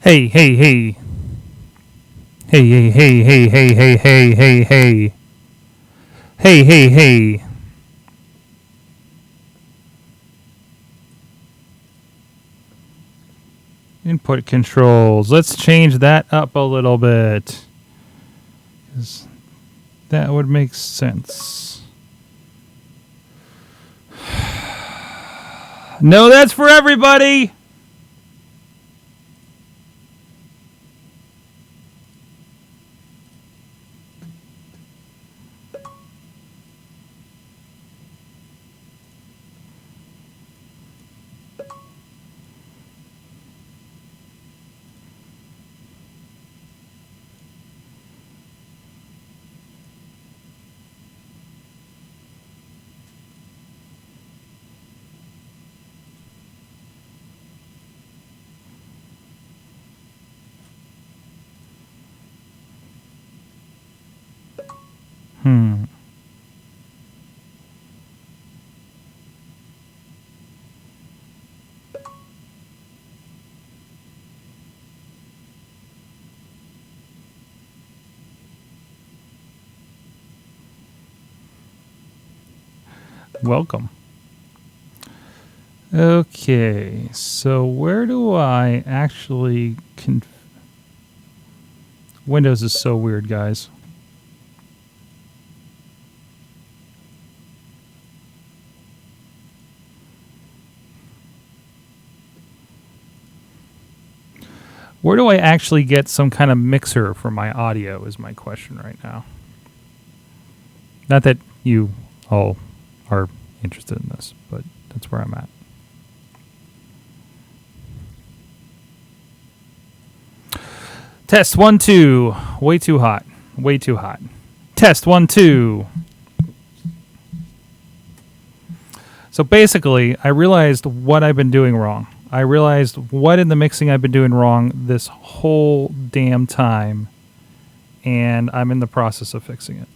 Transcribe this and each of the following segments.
Hey, hey, hey. Hey, hey, hey, hey, hey, hey, hey, hey, hey. Hey, hey, hey. Input controls. Let's change that up a little bit. 'Cause that would make sense. No, that's for everybody. Hmm. Welcome. Okay, so where do I actually... Windows is so weird, guys. Where do I actually get some kind of mixer for my audio is my question right now. Not that you all are interested in this, but that's where I'm at. Test 1, 2. Way too hot. Way too hot. Test 1, 2. So basically, I realized what I've been doing wrong. I realized what in the mixing I've been doing wrong this whole damn time, and I'm in the process of fixing it.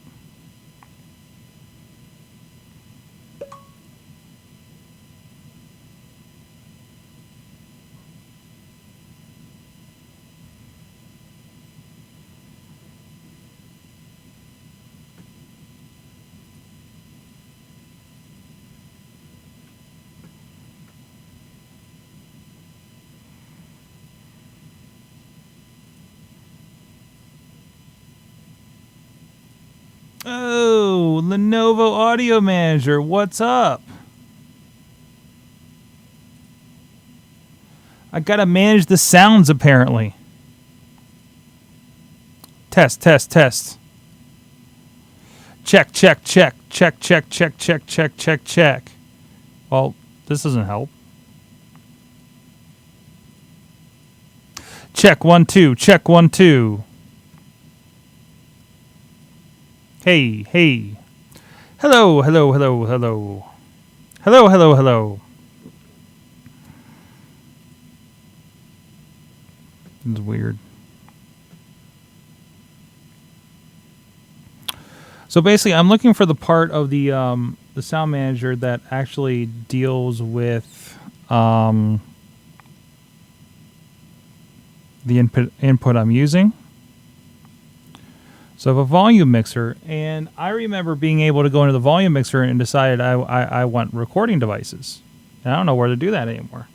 Oh, Lenovo Audio Manager, what's up? I gotta manage the sounds apparently. Test, test, test. Check, check, check, check, check, check, check, check, check, check. Well, this doesn't help. Check 1, 2, check 1, 2. Hey, hey. Hello, hello, hello, hello. Hello, hello, hello. It's weird. So basically, I'm looking for the part of the sound manager that actually deals with the input I'm using. So I have a volume mixer, and I remember being able to go into the volume mixer and decided I want recording devices. And I don't know where to do that anymore.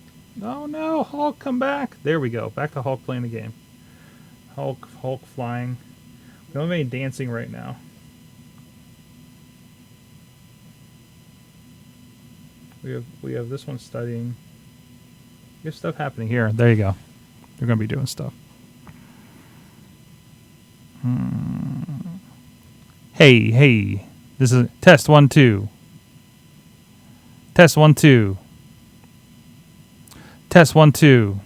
Oh no, Hulk, come back. There we go. Back to Hulk playing the game. Hulk flying. We don't have any dancing right now. We have this one studying. We have stuff happening here. There you go. They're going to be doing stuff. Hey, hey. This is test 1, 2. Test 1, 2. Test 1, 2.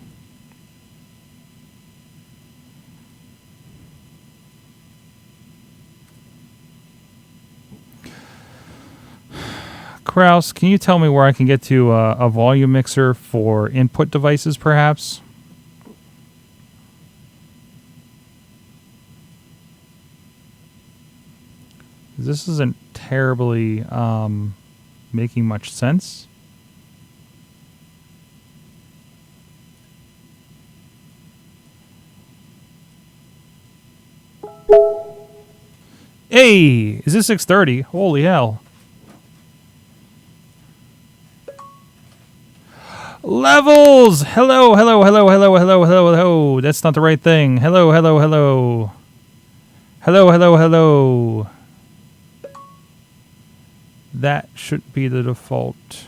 Kraus, can you tell me where I can get to a volume mixer for input devices, perhaps? This isn't terribly making much sense. Hey, is this 6:30? Holy hell. Levels! Hello, hello, hello, hello, hello, hello, hello. That's not the right thing. Hello, hello, hello. Hello, hello, hello. That should be the default.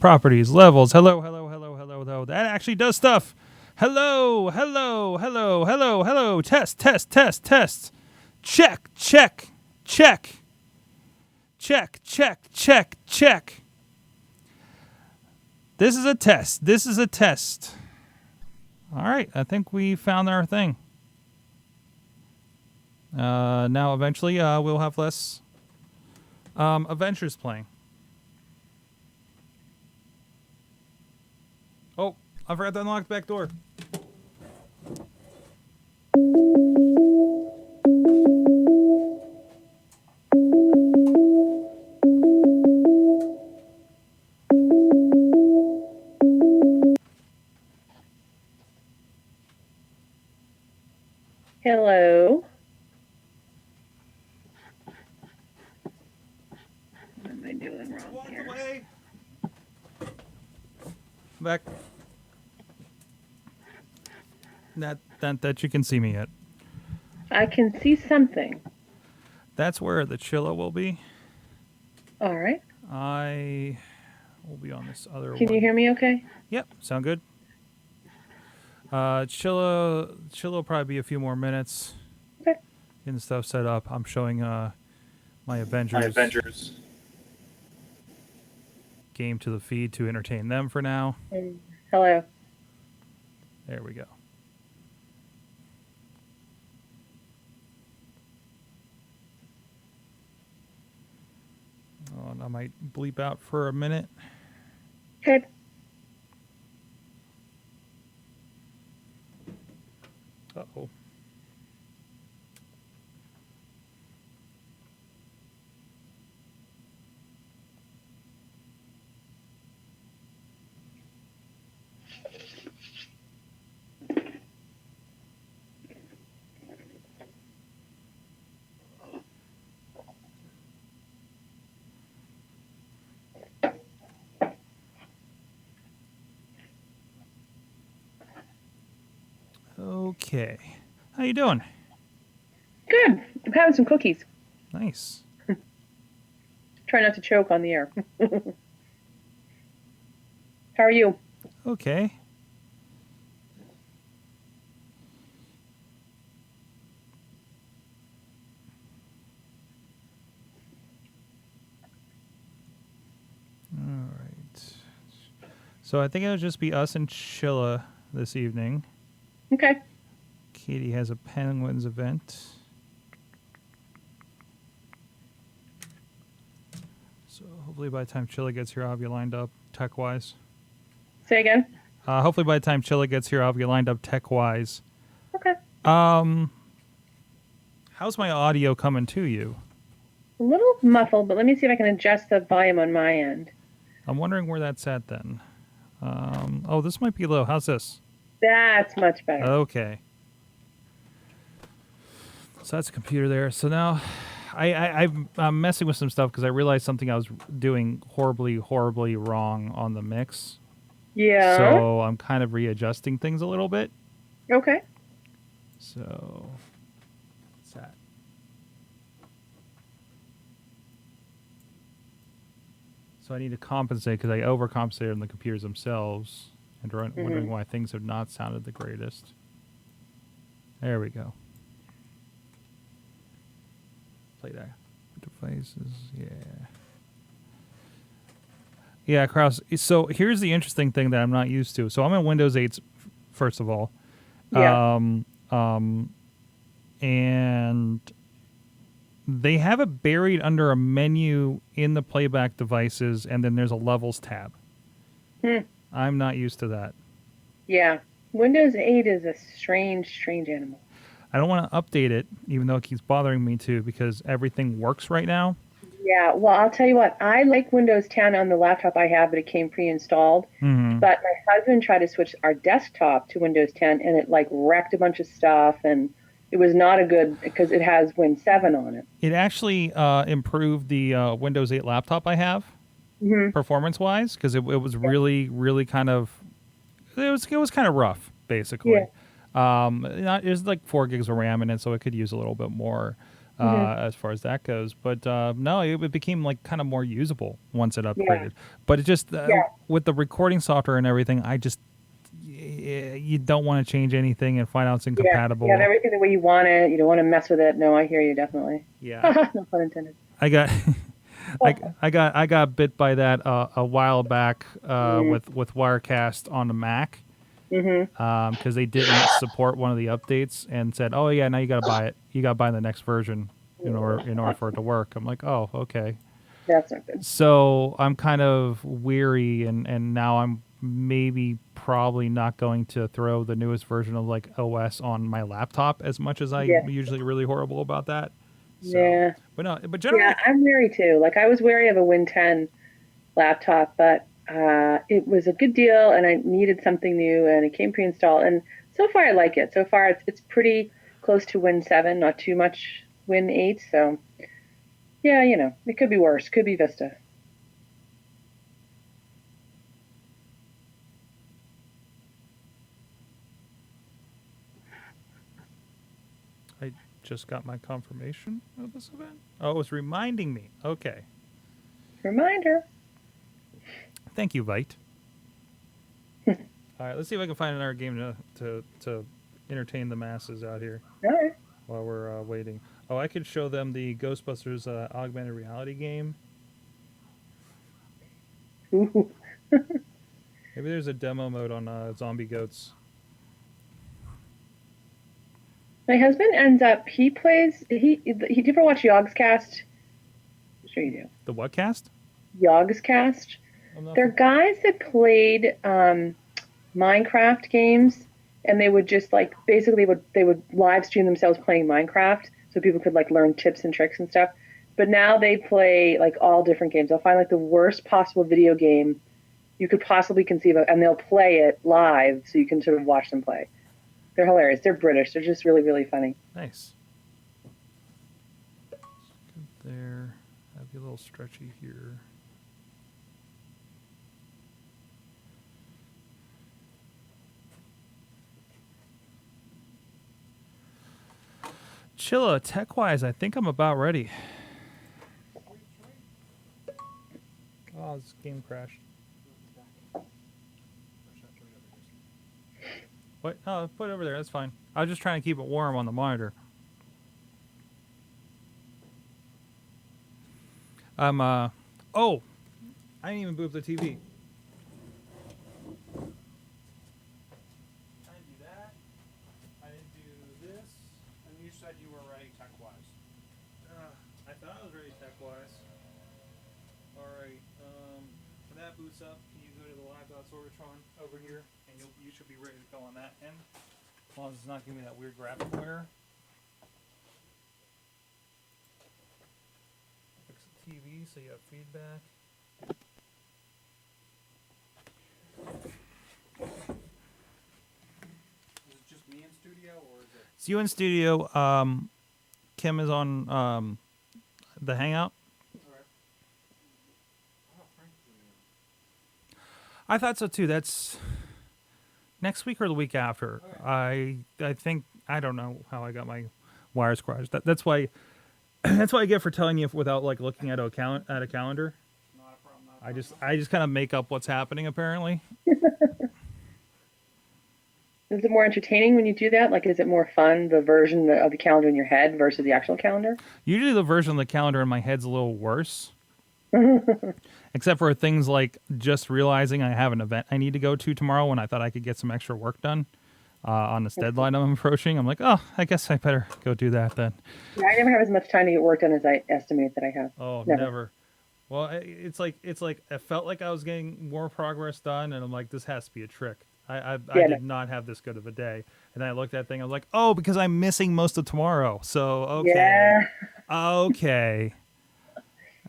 Properties, levels. Hello, hello, hello, hello, hello. That actually does stuff. Hello, hello, hello, hello, hello. Test, test, test, test. Check, check, check. Check, check, check, check. This is a test. This is a test. All right, I think we found our thing. Now, eventually, we'll have less adventures playing. Oh, I forgot to unlock the back door. Hello. What am I doing wrong Walk here? away. Back. Not that you can see me yet. I can see something. That's where the Chilla will be. All right. I will be on this other Can one. you hear me okay? Yep, sound good. Chilla will probably be a few more minutes. Okay. Getting the stuff set up. I'm showing my Avengers game to the feed to entertain them for now. Hello. There we go. Oh, and I might bleep out for a minute. Okay. Uh-oh. Okay. How you doing? Good. I'm having some cookies. Nice. Try not to choke on the air. How are you? Okay. All right. So I think it'll just be us and Chilla this evening. Okay. Katie has a Penguins event. So hopefully by the time Chilla gets here, I'll be lined up tech-wise. Say again. Hopefully by the time Chilla gets here, I'll be lined up tech-wise. Okay. How's my audio coming to you? A little muffled, but let me see if I can adjust the volume on my end. I'm wondering where that's at then. Oh, this might be low. How's this? That's much better. Okay. So that's a computer there. So now I'm messing with some stuff because I realized something I was doing horribly, horribly wrong on the mix. Yeah. So I'm kind of readjusting things a little bit. Okay. So what's that? So I need to compensate because I overcompensated on the computers themselves and wondering why things have not sounded the greatest. There we go. Play that. Devices, yeah. Yeah, Kraus. So here's the interesting thing that I'm not used to. So I'm in Windows 8, first of all. Yeah. And they have it buried under a menu in the playback devices, and then there's a levels tab. I'm not used to that. Yeah. Windows 8 is a strange animal. I don't want to update it, even though it keeps bothering me to, because everything works right now. Yeah, well, I'll tell you what, I like Windows 10 on the laptop I have, but it came pre-installed. Hmm. But my husband tried to switch our desktop to Windows 10 and it like wrecked a bunch of stuff and it was not a good because it has Win 7 on it. It actually improved the Windows 8 laptop I have Hmm. performance wise because it was really really kind of it was kind of rough Yeah. basically. It was like 4 gigs of RAM in it, so it could use a little bit more Hmm. as far as that goes. But no, it became like kind of more usable once it Yeah. upgraded. But it just Yeah. with the recording software and everything, you don't want to change anything and find out it's Yeah. You have incompatible. everything the way you want it. You don't want to mess with it. No, I hear you definitely. Yeah, No pun intended. I got I got bit by that a while back with Wirecast on the Mac Mm-hmm. because they didn't support one of the updates and said, "Oh yeah, now you got to buy it. You got to buy the next version in order for it to work." I'm like, "Oh, okay." That's not good. So I'm kind of weary, and now I'm maybe probably not going to throw the newest version of like OS on my laptop as much as Yeah. I'm usually really horrible about that. So, Yeah. but no, but Yeah, generally, I'm wary too. Like I was wary of a Win 10 laptop, but it was a good deal and I needed something new and it came pre-installed and so far I like it. So far it's pretty close to Win 7, not too much Win 8. So yeah, it could be worse. Could be Vista. I just got my confirmation of this event. Oh, it was reminding me. Okay. Reminder. Thank you, Vite. All right, let's see if I can find another game to entertain the masses out here All right. while we're waiting. Oh, I could show them the Ghostbusters augmented reality game. Ooh. Maybe there's a demo mode on Zombie Goats. My husband ends up he ever watch Yogg's Cast? I'm sure you do. The what cast? Yogg's Cast. I'm not. They're guys that played Minecraft games, and they would just like basically would they would live stream themselves playing Minecraft, so people could like learn tips and tricks and stuff. But now they play like all different games. They'll find like the worst possible video game you could possibly conceive of, and they'll play it live, so you can sort of watch them play. They're hilarious. They're British. They're just really really funny. Nice. Good there. I'd be a little stretchy here. Chilla, tech wise, I think I'm about ready. Oh, this game crashed. What? Oh, put it over there. That's fine. I was just trying to keep it warm on the monitor. I'm Oh, I didn't even boot up the TV. I didn't do that. I didn't do this. And you said you were ready tech wise. I thought I was ready tech wise. All right. When that boots up, can you go to the live.sorgatron over here, and you should be ready to go on that end. As long as it's not giving me that weird graphic error. Fix the TV so you have feedback. Is it just me in studio, or is it? It's you in studio. Kim is on the Hangout. Alright. Oh, Frank's doing it. I thought so too. That's next week or the week after. Okay. I think I don't know how I got my wires crossed. That's why that's what I get for telling you without like looking at a calendar. Not a problem. Not a problem. I just kind of make up what's happening apparently. Is it more entertaining when you do that? Like, is it more fun, the version of the calendar in your head versus the actual calendar? Usually the version of the calendar in my head's a little worse. Except for things like just realizing I have an event I need to go to tomorrow when I thought I could get some extra work done on this deadline I'm approaching. I'm like, oh, I guess I better go do that then. Yeah, I never have as much time to get work done as I estimate that I have. Oh, Never. never. Well, it's like I felt like I was getting more progress done, and I'm like, this has to be a trick. I Yeah, did not have this good of a day, and then I looked at that thing. I was like, oh, because I'm missing most of tomorrow. So okay, yeah. okay.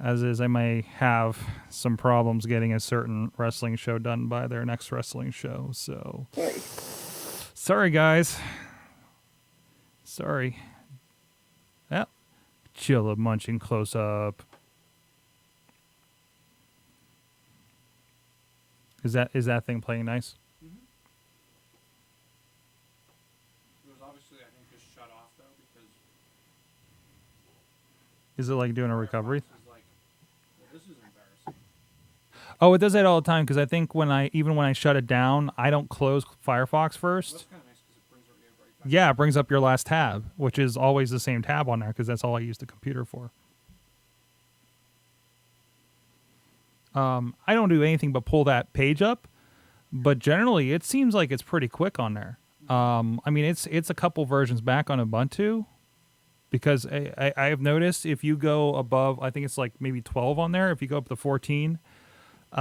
As is, I may have some problems getting a certain wrestling show done by their next wrestling show. So, sorry, guys. Sorry. Yeah. Chilla munching close up. Is that thing playing nice? Mm-hmm. It was obviously, I think, just shut off though because. Is it like doing a recovery? Is like, well, this is embarrassing. Oh, it does that all the time because I think when I shut it down, I don't close Firefox first. Well, that's kind of nice because it brings it right back. Yeah, it brings up your last tab, which is always the same tab on there because that's all I use the computer for. I don't do anything but pull that page up, but generally it seems like it's pretty quick on there. I mean, it's a couple versions back on Ubuntu because I have noticed if you go above, I think it's like maybe 12 on there. If you go up to 14, the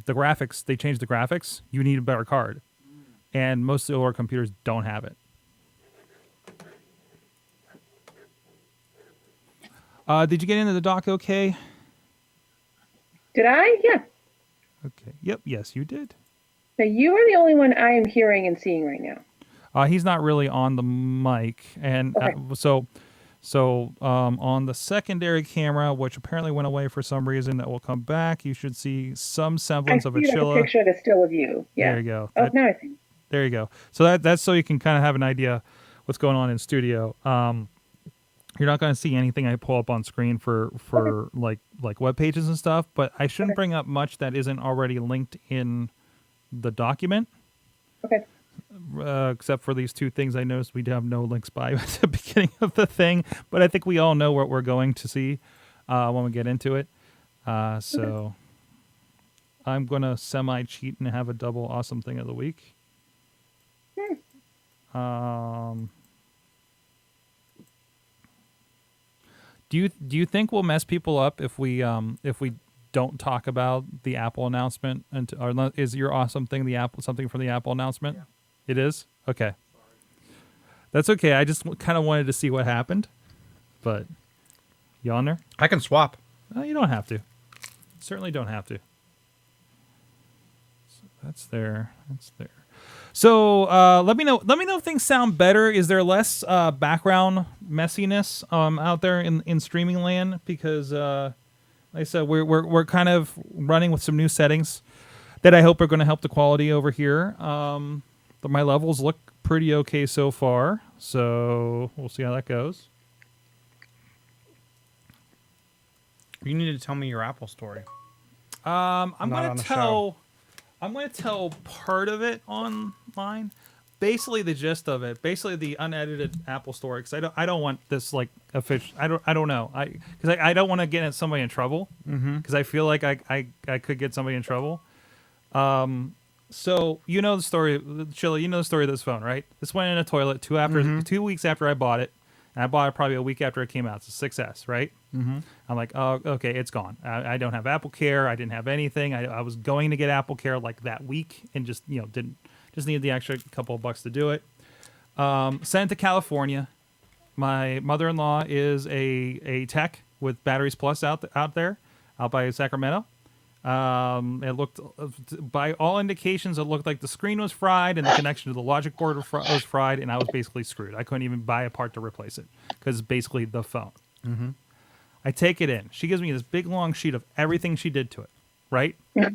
graphics, they changed the graphics. You need a better card. And most of the older computers don't have it. Did you get into the dock okay? Did I? Yeah. Okay. Yep. Yes, you did. Now you are the only one I am hearing and seeing right now. He's not really on the mic, and Okay. So on the secondary camera, which apparently went away for some reason, that will come back. You should see some I semblance of a see like a Chilla. picture that's still of you. Yeah. There you go. Oh, now I see. There you go. So that's so you can kind of have an idea what's going on in studio. You're not going to see anything I pull up on screen for like web pages and stuff, but I shouldn't bring up much that isn't already linked in the document. Okay. Except for these two things I noticed we have no links by at the beginning of the thing, but I think we all know what we're going to see when we get into it. So I'm going to semi-cheat and have a double awesome thing of the week. Do you think we'll mess people up if we don't talk about the Apple announcement? Or is your awesome thing something from the Apple announcement? Yeah. It is? Okay. That's okay. I just kind of wanted to see what happened. But you on there? I can swap. You don't have to. Certainly don't have to. So that's there. That's there. So let me know if things sound better. Is there less background messiness out there in streaming land? Because like I said, we're kind of running with some new settings that I hope are going to help the quality over here. But my levels look pretty okay so far, so we'll see how that goes. You need to tell me your Apple story. I'm Not going on to the tell. I'm going to tell part of it online. Basically, the gist of it. Basically, the unedited Apple story. Because I don't want this like official. I don't know. I don't want to get somebody in trouble. Because I feel like I could get somebody in trouble. So you know the story, Chilla. You know the story of this phone, right? This went in a toilet 2 weeks after I bought it. And I bought it probably a week after it came out. It's a 6S, right? Mm-hmm. I'm like, oh, okay, it's gone. I don't have Apple Care. I didn't have anything. I was going to get Apple Care like that week and just needed the extra couple of bucks to do it. Sent it to California. My mother-in-law is a tech with Batteries Plus out there, out by Sacramento. It looked, by all indications, it looked like the screen was fried and the connection to the logic board was fried, and I was basically screwed. I couldn't even buy a part to replace it because it's basically the phone. Mm-hmm. I take it in. She gives me this big long sheet of everything she did to it, right? Yeah.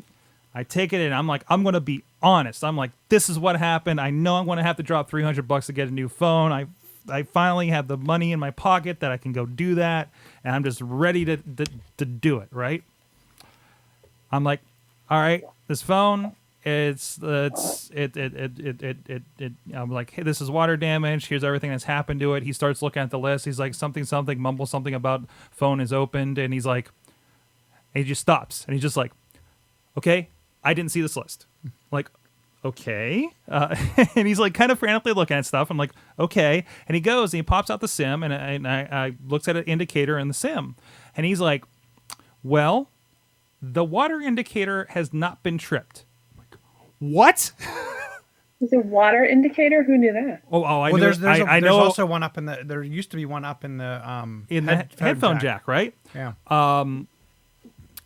I take it in. I'm like, I'm going to be honest. I'm like, this is what happened. I know I'm going to have to drop $300 to get a new phone. I finally have the money in my pocket that I can go do that, and I'm just ready to do it, right? I'm like, all right, this phone, I'm like, hey, this is water damage. Here's everything that's happened to it. He starts looking at the list. He's like, something, mumbles something about phone is opened. And he's like, and he just stops. And he's just like, okay, I didn't see this list. I'm like, okay. And he's like kind of frantically looking at stuff. I'm like, okay. And he goes and he pops out the SIM and I looks at an indicator in the SIM. And he's like, well, the water indicator has not been tripped. I'm like, what? Is it water indicator? Who knew that? I Well, knew. there's know. also one up in the. There used to be one up in the In the headphone jack, right? Yeah.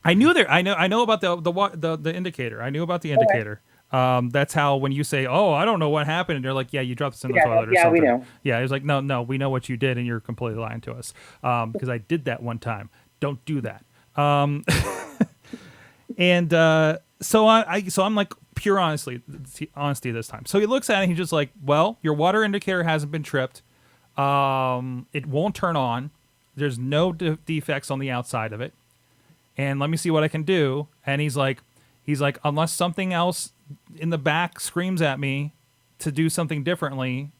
I knew there. I know about the indicator. I knew about the indicator. That's how when you say, "Oh, I don't know what happened," and they're like, "Yeah, you dropped this in the toilet or yeah, something." we know. Yeah, it was like, "No, we know what you did, and you're completely lying to us." Because I did that one time. Don't do that. And so I'm like pure honesty this time. So he looks at it and he's just like, "Well, your water indicator hasn't been tripped. It won't turn on. There's no defects on the outside of it. And let me see what I can do." And he's like, "Unless something else in the back screams at me to do something differently,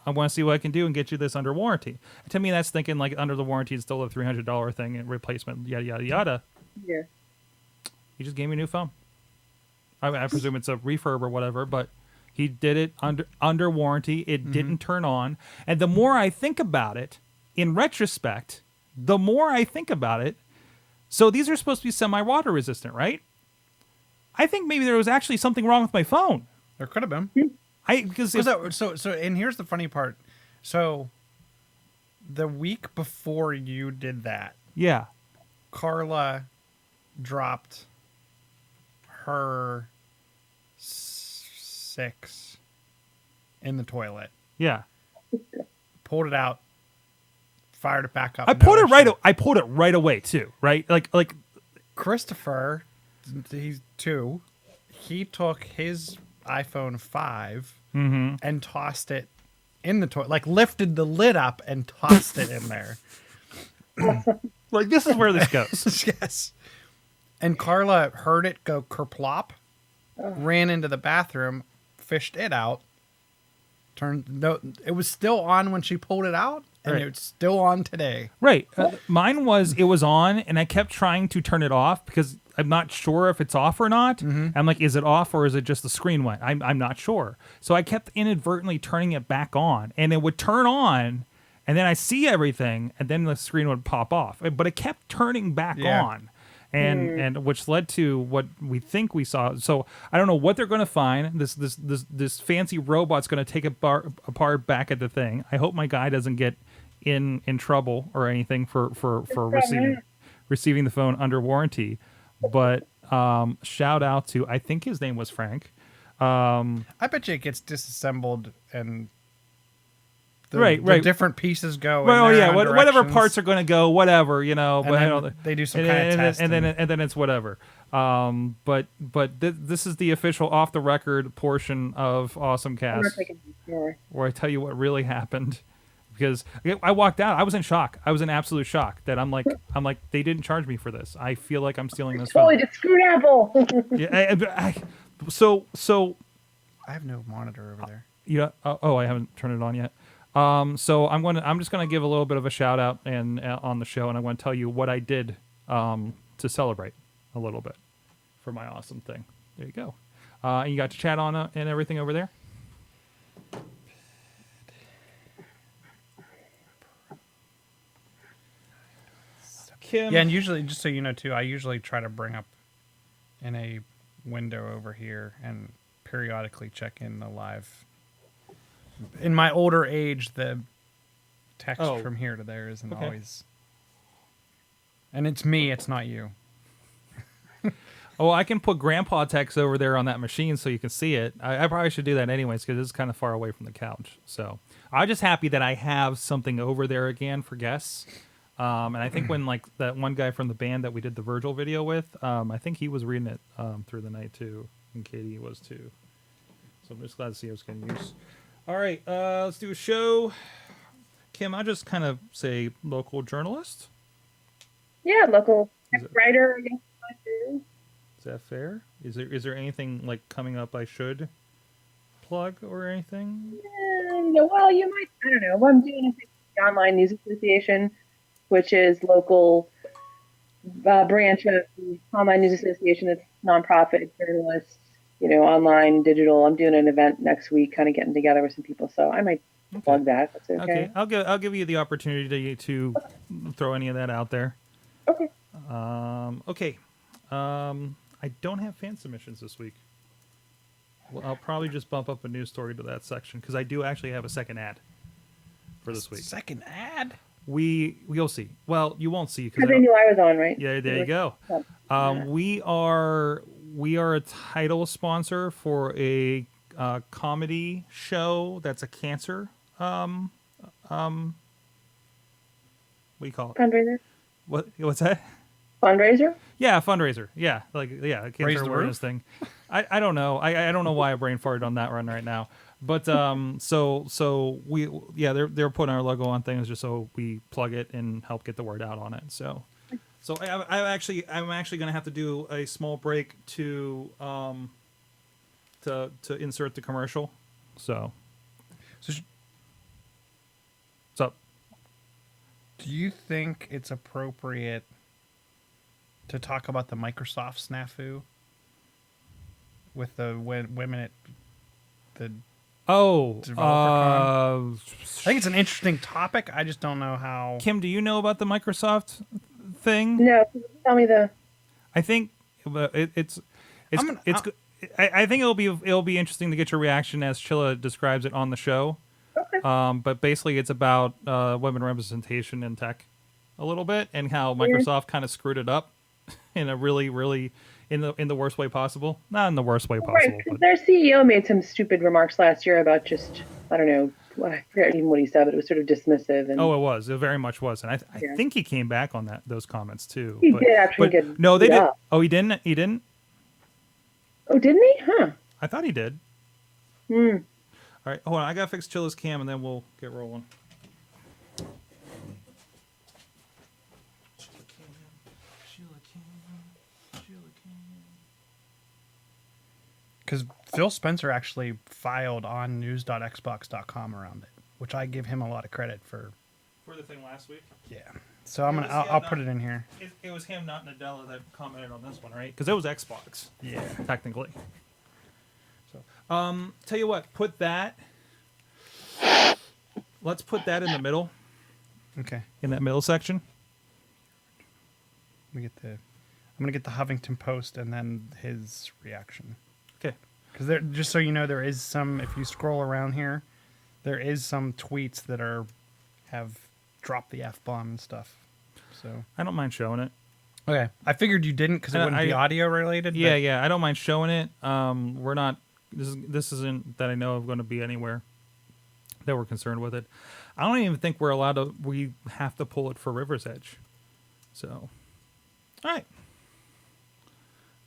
I want to see what I can do and get you this under warranty." To me, that's thinking like under the warranty is still a $300 thing and replacement, yada yada yada. Yeah. He just gave me a new phone. I presume it's a refurb or whatever, but he did it under warranty. It didn't turn on. And the more I think about it, in retrospect, so these are supposed to be semi-water resistant, right? I think maybe there was actually something wrong with my phone. There could have been. And here's the funny part. So the week before you did that, Yeah. Carla dropped her 6 in the toilet, Yeah. pulled it out, fired it back up. I pulled it right away too, right? Like Christopher, he's 2. He took his iPhone 5 and tossed it in the toilet, like lifted the lid up and tossed it in there. like this is where this goes. Yes. And Carla heard it go kerplop, ran into the bathroom, fished it out. It was still on when she pulled it out, and Right. it's still on today. Right. Mine was on, and I kept trying to turn it off because I'm not sure if it's off or not. I'm like, is it off or is it just the screen went? I'm not sure. So I kept inadvertently turning it back on, and it would turn on, and then I see everything, and then the screen would pop off. But it kept turning back on. And which led to what we think we saw. So I don't know what they're going to find. This fancy robot's going to take it apart back at the thing. I hope my guy doesn't get in trouble or anything for receiving the phone under warranty. But shout out to, I think his name was Frank. I bet you it gets disassembled and the right. different pieces go. Well, in yeah, their own whatever directions. parts are going to go, whatever, you know. And But then I don't, they do some kind of test. and then it's whatever. But this is the official off the record portion of Awesome I'm not Cast, taking more. where I tell you what really happened. Because I walked out, I was in shock. I was in absolute shock that I'm like they didn't charge me for this. I feel like I'm stealing this phone. Totally just screwed Apple. Yeah, so I have no monitor over there. yeah. Oh, I haven't turned it on yet. So I'm just gonna give a little bit of a shout out and on the show, and I want to tell you what I did to celebrate a little bit for my awesome thing. There you go. And you got to chat on and everything over there. Kim. Yeah, and usually, just so you know too, I usually try to bring up in a window over here and periodically check in the live. In my older age, the text from here to there isn't always. And it's me, it's not you. Oh, I can put grandpa text over there on that machine so you can see it. I probably should do that anyways because it's kind of far away from the couch. So I'm just happy that I have something over there again for guests. And I think when like that one guy from the band that we did the Virgil video with, I think he was reading it through the night too, and Katie was too. So I'm just glad to see I was getting use. All right, let's do a show. Kim, I'll just kind of say local journalist. Yeah, local writer. I guess. Is that fair? Is there anything like coming up I should plug or anything? No, well, you might. I don't know. I'm doing the Online News Association, which is local branch of the Online News Association. It's nonprofit journalists, online, digital. I'm doing an event next week, kind of getting together with some people. So I might plug that. That's okay. I'll give you the opportunity to throw any of that out there. Okay. Okay. I don't have fan submissions this week. Well, I'll probably just bump up a news story to that section because I do actually have a second ad for this week. Second ad? You'll see. Well, you won't see Because they knew I was on, right? yeah, there you go. Yeah. We are a title sponsor for a comedy show that's a cancer. What do you call it? Fundraiser. What's that? Fundraiser. Yeah, fundraiser. Yeah, a Raise cancer the awareness thing. I don't know. I don't know why I brain farted on that one right now. But so we they're putting our logo on things just so we plug it and help get the word out on it. So I'm actually gonna have to do a small break to insert the commercial. So So what's up? do you think it's appropriate to talk about the Microsoft snafu with the women at the Oh, DeveloperCon? I think it's an interesting topic. I just don't know how. Kim, do you know about the Microsoft thing? No, tell me the. I think it's I'm gonna- it's. I think it'll be interesting to get your reaction as Chilla describes it on the show. Okay. But basically, it's about women representation in tech a little bit and how Microsoft kind of screwed it up in a really, really in the worst way possible. Not in the worst way possible, Right, because but their CEO made some stupid remarks last year about just, I don't know, I forget even what he said, but it was sort of dismissive. And it very much was, and I Yeah. think he came back on those comments too. He but, did actually but get no, they beat did. up. Oh, he didn't. He didn't. Oh, didn't he? Huh. I thought he did. Hmm. All right, hold on. I gotta fix Chilla's cam, and then we'll get rolling. Because Phil Spencer actually filed on news.xbox.com around it, which I give him a lot of credit for. For the thing last week. Yeah. So I'll put it in here. It was him, not Nadella, that commented on this one, right? Because it was Xbox, Yeah. technically. So, tell you what, put that. Let's put that in the middle, Okay. in that middle section. I'm gonna get the Huffington Post and then his reaction. Okay. Because there, just so you know, there is some. If you scroll around here, there is some tweets that have dropped the F-bomb and stuff. So I don't mind showing it. okay, I figured you didn't because it wouldn't be audio related. Yeah, but yeah, I don't mind showing it. We're not. This isn't that I know of going to be anywhere that we're concerned with it. I don't even think we're allowed to. We have to pull it for River's Edge. So, all right,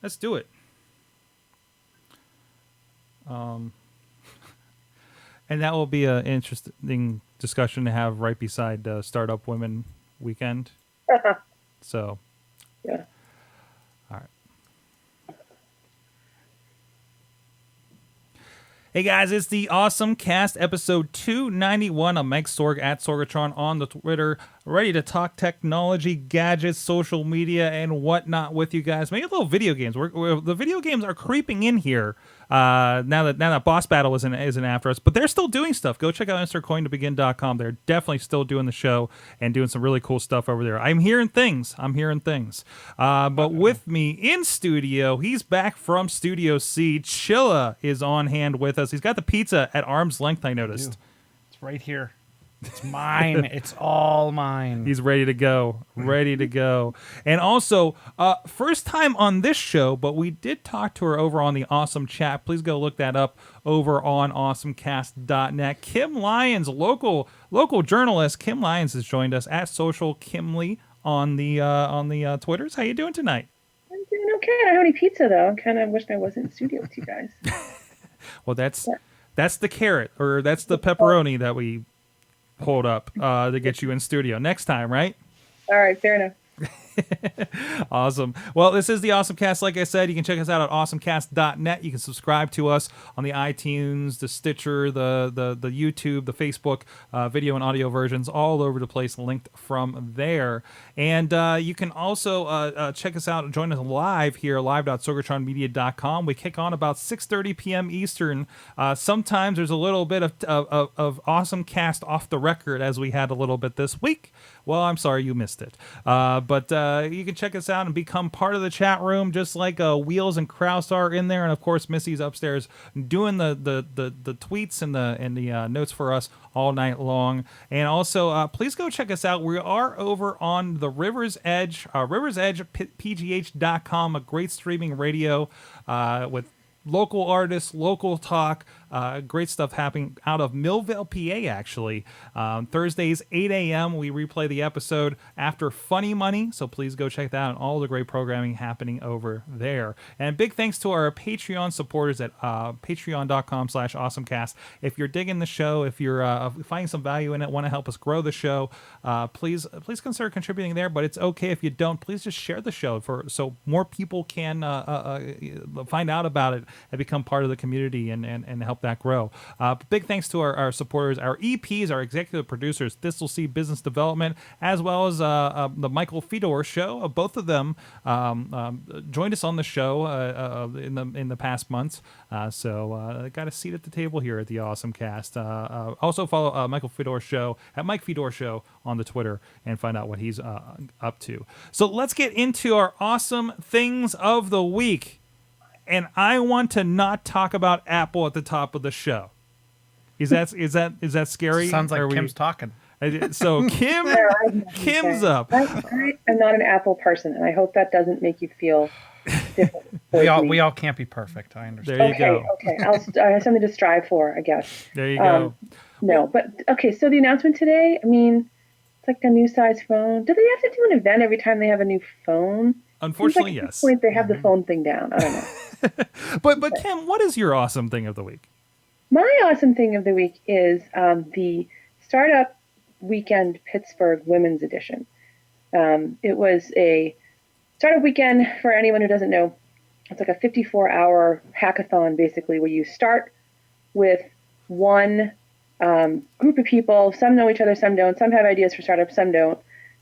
let's do it. And that will be an interesting discussion to have right beside Startup Women Weekend. So, Yeah. all right. Hey guys, it's the Awesome Cast episode 291. I'm Mike Sorg at Sorgatron on the Twitter, ready to talk technology, gadgets, social media, and whatnot with you guys. Maybe a little video games. The video games are creeping in here now that Boss Battle isn't after us, but they're still doing stuff. Go check out InsertCoinToBegin.com. They're definitely still doing the show and doing some really cool stuff over there. I'm hearing things. But with me in studio, he's back from Studio C. Chilla is on hand with us. He's got the pizza at arm's length, I noticed. it's right here. It's mine. It's all mine. He's ready to go. And also, first time on this show, but we did talk to her over on the Awesome Chat. Please go look that up over on awesomecast.net. Kim Lyons, local journalist. Kim Lyons has joined us at Social Kimley on the Twitters. How you doing tonight? I'm doing okay. I don't have any pizza, though. I kind of wish I wasn't in studio with you guys. Well, that's the carrot, or that's the pepperoni that we hold up to get you in studio next time, right? All right, fair enough. Awesome. Well, this is the Awesome Cast. Like I said, you can check us out at awesomecast.net. You can subscribe to us on the iTunes, the Stitcher, the YouTube, the Facebook video and audio versions, all over the place, linked from there. And you can also check us out and join us live here, live.sorgatronmedia.com. We kick on about 6:30 p.m. Eastern. Sometimes there's a little bit of Awesome Cast off the record, as we had a little bit this week. Well, I'm sorry you missed it. But you can check us out and become part of the chat room, just like Wheels and Kraus are in there, and of course Missy's upstairs doing the tweets and the notes for us all night long. And also, please go check us out. We are over on the River's Edge, riversedgepgh.com, a great streaming radio with local artists, local talk, great stuff happening out of Millville, PA, actually. Thursdays, 8 a.m., we replay the episode after Funny Money, so please go check that out and all the great programming happening over there. And big thanks to our Patreon supporters at patreon.com/awesomecast. If you're digging the show, if you're finding some value in it, want to help us grow the show, please consider contributing there, but it's okay if you don't. Please just share the show so more people can find out about it and become part of the community and help that grow. Big thanks to our supporters, our EPs, our executive producers, Thistle Seed Business Development, as well as the Michael Fedor Show. Both of them joined us on the show in the past months, so got a seat at the table here at the Awesome Cast. Also follow Michael Fedor Show at Mike Fedor Show on the Twitter and find out what he's up to. So let's get into our awesome things of the week. And I want to not talk about Apple at the top of the show. Is that scary? Sounds like Kim's talking. So Kim's up. I am not an Apple person, and I hope that doesn't make you feel different. We all can't be perfect. I understand. There you go. Okay. I have something to strive for, I guess. There you go. No, but okay. So the announcement today. I mean, it's like a new size phone. Do they have to do an event every time they have a new phone? Unfortunately, yes. At yes. this point, they have the phone thing down. I don't know. But Kim, what is your awesome thing of the week? My awesome thing of the week is the Startup Weekend Pittsburgh Women's Edition. It was a Startup Weekend, for anyone who doesn't know. It's like a 54-hour hackathon, basically, where you start with one group of people. Some know each other, some don't. Some have ideas for startups, some don't.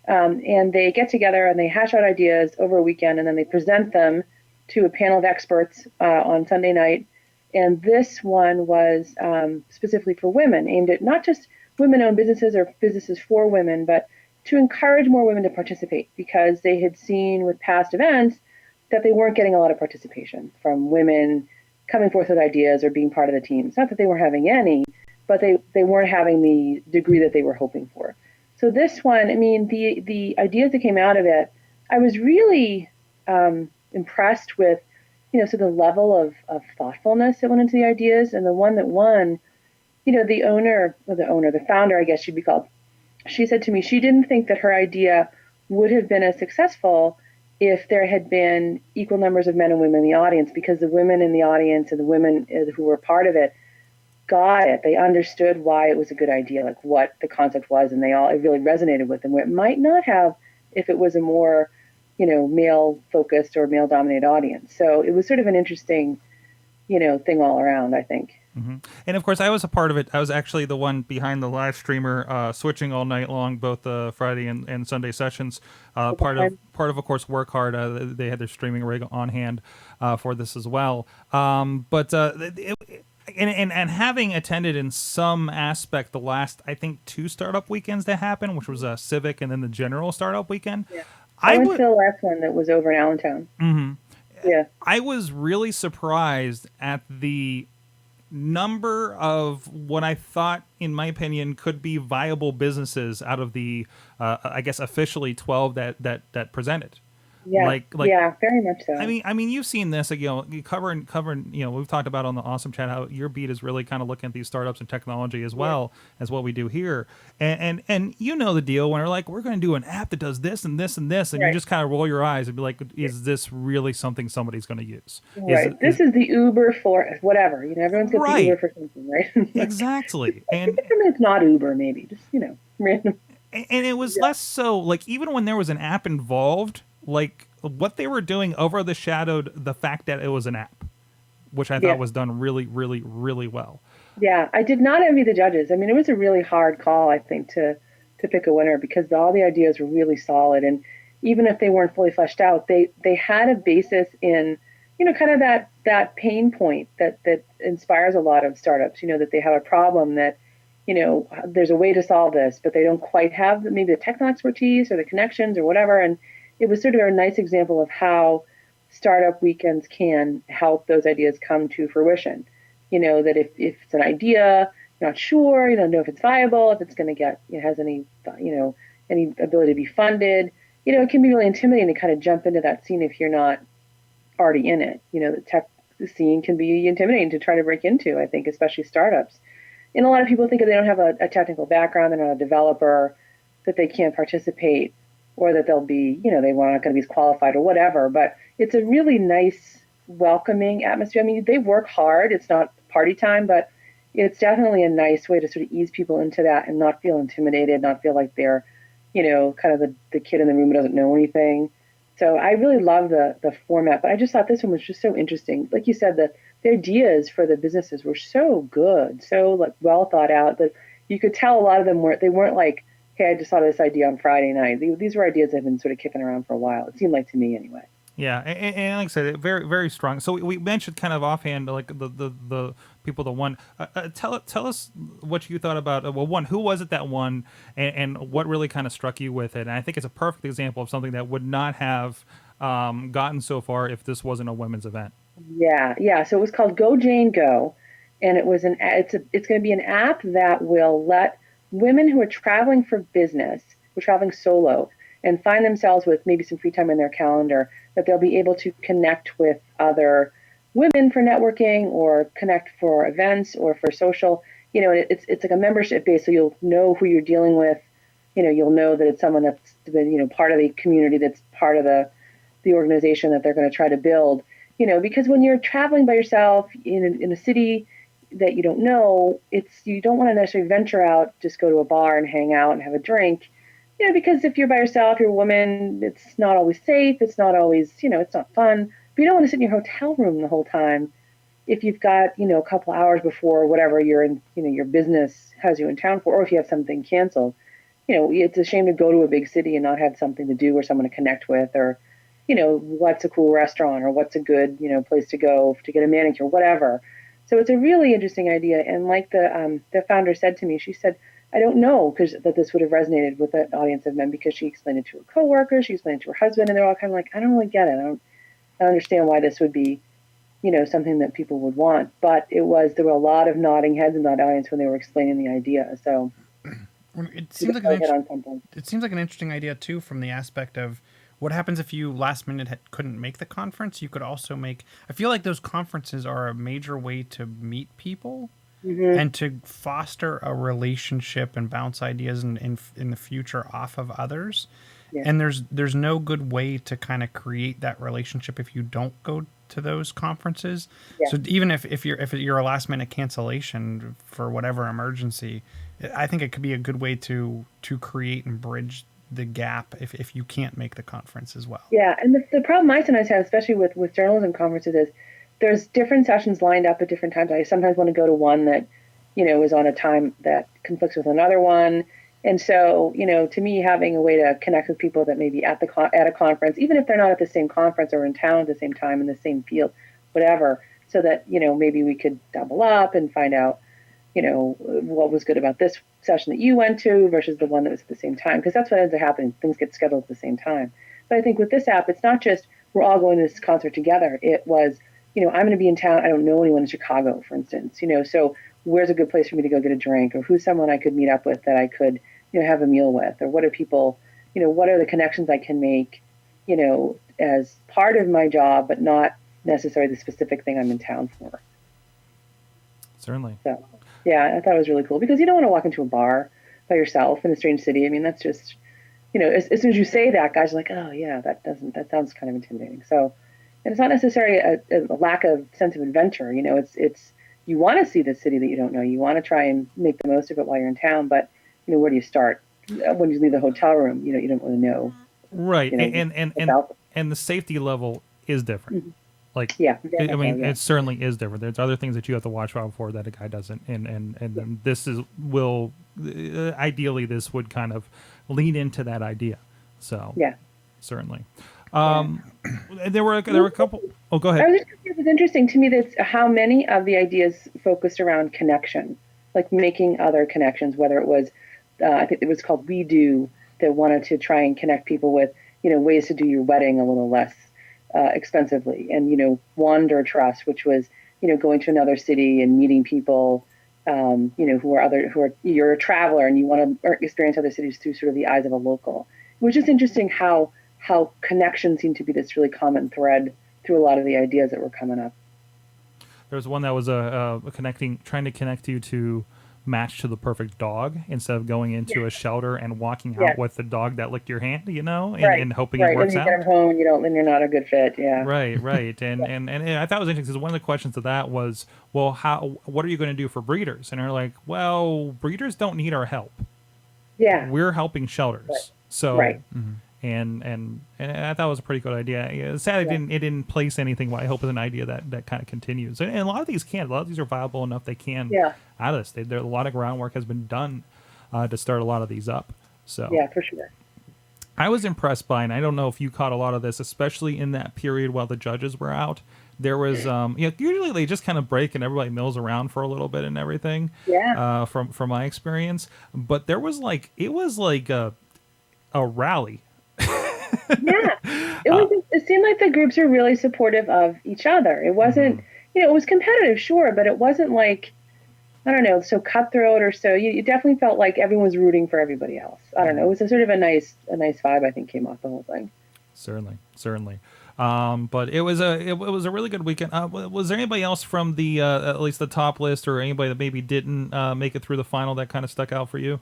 And they get together and they hash out ideas over a weekend, and then they present them to a panel of experts on Sunday night. And this one was specifically for women, aimed at not just women-owned businesses or businesses for women, but to encourage more women to participate, because they had seen with past events that they weren't getting a lot of participation from women coming forth with ideas or being part of the team. It's not that they weren't having any, but they weren't having the degree that they were hoping for. So this one, I mean, the ideas that came out of it, I was really impressed with, so the level of thoughtfulness that went into the ideas. And the one that won, the founder, I guess she'd be called, she said to me she didn't think that her idea would have been as successful if there had been equal numbers of men and women in the audience, because the women in the audience and the women who were part of it got it. They understood why it was a good idea, like what the concept was, and it really resonated with them, where it might not have if it was a more, male-focused or male-dominated audience. So it was sort of an interesting, thing all around, I think. Mm-hmm. And of course, I was a part of it. I was actually the one behind the live streamer, switching all night long, both Friday and Sunday sessions. Part of course, Work Hard. They had their streaming rig on hand for this as well. And having attended in some aspect the last, I think, 2 startup weekends that happened, which was Civic and then the general startup weekend. Yeah. I went to the last one that was over in Allentown. Mm-hmm. Yeah. I was really surprised at the number of what I thought, in my opinion, could be viable businesses out of the, I guess, officially 12 that presented. Yeah, yeah, very much so. I mean, you've seen this, covering. We've talked about on the Awesome Chat how your beat is really kind of looking at these startups and technology as well as what we do here, and the deal when we're going to do an app that does this and this and this, and you just kind of roll your eyes and be like, is this really something somebody's going to use? Right. This is the Uber for whatever. Everyone's got the Uber for something, right? Exactly. And it's not Uber, maybe just random. And it was less so even when there was an app involved. What they were doing overshadowed the fact that it was an app, which I thought was done really, really, really well. Yeah, I did not envy the judges. I mean, it was a really hard call, I think, to pick a winner, because all the ideas were really solid. And even if they weren't fully fleshed out, they had a basis in, kind of that pain point that inspires a lot of startups, that they have a problem that, there's a way to solve this, but they don't quite have maybe the technical expertise or the connections or whatever. And it was sort of a nice example of how startup weekends can help those ideas come to fruition. That if it's an idea, you're not sure, you don't know if it's viable, if it's going to get, it has any, any ability to be funded. It can be really intimidating to kind of jump into that scene if you're not already in it. The tech scene can be intimidating to try to break into, I think, especially startups. And a lot of people think if they don't have a technical background, they're not a developer, that they can't participate, or that they'll be, they are not going to be as qualified or whatever. But it's a really nice, welcoming atmosphere. I mean, they work hard. It's not party time, but it's definitely a nice way to sort of ease people into that and not feel intimidated, not feel like they're, kind of the kid in the room who doesn't know anything. So I really love the format, but I just thought this one was just so interesting. Like you said, the ideas for the businesses were so good, so like well thought out that you could tell a lot of them weren't like, hey, I just thought of this idea on Friday night. These were ideas that have been sort of kicking around for a while. It seemed like to me anyway. Yeah, and like I said, very very strong. So we mentioned kind of offhand like the people that won. Tell us what you thought about. Well, one, who was it that won, and what really kind of struck you with it. And I think it's a perfect example of something that would not have gotten so far if this wasn't a women's event. Yeah. So it was called Go Jane Go, and it's going to be an app that will let women who are traveling for business, who are traveling solo, and find themselves with maybe some free time in their calendar, that they'll be able to connect with other women for networking or connect for events or for social. It's like a membership base, so you'll know who you're dealing with. You'll know that it's someone that's been, part of the community, that's part of the organization that they're going to try to build. Because when you're traveling by yourself in a city that you don't know, you don't want to necessarily venture out, just go to a bar and hang out and have a drink. Because if you're by yourself, you're a woman, it's not always safe. It's not always, it's not fun. But you don't want to sit in your hotel room the whole time if you've got, a couple hours before whatever you're in, your business has you in town for, or if you have something canceled. It's a shame to go to a big city and not have something to do or someone to connect with, or, what's a cool restaurant or what's a good, place to go to get a manicure, whatever. So it's a really interesting idea. And like the founder said to me, she said, I don't know that this would have resonated with an audience of men, because she explained it to her coworkers, she explained it to her husband, and they're all kind of like, I don't really get it. I don't understand why this would be, something that people would want. But there were a lot of nodding heads in that audience when they were explaining the idea. So it seems like an interesting idea too, from the aspect of what happens if you last minute couldn't make the conference. You could also I feel like those conferences are a major way to meet people. Mm-hmm. And to foster a relationship and bounce ideas in the future off of others. Yeah. And there's no good way to kind of create that relationship if you don't go to those conferences. Yeah. So even if you're a last minute cancellation for whatever emergency, I think it could be a good way to create and bridge the gap if you can't make the conference as well. Yeah, and the problem I sometimes have, especially with journalism conferences, is there's different sessions lined up at different times. I sometimes want to go to one that, is on a time that conflicts with another one. And so, to me, having a way to connect with people that may be at a conference, even if they're not at the same conference or in town at the same time in the same field, whatever, so that, maybe we could double up and find out, what was good about this session that you went to versus the one that was at the same time, because that's what ends up happening. Things get scheduled at the same time. But I think with this app, it's not just we're all going to this concert together. It was, I'm going to be in town. I don't know anyone in Chicago, for instance, so where's a good place for me to go get a drink, or who's someone I could meet up with that I could, have a meal with, or what are people, what are the connections I can make, as part of my job, but not necessarily the specific thing I'm in town for. Certainly. So, yeah, I thought it was really cool, because you don't want to walk into a bar by yourself in a strange city. I mean, that's just, as soon as you say that, guys are like, oh yeah, that sounds kind of intimidating. So, and it's not necessarily a lack of sense of adventure. It's you want to see the city that you don't know. You want to try and make the most of it while you're in town. But, where do you start? When you leave the hotel room, you don't really know. Right. And the safety level is different. Mm-hmm. Like, yeah, it certainly is different. There's other things that you have to watch out for that a guy doesn't. And then this ideally this would kind of lean into that idea. So, yeah, certainly. There were a couple. Oh, go ahead. It was interesting to me that how many of the ideas focused around connection, like making other connections. Whether it was, I think it was called We Do, that wanted to try and connect people with, ways to do your wedding a little less expensively, and Wander Trust, which was going to another city and meeting people, who are you're a traveler and you want to experience other cities through sort of the eyes of a local. It was just interesting how connection seemed to be this really common thread through a lot of the ideas that were coming up. There was one that was trying to connect you to match to the perfect dog instead of going into a shelter and walking out with the dog that licked your hand, and hoping it works out. When you get home, then you're not a good fit. Yeah. Right. And I thought it was interesting because one of the questions of that was, well, what are you going to do for breeders? And they're like, well, breeders don't need our help. Yeah. We're helping shelters. Right. So, right. And I thought it was a pretty good idea. Sadly, it didn't place anything, but I hope it's an idea that kind of continues. And a lot of these are viable enough they can out of this. A lot of groundwork has been done to start a lot of these up. So yeah, for sure. I was impressed by, and I don't know if you caught a lot of this, especially in that period while the judges were out. There was, usually they just kind of break and everybody mills around for a little bit and everything. Yeah. From my experience, but there was it was like a rally. Yeah, it seemed like the groups were really supportive of each other. It wasn't, it was competitive, sure, but it wasn't like, I don't know, so cutthroat or so. You definitely felt like everyone was rooting for everybody else. I don't know. It was a sort of a nice vibe, I think, came off the whole thing. Certainly. But it was a really good weekend. Was there anybody else from the at least the top list, or anybody that maybe didn't make it through the final that kind of stuck out for you?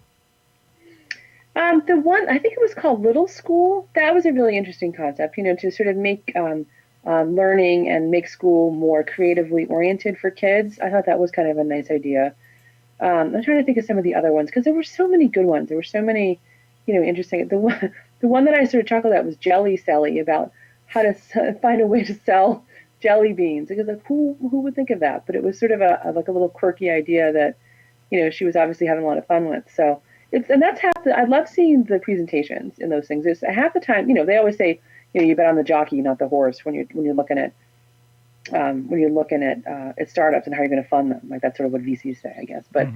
The one, I think it was called Little School. That was a really interesting concept, to sort of make learning and make school more creatively oriented for kids. I thought that was kind of a nice idea. I'm trying to think of some of the other ones because there were so many good ones. There were so many, interesting. The one that I sort of chuckled at was Jelly Sally, about how to find a way to sell jelly beans. Because who would think of that? But it was sort of a little quirky idea that, she was obviously having a lot of fun with. So. And that's I love seeing the presentations in those things. It's half the time, they always say, you bet on the jockey, not the horse, when you're looking at startups and how you're going to fund them. Like that's sort of what VCs say, I guess. But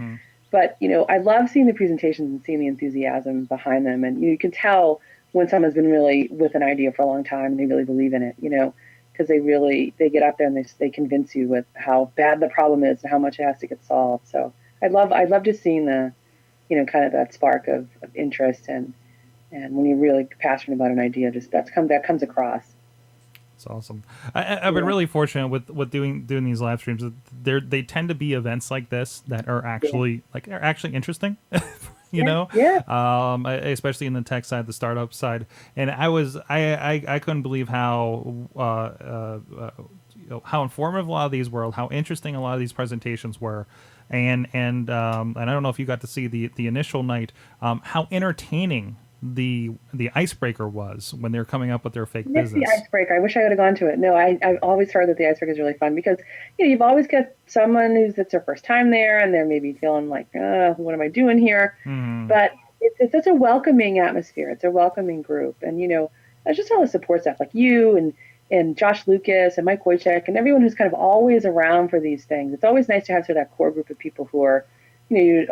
I love seeing the presentations and seeing the enthusiasm behind them, and you can tell when someone's been really with an idea for a long time and they really believe in it. Because they get up there and they convince you with how bad the problem is and how much it has to get solved. So I love just seeing the kind of that spark of interest, and when you're really passionate about an idea, just that comes across. It's awesome. I've been really fortunate with doing these live streams. They tend to be events like this that are actually interesting. Especially in the tech side, the startup side. And I couldn't believe how informative a lot of these were, how interesting a lot of these presentations were. And I don't know if you got to see the initial night, how entertaining the icebreaker was when they were coming up with their fake business. The icebreaker. I wish I would have gone to it. No, I've always heard that the icebreaker is really fun because you've always got someone it's their first time there and they're maybe feeling like, what am I doing here? Mm-hmm. But it's such a welcoming atmosphere. It's a welcoming group, and that's just all the support staff like you and Josh Lucas and Mike Wojcik and everyone who's kind of always around for these things. It's always nice to have sort of that core group of people who are, you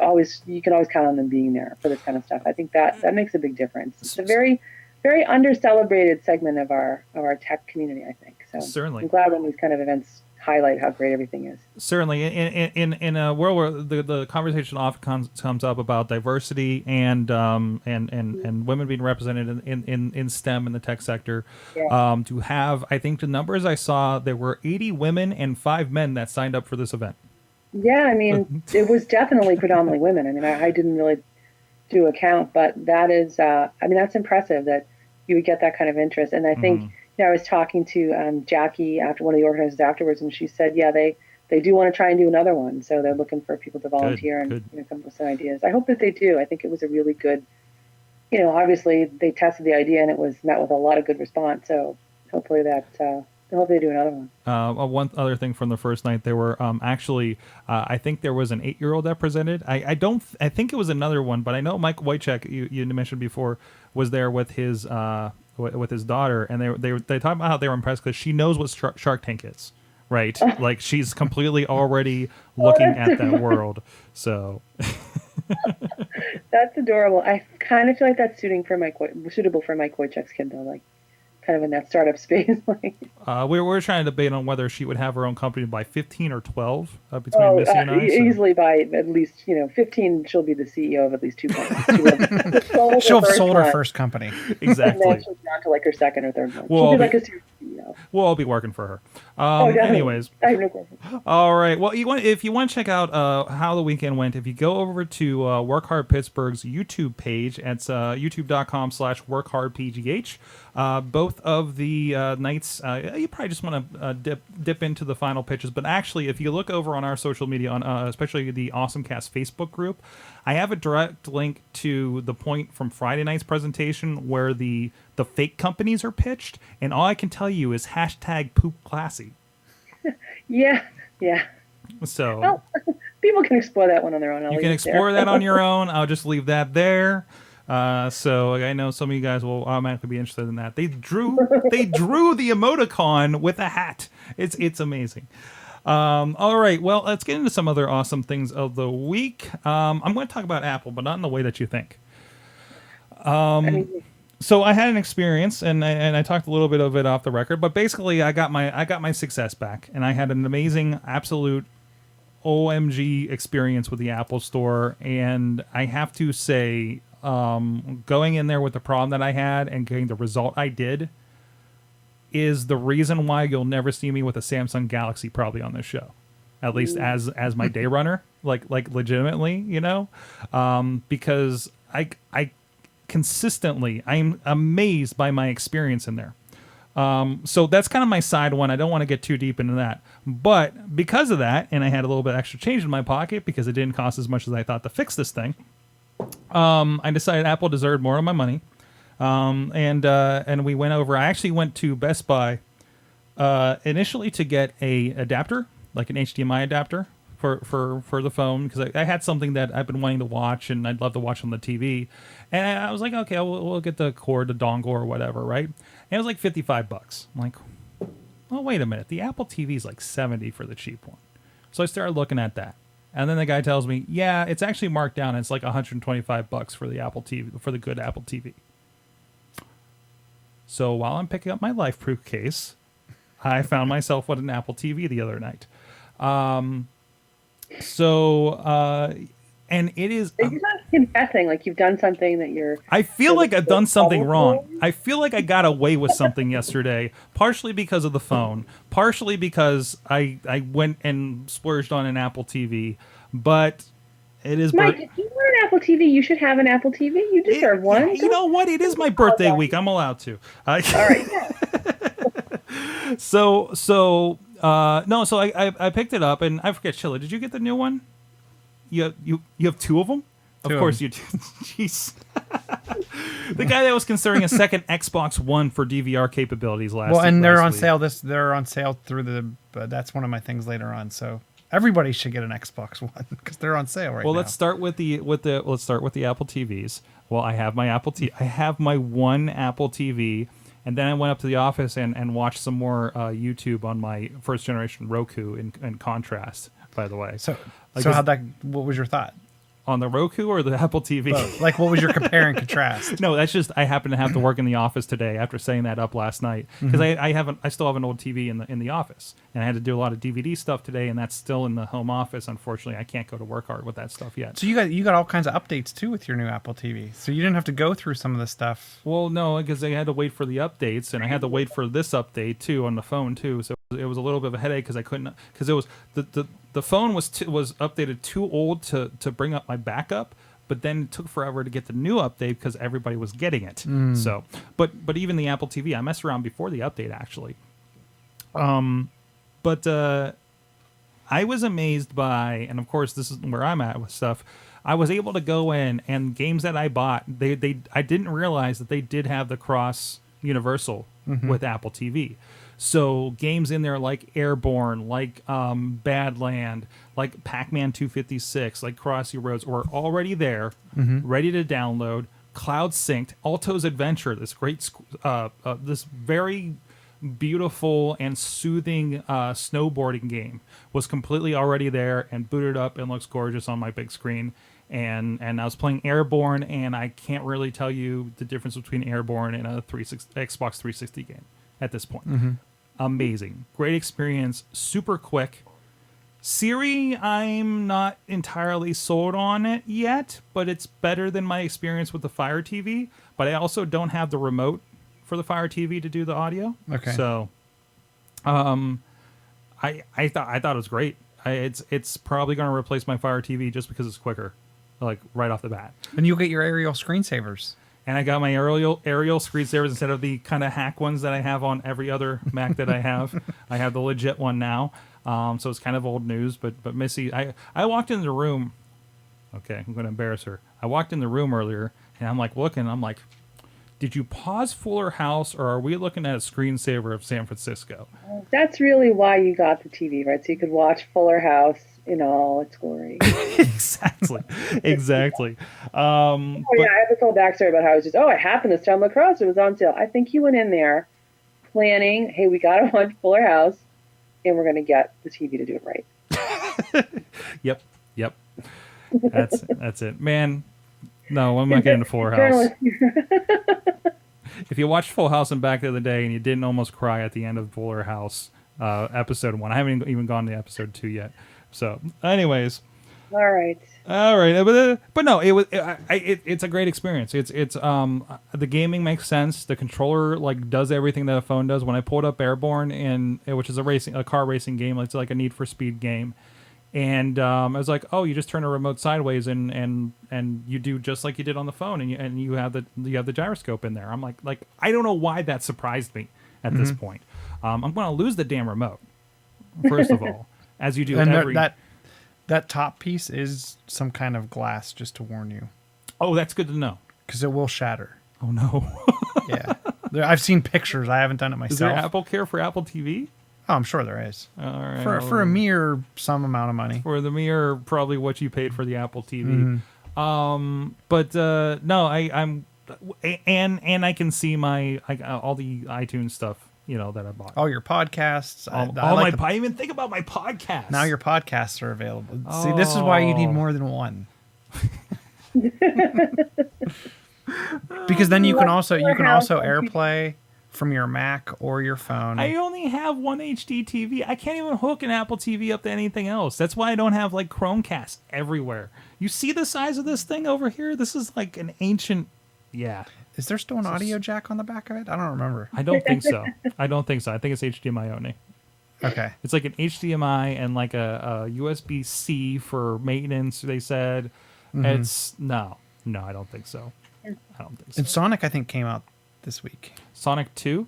can always count on them being there for this kind of stuff. I think that makes a big difference. It's a very, very under-celebrated segment of our tech community, I think. So certainly, I'm glad when these kind of events highlight how great everything is. Certainly, in a world where the conversation often comes up about diversity and women being represented in STEM in the tech sector, to have, I think the numbers I saw, there were 80 women and 5 men that signed up for this event. Yeah, I mean, it was definitely predominantly women. I mean, I didn't really do a count, but that is, that's impressive that you would get that kind of interest. And I think. I was talking to Jackie, after one of the organizers afterwards, and she said, they do want to try and do another one. So they're looking for people to volunteer and come up with some ideas. I hope that they do. I think it was a really good, obviously they tested the idea and it was met with a lot of good response. So hopefully they do another one. One other thing from the first night, there were I think there was an 8-year-old that presented. I think it was another one, but I know Mike Wojcik, you mentioned before, was there with his daughter, and they talk about how they were impressed because she knows what Shark Tank is, right? Like she's completely already looking at that world. So That's adorable. I kind of feel like that's suitable for my Koichek's kid though, like kind of in that startup space. Like, We're trying to debate on whether she would have her own company by 15 or 12 between Missy and I. So. easily by at least 15, she'll be the CEO of at least two companies. She'll She'll have sold her one, first company. and Exactly. then she'll be on to like her second or third one. Well, She'll be like a super CEO. We'll all be working for her. Definitely. Anyways. I have no question. All right. Well, if you want to check out how the weekend went, if you go over to Work Hard Pittsburgh's YouTube page, it's youtube.com/workhardpgh. Both of the nights, you probably just want to dip into the final pitches. But actually, if you look over on our social media, on especially the AwesomeCast Facebook group, I have a direct link to the point from Friday night's presentation where the fake companies are pitched, and all I can tell you is #poopclassy. Yeah. So Well, people can explore that one on their own. you can explore that on your own. I'll just leave that there. So I know some of you guys will automatically be interested in that. They drew the emoticon with a hat. It's amazing. All right, well, let's get into some other awesome things of the week. I'm going to talk about Apple, but not in the way that you think. So I had an experience, and I talked a little bit of it off the record, but basically I got my success back, and I had an amazing, absolute OMG experience with the Apple Store, and I have to say, going in there with the problem that I had and getting the result I did is the reason why you'll never see me with a Samsung Galaxy probably on this show, at least as my day runner, like legitimately, because I consistently, I'm amazed by my experience in there. So that's kind of my side one. I don't want to get too deep into that. But because of that, and I had a little bit extra change in my pocket because it didn't cost as much as I thought to fix this thing, I decided Apple deserved more of my money. And we went over. I actually went to Best Buy initially to get a adapter, like an HDMI adapter for the phone, because I had something that I've been wanting to watch and I'd love to watch on the TV. And I was like, okay, we'll get the cord, the dongle or whatever, right? And it was like $55. I'm like, oh, wait a minute. The Apple TV is like $70 for the cheap one. So I started looking at that. And then the guy tells me, yeah, it's actually marked down. It's like $125 for the Apple TV, for the good Apple TV. So while I'm picking up my LifeProof case, I found myself with an Apple TV the other night. And it is. You're not confessing like you've done something that you're. I feel like I've done something wrong. I feel like I got away with something yesterday, partially because of the phone, partially because I went and splurged on an Apple TV, but it is. Mike, if you want an Apple TV, you should have an Apple TV. You deserve one. Yeah, you know what? It is my birthday week. I'm allowed to. All right. So I picked it up, and I forget, Chilla, did you get the new one? You have two of them? Of course you do. Jeez. The guy that was considering a second Xbox One for DVR capabilities last week. Well, and they're on sale. They're on sale through that's one of my things later on. So everybody should get an Xbox One because they're on sale right now. Well, let's start with the Apple TVs. Well, I have my I have my one Apple TV. And then I went up to the office and watched some more YouTube on my first generation Roku in contrast, by the way. So what was your thought? On the Roku or the Apple TV? Both. Like, what was your compare and contrast? No, that's just I happen to have to work in the office today after setting that up last night because I still have an old TV in the office, and I had to do a lot of DVD stuff today, and that's still in the home office. Unfortunately, I can't go to work hard with that stuff yet. So you got all kinds of updates too with your new Apple TV. So you didn't have to go through some of the stuff. Well, no, because I had to wait for the updates, and I had to wait for this update too on the phone too. So it was a little bit of a headache because I couldn't because it was the phone was updated too old to bring up my backup. But then it took forever to get the new update because everybody was getting it. So, but even the Apple TV, I messed around before the update actually. But I was amazed by, and of course this is where I'm at with stuff. I was able to go in and games that I bought. I didn't realize that they did have the cross universal with Apple TV. So games in there like Airborne, like Badland, like Pac-Man 256, like Crossy Roads were already there, ready to download, cloud synced. Alto's Adventure, this great, this very beautiful and soothing snowboarding game was completely already there and booted up and looks gorgeous on my big screen. And I was playing Airborne, and I can't really tell you the difference between Airborne and a Xbox 360 game at this point. Amazing. Great experience. Super quick. Siri, I'm not entirely sold on it yet, but it's better than my experience with the Fire TV. But I also don't have the remote for the Fire TV to do the audio. Okay. So, I thought it was great. It's probably going to replace my Fire TV just because it's quicker, like right off the bat. And you'll get your aerial screensavers. And I got my aerial screensavers instead of the kind of hack ones that I have on every other Mac that I have. I have the legit one now. So it's kind of old news, but Missy, I walked in the room. Okay, I'm going to embarrass her. I walked in the room earlier, and I'm like looking. I'm like, did you pause Fuller House, or are we looking at a screensaver of San Francisco? That's really why you got the TV, right? So you could watch Fuller House in all its glory. exactly. Yeah, I have this whole backstory about how I was just, I happened to stumble across it was on sale. I think you went in there planning, hey, we got to watch Fuller House, and we're going to get the TV to do it right. Yep. That's it, man. No, I'm not getting into Fuller House. If you watched Full House in back of the day and you didn't almost cry at the end of Fuller House episode 1, I haven't even gone to episode 2 yet. So, anyways. All right. But no, it's a great experience. It's the gaming makes sense. The controller like does everything that a phone does. When I pulled up Airborne, which is a car racing game, it's like a Need for Speed game, and I was like, oh, you just turn a remote sideways and you do just like you did on the phone, and you have the gyroscope in there. I'm like I don't know why that surprised me at this point. I'm going to lose the damn remote first of all, as you do And every. That top piece is some kind of glass, just to warn you. Oh, that's good to know. Because it will shatter. Oh, no. Yeah. I've seen pictures. I haven't done it myself. Is there Apple Care for Apple TV? Oh, I'm sure there is. All right. For a mere some amount of money. For the mere probably what you paid for the Apple TV. No, I'm... And I can see my... all the iTunes stuff, that I bought. All your podcasts. I even think about my podcasts. Now your podcasts are available. See, this is why you need more than one. Because then you can also AirPlay from your Mac or your phone. I only have one HD TV. I can't even hook an Apple TV up to anything else. That's why I don't have like Chromecast everywhere. You see the size of this thing over here? This is like an ancient... Yeah. Is there still an audio jack on the back of it? I don't remember. I don't think so. I think it's HDMI only. Okay. It's like an HDMI and like a USB-C for maintenance, they said. It's... No, I don't think so. And Sonic, I think, came out this week. Sonic 2?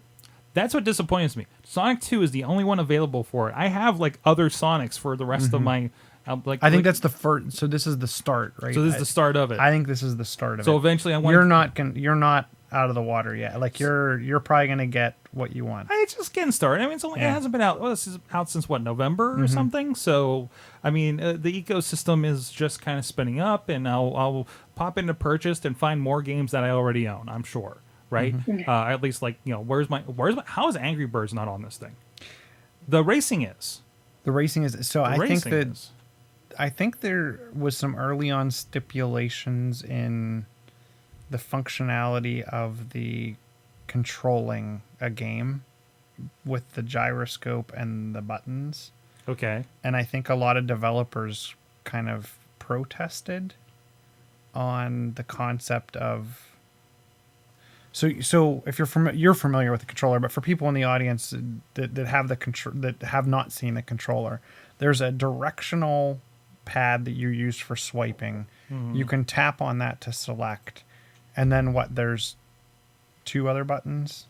That's what disappoints me. Sonic 2 is the only one available for it. I have like other Sonics for the rest of my... I think that's the first. So this is the start, right? So this is the start of it. I think this is the start of it. So eventually, you're not out of the water yet. Like you're probably gonna get what you want. It's just getting started. I mean, it hasn't been out. Well, this is out since what, November or something. So I mean, the ecosystem is just kind of spinning up, and I'll pop into purchase and find more games that I already own. I'm sure, right? At least like where's my how is Angry Birds not on this thing? The racing is. The racing is. So I think there was some early on stipulations in the functionality of the controlling a game with the gyroscope and the buttons. Okay. And I think a lot of developers kind of protested on the concept of... So if you're familiar with the controller, but for people in the audience that have that have not seen the controller, there's a directional pad that you use for swiping. You can tap on that to select, and then there's 2 other buttons.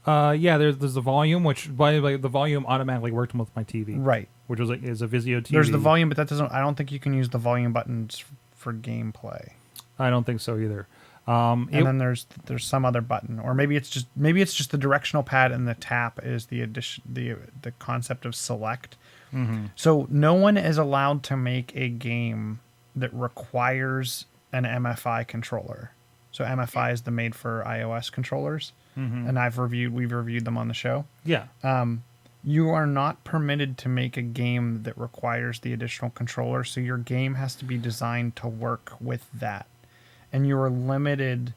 There's the volume, which by the way, the volume automatically worked with my TV, right? Which was is a Vizio TV. There's the volume, but I don't think you can use the volume buttons for gameplay. I don't think so either. And then there's some other button, or maybe it's just the directional pad, and the tap is the concept of select. So no one is allowed to make a game that requires an MFI controller. So MFI is the made for iOS controllers. and we've reviewed them on the show. Yeah. You are not permitted to make a game that requires the additional controller, so your game has to be designed to work with that. And you are limited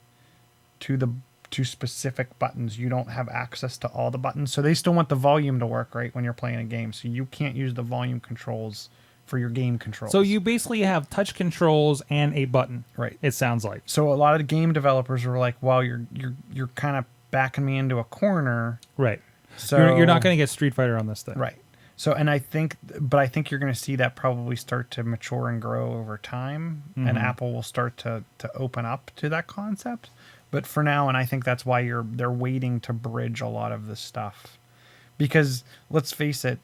to specific buttons. You don't have access to all the buttons. So they still want the volume to work, right, when you're playing a game. So you can't use the volume controls for your game controls. So you basically have touch controls and a button. Right. It sounds like. So a lot of the game developers were like, well, you're kind of backing me into a corner. Right. So You're not going to get Street Fighter on this thing. Right. So, and I think you're going to see that probably start to mature and grow over time, and Apple will start to open up to that concept. But for now, and I think that's why they're waiting to bridge a lot of this stuff, because let's face it,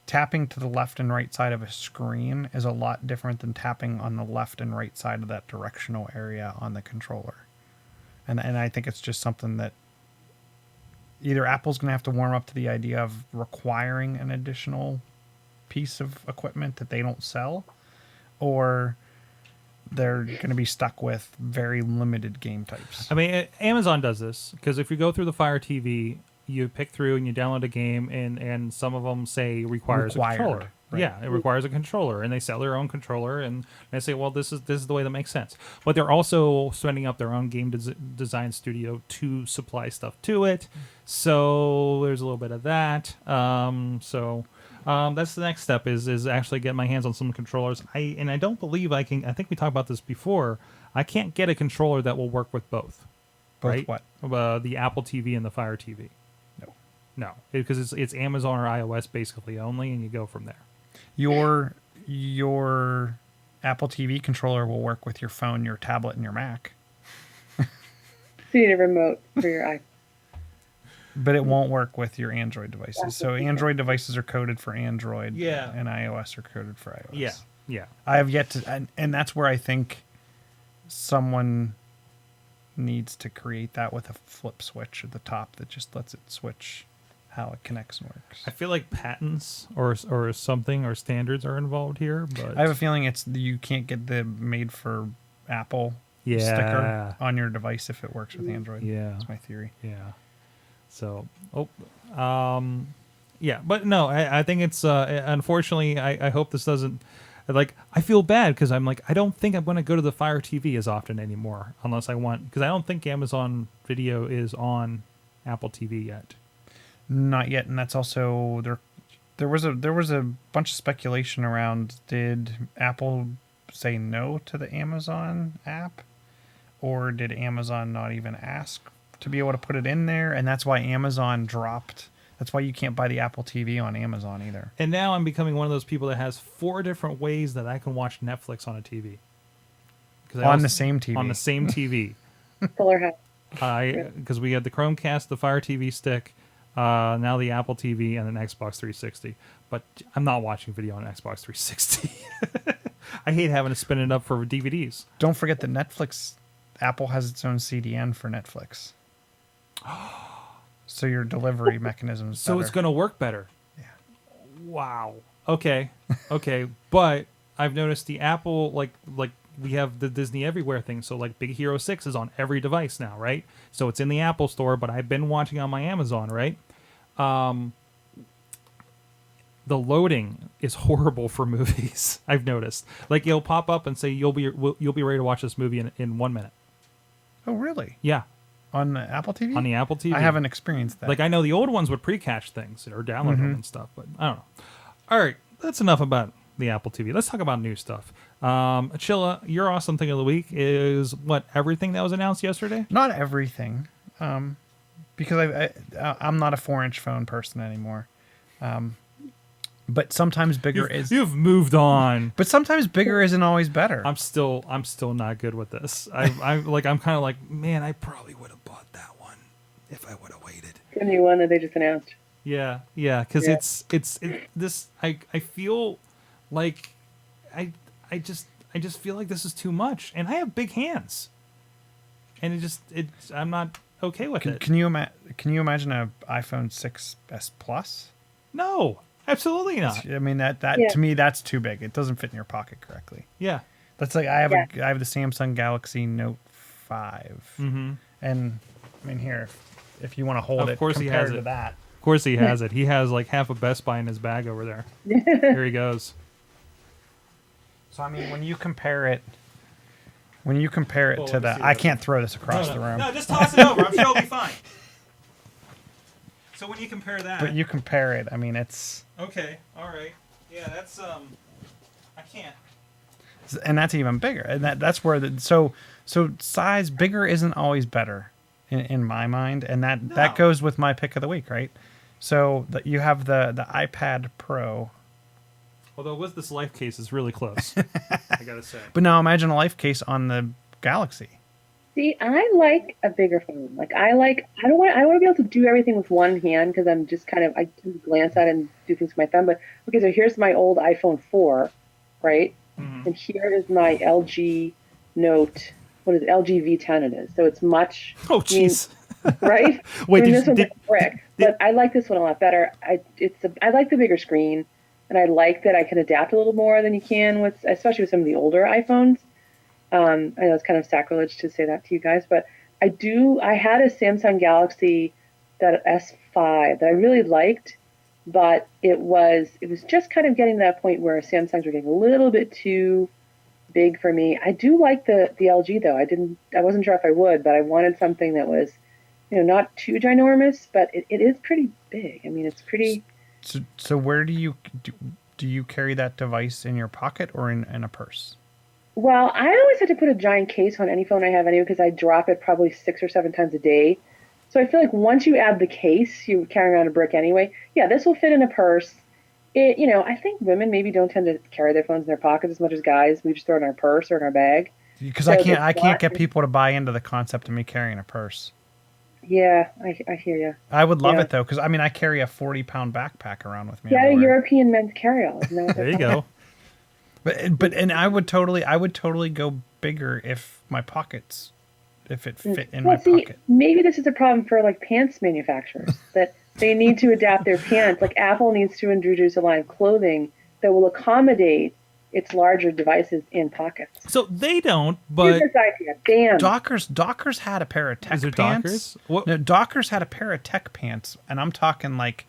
tapping to the left and right side of a screen is a lot different than tapping on the left and right side of that directional area on the controller, and I think it's just something that either Apple's going to have to warm up to the idea of requiring an additional piece of equipment that they don't sell, or they're going to be stuck with very limited game types. I mean, Amazon does this because if you go through the Fire TV, you pick through and you download a game, and some of them say requires a controller. Right. Yeah, it requires a controller, and they sell their own controller, and they say, well, this is the way that makes sense. But they're also setting up their own game design studio to supply stuff to it. So there's a little bit of that. That's the next step is actually get my hands on some controllers. I don't believe I can. I think we talked about this before. I can't get a controller that will work with both. Both right? what? The Apple TV and the Fire TV. No, because it's Amazon or iOS basically only, and you go from there. Your Apple TV controller will work with your phone, your tablet, and your Mac. So you need a remote for your iPhone. But it won't work with your Android devices. So Android devices are coded for Android, Yeah. and iOS are coded for iOS. Yeah. I have yet to, and that's where I think someone needs to create that with a flip switch at the top that just lets it switch how it connects and works. I feel like patents or something or standards are involved here, but I have a feeling you can't get the made for Apple sticker on your device if it works with Android. Yeah. That's my theory. Yeah. So, yeah, but no, I think it's, unfortunately, I hope this doesn't, like, I feel bad because I'm like, I don't think I'm going to go to the Fire TV as often anymore unless I want, because I don't think Amazon Video is on Apple TV yet. Not yet, and that's also there was a bunch of speculation around, did Apple say no to the Amazon app, or did Amazon not even ask to be able to put it in there? And that's why Amazon dropped. That's why you can't buy the Apple TV on Amazon either. And now I'm becoming one of those people that has 4 different ways that I can watch Netflix on a TV. On the same TV. On the same TV. Fuller hat. Because we had the Chromecast, the Fire TV stick, now the Apple TV, and an Xbox 360. But I'm not watching video on Xbox 360. I hate having to spin it up for DVDs. Don't forget that Apple has its own CDN for Netflix. So your delivery mechanism is So better. it's going to work better. Yeah. Wow. Okay. But I've noticed the Apple, like we have the Disney Everywhere thing. So like Big Hero 6 is on every device now, right? So it's in the Apple store, but I've been watching on my Amazon, right? The loading is horrible for movies. I've noticed. Like it'll pop up and say you'll be ready to watch this movie in 1 minute. Oh, really? Yeah. On the Apple TV? On the Apple TV. I haven't experienced that. Like I know the old ones would pre-cache things or download them and stuff, but I don't know. All right, that's enough about the Apple TV. Let's talk about new stuff. Chilla, your awesome thing of the week is what, everything that was announced yesterday? Not everything, because I'm not a 4-inch phone person anymore. But sometimes bigger You've moved on. But sometimes bigger isn't always better. I'm still not good with this. I'm kind of like, man, I probably would have bought that one if I would have waited. The new one that they just announced. Yeah, because this. I feel like I just feel like this is too much, and I have big hands, and I'm not okay with it. Can you imagine an iPhone 6s Plus? No, absolutely not. I mean to me that's too big. It doesn't fit in your pocket correctly. Yeah, that's like I have the Samsung Galaxy Note 5, and I mean here, if you want to hold Of it course he compared has to it. that. Of course he has it. He has like half a Best Buy in his bag over there. Here he goes. So I mean, when you compare it to let me the, see I that. can't throw this across the room. No, just toss it over. I'm sure it'll be fine. So when you compare that, But you compare it, I mean, it's, okay, all right, yeah, that's I can't. and that's even bigger, and that's where the so size bigger isn't always better in my mind, and that No. goes with my pick of the week, right? So you have the iPad Pro, Although with this life case is really close, I gotta say. but now imagine a life case on the Galaxy. See, I like a bigger phone. Like I don't want to be able to do everything with one hand because I'm just kind of I can glance at it and do things with my thumb. But okay, so here's my old iPhone 4, right? Mhm. And here is my LG Note. What is it? LG V10 it is. So it's much. Oh, I mean, jeez. right? Wait, I mean, did this you- one's like a brick, but I like this one a lot better. I like the bigger screen, and I like that I can adapt a little more than you can with, especially with some of the older iPhones. I know it's kind of sacrilege to say that to you guys, but I had a Samsung Galaxy, that S5 that I really liked, but it was just kind of getting to that point where Samsungs were getting a little bit too big for me. I do like the LG though. I wasn't sure if I would, but I wanted something that was, not too ginormous, but it is pretty big. I mean, it's pretty. So where do you carry that device, in your pocket or in a purse? Well, I always had to put a giant case on any phone I have anyway because I drop it probably 6 or 7 times a day. So I feel like once you add the case, you're carrying around a brick anyway. Yeah, this will fit in a purse. I think women maybe don't tend to carry their phones in their pockets as much as guys. We just throw it in our purse or in our bag. Because So I it's can't not- get people to buy into the concept of me carrying a purse. Yeah, I hear you. I would love Yeah. it though, because I mean, I carry a 40-pound backpack around with me Yeah, everywhere. European men's carry-all. Isn't that what There they're you called? go. But I would totally go bigger if it fit in my Well, see, pocket. maybe this is a problem for like pants manufacturers that they need to adapt their pants. Like Apple needs to introduce a line of clothing that will accommodate its larger devices in pockets. So they don't, but Here's this idea. Damn. Dockers had a pair of tech Is there pants. Dockers? What- No, Dockers had a pair of tech pants, and I'm talking like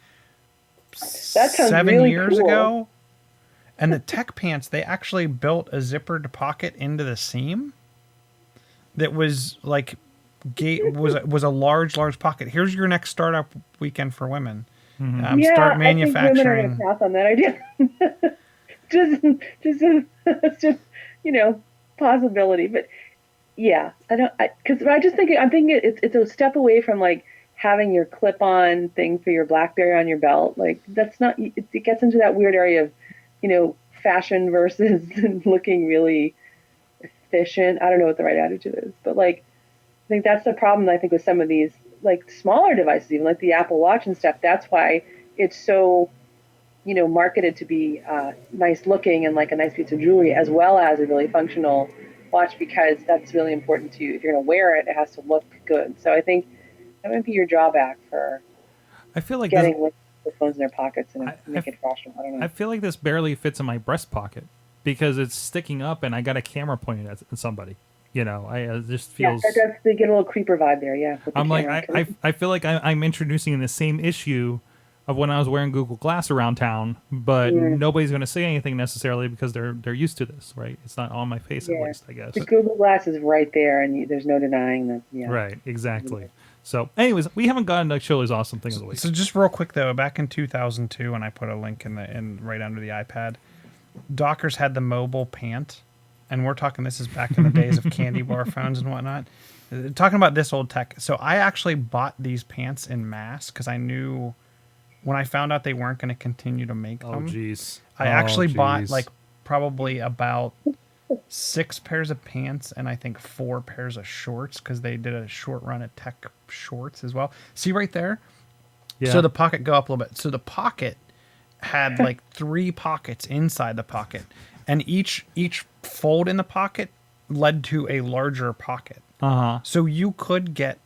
That sounds 7 really years cool. ago. And the tech pants, they actually built a zippered pocket into the seam that was like was a large pocket. Here's your next startup weekend for women. Yeah, Start I think women are manufacturing. going to pass on that idea. It's just possibility. But yeah, because I'm thinking it's a step away from like having your clip-on thing for your BlackBerry on your belt. Like that's not. It gets into that weird area of, fashion versus looking really efficient. I don't know what the right attitude is, but like I think that's the problem. I think with some of these like smaller devices, even like the Apple Watch and stuff. That's why it's so marketed to be nice looking and like a nice piece of jewelry, as well as a really functional watch, because that's really important to you. If you're going to wear it, it has to look good. So I think that might be your drawback for I feel like getting with the phones in their pockets and make I- it fashionable. I don't know. I feel like this barely fits in my breast pocket because it's sticking up and I got a camera pointed at somebody. It just Yeah, feels. that does. They get a little creeper vibe there. Yeah. with the I'm like, camera. I feel like I'm introducing the same issue of when I was wearing Google Glass around town, but nobody's going to say anything necessarily because they're used to this, right? It's not on my face at Yeah. least, I guess. The Google Glass is right there, and there's no denying that. Yeah. Right, exactly. So, anyways, we haven't gotten to Shirley's awesome thing of the week. So just real quick though, back in 2002, when I put a link in right under the iPad, Dockers had the mobile pant, and we're talking, this is back in the days of candy bar phones and whatnot. Talking about this old tech. So I actually bought these pants in mass because I knew when I found out they weren't going to continue to make Oh, them. jeez. I actually bought jeez. like probably about 6 pairs of pants and I think 4 pairs of shorts because they did a short run at Tech Shorts as well. See right there? Yeah. So the pocket, go up a little bit. So the pocket had like 3 pockets inside the pocket, and each fold in the pocket led to a larger pocket. Uh-huh. So you could get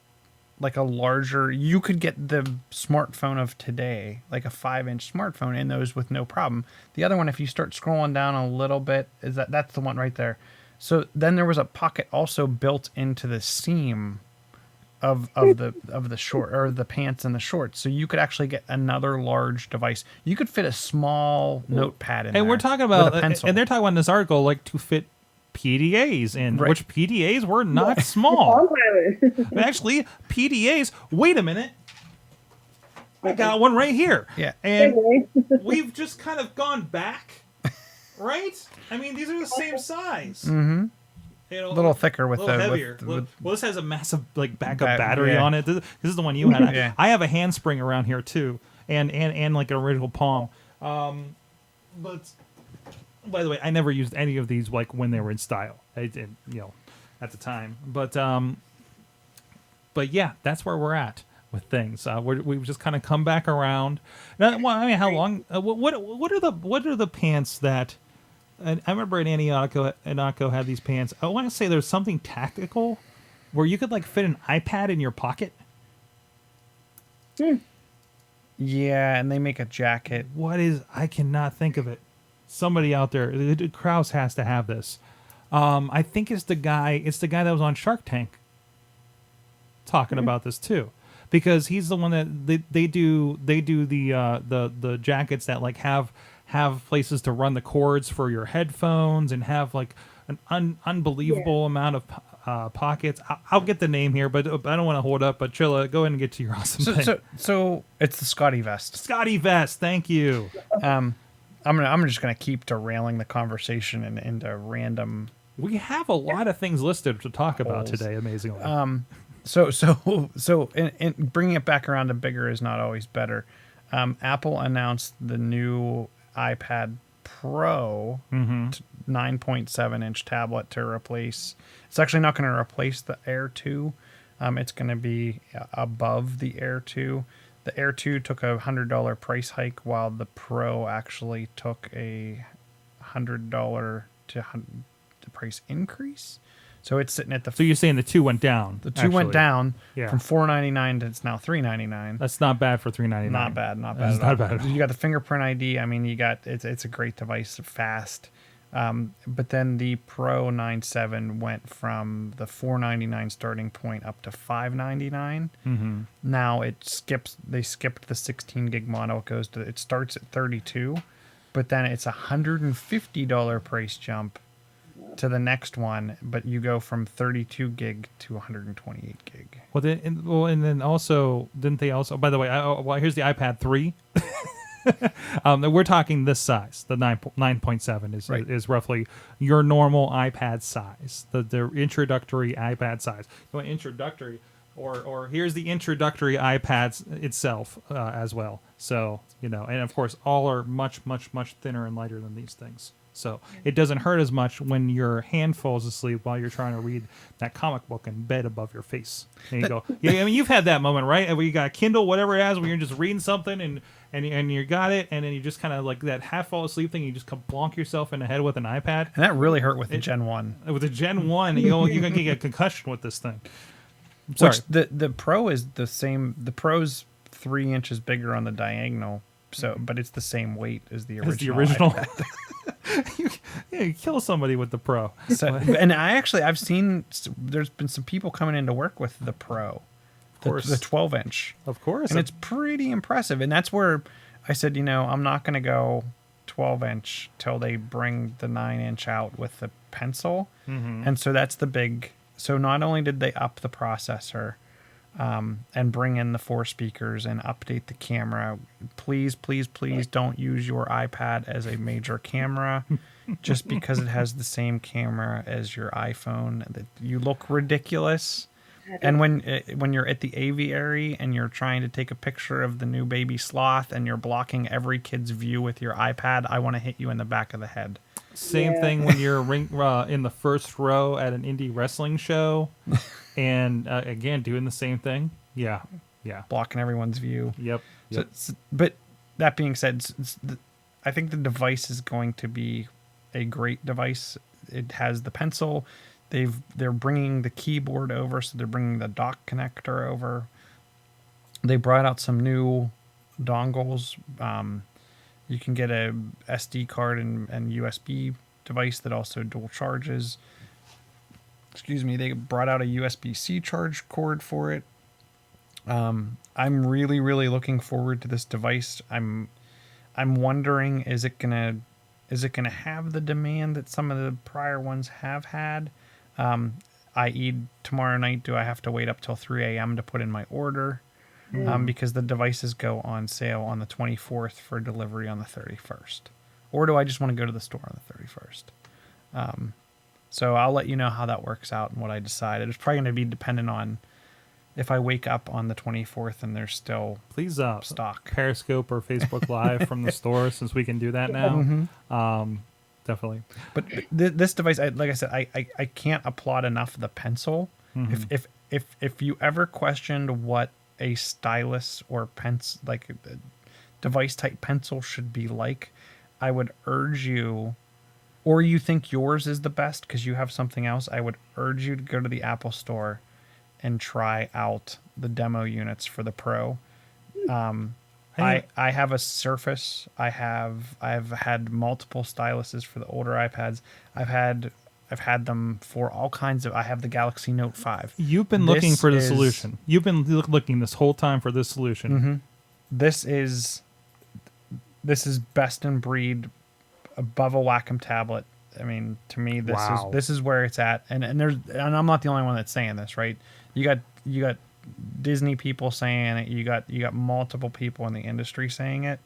you could get the smartphone of today, like a 5-inch smartphone in those with no problem. The other one, if you start scrolling down a little bit, that's the one right there. So then there was a pocket also built into the seam of the short or the pants and the shorts. So you could actually get another large device. You could fit a small notepad in there. And we're talking about, with a pencil. and they're talking about in this article, like to fit PDAs in, Right. which PDAs were not small. Pilot. Actually, PDAs, wait a minute. I got one right here. Yeah. And Anyway. we've just kind of gone back, right? I mean, these are the same size. Mm-hmm. You know, A little thicker with a little the heavier. with Well, this has a massive like backup battery yeah. on it. This is the one you had. Yeah. I have a handspring around here too, and like an original Palm. But by the way, I never used any of these like when they were in style. I did, at the time. But yeah, that's where we're at with things. We've just kind of come back around. Now, well, I mean, how long? What are the pants that? And I remember in Anako had these pants. I want to say there's something tactical where you could like fit an iPad in your pocket. Yeah, and they make a jacket. What is? I cannot think of it. Somebody out there, Kraus has to have this. I think it's the guy. It's the guy that was on Shark Tank talking about this too, because he's the one that they do the jackets that like have places to run the cords for your headphones and have like an unbelievable amount of pockets. I'll get the name here, but I don't want to hold up. But Chilla, go ahead and get to your awesome thing. So it's the Scotty vest. Scotty vest, thank you. I'm just gonna keep derailing the conversation into random. We have a lot of things listed to talk about Holes. today, amazingly. So in bringing it back around to bigger is not always better. Apple announced the new iPad Pro 9.7 inch tablet to replace. It's actually not going to replace the Air 2. It's going to be above the Air 2. The Air 2 took a $100 price hike, while the Pro actually took a $100 the price increase. So it's sitting at the. So you're saying the two went down? The two went actually. down Yeah. from $4.99 to it's now $3.99. That's not bad for $3.99. Not bad, not bad. That's at not all. bad at all. You got the fingerprint ID. I mean, you got it's a great device, fast. But then the Pro 9.7 went from the $4.99 starting point up to $5.99. Mm-hmm. Now they skipped the 16 gig model. It starts at 32, but then it's $150 price jump to the next one, but you go from 32 gig to 128 gig. And then also, didn't they also? By the way, here's the iPad 3. We're talking this size. The 9.7 is Right. is roughly your normal iPad size. The introductory iPad size. You want introductory, or here's the introductory iPads itself as well. So and of course, all are much thinner and lighter than these things. So it doesn't hurt as much when your hand falls asleep while you're trying to read that comic book in bed above your face. And you go, yeah, I mean, you've had that moment, right? Where you got a Kindle, whatever it is, where you're just reading something and you got it, and then you just kind of like that half fall asleep thing, you just plonk yourself in the head with an iPad. And that really hurt with the Gen 1. With the Gen 1, you're going to get a concussion with this thing. Sorry. Which the Pro is the same. The Pro's 3 inches bigger on the diagonal, but it's the same weight as the original. As the original. you kill somebody with the Pro. So, and I've seen there's been some people coming into work with the Pro, the 12 inch, Of course. and it's pretty impressive. And that's where I said, I'm not going to go 12 inch till they bring the 9 inch out with the pencil. Mm-hmm. And so that's the big. So not only did they up the processor, and bring in the 4 speakers and update the camera. Please don't use your iPad as a major camera just because it has the same camera as your iPhone. That you look ridiculous. And when you're at the aviary and you're trying to take a picture of the new baby sloth and you're blocking every kid's view with your iPad, I want to hit you in the back of the head. Same thing when you're in the first row at an indie wrestling show, and again doing the same thing. Yeah. Blocking everyone's view. Yep. But that being said, I think the device is going to be a great device. It has the pencil. They're bringing the keyboard over, so they're bringing the dock connector over. They brought out some new dongles. You can get a SD card and USB device that also dual charges. Excuse me. They brought out a USB-C charge cord for it. I'm really, really looking forward to this device. I'm wondering, is it gonna have the demand that some of the prior ones have had? I.e., tomorrow night, do I have to wait up till 3 a.m. to put in my order? Because the devices go on sale on the 24th for delivery on the 31st. Or do I just want to go to the store on the 31st? So I'll let you know how that works out and what I decide. It's probably going to be dependent on if I wake up on the 24th and there's still Please stock. Periscope or Facebook Live from the store, since we can do that now. Definitely. But this device, like I said, I can't applaud enough the pencil. If you ever questioned what a stylus or like a device type pencil should be like, I would urge you, or you think yours is the best because you have something else, I would urge you to go to the Apple Store and try out the demo units for the Pro. I have a Surface. I've had multiple styluses for the older iPads. I've had them for all kinds of. I have the Galaxy Note 5. You've been looking for the solution. You've been looking this whole time for this solution. This is best in breed, above a Wacom tablet. I mean, to me, this is where it's at. And I'm not the only one that's saying this, right? You got Disney people saying it. You got multiple people in the industry saying it.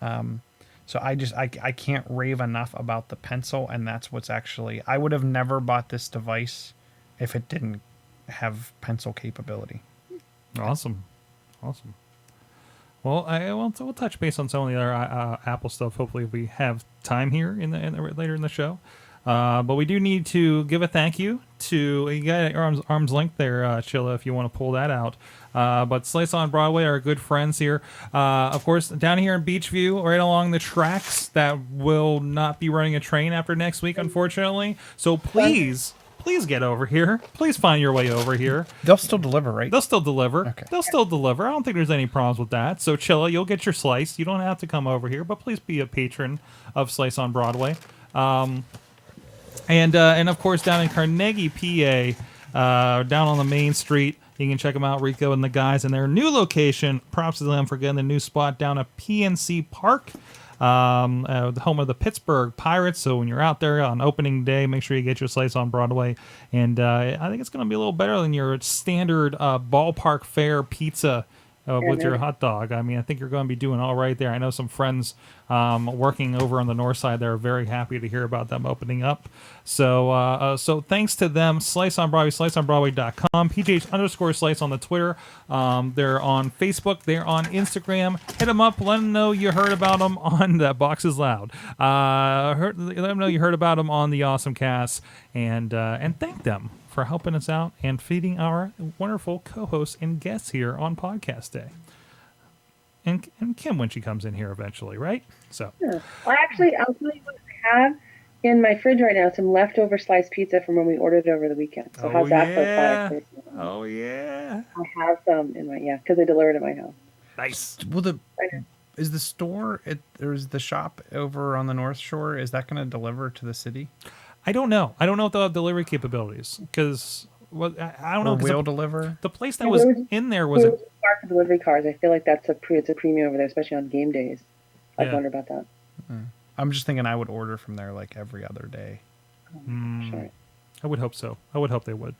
So I can't rave enough about the pencil, and that's what's actually. I would have never bought this device if it didn't have pencil capability. Awesome. Well, we'll touch base on some of the other Apple stuff. Hopefully, if we have time here later in the show. But we do need to give a thank you to, you got arm's length there, Chilla, if you want to pull that out. But Slice on Broadway, our good friends here. Of course, down here in Beachview, right along the tracks, that will not be running a train after next week, unfortunately. So please get over here. Please find your way over here. They'll still deliver, right? They'll still deliver. Okay. They'll still deliver. I don't think there's any problems with that. So Chilla, you'll get your slice. You don't have to come over here, but please be a patron of Slice on Broadway. And of course, down in Carnegie, PA, down on the main street, you can check them out, Rico and the guys, in their new location. Props to them for getting the new spot down at PNC Park, the home of the Pittsburgh Pirates. So when you're out there on opening day, make sure you get your slice on Broadway. And I think it's going to be a little better than your standard ballpark fare pizza with your hot dog. I mean, I think you're going to be doing all right there. I know some friends working over on the north side. They're very happy to hear about them opening up. So thanks to them. Slice on Broadway, sliceonbroadway.com, PGH_slice on the Twitter. They're on Facebook. They're on Instagram. Hit them up. Let them know you heard about them on That Box is Loud. Let them know you heard about them on the Awesome Cast. And thank them for helping us out and feeding our wonderful co-hosts and guests here on Podcast Day. And Kim, when she comes in here eventually, right? So, yeah. Well, actually, I'll tell you what I have in my fridge right now. Some leftover sliced pizza from when we ordered it over the weekend. So how's that for a product placement? Oh yeah. I have some in my because they delivered at my house. Nice. Well, is the store or is the shop over on the North Shore? Is that going to deliver to the city? I don't know. I don't know if they'll have delivery capabilities because I don't know. Will deliver. The place that was in there was park delivery cars. I feel like it's a premium over there, especially on game days. I wonder about that. I'm just thinking I would order from there like every other day. Sure. I would hope so. I would hope they would.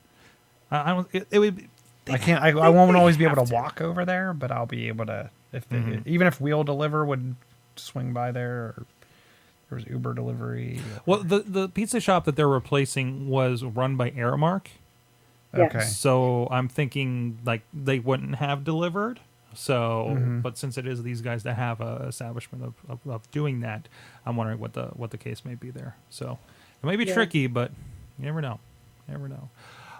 I don't. It would. I can't. I won't always be able to walk over there, but I'll be able to. If they, even if Wheel Deliver would swing by there, or there was Uber delivery. Well, the pizza shop that they're replacing was run by Aramark. Yes. Okay. So I'm thinking like they wouldn't have delivered. So, but since it is these guys that have a establishment of doing that, I'm wondering what the case may be there. So it may be tricky, but you never know.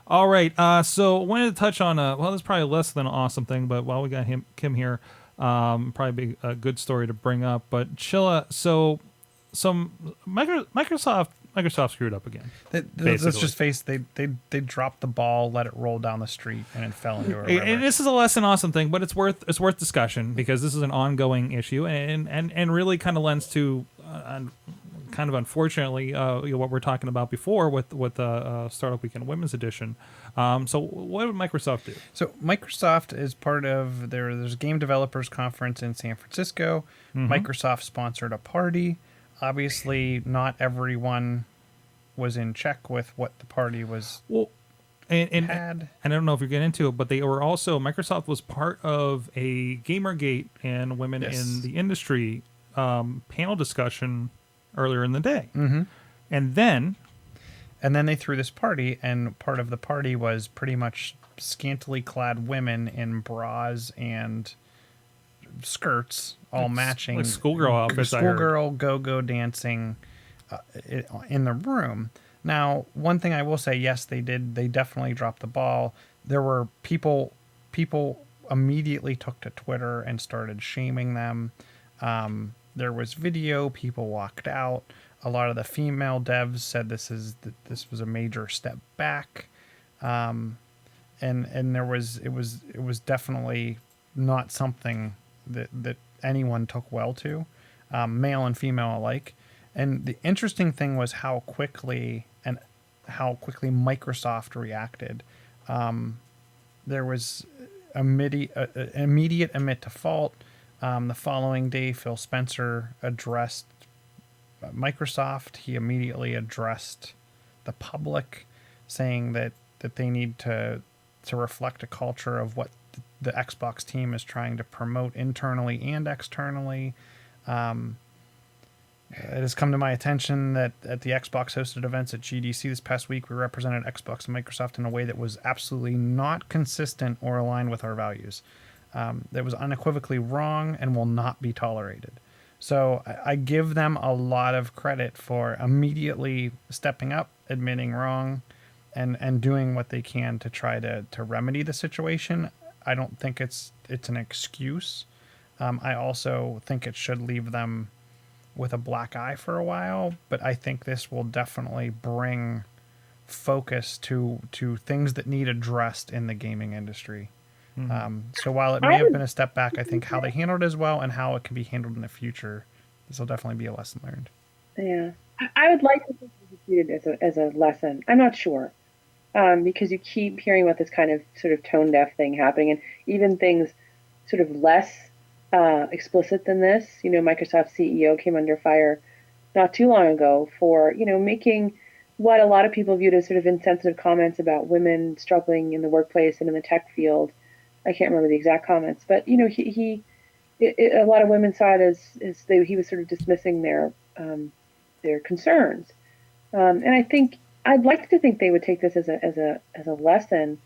All right. So I wanted to touch on this is probably less than an awesome thing, but while we got Kim here, probably be a good story to bring up. But Chilla, so some Microsoft screwed up again. Let's just face they dropped the ball, let it roll down the street, and it fell into a river. And this is a less than awesome thing, but it's worth discussion because this is an ongoing issue and really kind of lends to kind of unfortunately, what we're talking about before with Startup Weekend Women's Edition. So what would Microsoft do? So Microsoft is part of there's a game developers conference in San Francisco. Microsoft sponsored a party. Obviously, not everyone was in check with what the party was Well, and had. I don't know if you're getting into it, but they were also Microsoft was part of a Gamergate and Women Yes. in the Industry panel discussion earlier in the day, and then And then they threw this party, and part of the party was pretty much scantily clad women in bras and skirts, all matching, like schoolgirl outfits, I heard. schoolgirl go-go dancing in the room. Now, one thing I will say, yes, they did. They definitely dropped the ball. There were people immediately took to Twitter and started shaming them. There was video. People walked out. A lot of the female devs said this was a major step back, and it was definitely not something that anyone took well to, male and female alike. And the interesting thing was how quickly Microsoft reacted. There was immediate admit to fault. The following day, Phil Spencer addressed Microsoft. He immediately addressed the public, saying that they need to reflect a culture of what the Xbox team is trying to promote internally and externally. It has come to my attention that at the Xbox hosted events at GDC this past week, we represented Xbox and Microsoft in a way that was absolutely not consistent or aligned with our values. That was unequivocally wrong and will not be tolerated. So I give them a lot of credit for immediately stepping up, admitting wrong, and doing what they can to try to remedy the situation. I don't think it's an excuse. I also think it should leave them with a black eye for a while, but I think this will definitely bring focus to things that need addressed in the gaming industry. So while it may have been a step back, I think how they handled it as well and how it can be handled in the future, this will definitely be a lesson learned. Yeah, I would like to think it as a lesson. I'm not sure, because you keep hearing about this kind of sort of tone deaf thing happening, and even things sort of less explicit than this. You know, Microsoft CEO came under fire not too long ago for making what a lot of people viewed as sort of insensitive comments about women struggling in the workplace and in the tech field. I can't remember the exact comments, but a lot of women saw it as he was sort of dismissing their concerns, and I think I'd like to think they would take this as a lesson,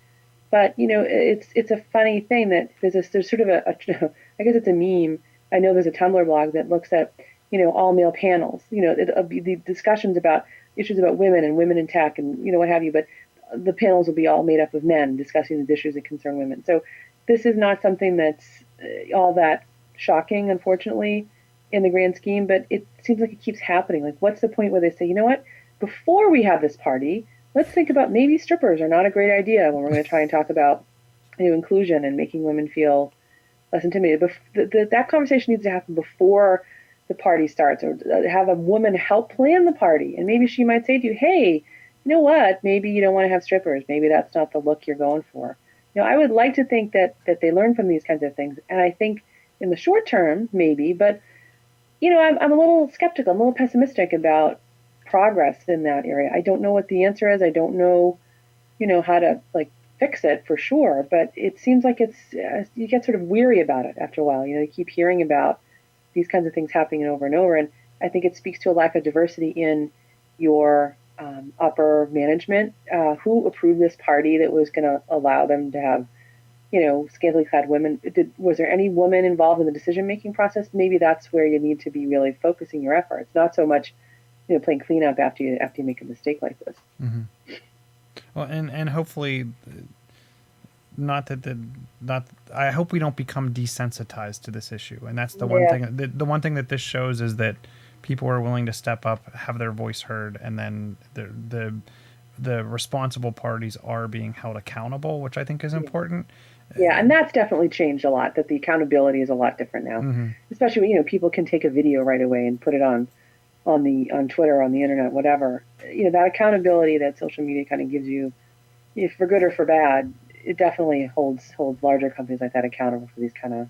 but it's a funny thing that there's sort of a I guess it's a meme. I know there's a Tumblr blog that looks at all male panels, the discussions about issues about women and women in tech and what have you, but the panels will be all made up of men discussing the issues that concern women. So this is not something that's all that shocking, unfortunately, in the grand scheme, but it seems like it keeps happening. Like, what's the point where they say, you know what, before we have this party, let's think about maybe strippers are not a great idea when we're going to try and talk about inclusion and making women feel less intimidated. But that conversation needs to happen before the party starts, or have a woman help plan the party. And maybe she might say to you, hey, you know what, maybe you don't want to have strippers. Maybe that's not the look you're going for. I would like to think that they learn from these kinds of things. And I think in the short term, maybe, but, I'm a little skeptical. I'm a little pessimistic about progress in that area. I don't know what the answer is. I don't know, how to fix it for sure. But it seems like you get sort of weary about it after a while. You keep hearing about these kinds of things happening over and over. And I think it speaks to a lack of diversity in your upper management. Who approved this party that was going to allow them to have, scantily clad women? Was there any woman involved in the decision-making process? Maybe that's where you need to be really focusing your efforts, not so much, playing cleanup after you make a mistake like this. Mm-hmm. Well, and hopefully, I hope we don't become desensitized to this issue, and that's the one thing. The one thing that this shows is that people are willing to step up, have their voice heard, and then the responsible parties are being held accountable, which I think is important. Yeah, and that's definitely changed a lot, that the accountability is a lot different now. Mm-hmm. Especially when, people can take a video right away and put it on on Twitter, on the internet, whatever. That accountability that social media kind of gives you, if for good or for bad, it definitely holds larger companies like that accountable for these kind of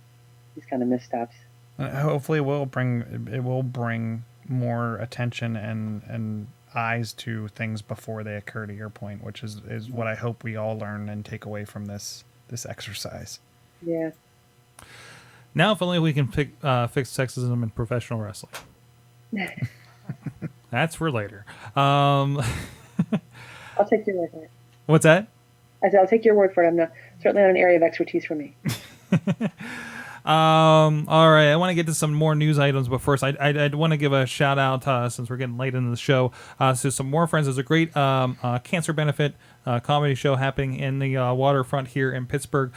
missteps. Hopefully, it will bring more attention and eyes to things before they occur. To your point, which is what I hope we all learn and take away from this exercise. Yeah. Now, if only we can fix sexism in professional wrestling. That's for later. I'll take your word for it. What's that? I said I'll take your word for it. I'm certainly not an area of expertise for me. All right, I want to get to some more news items, but first I'd want to give a shout out since we're getting late into the show to some more friends. There's a great cancer benefit comedy show happening in the waterfront here in Pittsburgh.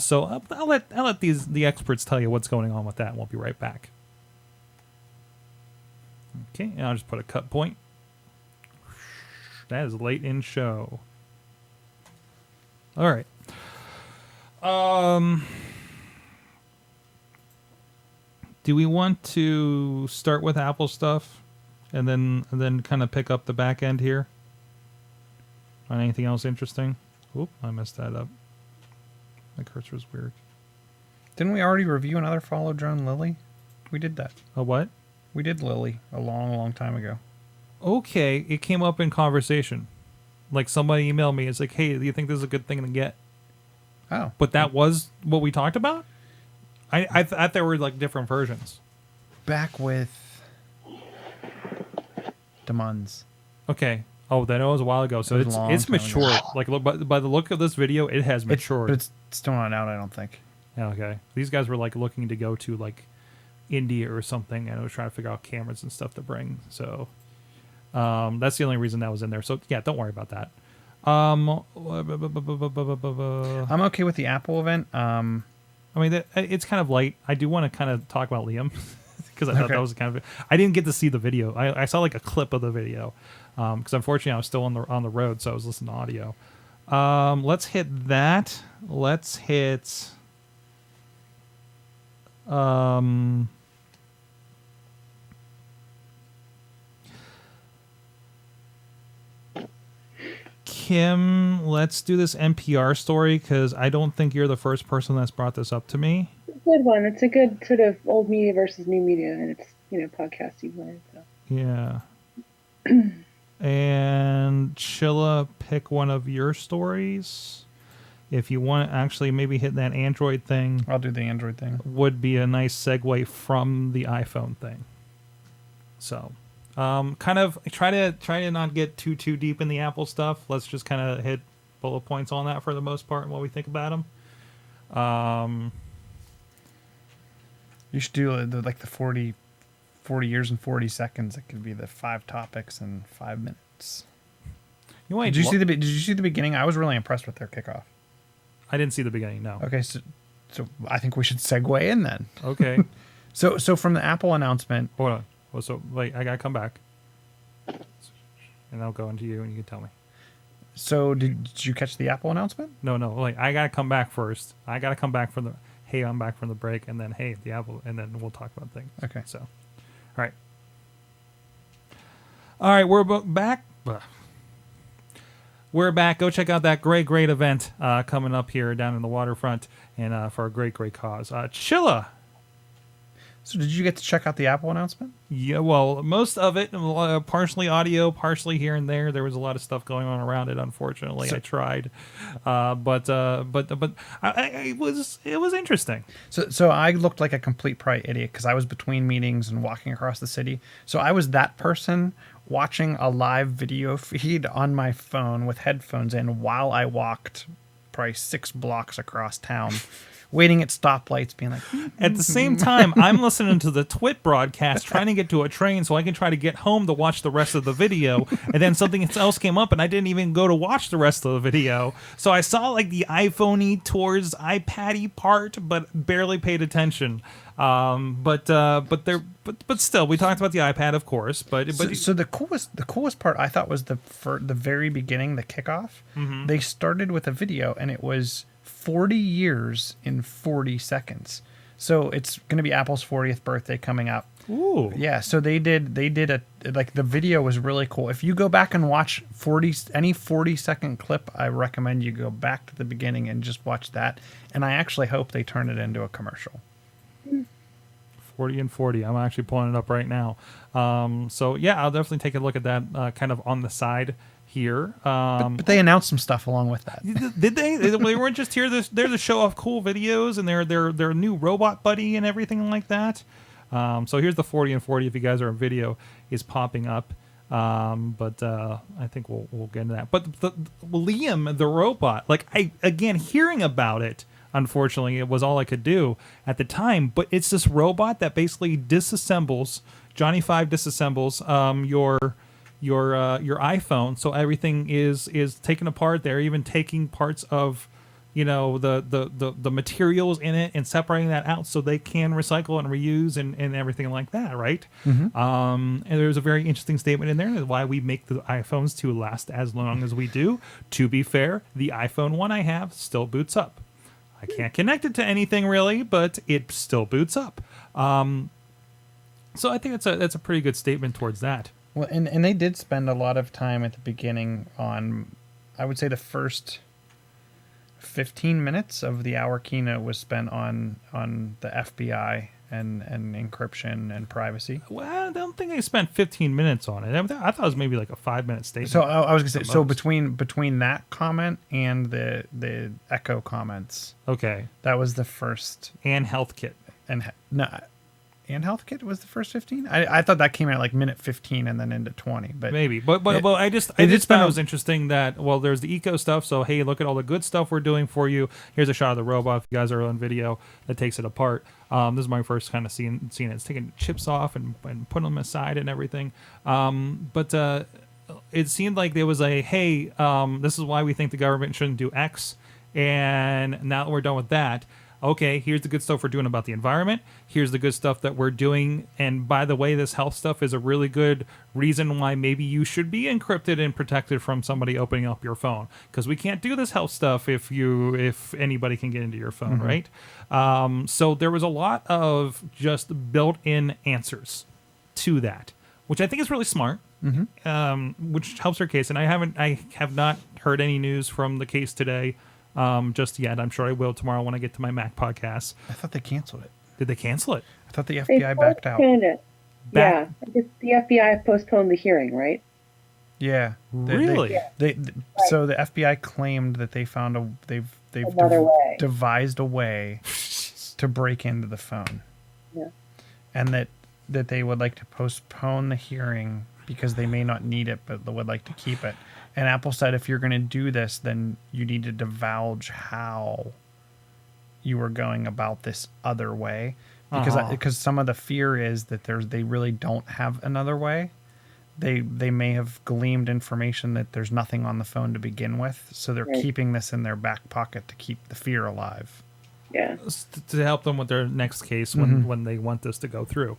So I'll let the experts tell you what's going on with that, and we'll be right back. Okay, and I'll just put a cut point. That is late in show. All right. Do we want to start with Apple stuff and then kind of pick up the back end here? On anything else interesting? Oop, I messed that up. My cursor's weird. Didn't we already review another follow drone, Lily? We did that. A what? We did Lily a long, long time ago. Okay, it came up in conversation. Like somebody emailed me. It's like, hey, do you think this is a good thing to get? Oh. But that was what we talked about? I thought there were like different versions. Back with Demons. Okay. Oh, that was a while ago. So it's matured. Like by the look of this video, it has matured. But it's still not out, I don't think. Yeah, okay. These guys were like looking to go to like India or something, and I was trying to figure out cameras and stuff to bring. So that's the only reason that was in there. So yeah, don't worry about that. I'm okay with the Apple event. I mean, it's kind of light. I do want to kind of talk about Liam because I thought that was kind of. I didn't get to see the video. I saw like a clip of the video because unfortunately I was still on the road, so I was listening to audio. Let's hit that. Let's hit. Kim, let's do this NPR story because I don't think you're the first person that's brought this up to me. It's a good one. It's a good sort of old media versus new media, and it's podcasting way. So. Yeah. And Chilla, pick one of your stories. If you want to actually maybe hit that Android thing. I'll do the Android thing. Would be a nice segue from the iPhone thing. So. Kind of try to not get too deep in the Apple stuff. Let's just kind of hit bullet points on that for the most part and what we think about them. You should do like the 40 years and 40 seconds. It could be the 5 topics in 5 minutes. Did you see the beginning? I was really impressed with their kickoff. I didn't see the beginning. No. Okay, so I think we should segue in then. Okay. So from the Apple announcement. Hold on. Well, so like I gotta come back, and I'll go into you, and you can tell me. So did you catch the Apple announcement? No. Like I gotta come back first. I gotta come back from the hey, I'm back from the break, and then hey, the Apple, and then we'll talk about things. Okay. So, all right, we're back. We're back. Go check out that great event coming up here down in the waterfront, and for a great cause. Chilla. So did you get to check out the Apple announcement? Yeah, well, most of it, partially audio, partially here and there. There was a lot of stuff going on around it. Unfortunately, I tried, but it was interesting. So I looked like a complete probably idiot because I was between meetings and walking across the city. So I was that person watching a live video feed on my phone with headphones in while I walked probably 6 blocks across town. Waiting at stoplights, being like... At the same time, I'm listening to the Twit broadcast, trying to get to a train so I can try to get home to watch the rest of the video. And then something else came up, and I didn't even go to watch the rest of the video. So I saw like the iPhone-y towards iPad-y part, but barely paid attention. But still, we talked about the iPad, of course. So the coolest part I thought was the very beginning, the kickoff. Mm-hmm. They started with a video, and it was 40 years in 40 seconds. So it's going to be Apple's 40th birthday coming up. Ooh. Yeah, so they did a like the video was really cool. If you go back and watch 40-second clip, I recommend you go back to the beginning and just watch that. And I actually hope they turn it into a commercial. 40 and 40. I'm actually pulling it up right now. So yeah, I'll definitely take a look at that kind of on the side here. But they announced some stuff along with that. Did they? They weren't just here. They're to show off cool videos and their new robot buddy and everything like that. So here's the 40 and 40. If you guys are on video, is popping up. But I think we'll get into that. But Liam the robot, like hearing about it. Unfortunately, it was all I could do at the time. But it's this robot that basically disassembles. Johnny Five disassembles your iPhone, so everything is taken apart. They're even taking parts of, the materials in it and separating that out so they can recycle and reuse and everything like that, right? Mm-hmm. And there's a very interesting statement in there that's why we make the iPhones to last as long as we do. To be fair, the iPhone 1 I have still boots up. I can't connect it to anything really, but it still boots up. So I think that's a pretty good statement towards that. Well, and they did spend a lot of time at the beginning on, I would say the first 15 minutes of the hour keynote was spent on the FBI and encryption and privacy. Well, I don't think they spent 15 minutes on it. I thought it was maybe like a 5-minute statement. So I was gonna say, so between that comment and the Echo comments, Okay. that was the first. And Health Kit. And Health Kit was the first 15. I thought that came out like minute 15 and then into 20. But Maybe, but I just thought it was interesting that there's the eco stuff. So hey, look at all the good stuff we're doing for you. Here's a shot of the robot. If you guys are on video, that takes it apart. This is my first kind of seeing it. It's taking chips off and putting them aside and everything. But it seemed like there was hey, this is why we think the government shouldn't do X. And now that we're done with that, okay, here's the good stuff we're doing about the environment. Here's the good stuff that we're doing. And by the way, this health stuff is a really good reason why maybe you should be encrypted and protected from somebody opening up your phone. Because we can't do this health stuff if anybody can get into your phone, right? So there was a lot of just built-in answers to that, which I think is really smart. Which helps our case. And I have not heard any news from the case today. Just yet. I'm sure I will tomorrow when I get to my Mac podcast. I thought they canceled it. Did they cancel it? I thought the They FBI backed out. postponed it. Yeah, I guess the FBI postponed the hearing, right? Yeah. Really? So the FBI claimed that they found they've Another way. devised a way to break into the phone. Yeah. And that they would like to postpone the hearing because they may not need it, but they would like to keep it. And Apple said, if you're going to do this, then you need to divulge how you were going about this other way, because some of the fear is that they really don't have another way. They may have gleaned information that there's nothing on the phone to begin with, so they're keeping this in their back pocket to keep the fear alive. Yeah. To help them with their next case when they want this to go through.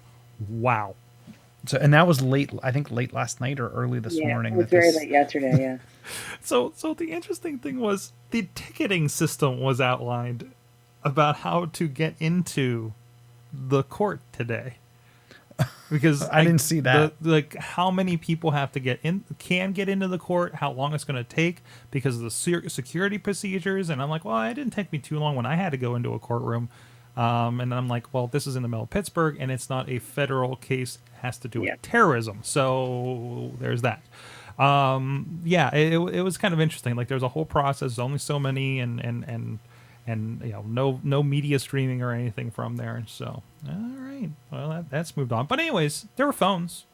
Wow. So, and that was late, I think late last night or early this morning. It was very late yesterday, yeah. So the interesting thing was the ticketing system was outlined about how to get into the court today. Because I didn't see that. Like how many people have to can get into the court, how long it's going to take because of the security procedures. And I'm like, well, it didn't take me too long when I had to go into a courtroom. And I'm like, well, this is in the middle of Pittsburgh, and it's not a federal case. It has to do with terrorism. So there's that. It was kind of interesting. Like there's a whole process, only so many, and no media streaming or anything from there. So all right, well that's moved on. But anyways, there were phones.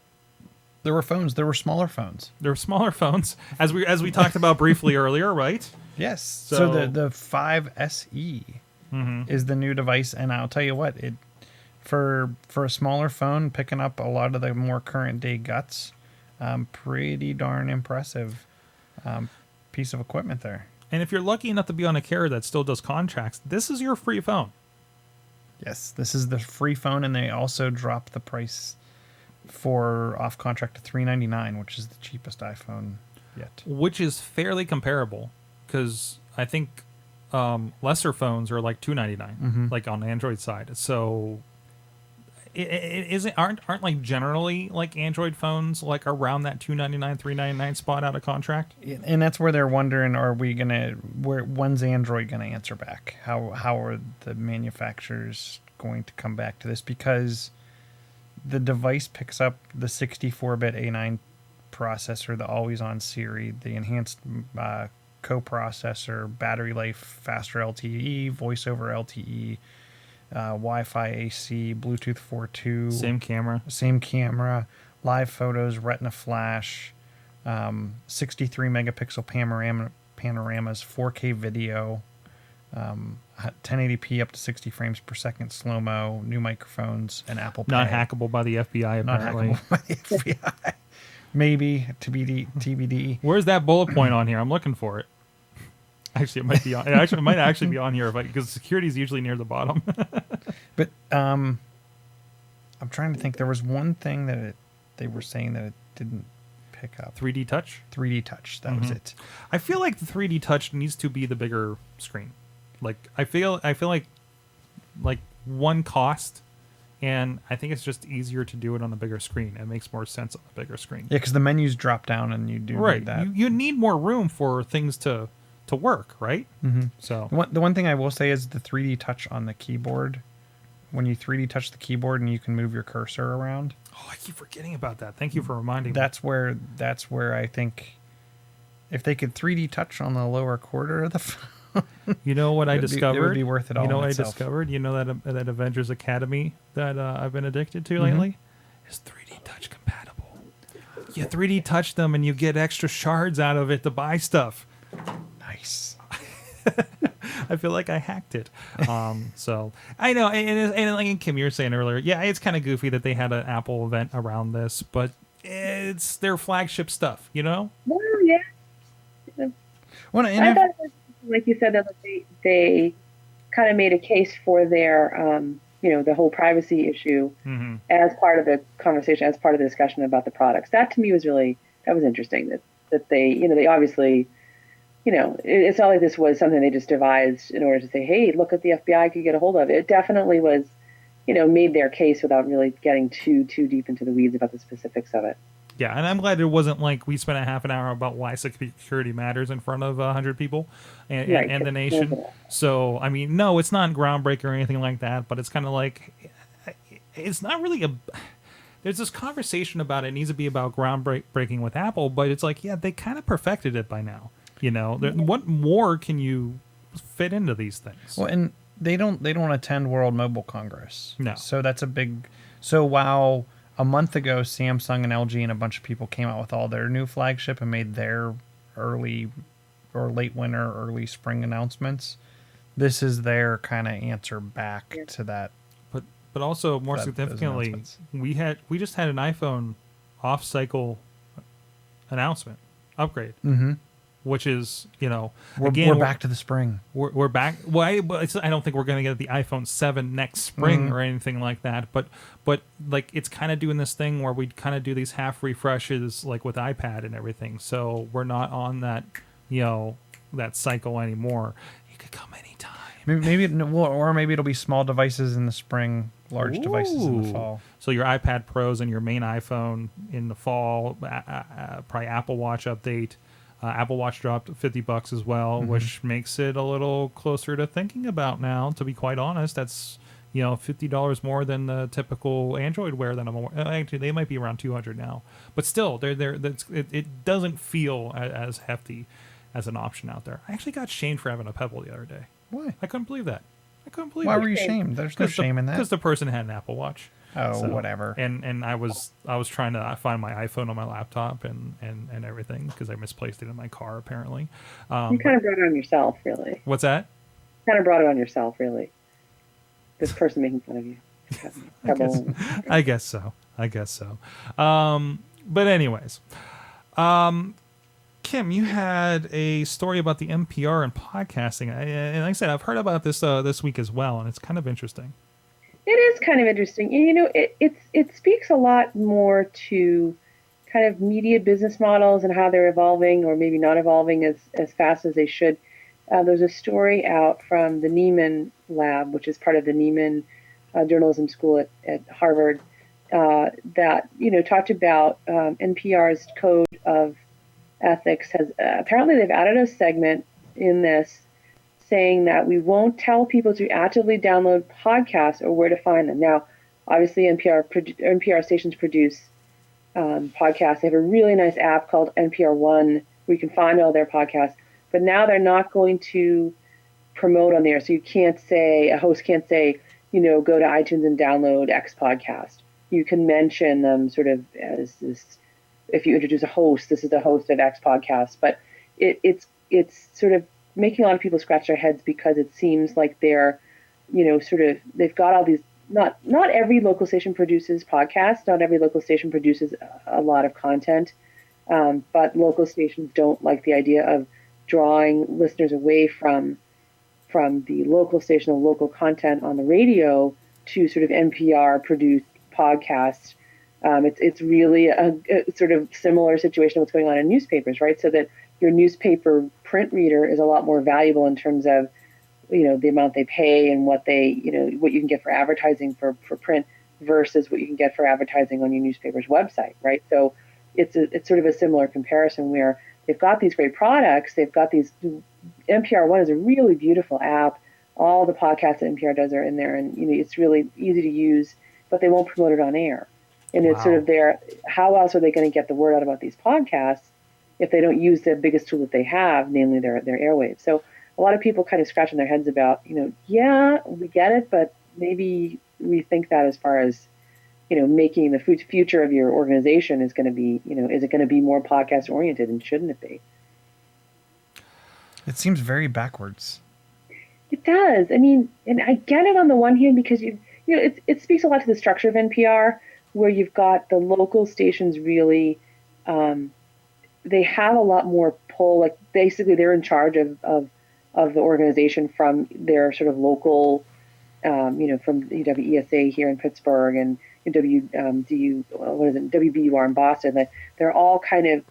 There were phones. There were smaller phones. There were smaller phones, as we talked about briefly earlier, right? Yes. So the 5 SE. Is the new device, and I'll tell you what, it for a smaller phone picking up a lot of the more current day guts, pretty darn impressive piece of equipment there. And if you're lucky enough to be on a carrier that still does contracts, this is your free phone. Yes, this is the free phone, and they also dropped the price for off contract to $399, which is the cheapest iPhone yet. Which is fairly comparable, because I think lesser phones are like $299, like on the Android side. So aren't like generally like Android phones like around that $299, $399 spot out of contract? And that's where they're wondering, when's Android gonna answer back? How are the manufacturers going to come back to this? Because the device picks up the 64-bit A9 processor, the always-on Siri, the enhanced coprocessor, battery life, faster LTE, voice over LTE, Wi-Fi AC, Bluetooth 4.2, same camera, live photos, Retina flash, 63 megapixel panoramas, 4K video, 1080p up to 60 frames per second slow mo, new microphones, and Apple Pay. Not hackable by the FBI, apparently. Not hackable by the FBI. Maybe TBD. Where's that bullet point on here? I'm looking for it. Actually, it might be on. It might actually be on here, because security is usually near the bottom. But I'm trying to think. There was one thing that they were saying that it didn't pick up. 3D touch. 3D touch. That was it. I feel like the 3D touch needs to be the bigger screen. Like I feel like one cost, and I think it's just easier to do it on the bigger screen. It makes more sense on the bigger screen. Yeah, because the menus drop down, and you do need that. You need more room for things to work, right? Mm-hmm. So the one thing I will say is the 3D touch on the keyboard. When you 3D touch the keyboard and you can move your cursor around. Oh, I keep forgetting about that. Thank you for reminding me. That's where I think if they could 3D touch on the lower quarter of the phone. You know what I discovered? It would be worth it all. You know in what itself. I discovered? You know that Avengers Academy that I've been addicted to lately is 3D touch compatible. You 3D touch them and you get extra shards out of it to buy stuff. Nice. I feel like I hacked it. So I know, and like Kim, you were saying earlier, yeah, it's kind of goofy that they had an Apple event around this, but it's their flagship stuff, you know? Well, yeah. Well, I thought, like you said, that they kind of made a case for their, the whole privacy issue as part of the conversation, as part of the discussion about the products. That to me was interesting. That they, they obviously. It's not like this was something they just devised in order to say, hey, look at the FBI could get a hold of. It definitely was, made their case without really getting too deep into the weeds about the specifics of it. Yeah, and I'm glad it wasn't like we spent a half an hour about why security matters in front of 100 people and the nation. So, I mean, no, it's not groundbreaking or anything like that, but it's kind of like, it's not really there's this conversation about it needs to be about groundbreaking with Apple, but it's like, yeah, they kind of perfected it by now. What more can you fit into these things? Well, and they don't attend World Mobile Congress. No. So that's a big. So while a month ago Samsung and LG and a bunch of people came out with all their new flagship and made their early or late winter, early spring announcements, this is their kind of answer back to that. But also more significantly, we just had an iPhone off-cycle announcement upgrade. Mm-hmm. Which is, we're back to the spring. We're back. Well, I don't think we're going to get the iPhone 7 next spring or anything like that. But like it's kind of doing this thing where we kind of do these half refreshes, like with iPad and everything. So we're not on that, that cycle anymore. It could come anytime. Maybe it'll be small devices in the spring, large devices in the fall. So your iPad Pros and your main iPhone in the fall. Probably Apple Watch update. Apple Watch dropped $50 as well, which makes it a little closer to thinking about now. To be quite honest, that's $50 more than the typical Android Wear that I'm aware. Actually, they might be around $200 now, but still, it doesn't feel as hefty as an option out there. I actually got shamed for having a Pebble the other day. Why? I couldn't believe that. Why were you shamed? There's no shame in that. Because the person had an Apple Watch. Oh, whatever. And I was trying to find my iPhone on my laptop and everything because I misplaced it in my car apparently. You kind of brought it on yourself, really. What's that? Kind of brought it on yourself, really. This person making fun of you. I guess so. But anyways, Kim, you had a story about the NPR and podcasting, and like I said, I've heard about this this week as well, and it's kind of interesting. It is kind of interesting. It speaks a lot more to kind of media business models and how they're evolving or maybe not evolving as fast as they should. There's a story out from the Neiman Lab, which is part of the Neiman journalism school at Harvard, that talked about NPR's code of ethics. Has apparently they've added a segment in this saying that we won't tell people to actively download podcasts or where to find them. Now, obviously, NPR stations produce podcasts. They have a really nice app called NPR One where you can find all their podcasts. But now they're not going to promote on there. So a host can't say, go to iTunes and download X podcast. You can mention them sort of as this, if you introduce a host, this is the host of X podcast. But it's sort of making a lot of people scratch their heads because it seems like they're, they've got all these, not every local station produces podcasts. Not every local station produces a lot of content. But local stations don't like the idea of drawing listeners away from the local station, the local content on the radio to sort of NPR produced podcasts. It's really a sort of similar situation to what's going on in newspapers, right? So that your newspaper print reader is a lot more valuable in terms of, the amount they pay and what what you can get for advertising for print versus what you can get for advertising on your newspaper's website, right? So it's sort of a similar comparison where they've got these great products. They've got these. NPR One is a really beautiful app. All the podcasts that NPR does are in there, and it's really easy to use. But they won't promote it on air, and it's sort of there. How else are they going to get the word out about these podcasts if they don't use the biggest tool that they have, namely their airwaves? So a lot of people kind of scratching their heads about, yeah, we get it, but maybe rethink that as far as making the future of your organization is going to be, is it going to be more podcast oriented, and shouldn't it be? It seems very backwards. It does. I mean, and I get it on the one hand because it speaks a lot to the structure of NPR, where you've got the local stations really, they have a lot more pull. Like basically, they're in charge of the organization from their sort of local, from WESA here in Pittsburgh and WBUR in Boston. They're all kind of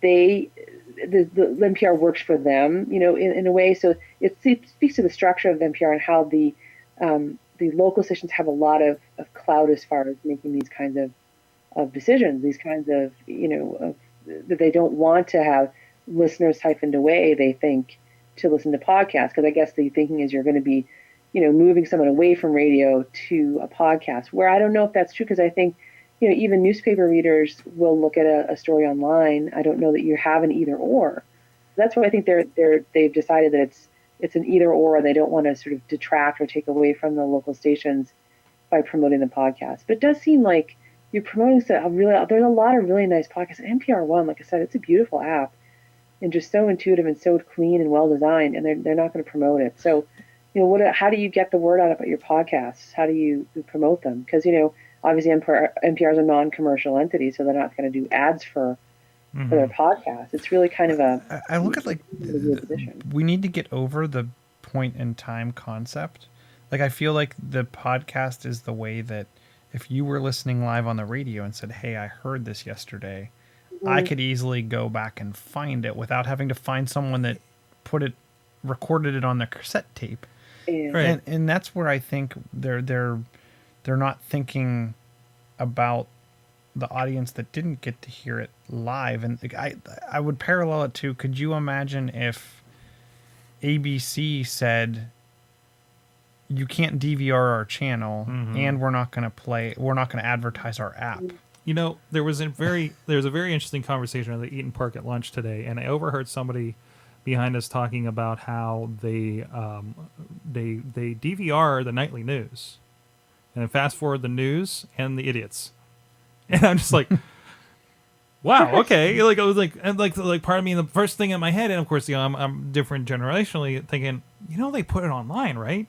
the NPR works for them, in a way. So it speaks to the structure of NPR and how the local stations have a lot of clout as far as making these kinds of decisions, these kinds of, that they don't want to have listeners hyphened away, they think, to listen to podcasts. Because I guess the thinking is you're going to be, moving someone away from radio to a podcast, where I don't know if that's true, because I think, even newspaper readers will look at a story online. I don't know that you have an either or. That's why I think they've decided that it's an either or, and they don't want to sort of detract or take away from the local stations by promoting the podcast. But it does seem like you're promoting there's a lot of really nice podcasts. NPR One, like I said, it's a beautiful app and just so intuitive and so clean and well designed, and they're not going to promote it. So, how do you get the word out about your podcasts? How do you promote them? Because, obviously NPR is a non-commercial entity, so they're not going to do ads for their podcast. It's really kind of I look at we need to get over the point in time concept. Like, I feel like the podcast is the way that if you were listening live on the radio and said, hey, I heard this yesterday, I could easily go back and find it without having to find someone that recorded it on their cassette tape. Yeah. Right. And that's where I think they're not thinking about the audience that didn't get to hear it live. And I would parallel it to, could you imagine if ABC said, you can't DVR our channel, and we're not going to advertise our app? There was a very interesting conversation at the Eaton Park at lunch today, and I overheard somebody behind us talking about how they DVR the nightly news, and then fast forward the news and the idiots, and I'm just like, wow, okay. Like I was like part of me, the first thing in my head, and of course, I'm different generationally, thinking, they put it online, right?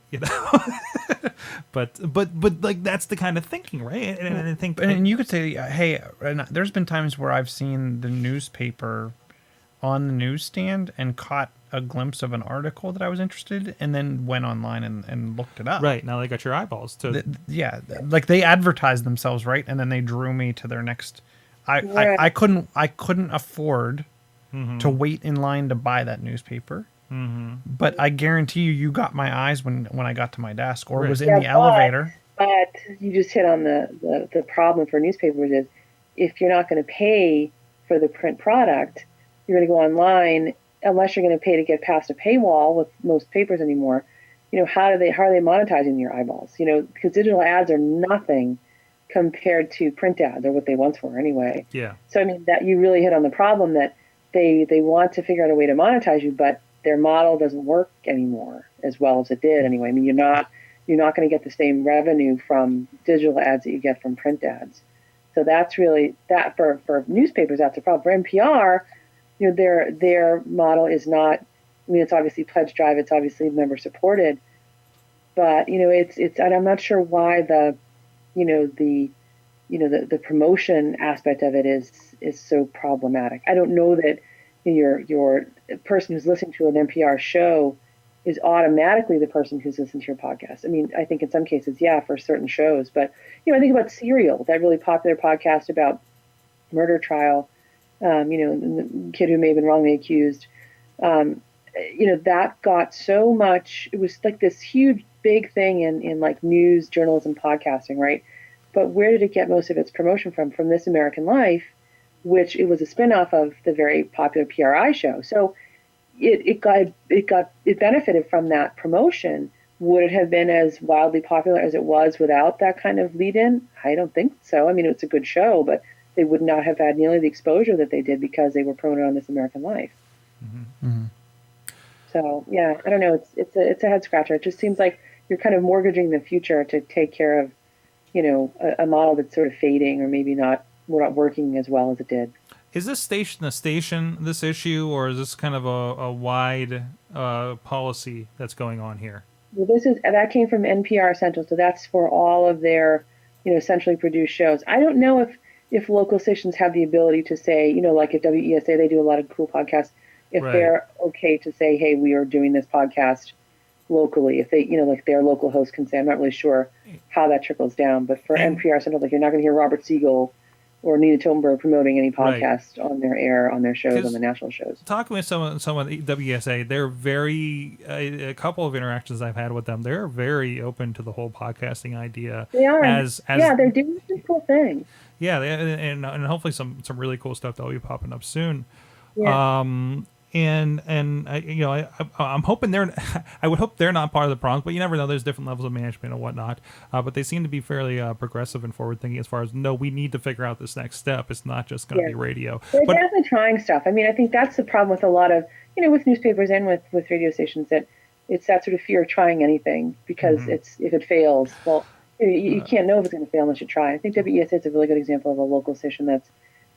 But like that's the kind of thinking, right? And I think, and you could say, hey, there's been times where I've seen the newspaper on the newsstand and caught a glimpse of an article that I was interested in, and then went online and looked it up. Right, now they got your eyeballs to like they advertised themselves, right? And then they drew me to their next. I couldn't afford to wait in line to buy that newspaper. But I guarantee you got my eyes when I got to my desk or was in the elevator. But you just hit on the problem for newspapers is if you're not going to pay for the print product, you're going to go online unless you're going to pay to get past a paywall with most papers anymore. How are they monetizing your eyeballs? Because digital ads are nothing compared to print ads, or what they once were anyway. Yeah. So I mean that you really hit on the problem that they want to figure out a way to monetize you, but their model doesn't work anymore as well as it did anyway. I mean you're not going to get the same revenue from digital ads that you get from print ads. So that's really that for newspapers. That's a problem. For NPR, their model is not. I mean, it's obviously pledge drive. It's obviously member supported, but it's. And I'm not sure why the promotion aspect of it is so problematic. I don't know that your person who's listening to an NPR show is automatically the person who's listening to your podcast. I mean, I think in some cases, yeah, for certain shows, but I think about Serial, that really popular podcast about murder trial. The kid who may have been wrongly accused. That got so much. It was like this huge, big thing in like news, journalism, podcasting, right? But where did it get most of its promotion from? From This American Life, which it was a spinoff of the very popular PRI show. So it benefited from that promotion. Would it have been as wildly popular as it was without that kind of lead-in? I don't think so. I mean, it's a good show, but they would not have had nearly the exposure that they did because they were promoted on This American Life. Mm-hmm. Mm-hmm. So yeah, I don't know. It's a head scratcher. It just seems like you're kind of mortgaging the future to take care of, a model that's sort of fading or maybe not working as well as it did. Is this station this issue, or is this kind of a wide policy that's going on here? Well, that came from NPR Central, so that's for all of their, centrally produced shows. I don't know if local stations have the ability to say, like at WESA, they do a lot of cool podcasts. If Right. They're okay to say, hey, we are doing this podcast locally, if they, like their local host can say, I'm not really sure how that trickles down, but for NPR Central, like you're not going to hear Robert Siegel or Nina Totenberg promoting any podcast on their shows, on the national shows. Talking with someone at WSA, they're very a couple of interactions I've had with them. They're very open to the whole podcasting idea. They are. They're doing some cool things. Yeah, and hopefully some really cool stuff that'll be popping up soon. Yeah. And I'm hoping I would hope they're not part of the problems, but you never know. There's different levels of management and whatnot. But they seem to be fairly progressive and forward thinking as far as, no, we need to figure out this next step. It's not just going to be radio. They're definitely trying stuff. I mean, I think that's the problem with a lot of, with newspapers and with radio stations, that it's that sort of fear of trying anything because if it fails, well, you can't know if it's going to fail unless you try. I think WESA is a really good example of a local station that's,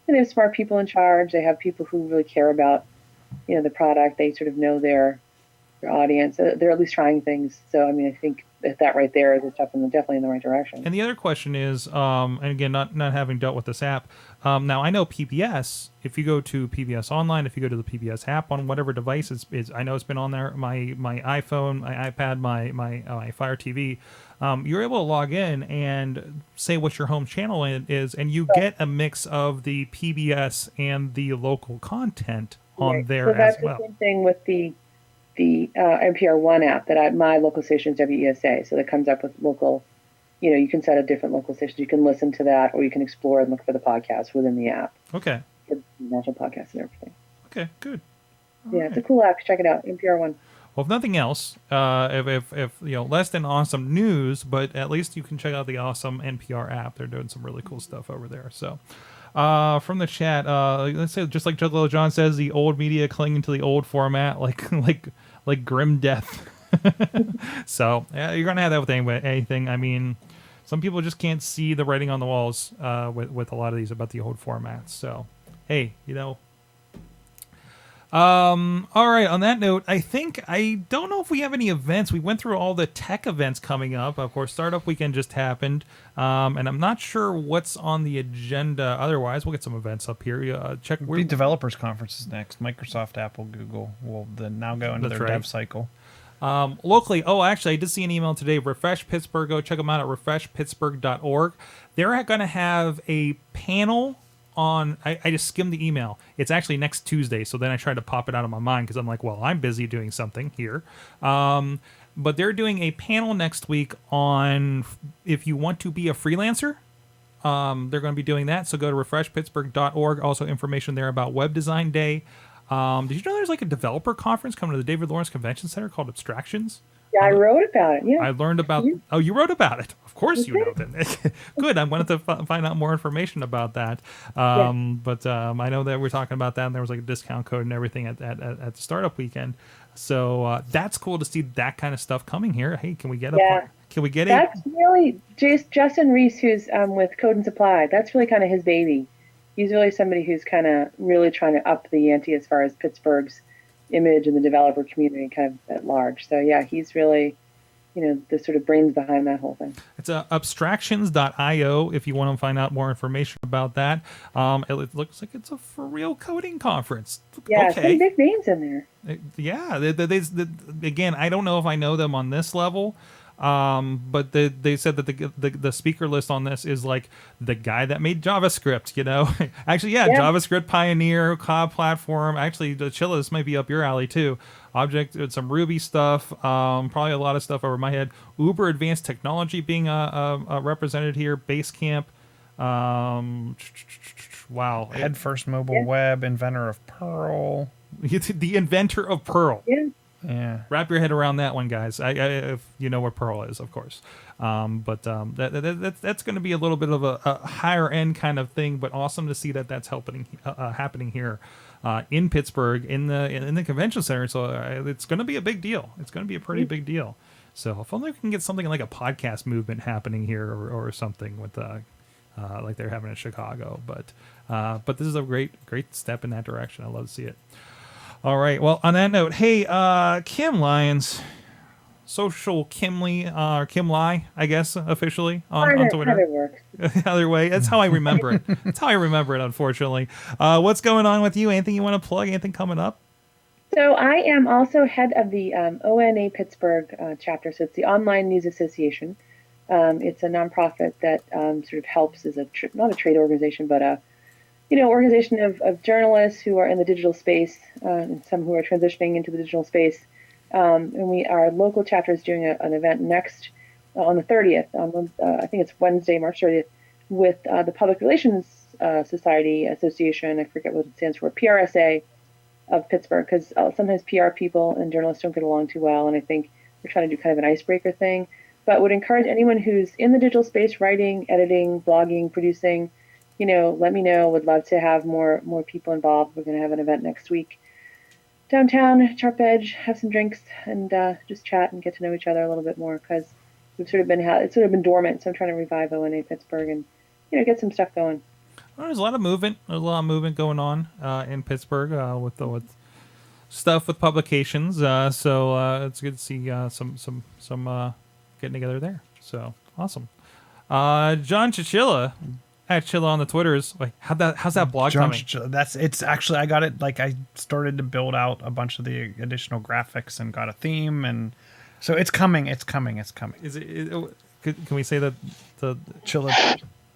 they have smart people in charge. They have people who really care about the product. They sort of know their audience. They're at least trying things. So, I mean, I think that right there is a step definitely in the right direction. And the other question is, and again, not having dealt with this app, now I know PBS, if you go to PBS Online, if you go to the PBS app on whatever device I know it's been on there, my iPhone, my iPad, my Fire TV, you're able to log in and say what your home channel is, and you get a mix of the PBS and the local content on there as well. So that's the same thing with the NPR One app that my local station is WESA. So that comes up with local, you can set a different local station. You can listen to that, or you can explore and look for the podcast within the app. Okay. For national podcasts and everything. Okay, good. It's a cool app. Check it out. NPR One. Well, if nothing else, if less than awesome news, but at least you can check out the awesome NPR app. They're doing some really cool stuff over there. So, from the chat, let's say just like Juggalo John says, the old media clinging to the old format, like grim death. So you're gonna have that with anything. I mean, some people just can't see the writing on the walls with a lot of these about the old formats. So, hey, all right, on that note, I don't know if we have any events. We went through all the tech events coming up. Of course, Startup Weekend just happened, and I'm not sure what's on the agenda. Otherwise, we'll get some events up here. Check. The developers conferences next. Microsoft, Apple, Google will now go into their dev cycle. Locally, actually, I did see an email today. Refresh Pittsburgh. Go check them out at refreshpittsburgh.org. They're going to have a panel on. I just skimmed the email. It's actually next Tuesday. So then I tried to pop it out of my mind because I'm like, well, I'm busy doing something here. but they're doing a panel next week on if you want to be a freelancer. They're going to be doing that, so go to refreshpittsburgh.org. Also, information there about Web Design Day. Did you know there's like a developer conference coming to the David Lawrence Convention Center called Abstractions? Yeah, I wrote about it. Yeah. I learned about. Oh, you wrote about it. Of course, you know that. Good. I wanted to find out more information about that. But I know that we're talking about that, and there was like a discount code and everything at the startup weekend. So that's cool to see that kind of stuff coming here. Hey, can we get a? Can we get That's really Justin Reese, who's with Code and Supply. That's really kind of his baby. He's really somebody who's kind of really trying to up the ante as far as Pittsburgh's image and the developer community kind of at large. So yeah, he's really, the sort of brains behind that whole thing. It's abstractions.io if you want to find out more information about that. It looks like it's a for real coding conference. Yeah, okay. some big names in there. Yeah, again, I don't know if I know them on this level. But they said that the speaker list on this is like the guy that made JavaScript, Actually, yeah, JavaScript pioneer, cloud platform. Actually, Chilla, this might be up your alley too. Object, some Ruby stuff, probably a lot of stuff over my head. Uber Advanced Technology being represented here. Basecamp. Wow. Head First Mobile Web, inventor of Perl. The inventor of Perl. Yeah. Yeah, wrap your head around that one, guys. If you know what Perl is, of course. That's going to be a little bit of a higher end kind of thing, but awesome to see that's happening here in Pittsburgh in the convention center. So it's going to be a big deal. It's going to be a pretty big deal. So if only we can get something like a podcast movement happening here or something with like they're having in Chicago. But this is a great step in that direction. I love to see it. All right. Well, on that note, hey, Kim Lyons, social Kimly, or Kim Lie, I guess, officially on Twitter. Either works. Either way, that's how I remember it. That's how I remember it, unfortunately. What's going on with you? Anything you want to plug? Anything coming up? So I am also head of the ONA Pittsburgh chapter. So it's the Online News Association. It's a nonprofit that sort of helps as not a trade organization, but a organization of journalists who are in the digital space, and some who are transitioning into the digital space. And our local chapter is doing an event next on the 30th, I think it's Wednesday, March 30th, with the Public Relations Society Association. I forget what it stands for, PRSA of Pittsburgh, because sometimes PR people and journalists don't get along too well, and I think we're trying to do kind of an icebreaker thing. But would encourage anyone who's in the digital space, writing, editing, blogging, producing, let me know. Would love to have more people involved. We're going to have an event next week downtown, Sharp Edge, have some drinks and just chat and get to know each other a little bit more, because it's sort of been dormant. So I'm trying to revive ONA Pittsburgh and get some stuff going. Well, there's a lot of movement. There's a lot of movement going on in Pittsburgh with stuff with publications. So it's good to see some getting together there. So awesome. John Chichilla. At Chilla on the Twitters. Wait, how's that blog coming? It's actually, I got it. Like, I started to build out a bunch of the additional graphics and got a theme, and so it's coming. Is it? Can we say that the Chilla?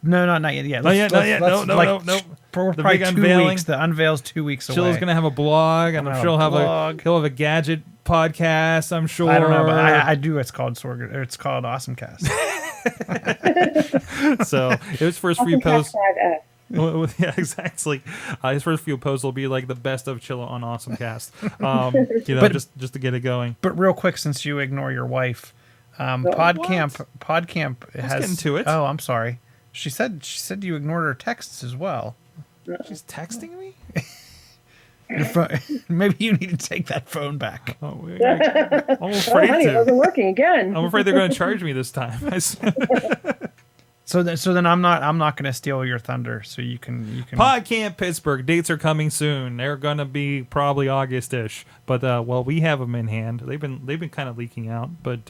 No, not yet. Yeah, not yet. No. Probably 2 weeks. The unveil's 2 weeks away. Chilla's gonna have a blog, and I'm sure he'll have a gadget podcast. I'm sure. I don't know, but I do. It's called Sorgatron. It's called AwesomeCast. So his first few posts. Yeah, exactly. His first few posts will be like the best of Chilla on AwesomeCast. But, just to get it going. But real quick, since you ignore your wife, PodCamp has. Let's get into it. Oh, I'm sorry. She said you ignored her texts as well. She's texting me. Maybe you need to take that phone back. I'm afraid honey, it wasn't working again. I'm afraid they're going to charge me this time. So then I'm not going to steal your thunder. So you can. PodCamp Pittsburgh dates are coming soon. They're going to be probably August-ish, but we have them in hand. They've been kind of leaking out, but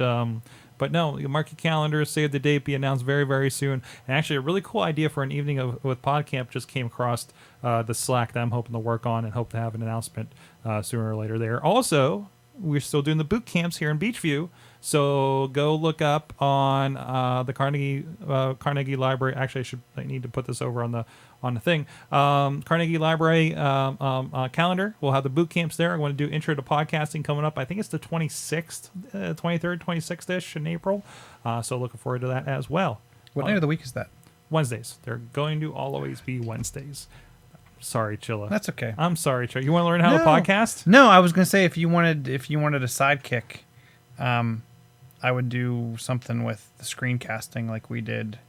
no, mark your calendars, save the date, be announced very, very soon. And actually, a really cool idea for an evening with PodCamp just came across the Slack that I'm hoping to work on and hope to have an announcement sooner or later there. Also, we're still doing the boot camps here in Beachview, so go look up on the Carnegie Library. Actually, I need to put this over on on the thing. Carnegie Library calendar. We'll have the boot camps there. I want to do intro to podcasting coming up. I think it's the 26th, 23rd, 26th-ish in April. So looking forward to that as well. What night of the week is that? Wednesdays. They're going to always be Wednesdays. Sorry, Chilla. That's okay. I'm sorry, Chilla. You want to learn how to podcast? No, I was gonna say if you wanted a sidekick, I would do something with the screencasting like we did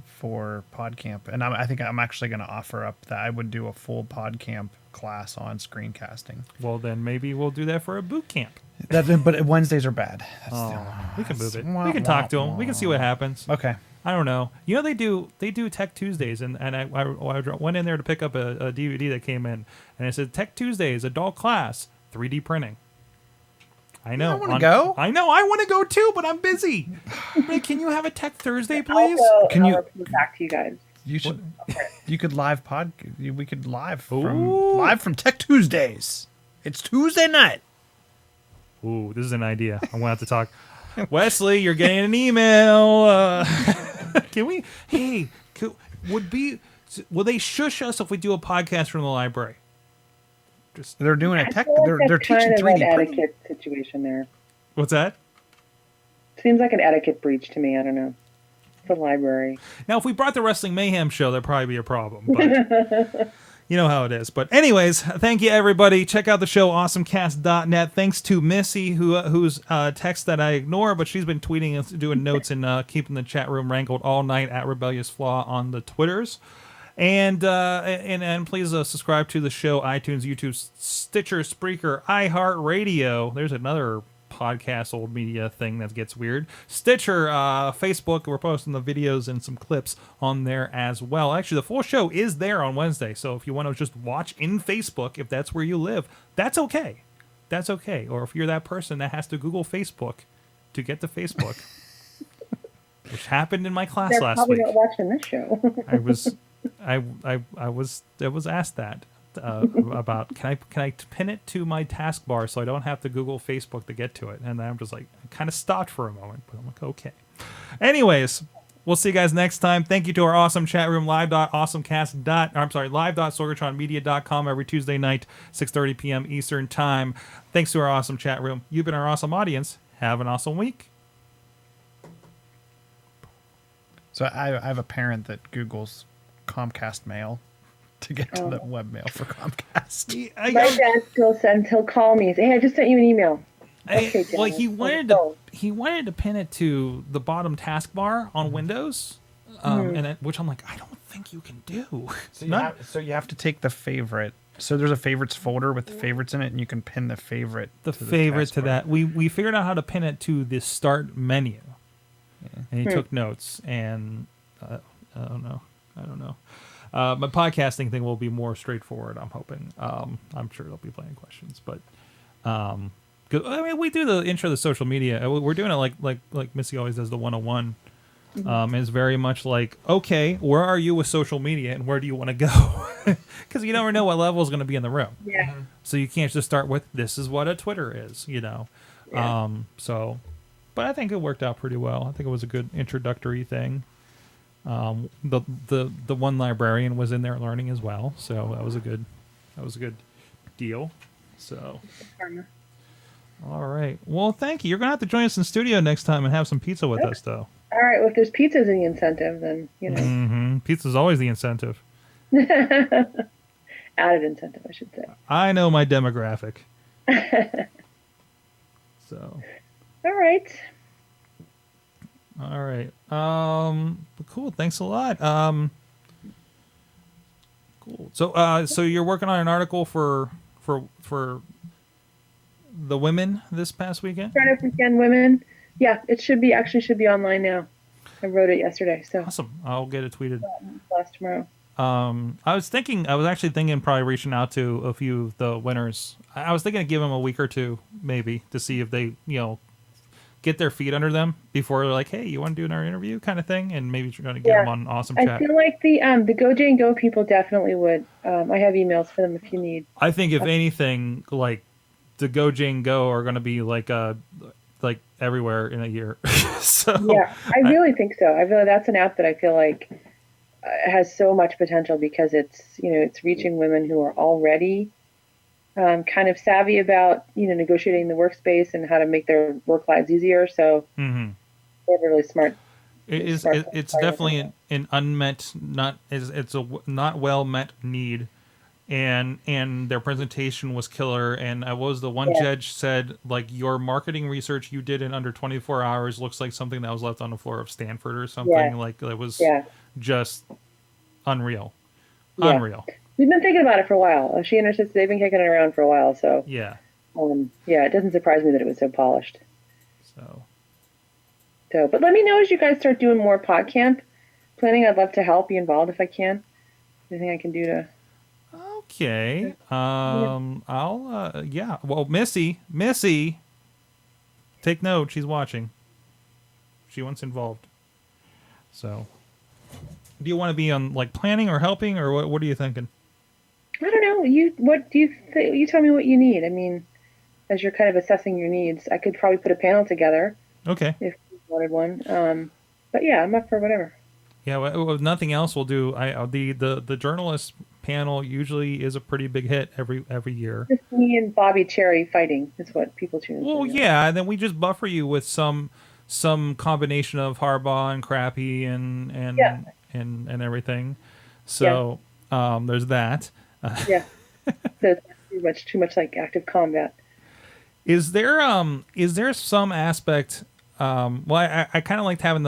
for PodCamp, and I think I'm actually going to offer up that I would do a full PodCamp class on screencasting. Well, then maybe we'll do that for a boot camp. But Wednesdays are bad. We can move it. We can talk to them. We can see what happens. Okay. I don't know. You know they do Tech Tuesdays, and I went in there to pick up a DVD that came in, and it said Tech Tuesdays adult class 3D printing. I know. I want to go. I know. I want to go too, but I'm busy. Hey, can you have a Tech Thursday, please? Can you back to you guys? You should. You could live pod. We could live from Tech Tuesdays. It's Tuesday night. Ooh, this is an idea. I'm gonna have to talk. Wesley, you're getting an email. Can we? Hey, will they shush us if we do a podcast from the library? They're doing a tech. They're teaching kind of 3D an printing. etiquette situation there. What's that? Seems like an etiquette breach to me. I don't know. The library. Now, if we brought the Wrestling Mayhem show, that'd probably be a problem. But you know how it is. But anyways, thank you, everybody. Check out the show, awesomecast.net. Thanks to Missy, whose text that I ignore, but she's been tweeting and doing notes and keeping the chat room rankled all night at Rebellious Flaw on the Twitters. And please subscribe to the show, iTunes, YouTube, Stitcher, Spreaker, iHeartRadio. There's another podcast old media thing that gets weird. Stitcher, Facebook. We're posting the videos and some clips on there as well. Actually, the full show is there on Wednesday. So if you want to just watch in Facebook, if that's where you live, that's okay. That's okay. Or if you're that person that has to Google Facebook to get to Facebook, which happened in my class They're last probably week. not watching this show. I was asked that about can I pin it to my taskbar so I don't have to Google Facebook to get to it, and I'm just like I kind of stopped for a moment, but I'm like okay. Anyways, we'll see you guys next time. Thank you to our awesome chat room live.sorgatronmedia.com every Tuesday night 6:30 p.m. Eastern time. Thanks to our awesome chat room. You've been our awesome audience. Have an awesome week. So I have a parent that Googles Comcast mail to get to the webmail for Comcast. My dad he'll call me and say, hey, I just sent you an email. Okay, Well, he wanted to pin it to the bottom taskbar on Windows, which I'm like, I don't think you can do. So you have to take the favorite. So there's a favorites folder with the favorites in it, and you can pin the favorite. The favorite to that. We figured out how to pin it to the start menu, and he took notes. And I don't know. My podcasting thing will be more straightforward. I'm hoping. I'm sure there'll be plenty of questions, but. Cause, I mean, we do the intro to the social media. We're doing it like Missy always does the 101. It's very much like, okay, where are you with social media and where do you want to go? Because you never know what level is going to be in the room. Yeah. So you can't just start with this is what a Twitter is, Yeah. But I think it worked out pretty well. I think it was a good introductory thing. The one librarian was in there learning as well, so that was a good deal. So. All right. Well, thank you. You're going to have to join us in studio next time and have some pizza with us, though. All right. Well, if there's pizza as the incentive, then, you know. Mm-hmm. Pizza's always the incentive. Added incentive, I should say. I know my demographic. So. All right. All right. Cool. Thanks a lot. Cool. So you're working on an article for the women this past weekend? Startup Weekend Women. Yeah, it should be online now. I wrote it yesterday, so Awesome. I'll get it tweeted. Last tomorrow. I was actually thinking probably reaching out to a few of the winners. I was thinking to give them a week or two maybe to see if they, get their feet under them before they're like, hey, you want to do another interview kind of thing? And maybe trying to get them on Awesome Chat. I feel like the Go Jane Go people definitely would. I have emails for them if you need. I think if anything, like the Go Jane Go are going to be like everywhere in a year. So yeah, I really think so. I feel like that's an app that I feel like has so much potential because it's reaching women who are already kind of savvy about negotiating the workspace and how to make their work lives easier. So Mm-hmm. they have a really smart. It's definitely an unmet, it's a not well met need, and their presentation was killer. And I was the one Yeah. judge said, like, your marketing research you did in under 24 hours looks like something that was left on the floor of Stanford or something. Yeah. Like, it was Yeah. just unreal, Yeah. unreal. We've been thinking about it for a while. She and her sister, they've been kicking it around for a while. So, Yeah. yeah, it doesn't surprise me that it was so polished. So So, but let me know as you guys start doing more PodCamp planning. I'd love to help, be involved if I can. Anything I can do to. okay. I'll yeah. Well, Missy, take note. She's watching. She wants involved. So, do you want to be on like planning or helping, or what? What are you thinking? I don't know. What do you you tell me what you need? I mean, as you're kind of assessing your needs, I could probably put a panel together Okay. if you wanted one. But yeah, I'm up for whatever. Yeah. Well, if nothing else, we'll do. The journalist panel usually is a pretty big hit every year. Just me and Bobby Cherry fighting is what people tune into. Well, yeah, and then we just buffer you with some combination of Harbaugh and Crappy Yeah. and everything. So there's that. Yeah. So it's too much like active combat. Is there some aspect? Well, I kind of liked having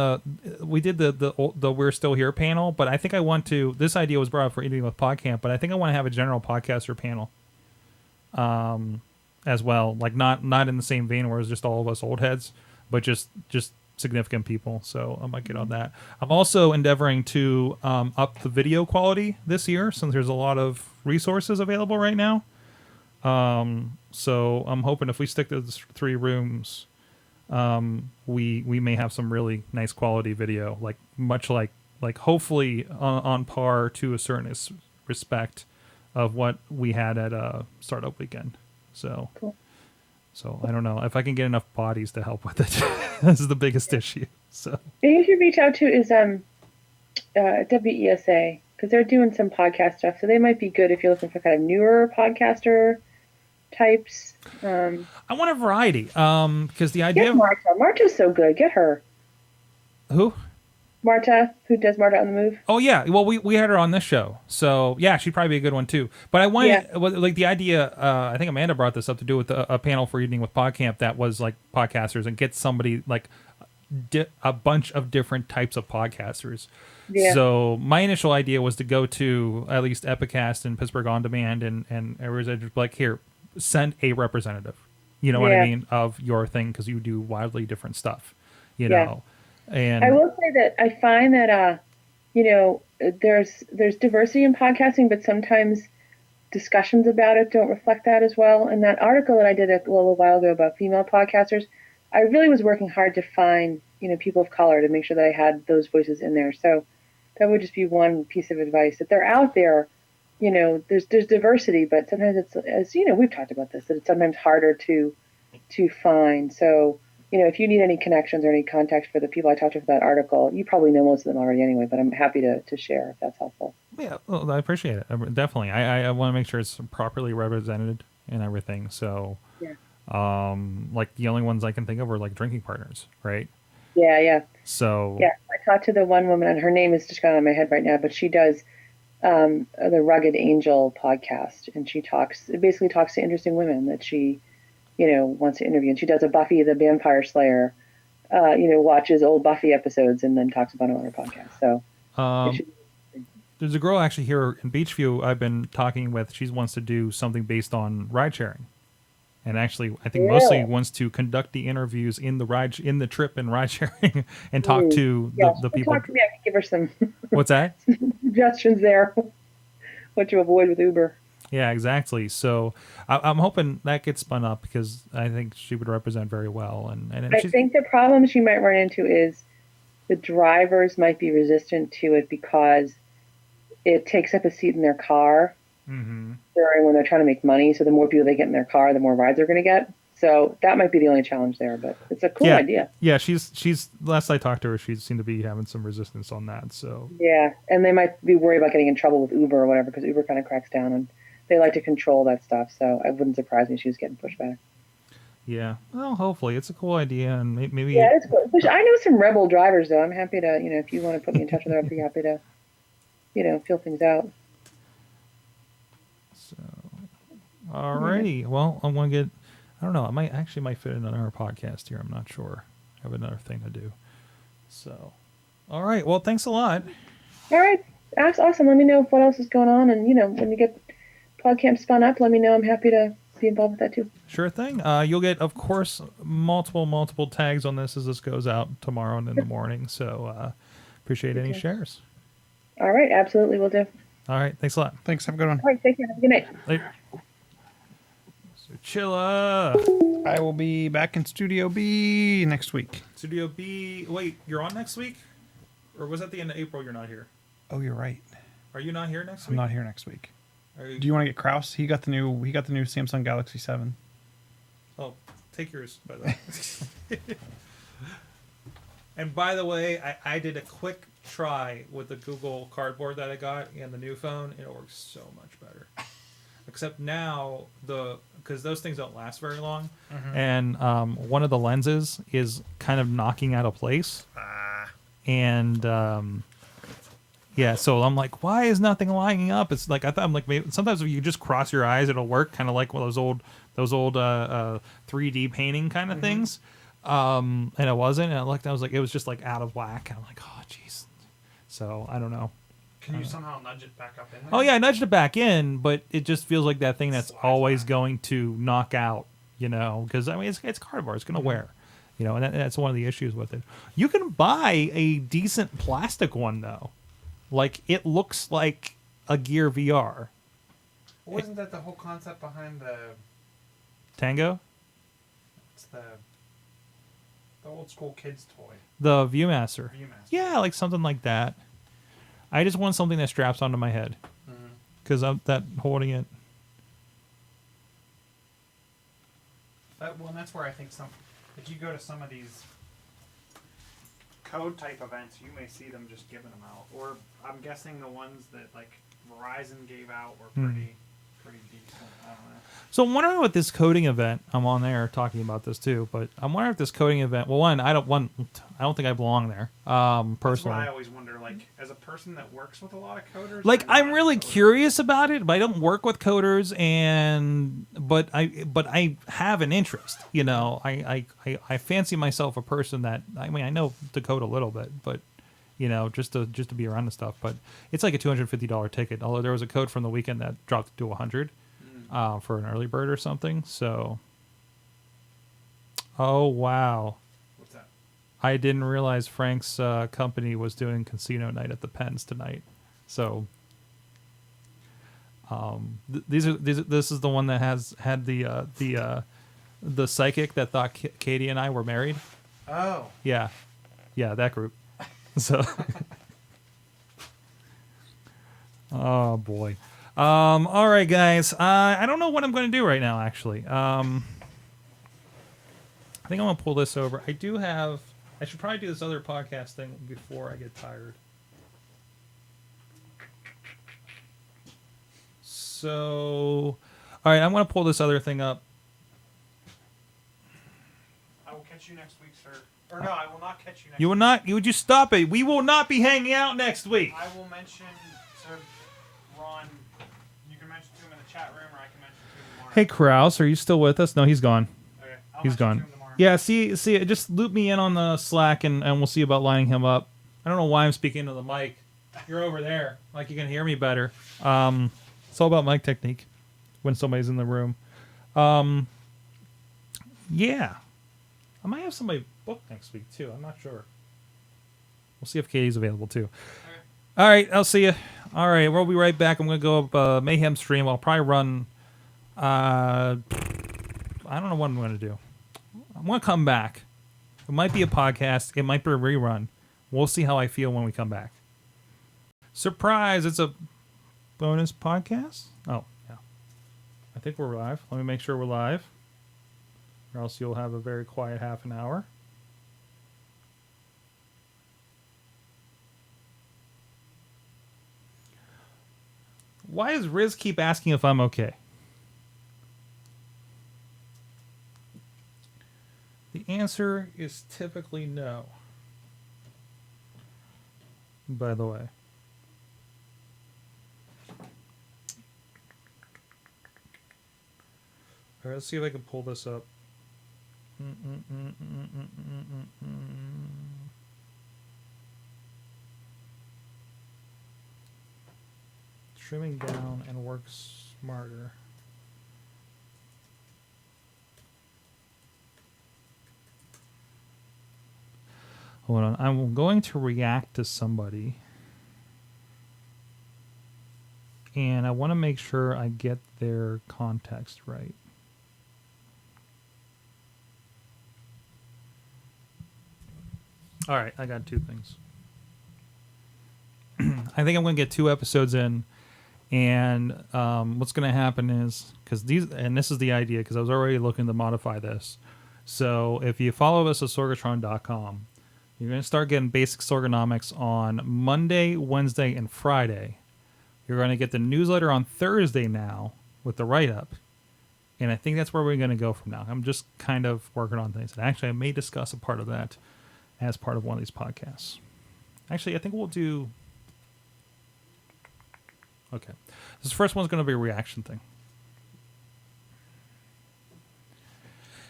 we did the We're Still Here panel, but I think I want to. This idea was brought up for Eating with PodCamp, but I think I want to have a general podcaster panel, as well. Like not in the same vein where it's just all of us old heads, but just significant people. So I might get on that. I'm also endeavoring to up the video quality this year since there's a lot of resources available right now. So I'm hoping if we stick to the 3 rooms, we may have some really nice quality video, like much like hopefully on par to a certain respect of what we had at Startup Weekend. So, Cool. So I don't know if I can get enough bodies to help with it. This is the biggest issue. So And you should reach out to is WESA because they're doing some podcast stuff, so they might be good if you're looking for kind of newer podcaster types. I want a variety. Because the idea Get of Marta. Marta's so good. Get her. who? Marta, who does Marta on the Move. Oh yeah, well we had her on this show, so yeah, she'd probably be a good one too. But I wanted like the idea. I think Amanda brought this up to do with a panel for Evening with PodCamp that was like podcasters and get somebody like a bunch of different types of podcasters. Yeah. So my initial idea was to go to at least Epicast and Pittsburgh On Demand and everyone's just like, here, send a representative. You know what I mean, of your thing because you do wildly different stuff. You know. And I will say that I find that there's diversity in podcasting, but sometimes discussions about it don't reflect that as well. And that article that I did a little while ago about female podcasters, I really was working hard to find people of color to make sure that I had those voices in there. So that would just be one piece of advice that they're out there. There's diversity, but sometimes it's, as we've talked about this, that it's sometimes harder to find. So. If you need any connections or any context for the people I talked to for that article, you probably know most of them already anyway, but I'm happy to share if that's helpful. Yeah, well, I appreciate it. Definitely. I want to make sure it's properly represented and everything. So, like the only ones I can think of are like drinking partners, right? Yeah. So. Yeah, I talked to the one woman, and her name is just gone out of my head right now, but she does the Rugged Angel podcast, and she basically talks to interesting women that she wants to interview. And she does a Buffy the Vampire Slayer, watches old Buffy episodes and then talks about them on her podcast. So there's a girl actually here in Beachview I've been talking with. She wants to do something based on ride sharing. And actually, I think mostly wants to conduct the interviews in the trip and ride sharing and talk to the people. Talk to me. I can give her some What's that? suggestions there. What to avoid with Uber. Yeah, exactly. So I'm hoping that gets spun up because I think she would represent very well. And I think the problem she might run into is the drivers might be resistant to it because it takes up a seat in their car during when they're trying to make money. So the more people they get in their car, the more rides they're going to get. So that might be the only challenge there, but it's a cool idea. Yeah, she's last I talked to her, she seemed to be having some resistance on that. So Yeah, and they might be worried about getting in trouble with Uber or whatever, because Uber kind of cracks down and they like to control that stuff. So it wouldn't surprise me if she was getting pushed back. yeah, well, hopefully it's a cool idea, and maybe Yeah, it's cool. Which I know some rebel drivers though. I'm happy to, if you want to put me in touch with her, I'd be happy to, feel things out. So, alrighty. Well, I'm gonna get. I don't know. I might fit in another podcast here. I'm not sure. I have another thing to do. So, all right. Well, thanks a lot. All right, that's awesome. Let me know what else is going on, and when you get PodCamp spun up, let me know. I'm happy to be involved with that too. Sure thing. You'll get, of course, multiple tags on this as this goes out tomorrow and in the morning. So, appreciate any shares. All right, absolutely, we'll do. All right. Thanks a lot. Thanks. Have a good one. All right, take care. Have a good night. Later. So, Chilla. I will be back in Studio B next week. Studio B. Wait, you're on next week? Or was that the end of April you're not here? Oh, you're right. Are you not here next week? I'm not here next week. You... Do you want to get Kraus? He got the new Samsung Galaxy 7. Oh, take yours, by the way. And by the way, I did a quick try with the Google Cardboard that I got and the new phone, and it works so much better. Except now, because those things don't last very long, and one of the lenses is kind of knocking out of place. And yeah, so I'm like, why is nothing lining up? It's like I'm like, maybe sometimes if you just cross your eyes, it'll work, kind of like one of those old 3D painting kind of things. And it wasn't. And I was like, it was just like out of whack. And I'm like, oh jeez. So I don't know. Can you somehow nudge it back up in there? Oh yeah, I nudged it back in, but it just feels like that thing that's always going to knock out. Because I mean, it's cardboard. It's going to wear. And that's one of the issues with it. You can buy a decent plastic one though. Like it looks like a Gear VR. Wasn't that the whole concept behind the Tango? It's the old school kids toy. The Viewmaster. Yeah, like something like that. I just want something that straps onto my head. Because I'm holding it. Well, and that's where I think if you go to some of these code type events, you may see them just giving them out. Or I'm guessing the ones that like Verizon gave out were pretty decent. I don't know. So I'm wondering what this coding event, I'm on there talking about this too, but I'm wondering if this coding event, well, I don't think I belong there, personally. That's what I always wonder, like, as a person that works with a lot of coders. Like, I'm really curious about it, but I don't work with coders, but I have an interest, I fancy myself a person that, I mean, I know to code a little bit, but, just to be around the stuff, but it's like a $250 ticket, although there was a code from the weekend that dropped to $100. For an early bird or something. So, oh wow, what's that? I didn't realize Frank's company was doing casino night at the Pens tonight. So, this is the one that had the psychic that thought Katie and I were married. Oh, yeah, that group. So, oh boy. All right, guys. I don't know what I'm going to do right now, actually. I think I'm going to pull this over. I should probably do this other podcast thing before I get tired. So, all right, I'm going to pull this other thing up. I will catch you next week, sir. Or no, I will not catch you next week. You will not? Would you stop it? We will not be hanging out next week. I will mention to Ron. Chat room, or I can mention to him tomorrow. Hey, Kraus, are you still with us? No, he's gone. Okay, He's gone. Yeah, see, just loop me in on the Slack, and we'll see about lining him up. I don't know why I'm speaking to the mic. You're over there, like you can hear me better. It's all about mic technique when somebody's in the room. Yeah, I might have somebody booked next week too. I'm not sure. We'll see if Katie's available too. Okay. All right, I'll see you. All right, we'll be right back. I'm going to go up Mayhem stream. I'll probably run... I don't know what I'm going to do. I'm going to come back. It might be a podcast. It might be a rerun. We'll see how I feel when we come back. Surprise! It's a bonus podcast? Oh, yeah. I think we're live. Let me make sure we're live. or else you'll have a very quiet half an hour. Why does Riz keep asking if I'm okay? The answer is typically no. By the way. All right, let's see if I can pull this up. Trimming down and work smarter. Hold on, I'm going to react to somebody. And I want to make sure I get their context right. All right, I got two things. I think I'm going to get 2 episodes in. And what's going to happen is, because this is the idea, because I was already looking to modify this. So if you follow us at Sorgatron.com, you're going to start getting basic Sorgonomics on Monday, Wednesday, and Friday. You're going to get the newsletter on Thursday now with the write-up. And I think that's where we're going to go from now. I'm just kind of working on things. And actually, I may discuss a part of that as part of one of these podcasts. Actually, I think we'll do... Okay. This first one's going to be a reaction thing.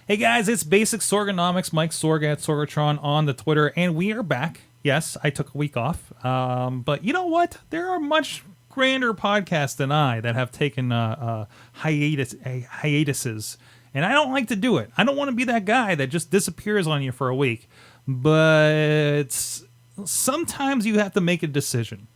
Hey guys, it's Basic Sorgonomics, Mike Sorg at Sorgatron on the Twitter, and we are back. Yes, I took a week off, but you know what? There are much grander podcasts than I that have taken hiatuses, and I don't like to do it. I don't want to be that guy that just disappears on you for a week, but sometimes you have to make a decision.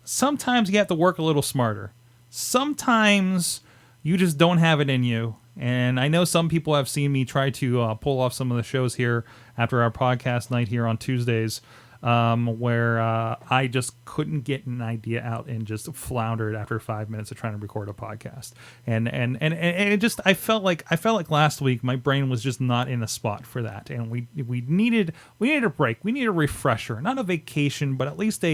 Sometimes you have to work a little smarter. Sometimes you just don't have it in you. And I know some people have seen me try to pull off some of the shows here after our podcast night here on Tuesdays, where I just couldn't get an idea out and just floundered after 5 minutes of trying to record a podcast. And it just I felt like last week my brain was just not in a spot for that, and we needed a break. We need a refresher, not a vacation, but at least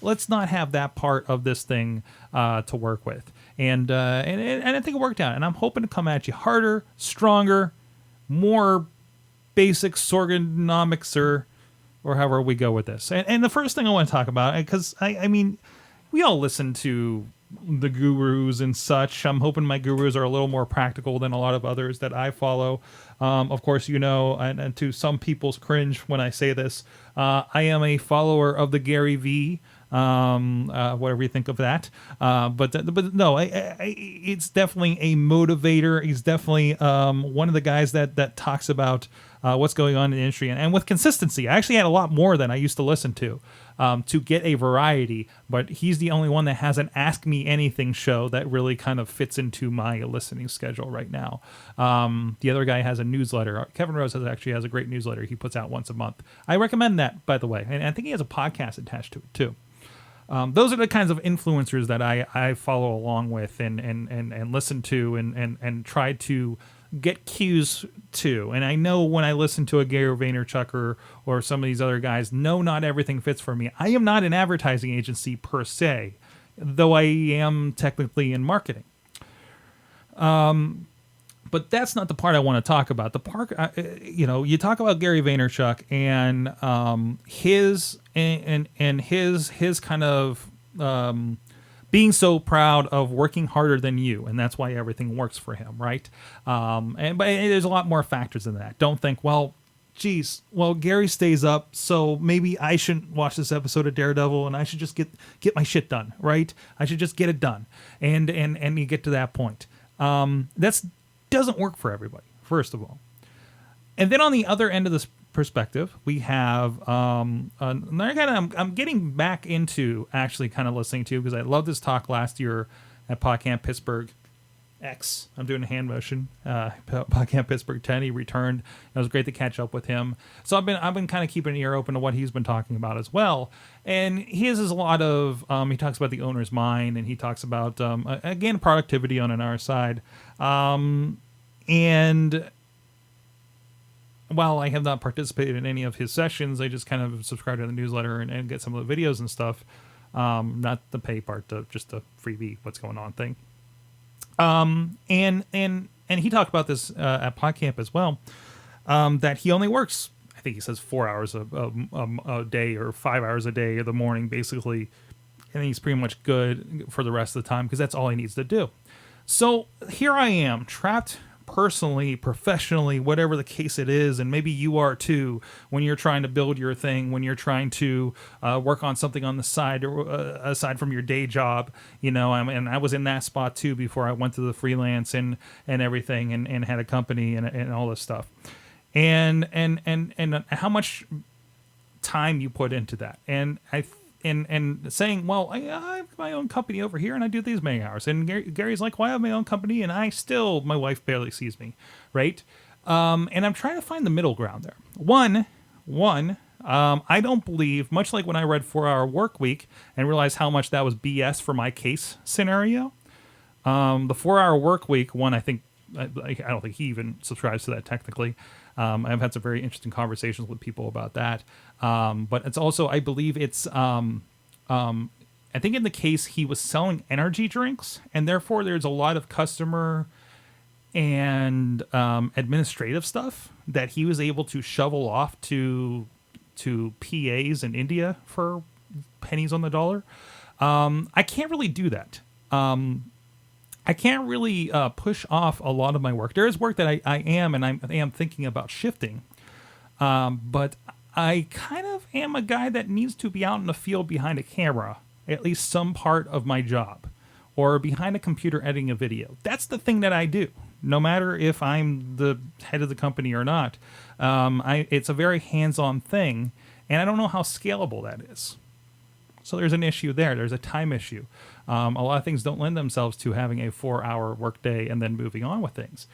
let's not have that part of this thing to work with. And I think it worked out, and I'm hoping to come at you harder, stronger, more basic Sorgonomics or however we go with this. And the first thing I want to talk about, because I mean, we all listen to the gurus and such. I'm hoping my gurus are a little more practical than a lot of others that I follow. Of course, you know, and to some people's cringe when I say this, I am a follower of the Gary V. Whatever you think of that. But no, it's definitely a motivator. He's definitely one of the guys that talks about what's going on in the industry, and with consistency. I actually had a lot more than I used to listen to get a variety, but he's the only one that has an Ask Me Anything show that really kind of fits into my listening schedule right now. The other guy has a newsletter. Kevin Rose actually has a great newsletter he puts out once a month. I recommend that, by the way, and I think he has a podcast attached to it too. Those are the kinds of influencers that I follow along with and listen to and try to get cues to. And I know when I listen to a Gary Vaynerchuk or some of these other guys, no, not everything fits for me. I am not an advertising agency per se, though I am technically in marketing. But that's not the part I want to talk about. The part, you talk about Gary Vaynerchuk and his kind of being so proud of working harder than you, and that's why everything works for him, right? But there's a lot more factors than that. Don't think, well, geez, Gary stays up, so maybe I shouldn't watch this episode of Daredevil, and I should just get my shit done, right? I should just get it done, and you get to that point. That's doesn't work for everybody, first of all. And then on the other end of this perspective, we have another guy that I'm getting back into actually kind of listening to, because I loved his talk last year at PodCamp Pittsburgh X. I'm doing a hand motion. PodCamp Pittsburgh 10. He returned. It was great to catch up with him. So I've been kind of keeping an ear open to what he's been talking about as well. And his is a lot of he talks about the owner's mind, and he talks about again productivity on our side. And while I have not participated in any of his sessions, I just kind of subscribe to the newsletter and get some of the videos and stuff. Not the pay part, just the freebie, what's going on thing. And he talked about this at PodCamp as well, that he only works, I think he says 4 hours a day or 5 hours a day in the morning, basically. And he's pretty much good for the rest of the time because that's all he needs to do. So here I am, trapped personally, professionally, whatever the case it is, and maybe you are too, when you're trying to build your thing, when you're trying to work on something on the side, or aside from your day job, and I was in that spot too before I went to the freelance and everything, and had a company and all this stuff, and how much time you put into that, and saying, well, I have my own company over here and I do these many hours. And Gary's like, well, I have my own company and my wife barely sees me, right? And I'm trying to find the middle ground there. One, I don't believe, much like when I read 4 Hour Work Week and realized how much that was BS for my case scenario. The 4 Hour Work Week one, I don't think he even subscribes to that technically. I've had some very interesting conversations with people about that. But it's also, I believe it's, I think in the case he was selling energy drinks, and therefore there's a lot of customer and administrative stuff that he was able to shovel off to PAs in India for pennies on the dollar. I can't really do that. I can't really push off a lot of my work. There is work that I am thinking about shifting, but I kind of am a guy that needs to be out in the field behind a camera, at least some part of my job, or behind a computer editing a video. That's the thing that I do, no matter if I'm the head of the company or not. It's a very hands-on thing, and I don't know how scalable that is. So there's an issue there. There's a time issue. A lot of things don't lend themselves to having a 4-hour workday and then moving on with things.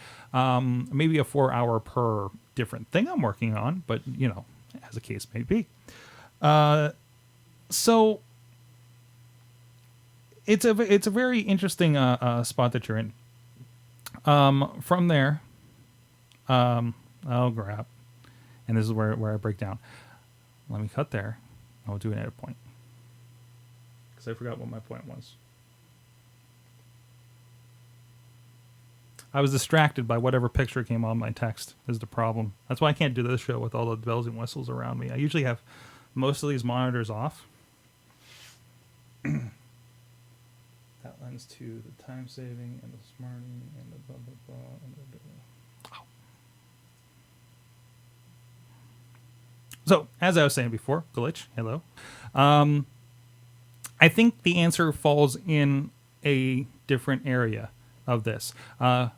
Maybe a 4 hour per different thing I'm working on, but as the case may be. So it's a very interesting spot that you're in. From there, oh crap, and this is where I break down. Let me cut there. I'll do an edit point because I forgot what my point was. I was distracted by whatever picture came on my text is the problem. That's why I can't do this show with all the bells and whistles around me. I usually have most of these monitors off. That lends to the time saving and the smarting and the blah, blah, blah. And the... Oh. So, as I was saying before, glitch, hello. I think the answer falls in a different area of this.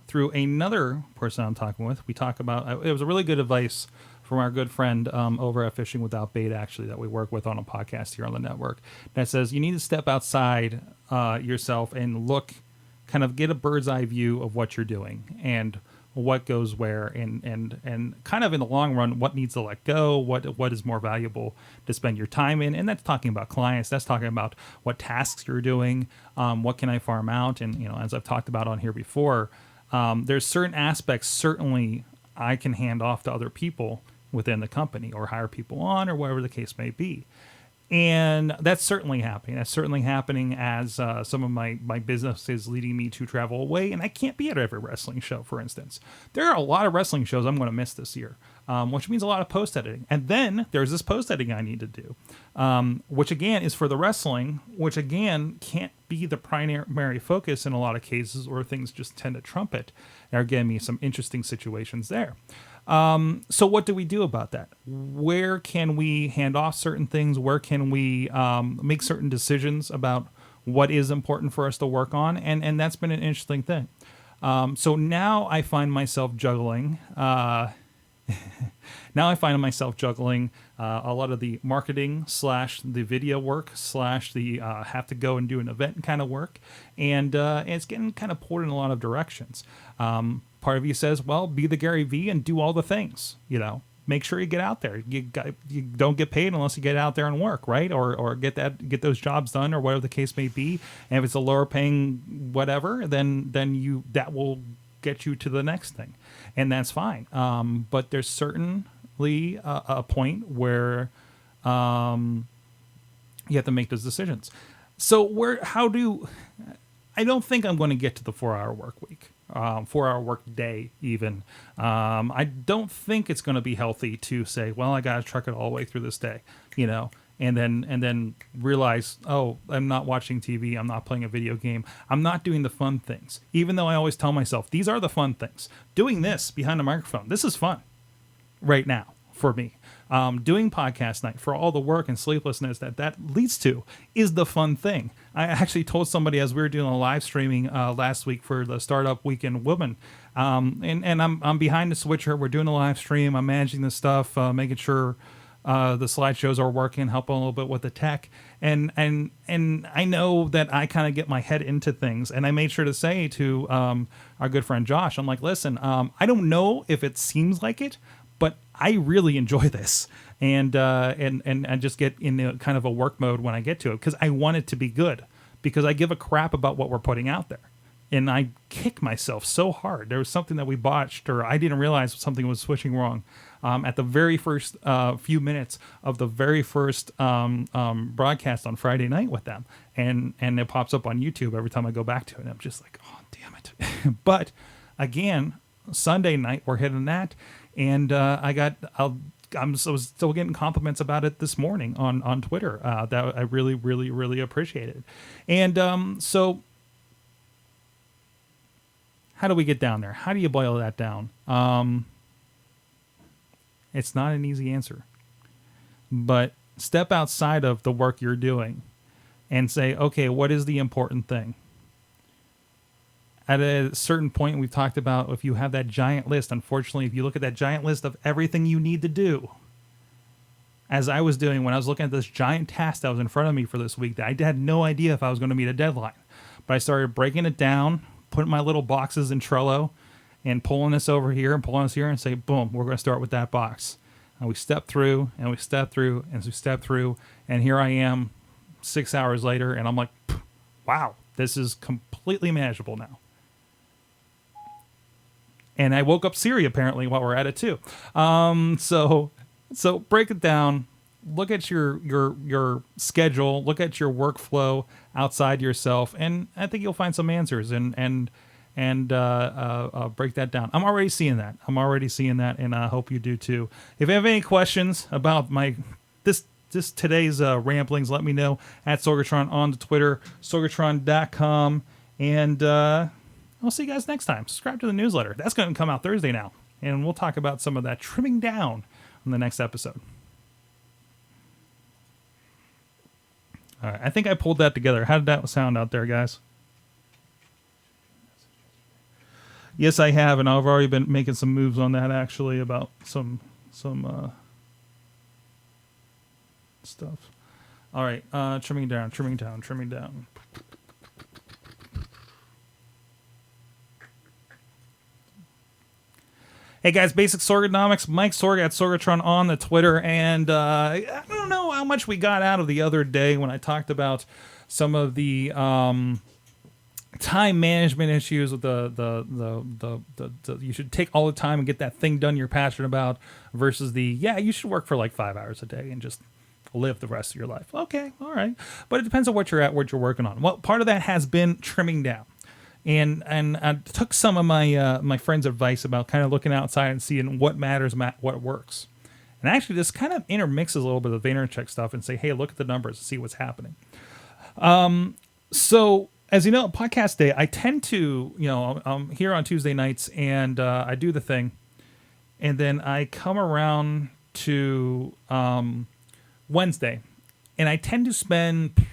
Through another person I'm talking with, we talk about, it was a really good advice from our good friend over at Fishing Without Bait, actually, that we work with on a podcast here on the network, that says you need to step outside yourself and look, kind of get a bird's eye view of what you're doing and what goes where, and kind of in the long run, what needs to let go, what is more valuable to spend your time in. And that's talking about clients. That's talking about what tasks you're doing. What can I farm out? And, as I've talked about on here before, there's certain aspects, certainly I can hand off to other people within the company or hire people on or whatever the case may be. And that's certainly happening. That's certainly happening as some of my business is leading me to travel away. And I can't be at every wrestling show, for instance. There are a lot of wrestling shows I'm going to miss this year, which means a lot of post-editing. And then there's this post-editing I need to do, which again is for the wrestling, which again can't be the primary focus in a lot of cases where things just tend to trump it. They're giving me some interesting situations there. So what do we do about that? Where can we hand off certain things? Where can we make certain decisions about what is important for us to work on? And that's been an interesting thing. So now I find myself juggling. Now I find myself juggling a lot of the marketing / the video work / the have to go and do an event kind of work. And it's getting kind of pulled in a lot of directions. Part of you says, well, be the Gary V and do all the things, make sure you get out there. You don't get paid unless you get out there and work, right? Or get those jobs done or whatever the case may be. And if it's a lower paying whatever, then that will get you to the next thing, and that's fine. But there's certainly a point where you have to make those decisions. So I don't think I'm going to get to the 4-hour work week, 4-hour work day even. I don't think it's going to be healthy to say, well, I got to truck it all the way through this day, and then realize, oh, I'm not watching TV. I'm not playing a video game. I'm not doing the fun things, even though I always tell myself these are the fun things. Doing this behind a microphone, this is fun right now for me. Doing podcast night for all the work and sleeplessness that leads to is the fun thing. I actually told somebody as we were doing a live streaming last week for the Startup Weekend Women, and I'm behind the switcher. We're doing a live stream. I'm managing the stuff, making sure the slideshows are working, helping a little bit with the tech, and I know that I kind of get my head into things, and I made sure to say to our good friend Josh, I'm like, listen, I don't know if it seems like it, but I really enjoy this, and I just get in kind of a work mode when I get to it because I want it to be good, because I give a crap about what we're putting out there, and I kick myself so hard. There was something that we botched, or I didn't realize something was switching wrong at the very first few minutes of the very first broadcast on Friday night with them, and it pops up on YouTube every time I go back to it, and I'm just like, oh, damn it. But again, Sunday night we're hitting that. And I'm still getting compliments about it this morning on Twitter that I really, really, really appreciated. And so how do we get down there? How do you boil that down? It's not an easy answer. But step outside of the work you're doing and say, okay, what is the important thing? At a certain point, we've talked about if you have that giant list, unfortunately, if you look at that giant list of everything you need to do, as I was doing when I was looking at this giant task that was in front of me for this week, that I had no idea if I was going to meet a deadline. But I started breaking it down, putting my little boxes in Trello, and pulling this over here and pulling this here and say, boom, we're going to start with that box. And we step through, and we step through, and we step through, and here I am 6 hours later, and I'm like, wow, this is completely manageable now. And I woke up Siri apparently while we're at it too. So break it down. Look at your schedule. Look at your workflow outside yourself, and I think you'll find some answers. And break that down. I'm already seeing that. And I hope you do too. If you have any questions about this today's ramblings, let me know at Sorgatron on the Twitter, sorgatron.com, and I'll see you guys next time. Subscribe to the newsletter. That's going to come out Thursday now. And we'll talk about some of that trimming down in the next episode. All right. I think I pulled that together. How did that sound out there, guys? Yes, I have. And I've already been making some moves on that, actually, about some stuff. All right. Trimming down. Hey guys, Basic Sorganomics, Mike Sorg at Sorgatron on the Twitter, and I don't know how much we got out of the other day when I talked about some of the time management issues with the you should take all the time and get that thing done you're passionate about versus you should work for like 5 hours a day and just live the rest of your life. Okay, all right, but it depends on what you're working on. Well, part of that has been trimming down. And I took some of my friends' advice about kind of looking outside and seeing what matters, what works. And actually, this kind of intermixes a little bit of Vaynerchuk stuff and say, hey, look at the numbers and see what's happening. So, as you know, podcast day, I tend to, I'm here on Tuesday nights and I do the thing. And then I come around to Wednesday. And I tend to spend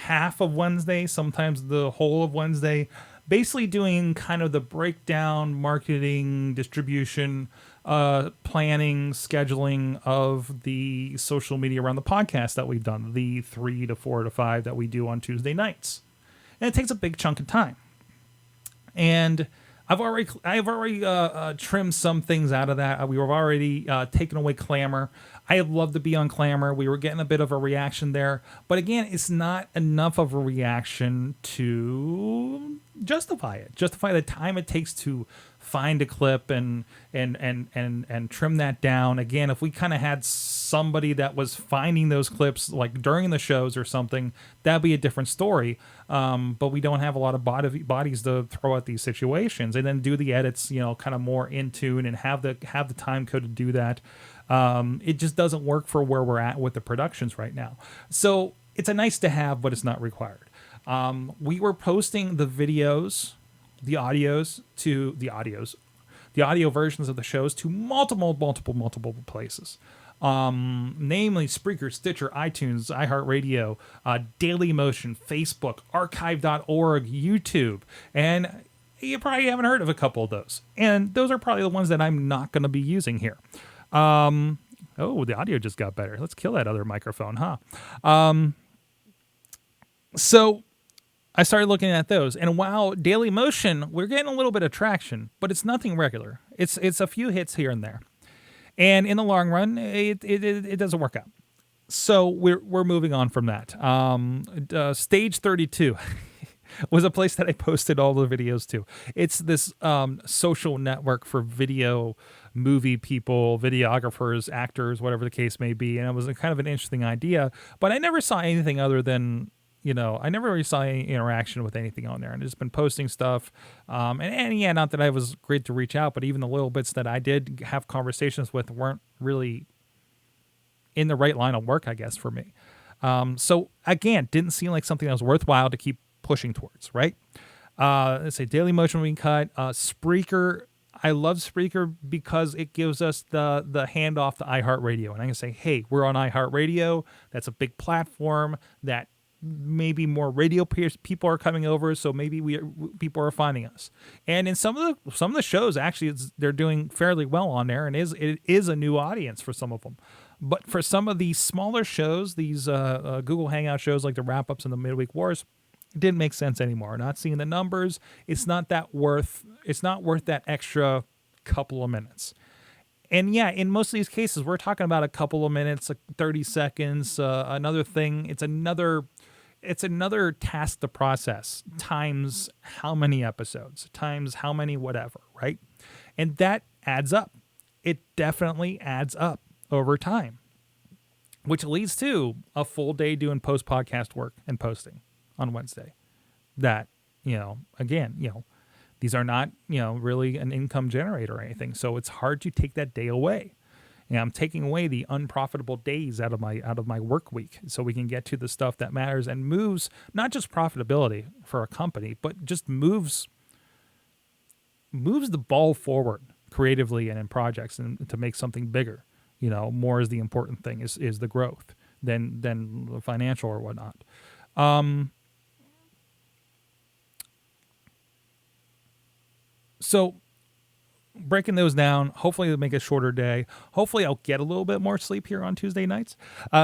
half of Wednesday, sometimes the whole of Wednesday, basically doing kind of the breakdown, marketing, distribution, planning, scheduling of the social media around the podcast that we've done, the 3 to 4 to 5 that we do on Tuesday nights. And it takes a big chunk of time. And I've already trimmed some things out of that. We were already taken away Clamor. I would love to be on Clamor. We were getting a bit of a reaction there, but again, it's not enough of a reaction to justify it. Justify the time it takes to find a clip and trim that down. Again, if we kind of had somebody that was finding those clips like during the shows or something, that'd be a different story. But we don't have a lot of bodies to throw at these situations and then do the edits, kind of more in tune and have the time code to do that. It just doesn't work for where we're at with the productions right now. So it's a nice to have, but it's not required. We were posting the videos, the audio versions of the shows to multiple places. Namely Spreaker, Stitcher, iTunes, iHeartRadio, Dailymotion, Facebook, archive.org, YouTube, and you probably haven't heard of a couple of those. And those are probably the ones that I'm not going to be using here. Oh, the audio just got better. Let's kill that other microphone, huh? So I started looking at those, and while Dailymotion, we're getting a little bit of traction, but it's nothing regular. It's a few hits here and there. And in the long run, it doesn't work out. So we're moving on from that. Stage 32 was a place that I posted all the videos to. It's this social network for video, movie people, videographers, actors, whatever the case may be. And it was a kind of an interesting idea, but I never saw anything other than, I never really saw any interaction with anything on there, and just been posting stuff. And yeah, not that I was great to reach out, but even the little bits that I did have conversations with weren't really in the right line of work, I guess, for me. So again, didn't seem like something that was worthwhile to keep pushing towards, right? Let's say Dailymotion we cut. Spreaker, I love Spreaker because it gives us the handoff to iHeartRadio. And I can say, hey, we're on iHeartRadio. That's a big platform that maybe more radio people are coming over, so maybe people are finding us. And in some of the shows, actually, they're doing fairly well on there, and it is a new audience for some of them. But for some of these smaller shows, these Google Hangout shows like the wrap-ups and the midweek wars, it didn't make sense anymore. Not seeing the numbers, it's not worth that extra couple of minutes. And yeah, in most of these cases, we're talking about a couple of minutes, like 30 seconds, another thing. It's another task to process times how many episodes, times how many whatever, right? And that adds up. It definitely adds up over time, which leads to a full day doing post-podcast work and posting on Wednesday. That, again, these are not, really an income generator or anything. So it's hard to take that day away. And I'm taking away the unprofitable days out of my work week so we can get to the stuff that matters and moves not just profitability for a company, but just moves the ball forward creatively and in projects and to make something bigger. More is the important thing is the growth than the financial or whatnot. So breaking those down, hopefully it'll make a shorter day. Hopefully I'll get a little bit more sleep here on Tuesday nights.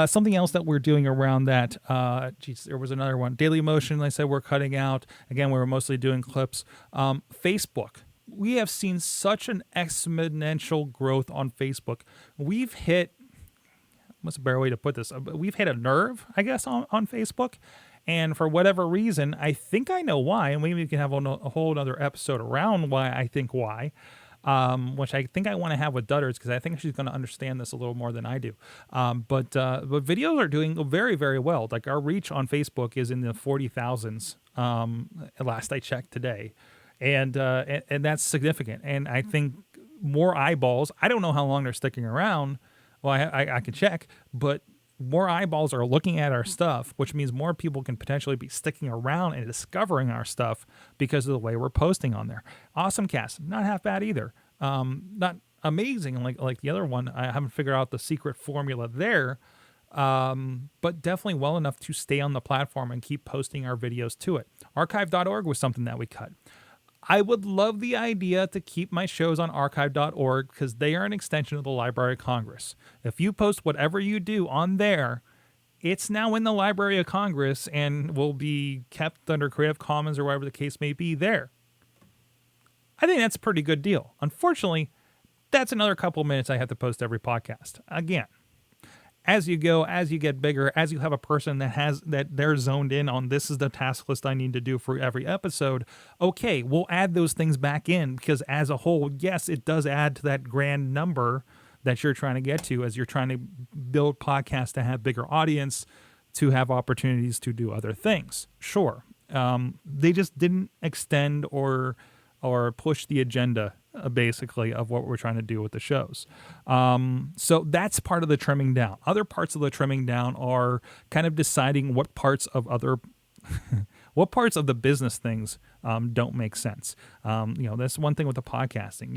Something else that we're doing around that, there was another one. Dailymotion, I said we're cutting out. Again, we were mostly doing clips. Facebook. We have seen such an exponential growth on Facebook. We've hit, what's a better way to put this? We've hit a nerve, I guess, on Facebook. And for whatever reason, I think I know why, and maybe we can have a whole other episode around why I think why, which I think I want to have with Dutters because I think she's going to understand this a little more than I do. But videos are doing very, very well. Like our reach on Facebook is in the 40,000s. Last I checked today, and that's significant. And I think more eyeballs. I don't know how long they're sticking around. Well, I could check, but more eyeballs are looking at our stuff, which means more people can potentially be sticking around and discovering our stuff because of the way we're posting on there. Awesome Cast, not half bad either. Not amazing like the other one. I haven't figured out the secret formula there, but definitely well enough to stay on the platform and keep posting our videos to it. Archive.org was something that we cut. I would love the idea to keep my shows on archive.org because they are an extension of the Library of Congress. If you post whatever you do on there, it's now in the Library of Congress and will be kept under Creative Commons or whatever the case may be there. I think that's a pretty good deal. Unfortunately, that's another couple minutes I have to post every podcast. Again, as you go, as you get bigger, as you have a person that they're zoned in on, this is the task list I need to do for every episode. Okay, we'll add those things back in, because as a whole, yes, it does add to that grand number that you're trying to get to as you're trying to build podcasts to have bigger audience, to have opportunities to do other things. Sure. They just didn't extend or push the agenda, basically, of what we're trying to do with the shows. So that's part of the trimming down. Other parts of the trimming down are kind of deciding what parts of what parts of the business things don't make sense. That's one thing with the podcasting.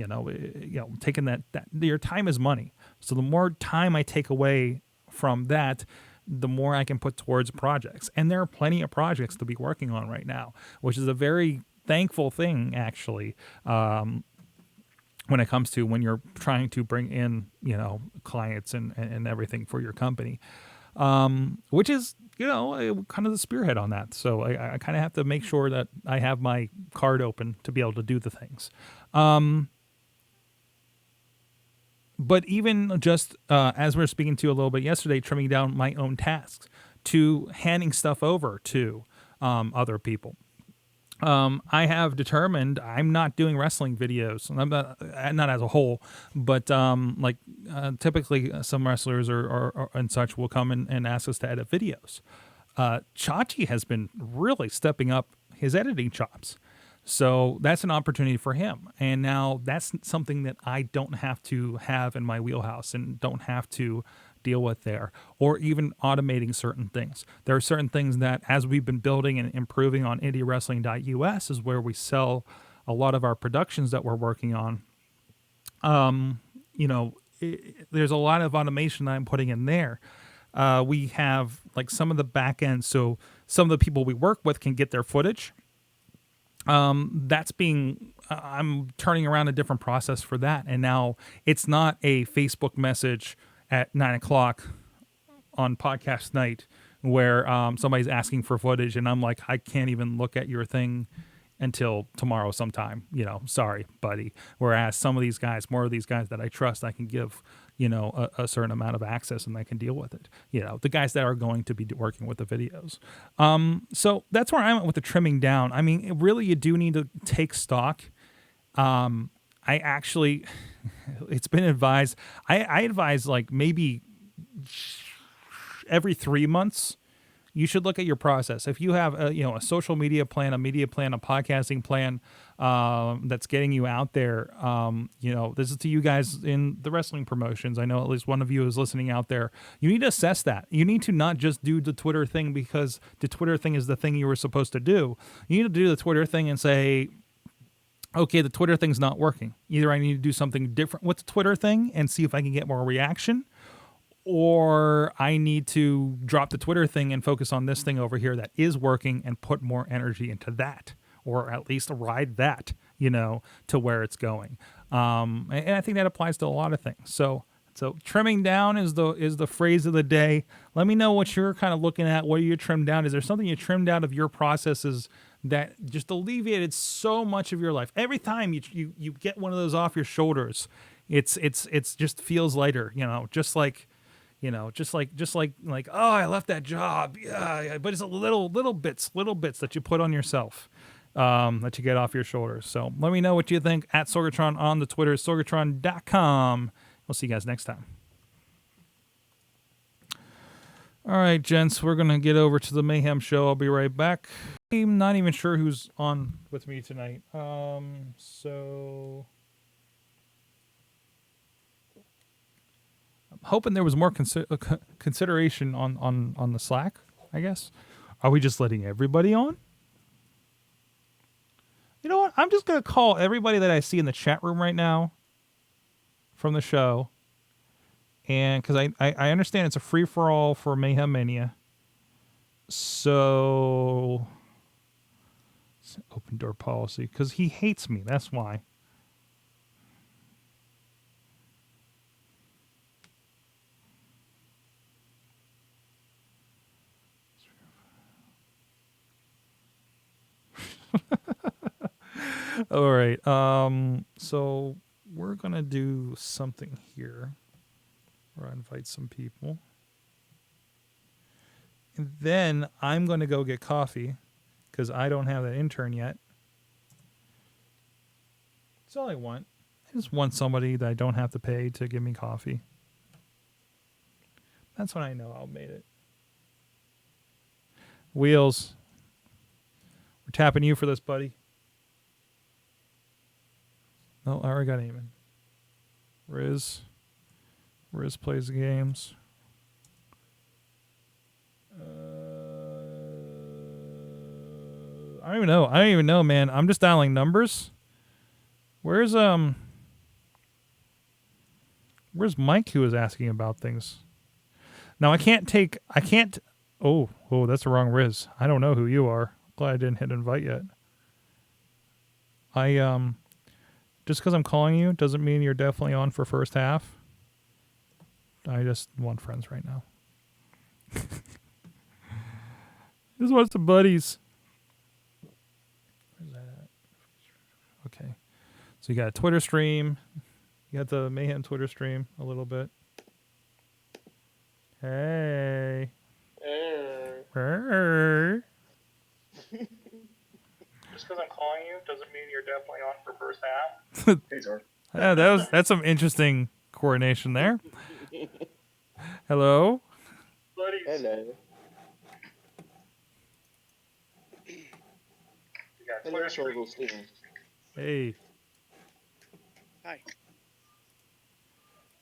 Taking that your time is money. So the more time I take away from that, the more I can put towards projects. And there are plenty of projects to be working on right now, which is a very thankful thing, actually, when it comes to when you're trying to bring in, clients and everything for your company, which is, kind of the spearhead on that. So I kind of have to make sure that I have my card open to be able to do the things. But even just as we were speaking to a little bit yesterday, trimming down my own tasks to handing stuff over to other people. I have determined I'm not doing wrestling videos. I'm not as a whole, but typically some wrestlers or and such will come and ask us to edit videos. Chachi has been really stepping up his editing chops. So that's an opportunity for him. And now that's something that I don't have to have in my wheelhouse and don't have to deal with there, or even automating certain things. There are certain things that, as we've been building and improving on indiewrestling.us, is where we sell a lot of our productions that we're working on. There's a lot of automation that I'm putting in there. We have like some of the back end, so some of the people we work with can get their footage. I'm turning around a different process for that. And now it's not a Facebook message at 9:00 on podcast night where somebody's asking for footage and I'm like, I can't even look at your thing until tomorrow sometime, sorry, buddy. Whereas some of these guys, more of these guys that I trust, I can give, a certain amount of access and I can deal with it. The guys that are going to be working with the videos. So that's where I'm at with the trimming down. I mean, really, you do need to take stock. I actually, it's been advised, I advise like maybe every 3 months, you should look at your process. If you have a social media plan, a media plan, a podcasting plan that's getting you out there, this is to you guys in the wrestling promotions. I know at least one of you is listening out there. You need to assess that. You need to not just do the Twitter thing because the Twitter thing is the thing you were supposed to do. You need to do the Twitter thing and say, okay, the Twitter thing's not working. Either I need to do something different with the Twitter thing and see if I can get more reaction, or I need to drop the Twitter thing and focus on this thing over here that is working and put more energy into that, or at least ride that, to where it's going. And I think that applies to a lot of things. So trimming down is the phrase of the day. Let me know what you're kind of looking at. What you trimmed down? Is there something you trimmed out of your processes that just alleviated so much of your life? Every time you get one of those off your shoulders, it's just feels lighter, just like oh, I left that job. Yeah, but it's a little bits that you put on yourself, that you get off your shoulders. So let me know what you think at Sorgatron on the Twitter, sorgatron.com. We'll see you guys next time. All right, gents, we're going to get over to the Mayhem Show. I'll be right back. I'm not even sure who's on with me tonight. So I'm hoping there was more consideration on the Slack, I guess. Are we just letting everybody on? You know what? I'm just going to call everybody that I see in the chat room right now from the show. And because I understand it's a free-for-all for Mayhem Mania. So it's an open door policy because he hates me. That's why. All right. So we're gonna do something here where I invite some people, and then I'm gonna go get coffee because I don't have an intern yet. That's all I want. I just want somebody that I don't have to pay to give me coffee. That's when I know I'll made it. Wheels. We're tapping you for this, buddy. No, I already got Eamon. Riz plays the games. I don't even know. I don't even know, man. I'm just dialing numbers. Where's Mike who was asking about things? Now I can't. Oh, that's the wrong Riz. I don't know who you are. Glad I didn't hit invite yet. Just because I'm calling you doesn't mean you're definitely on for first half. I just want friends right now. Just want some buddies. Where's that at? Okay. So you got a Twitter stream. You got the Mayhem Twitter stream a little bit. Hey. Hey. Just because I'm calling you doesn't mean you're definitely on for first half. Hey, Zor. Yeah, that's some interesting coordination there. Hello. Buddies. Hello. You got Hello, Sorgatron. Hey. Hi.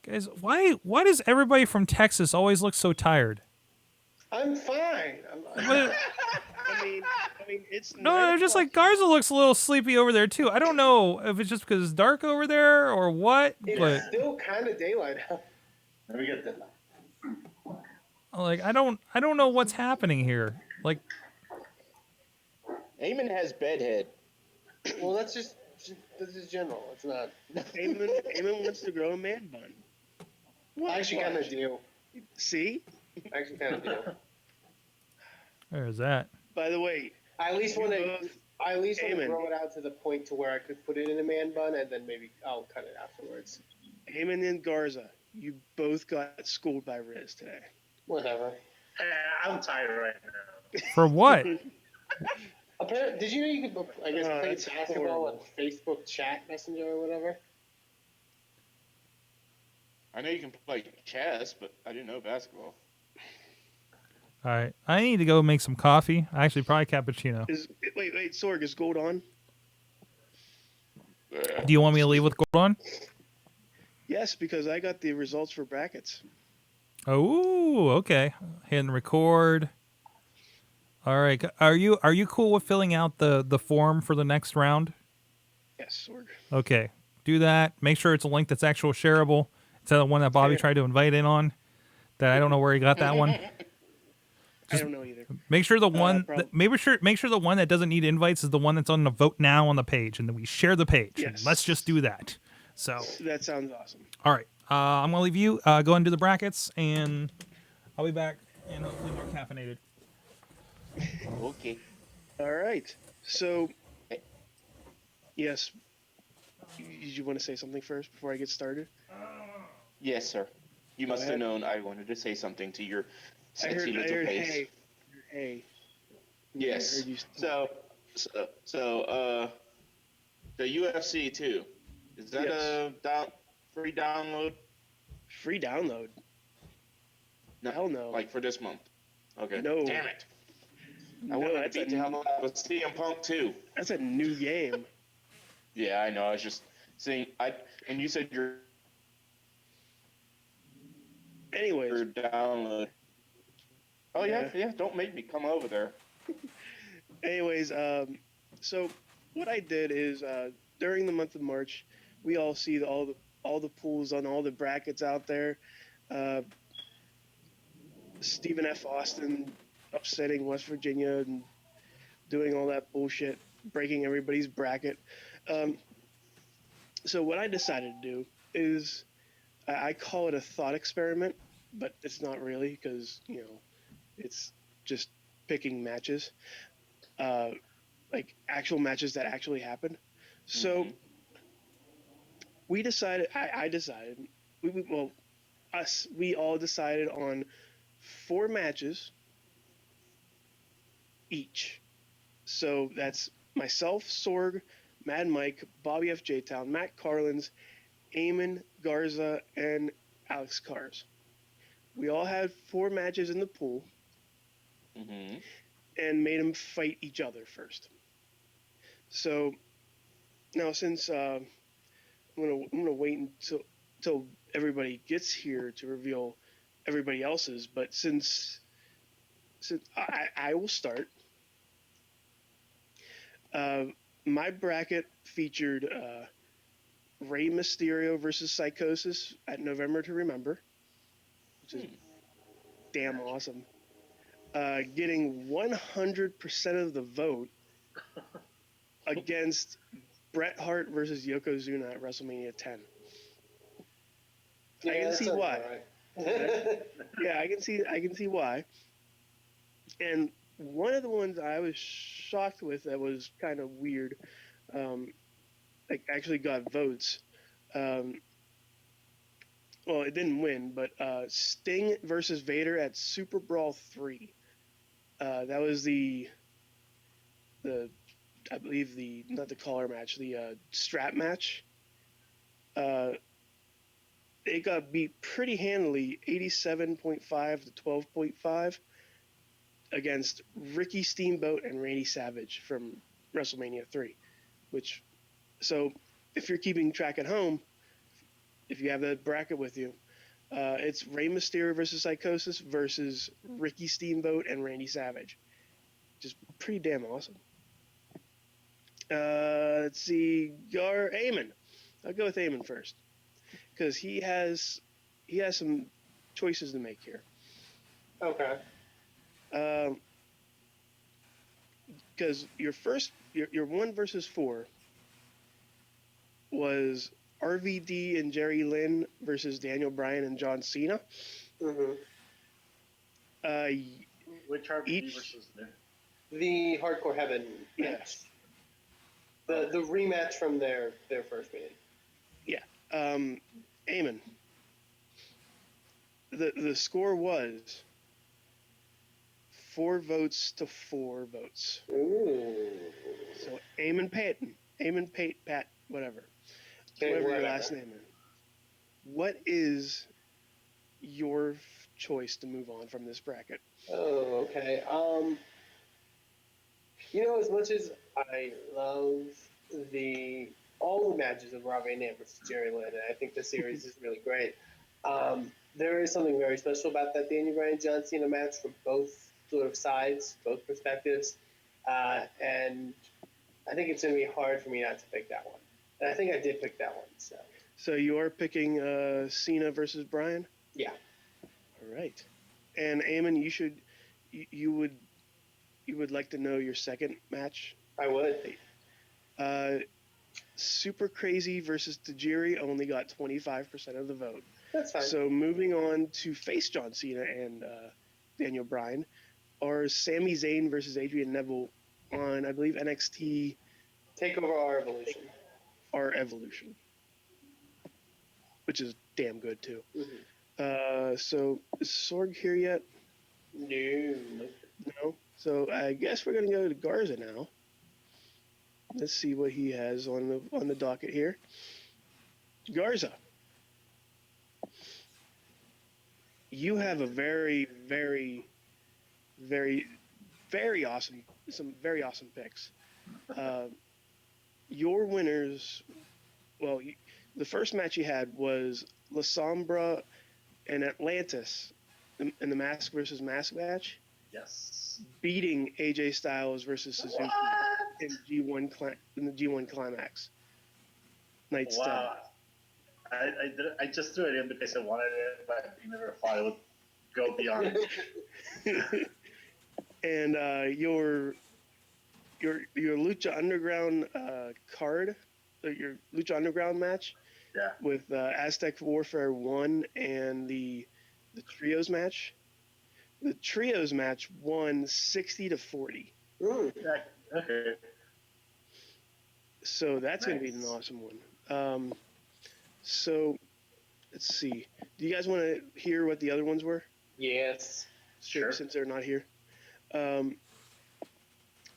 Guys, why does everybody from Texas always look so tired? I'm fine. But- I mean, it's no, 9 they're just o'clock. like Garza looks a little sleepy over there too. I don't know if it's just because it's dark over there or what, It's but still kind of daylight out. Let me get that. like I don't know what's happening here. Like Eamon has bedhead. Well, that's just this is general. It's not. Eamon wants to grow a man bun. I actually kind of do. See? I actually kind of do. there's that. By the way, I at least want to. both- I at least want to Amen. grow it out to the point to where I could put it in a man bun, and then maybe I'll cut it afterwards. Eamon and Garza, you both got schooled by Riz today. Whatever. I'm tired right now. For what? Apparently, did you know you could, I guess, play that's basketball on horrible. Facebook chat messenger or whatever? I know you can play chess, but I didn't know basketball. All right, I need to go make some coffee. Actually, probably cappuccino. Wait, Sorg, is gold on? Do you want me to leave with gold on? Yes, because I got the results for brackets. Oh, okay. Hitting record. All right. Are you cool with filling out the form for the next round? Yes, Sorg. Okay. Do that. Make sure it's a link that's actual shareable. It's the one that Bobby tried to invite in on. That I don't know where he got that one. I don't know either. Make sure the one problem. make sure the one that doesn't need invites is the one that's on the vote now on the page, and then we share the page. And Yes. let's just do that. So, That sounds awesome. all right. I'm gonna leave you. Go and do the brackets, and I'll be back and hopefully more caffeinated. Okay. All right. So, yes. Did you want to say something first before I get started? Yes, sir. You must ahead. have known I wanted to say something to your I heard, sexy little face. hey. Yes. I heard you- So, the UFC too. Is that Yes. free download? Free download. No, Hell no. Like for this month. Okay. No. Damn it. I No, wanted that's to beat the hell out of CM Punk too. That's a new game. Yeah, I know. I was just saying. And you said your Anyways, download. Oh yeah. Don't make me come over there. So what I did is during the month of March, we all see all the pools on all the brackets out there. Stephen F. Austin upsetting West Virginia and doing all that bullshit, breaking everybody's bracket. So what I decided to do is I call it a thought experiment, but it's not really because, it's just picking matches, like actual matches that actually happened. So we decided. I decided. Well, us. We all decided on 4 matches each. So that's myself, Sorg, Mad Mike, Bobby F. J. Town, Matt Carlins, Eamon, Garza, and Alex Cars. We all had 4 matches in the pool and made them fight each other first. So now, since I'm gonna wait until everybody gets here to reveal everybody else's, but since I will start. My bracket featured Rey Mysterio versus Psychosis at November to Remember, which is damn awesome. Getting 100% of the vote against Bret Hart versus Yokozuna at WrestleMania 10. I can see why. Yeah, I can see why. And one of the ones I was shocked with that was kind of weird, like actually got votes. Well, it didn't win, but Sting versus Vader at Super Brawl 3. That was the I believe not the collar match, the strap match. It got beat pretty handily, 87.5 to 12.5 against Ricky Steamboat and Randy Savage from WrestleMania 3. So if you're keeping track at home, if you have that bracket with you, it's Rey Mysterio versus Psychosis versus Ricky Steamboat and Randy Savage. Just pretty damn awesome. Let's see, Eamon. I'll go with Eamon first because he has some choices to make here. Okay. Because your 1 versus 4 was RVD and Jerry Lynn versus Daniel Bryan and John Cena. Mm-hmm. Which RVD versus The Hardcore Heaven match. Yes. The rematch from their first meeting. Yeah. Eamon. The score was 4 votes to 4 votes. Ooh. So Eamon Pat, whatever. Okay, Whatever your whatever. last name is. What is your choice to move on from this bracket? Oh, okay. As much as I love all the matches of Rob Van Dam versus Jerry Lynn, and I think the series is really great. There is something very special about that Daniel Bryan John Cena match from both sort of sides, both perspectives, and I think it's going to be hard for me not to pick that one. And I think I did pick that one. So you are picking Cena versus Bryan? Yeah. All right. And Eamon, you would like to know your second match? I would. Super Crazy versus Tajiri only got 25% of the vote. That's fine. So moving on to face John Cena and Daniel Bryan, are Sami Zayn versus Adrian Neville on, I believe, NXT Takeover Our Evolution. Our Evolution, which is damn good too. Mm-hmm. So is Sorg here yet? No. So I guess we're gonna go to Garza now. Let's see what he has on the docket here. Garza, you have a very, very, very, very awesome, some very awesome picks. Your winners, well, the first match you had was La Sombra and Atlantis in the Mask versus Mask match, Yes. beating AJ Styles versus Suzuki in the G1 Climax. Night Wow. I just threw it in because I wanted it, but I never thought it would go beyond. And your Lucha Underground card, your Lucha Underground match, Yeah. with Aztec Warfare 1 and the Trios match. The Trios match won 60 to 40. Mm. Yeah. Okay. So that's going to be an Nice. awesome one. So let's see. Do you guys want to hear what the other ones were? Yes. Sure. Since they're not here.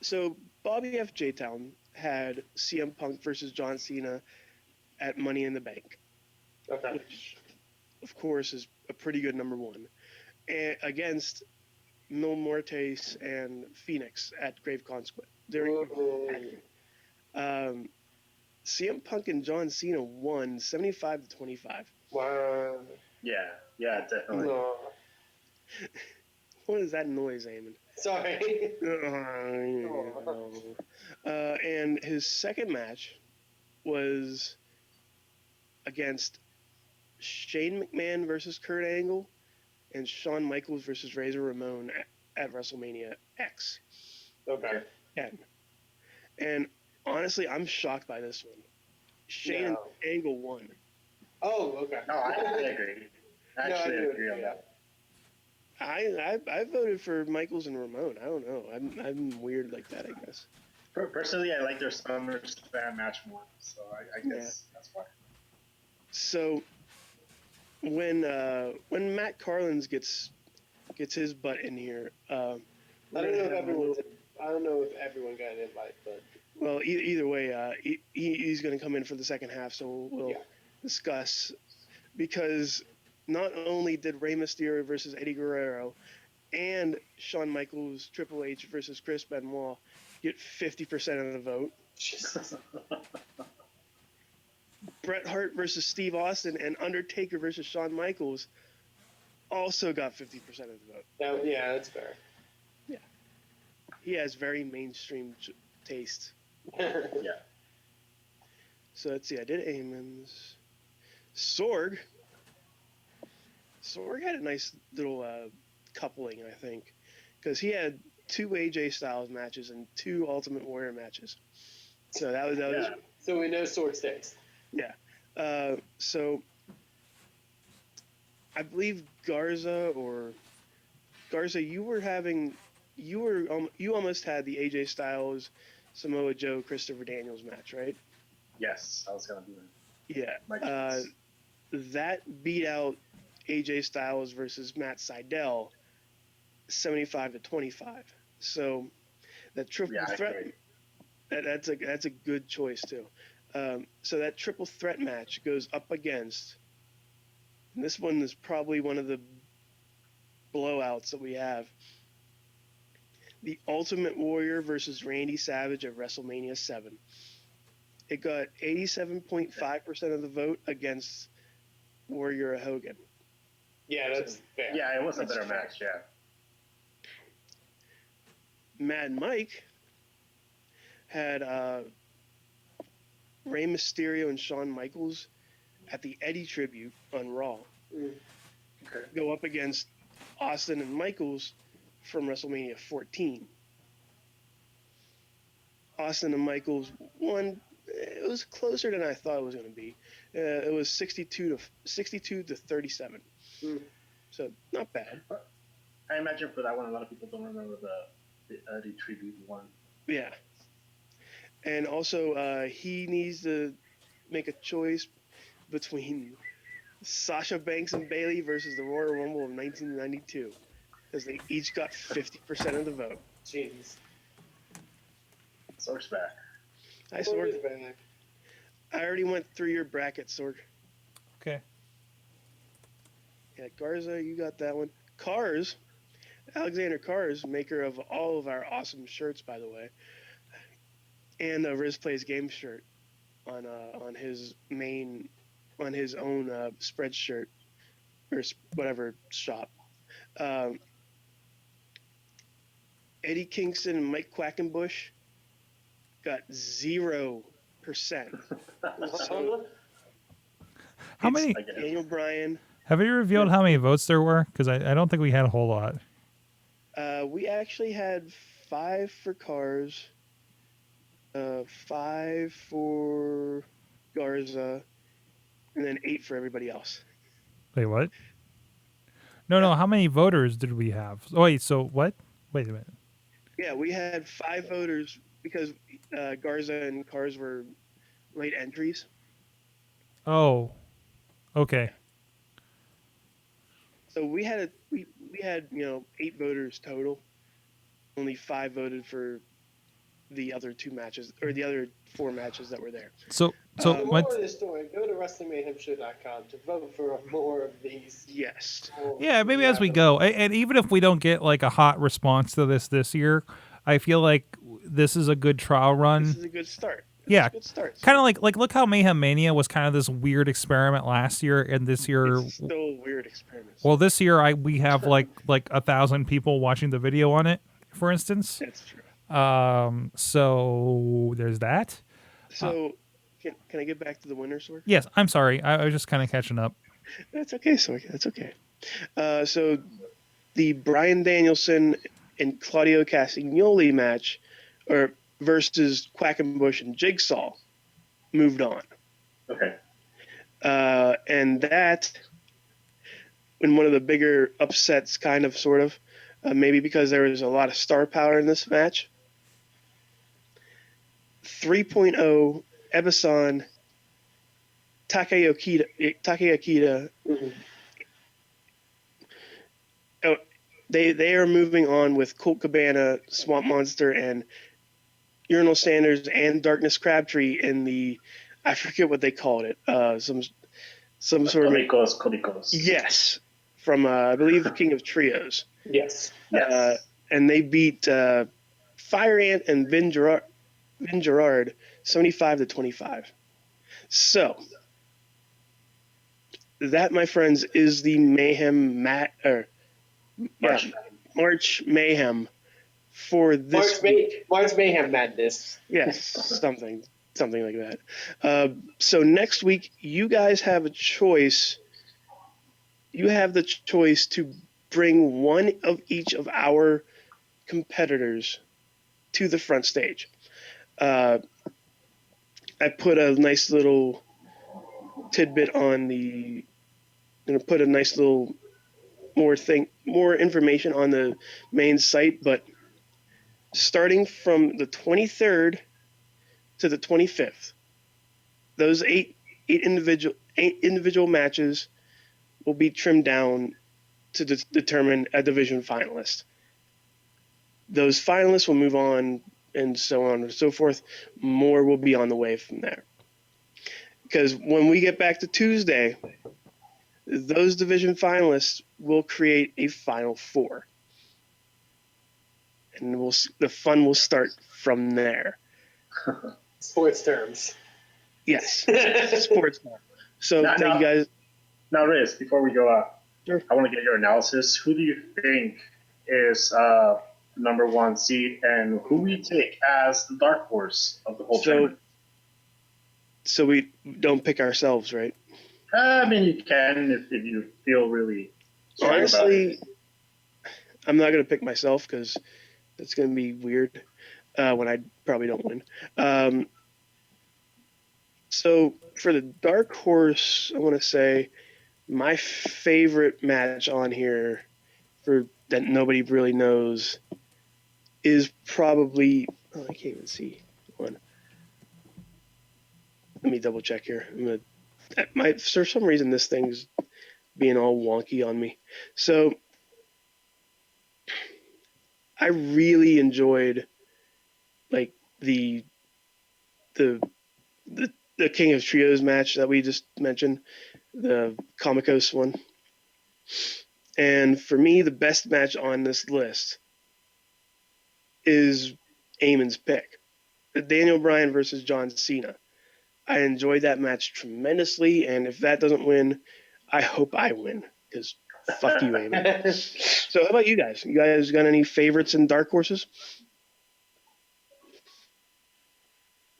So Bobby F. J. Town had CM Punk versus John Cena at Money in the Bank, Okay. which of course is a pretty good number one, against Mil Muertes and Phoenix at Grave Consequence. Ooh. CM Punk and John Cena won 75-25. Wow. Yeah, definitely. No. What is that noise, Eamon? Sorry. And his second match was against Shane McMahon versus Kurt Angle and Shawn Michaels versus Razor Ramon at WrestleMania X. Okay. 10. And honestly, I'm shocked by this one. Shane No. Angle won. Oh, okay. No, I agree. Actually, I agree on that. I voted for Michaels and Ramon. I don't know. I'm weird like that, I guess. Personally, I like their SummerSlam match more, so I guess that's why. So when Matt Carlins gets his butt in here, I don't know if everyone got an invite, but well, either way, he's going to come in for the second half, so we'll discuss, because not only did Rey Mysterio versus Eddie Guerrero and Shawn Michaels Triple H versus Chris Benoit get 50% of the vote, Bret Hart versus Steve Austin and Undertaker versus Shawn Michaels also got 50% of the vote. That's fair. Yeah. He has very mainstream taste. Yeah. So let's see. I did Eamon's. Sorg had a nice little coupling, I think, because he had 2 AJ Styles matches and 2 Ultimate Warrior matches. So that was So we know Sorg stays. yeah. So I believe Garza, you almost had the AJ Styles, Samoa Joe, Christopher Daniels match, right? Yes, I was gonna do it. Yeah. My choice. That beat out AJ Styles versus Matt Sydal 75-25. So that triple threat, that's a good choice too. So that triple threat match goes up against, and this one is probably one of the blowouts that we have, the Ultimate Warrior versus Randy Savage at WrestleMania 7. It got 87.5% of the vote against Warrior Hogan. Yeah, that's fair. Yeah, it was a better match, yeah. Mad Mike had Rey Mysterio and Shawn Michaels at the Eddie tribute on Raw go up against Austin and Michaels from WrestleMania 14. Austin and Michaels won. It was closer than I thought it was going to be. It was 62 to 37. So not bad. I imagine for that one, a lot of people don't remember the Eddie tribute one. Yeah. And also, he needs to make a choice between Sasha Banks and Bayley versus the Royal Rumble of 1992, because they each got 50% of the vote. Jeez. Sorg's back. Hi, Sorg. I already went through your bracket, Sorg. Okay. Yeah, Garza, you got that one. Cars, Alexander Cars, maker of all of our awesome shirts, by the way, and a Riz Plays Game shirt on his own Spreadshirt or whatever shop. Eddie Kingston and Mike Quackenbush got 0%. So How many? Daniel Bryan. Have you revealed how many votes there were? Because I don't think we had a whole lot. We actually had 5 for Cars, 5 for Garza, and then 8 for everybody else. Wait, what? No. How many voters did we have? Oh, wait. So what? Wait a minute. Yeah, we had 5 voters because Garza and Cars were late entries. Oh, okay. So we had we had 8 voters total. Only 5 voted for the other 2 matches or the other 4 matches that were there. So The my moral of the story: go to WrestlingMayhemShow.com to vote for more of these. Yes. yeah, maybe as we go, and even if we don't get like a hot response to this year, I feel like this is a good trial run. This is a good start. Yeah, a good start. kind of like look how Mayhem Mania was kind of this weird experiment last year, and this year, It's still a weird experiment. well, this year we have like 1,000 people watching the video on it, for instance. That's true. So there's that. So can I get back to the winner, Sorg? Yes, I'm sorry, I was just kind of catching up. That's okay, Sorg. That's okay. So the Bryan Danielson and Claudio Castagnoli match, or versus Quackenbush and Jigsaw, moved on. Okay. And that, in one of the bigger upsets, kind of, sort of, maybe because there was a lot of star power in this match. 3.0 Ebasan Takayakita. Mm-hmm. Oh, they are moving on with Colt Cabana, Swamp Monster, and Urinal Sanders and Darkness Crabtree in the, I forget what they called it, some sort of Komikos. yes, from I believe King of Trios. Yes. And they beat Fire Ant and Vin Gerard 75-25. So that, my friends, is the Mayhem March Mayhem for this March Mayhem Madness. Yes, something like that. So next week, you guys have a choice. You have the choice to bring one of each of our competitors to the front stage. I put a nice little tidbit on the. I'm gonna put a nice little more information on the main site, but starting from the 23rd to the 25th, those eight individual matches will be trimmed down to determine a division finalist. Those finalists will move on, and so on and so forth. More will be on the way from there. Because when we get back to Tuesday, those division finalists will create a final 4. And the fun will start from there. Sports terms. Yes, sports terms. So thank you guys. Now, Riz, before we go out, Sure. I want to get your analysis. Who do you think is number 1 seed, and who we take as the dark horse of the whole tournament? So we don't pick ourselves, right? I mean, you can if you feel really strong Honestly, about it. I'm not going to pick myself because that's going to be weird when I probably don't win. So for the dark horse, I want to say my favorite match on here that nobody really knows is probably, I can't even see one. Let me double check here. For some reason this thing's being all wonky on me. So I really enjoyed like the King of Trios match that we just mentioned, the Comicos one. And for me, the best match on this list is Eamon's pick, the Daniel Bryan versus John Cena. I enjoyed that match tremendously, and if that doesn't win, I hope I win, because fuck you, Eamon. So how about you guys? You guys got any favorites and dark horses?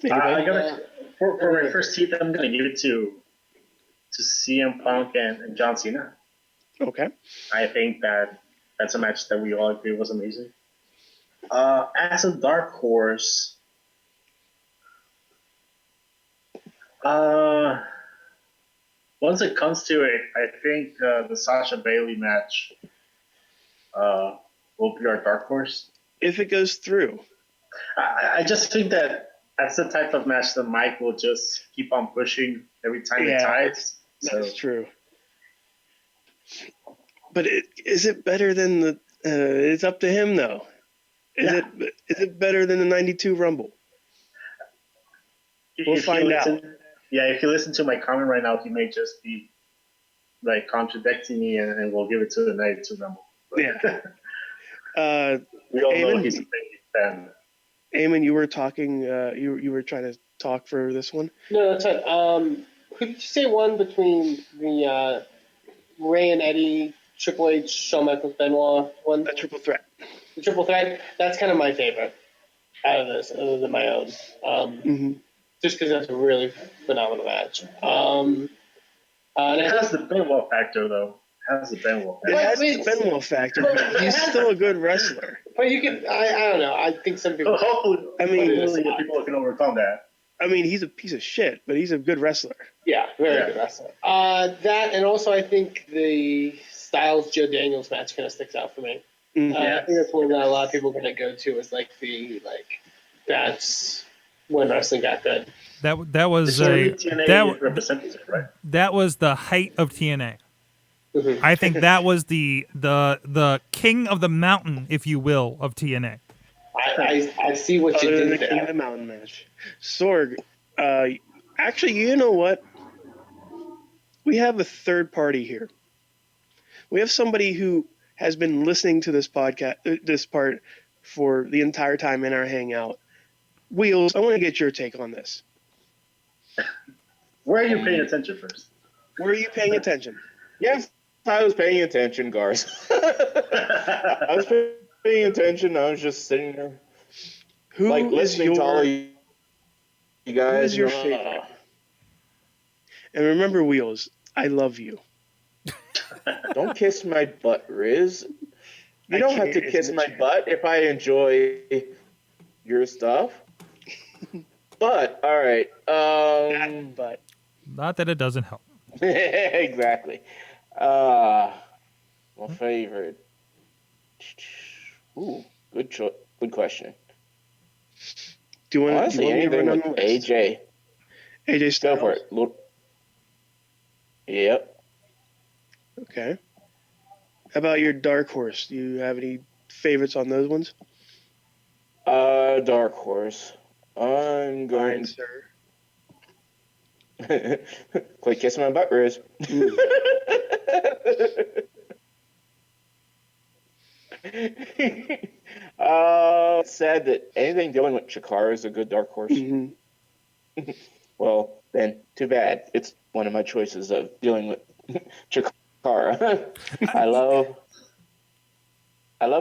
For my first seed, I'm going to give it to CM Punk and John Cena. Okay. I think that's a match that we all agree was amazing. As a dark horse, once it comes to it, I think the Sasha Bailey match will be our dark horse. If it goes through. I just think that that's the type of match that Mike will just keep on pushing every time it ties. So That's true. But is it better than the? It's up to him though. Is it better than the '92 Rumble? We'll if you find out. listen, yeah, if you listen to my comment right now, he may just be like contradicting me, and we'll give it to the night to Rumble. But Yeah. we all know Eamon, he's a big fan. Eamon, you were talking. You were trying to talk for this one. No, that's fine. Could you say one between the Ray and Eddie, Triple H, Shawn Michaels, Benoit one? A triple threat. The triple threat. That's kind of my favorite out of this, other than my own. Just because that's a really phenomenal match. And It has the Benoit factor, though. It has the Benoit It factor. has the Benoit factor, but he's still a good wrestler. But you can, I don't know. I think some people. Hopefully, I mean, people can overcome that. I mean, he's a piece of shit, but he's a good wrestler. Yeah, very good wrestler. That, and also I think the Styles Joe Daniels match kind of sticks out for me. I think that's one that a lot of people are going to go to as that's when wrestling got good. That was TNA representative, right? That was the height of TNA. I think that was the king of the mountain, if you will, of TNA. I see what you did there. King of the Mountain match. Sorg, actually, you know what? We have a third party here. We have somebody who has been listening to this podcast, this part, for the entire time in our hangout. Wheels, I want to get your take on this. Where are you paying attention first? Where are you paying attention? Yes, I was paying attention, Garth. I was paying attention. I was just sitting there, listening to all you guys. Who is your favorite? And remember, Wheels, I love you. Don't kiss my butt, Riz. You don't have to kiss my butt if I enjoy your stuff. But all right. But not that it doesn't help. Exactly. My favorite. Ooh, good question. Do you want Honestly, anything with AJ? AJ Styles. Go for it. Yep. Okay. How about your dark horse? Do you have any favorites on those ones? Dark horse. I'm going. Fine, sir. Quit kissing my butt, Riz. Sad that anything dealing with Chikara is a good dark horse. Mm-hmm. Well, then, too bad. It's one of my choices of dealing with Chikara. I love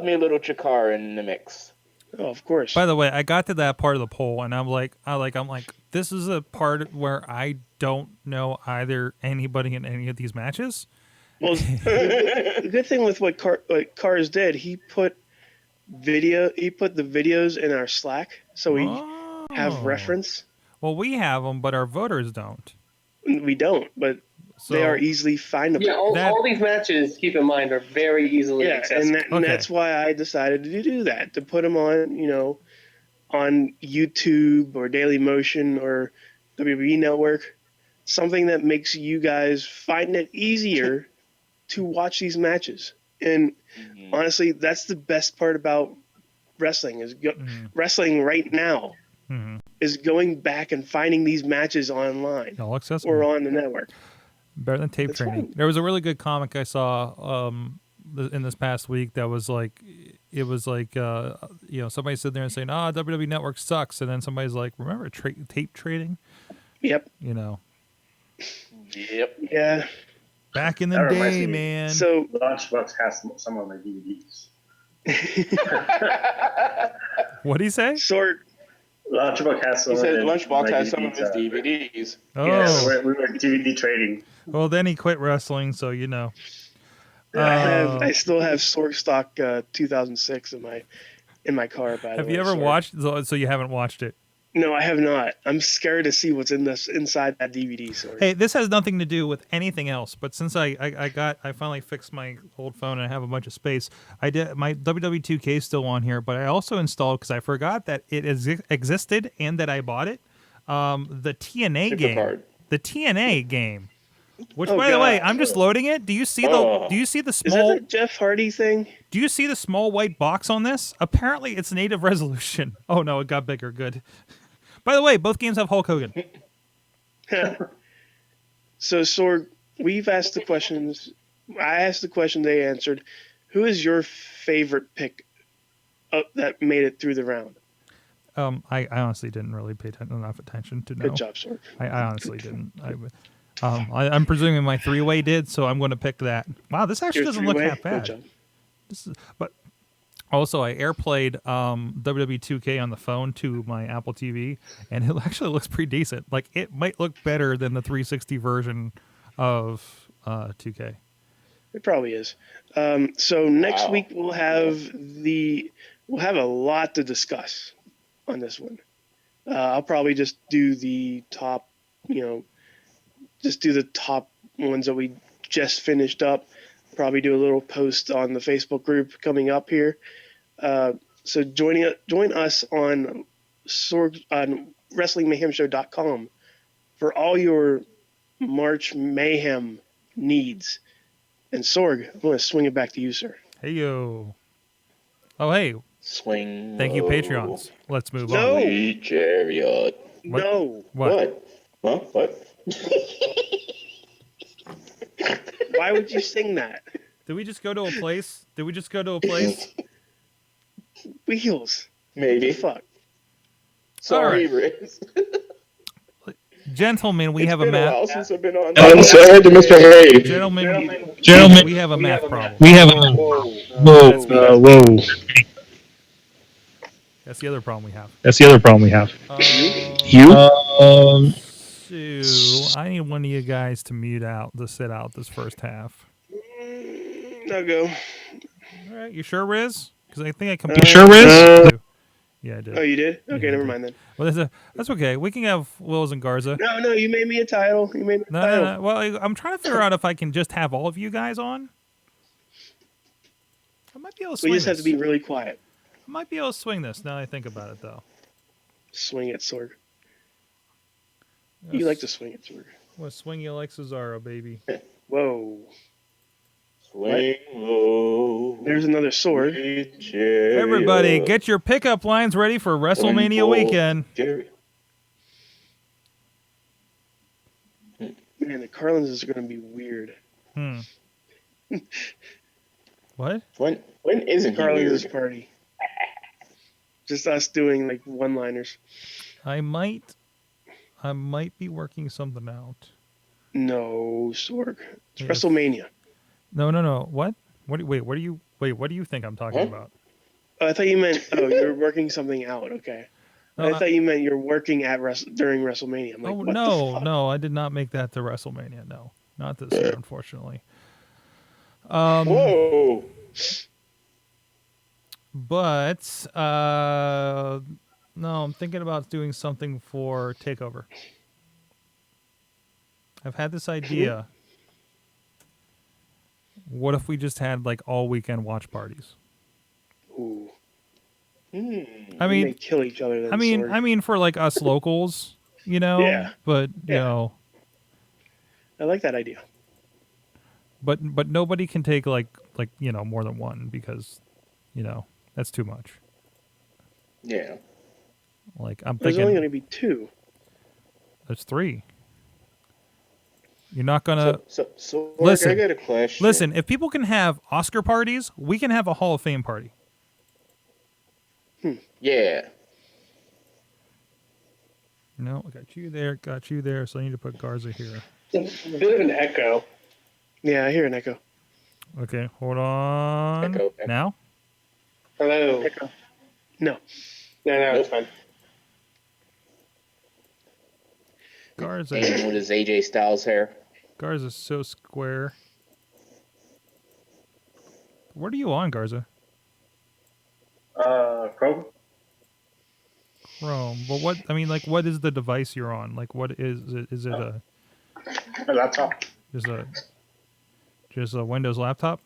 me a little Chikara in the mix. Oh, of course. By the way, I got to that part of the poll, and I'm like, this is a part where I don't know either anybody in any of these matches. Well, the good thing with what Cars did, he put the videos in our Slack, so we have reference. Well, we have them, but our voters don't. We don't, but they are easily findable. Yeah, all these matches, keep in mind, are very easily accessible. And that's why I decided to do that, to put them on, on YouTube or Daily Motion or WWE Network, something that makes you guys find it easier to watch these matches. And honestly, that's the best part about wrestling is wrestling right now is going back and finding these matches online all accessible or on the network. Better than tape training. There was a really good comic I saw in this past week that was like, it was like, somebody sitting there and saying, WWE Network sucks. And then somebody's like, remember tape trading? Yep. Yep. Yeah. Back in the day, man. So Lunchbox has some of my DVDs. What'd he say? Lunchbox has some. He said Lunchbox has some of his DVDs. Oh, yes, we were DVD trading. Well, then he quit wrestling, so you know. I still have Sorg Stock 2006 in my car. By the way, have you ever watched? So you haven't watched it? No, I have not. I'm scared to see what's inside that DVD. Sorry. Hey, this has nothing to do with anything else. But since I finally fixed my old phone and I have a bunch of space, I did my WW2K is still on here. But I also installed because I forgot that it existed and that I bought it. The TNA game, Supercard. the TNA game. Which, Oh, by the way, God. I'm just loading it. Do you see Oh. the Is that small? the Jeff Hardy thing? Do you see the small white box on this? Apparently, it's native resolution. Oh no, it got bigger. Good. By the way, both games have Hulk Hogan. So, Sorg, we've asked the questions. I asked the question, they answered. Who is your favorite pick that made it through the round? I honestly didn't really pay enough attention to know. Good job, Sorg. I honestly didn't. I'm presuming my three-way did, so I'm going to pick that. Wow, this actually Your doesn't look three-way? half bad. Good job. But also, I AirPlayed WW2K on the phone to my Apple TV, and it actually looks pretty decent. Like, it might look better than the 360 version of 2K. It probably is. So next Wow. week we'll have a lot to discuss on this one. I'll probably just do the top, just do the top ones that we just finished up. Probably do a little post on the Facebook group coming up here. So join us on WrestlingMayhemShow.com for all your March Mayhem needs. And Sorg, I'm going to swing it back to you, sir. Hey, yo. Oh, hey. Swing. Thank you, low. Patreons. Let's move No. on. Sweet chariot. What? No. What? Huh? What? Why would you sing that? Did we just go to a place? Did we just go to a place? Wheels. Maybe. Fuck. Sorry, All right. Riz. Gentlemen, we It's have a been a math. while since I've been on. Sir, to Mr. Hayes. Gentlemen, we have a math problem. We have a whoa. That's the other problem we have. That's the other problem we have. Sue, I need one of you guys to sit out this first half. I'll go. All right, you sure, Riz? Because I think I You completely. sure, Riz? Yeah, I did. Oh, you did? Okay, Yeah, never I did. mind then. Well, that's okay. We can have Wills and Garza. No, you made me a title. You made me a No. title. Well, I'm trying to figure out if I can just have all of you guys on. I might be able to swing We just have this. to be really quiet. I might be able to swing this now that I think about it, though. Swing it, Sorg. Yes. You like to swing it, Sorg. Well, swing you like Cesaro, baby. Whoa. Swing low. There's another sword. Sweet chariot. Everybody, get your pickup lines ready for WrestleMania weekend. Chariot. Man, the Carlins is going to be weird. What? When isn't he Carlins' weird? party. Just us doing like one-liners. I might be working something out. No, Sorg. It's Yes. WrestleMania. No. What? What do you think I'm talking about? Oh, I thought you meant, you're working something out. Okay. No, I thought you meant you're working at during WrestleMania. I'm like, what the fuck? No, I did not make that to WrestleMania. No, not this year, unfortunately. Whoa. But no, I'm thinking about doing something for Takeover. I've had this idea. What if we just had like all weekend watch parties? Ooh. I We mean, may kill each other then, Sorg. I mean, for like us locals, you know. Yeah. But you Yeah. know, I like that idea. but nobody can take like more than one because, that's too much. Yeah. Like I'm There's only thinking going to be two. there's three. You're not gonna So listen. I got a question. Listen. If people can have Oscar parties, we can have a Hall of Fame party. Yeah. No, I got you there. So I need to put Garza here. It's a bit of an echo. Yeah, I hear an echo. Okay, hold on. Echo. Now? Hello. No. No, it's fine. Garza. And with his AJ Styles hair. Garza's so square. What are you on, Garza? Chrome. Chrome. But what I mean, like, what is the device you're on? Like, what is it? Is it A laptop. just a just a Windows laptop?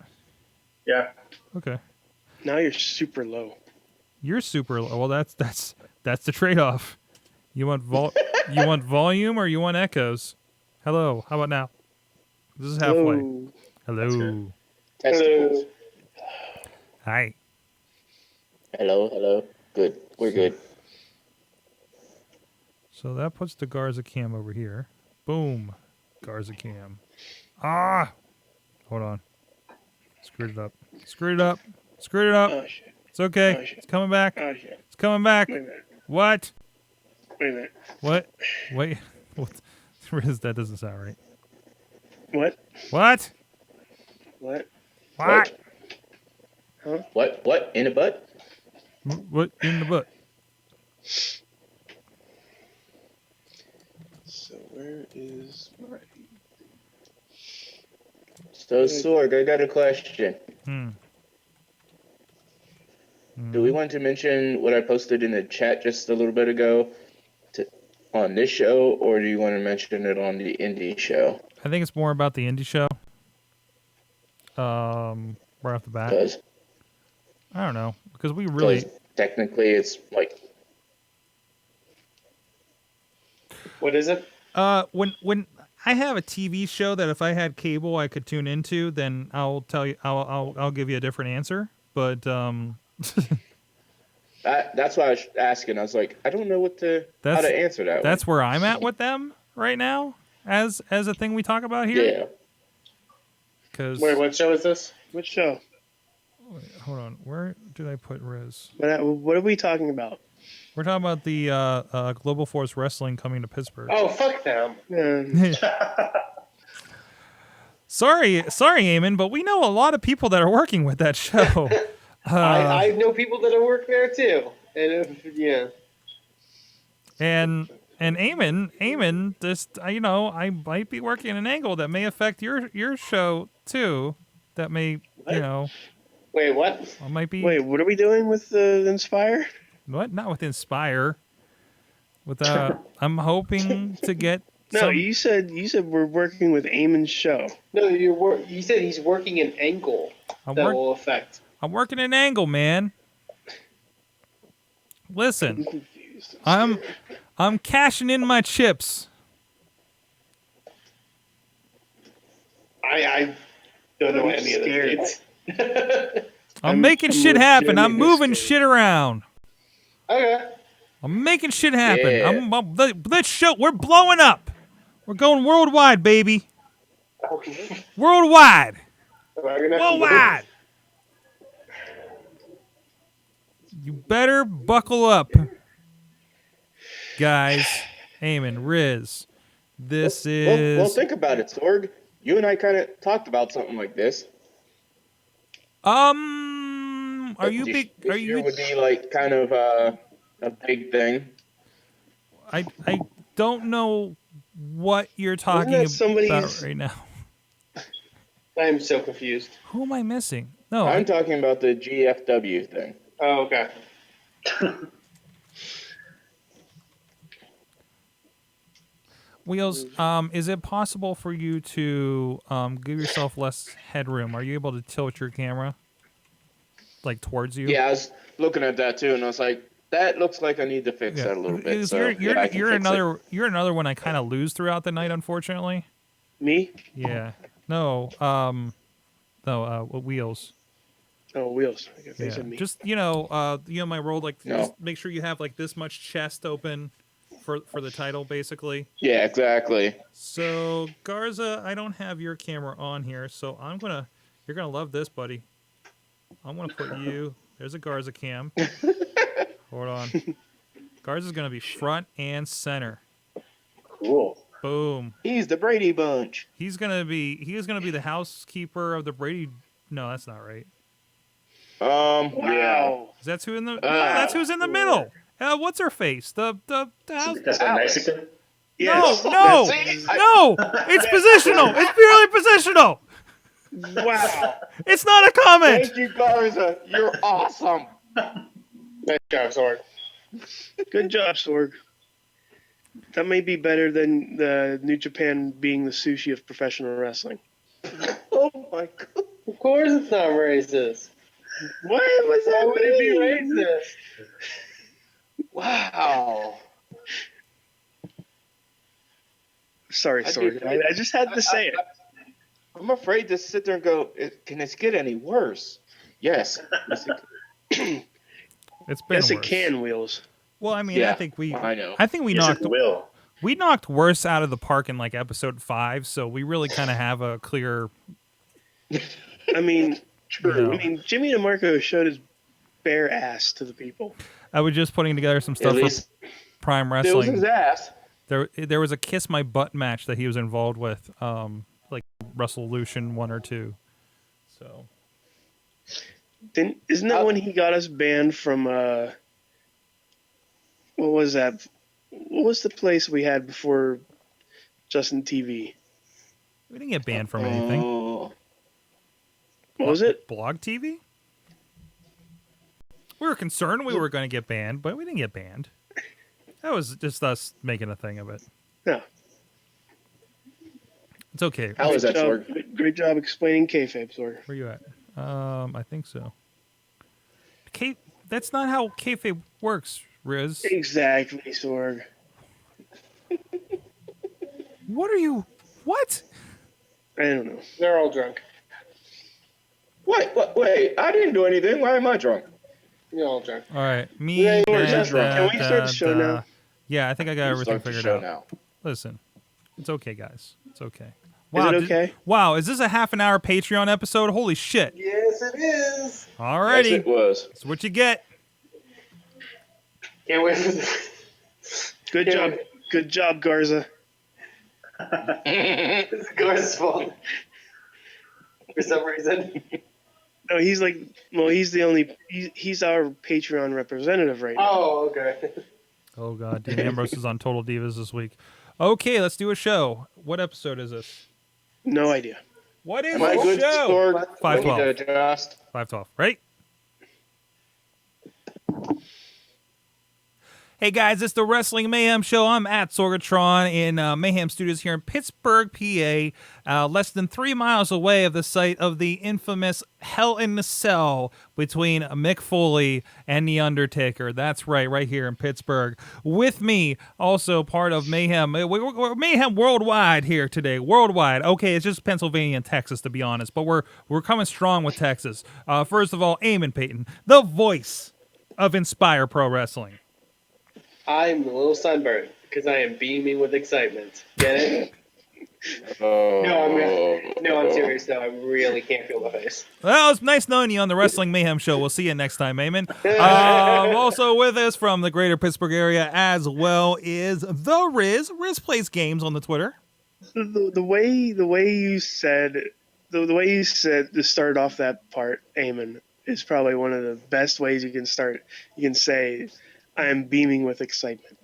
Yeah. Okay, Now you're super low. you're super low. Well, that's the trade-off. You want you want volume or you want echoes? Hello. How about now? This is halfway. Whoa. Hello. Testicles. Hi. Hello. Good. We're good. So that puts the Garza cam over here. Boom. Garza cam. Ah! Hold on. Screwed it up. Oh shit. It's okay. Oh, shit. It's coming back. Oh shit. It's coming back. Wait a minute. What? Wait a minute. What? Wait. What? Riz, that doesn't sound right. What? What? What? What? Huh? What? In a butt? What in the butt? So where is my? So, Sorg, I got a question. Do we want to mention what I posted in the chat just a little bit ago on this show, or do you want to mention it on the indie show? I think it's more about the indie show. Right off the bat. Because I don't know. Because we really... technically it's like... What is it? When I have a TV show that if I had cable I could tune into, then I'll tell you. I'll give you a different answer. But that's why I was asking. I was like, I don't know how to answer that. That's where I'm at with them right now, as a thing we talk about here. Yeah. Because Wait, what show is this? Which show? Wait, hold on. Where did I put Riz? What are we talking about? We're talking about the Global Force Wrestling coming to Pittsburgh. Oh, fuck them. Sorry, Eamon, but we know a lot of people that are working with that show. I know people that work there too, and yeah. And Eamon, just I might be working an angle that may affect your show too. That may, Wait, what? I might be. Wait, what are we doing with Inspire? What? Not with Inspire. With I'm hoping to get. No, you said we're working with Eamon's show. No, you said he's working an angle will affect. I'm working an angle, man. Listen, I'm confused. I'm cashing in my chips. I don't know any of this. I'm making shit happen. I'm moving shit around. Okay. I'm making shit happen. Yeah. Let's show. We're blowing up. We're going worldwide, baby. Worldwide. Worldwide. You better buckle up, guys. Eamon, Riz. This is. Well, think about it, Sorg. You and I kind of talked about something like this. Are you big? Are you? Would be like kind of a big thing. I don't know what you're talking about right now. I am so confused. Who am I missing? No, I'm talking about the GFW thing. Oh, okay. Wheels, is it possible for you to give yourself less headroom? Are you able to tilt your camera like towards you? Yeah, I was looking at that too, and I was like, that looks like I need to fix that a little bit. So you're another one I kind of lose throughout the night, unfortunately. Me? Yeah. No. Wheels. Oh, Wheels. I guess they Yeah. said me. Just my role, like just make sure you have like this much chest open for the title, basically. Yeah, exactly. So Garza, I don't have your camera on here, so you're gonna love this, buddy. I'm gonna put you. There's a Garza cam. Hold on. Garza's gonna be front and center. Cool. Boom. He's the Brady Bunch. He's gonna be the housekeeper of the Brady. No, that's not right. Yeah. That's who in the. That's who's in the middle. What's her face? The house. That's a Mexican. Yes. No. It's positional. It's purely positional. Wow. It's not a comment. Thank you, Garza. You're awesome. Nice job, Sorg. Good job, Sorg. That may be better than the New Japan being the sushi of professional wrestling. Oh my god. Of course it's not racist. What was Why that would it be mean? racist? Wow. Sorry, I'd be Sorg. afraid- I just had to say it. I'm afraid to sit there and go, can this get any worse? Yes. It's been Yes, worse. it can, Wheels. Well, I mean, Yeah, I think we know. Yes, it will. we knocked worse out of the park in like episode 5, so we really kind of have a clear. I mean, True. I mean, Jimmy DeMarco showed his bare ass to the people. I was just putting together some At stuff for least Prime it was his Wrestling. ass. There was a Kiss My Butt match that he was involved with, like Resolution 1 or 2. So Isn't that when he got us banned from what was that? What was the place we had before Justin TV? we didn't get banned from anything. Oh. What was it? Blog TV? We were concerned we were going to get banned, but we didn't get banned. That was just us making a thing of it. No. It's okay. How is that, Sorg? Great job explaining kayfabe, Sorg. Where you at? I think so. That's not how kayfabe works, Riz. Exactly, Sorg. What are you? What? I don't know. They're all drunk. Wait, I didn't do anything. Why am I drunk? You're all drunk. All right, me. Yeah, Can we start the show now? Yeah, I think I got everything Start the figured show out. now. Listen, it's okay, guys. It's okay. Is it did- okay? wow, is this a half an hour Patreon episode? Holy shit! Yes, it is. Alrighty, Yes, it was. that's what you get. Can't wait for the... Good job. Good job, Garza. It's Gar's fault. For some reason. No, he's like, well, he's the only, he's our Patreon representative right now. Oh, okay. Oh god, Dean Ambrose is on Total Divas this week. Okay, let's do a show. What episode is this? No idea. What is Am I the good, show? Sorg? 512. I need to adjust. 512. Ready? Hey guys, it's the Wrestling Mayhem Show. I'm at Sorgatron in Mayhem Studios here in Pittsburgh, PA, less than 3 miles away of the site of the infamous Hell in the Cell between Mick Foley and The Undertaker. That's right here in Pittsburgh. With me, also part of Mayhem. We're Mayhem worldwide here today. Worldwide. Okay, it's just Pennsylvania and Texas, to be honest, but we're coming strong with Texas. First of all, Eamon Payton, the voice of Inspire Pro Wrestling. I'm a little sunburned because I am beaming with excitement. Get it? No, I'm serious though. I really can't feel my face. Well, it's nice knowing you on the Wrestling Mayhem Show. We'll see you next time, Eamon. Also with us from the greater Pittsburgh area as well is the Riz. Riz plays games on the Twitter. The way you said to start off that part, Eamon, is probably one of the best ways you can start. You can say, I am beaming with excitement.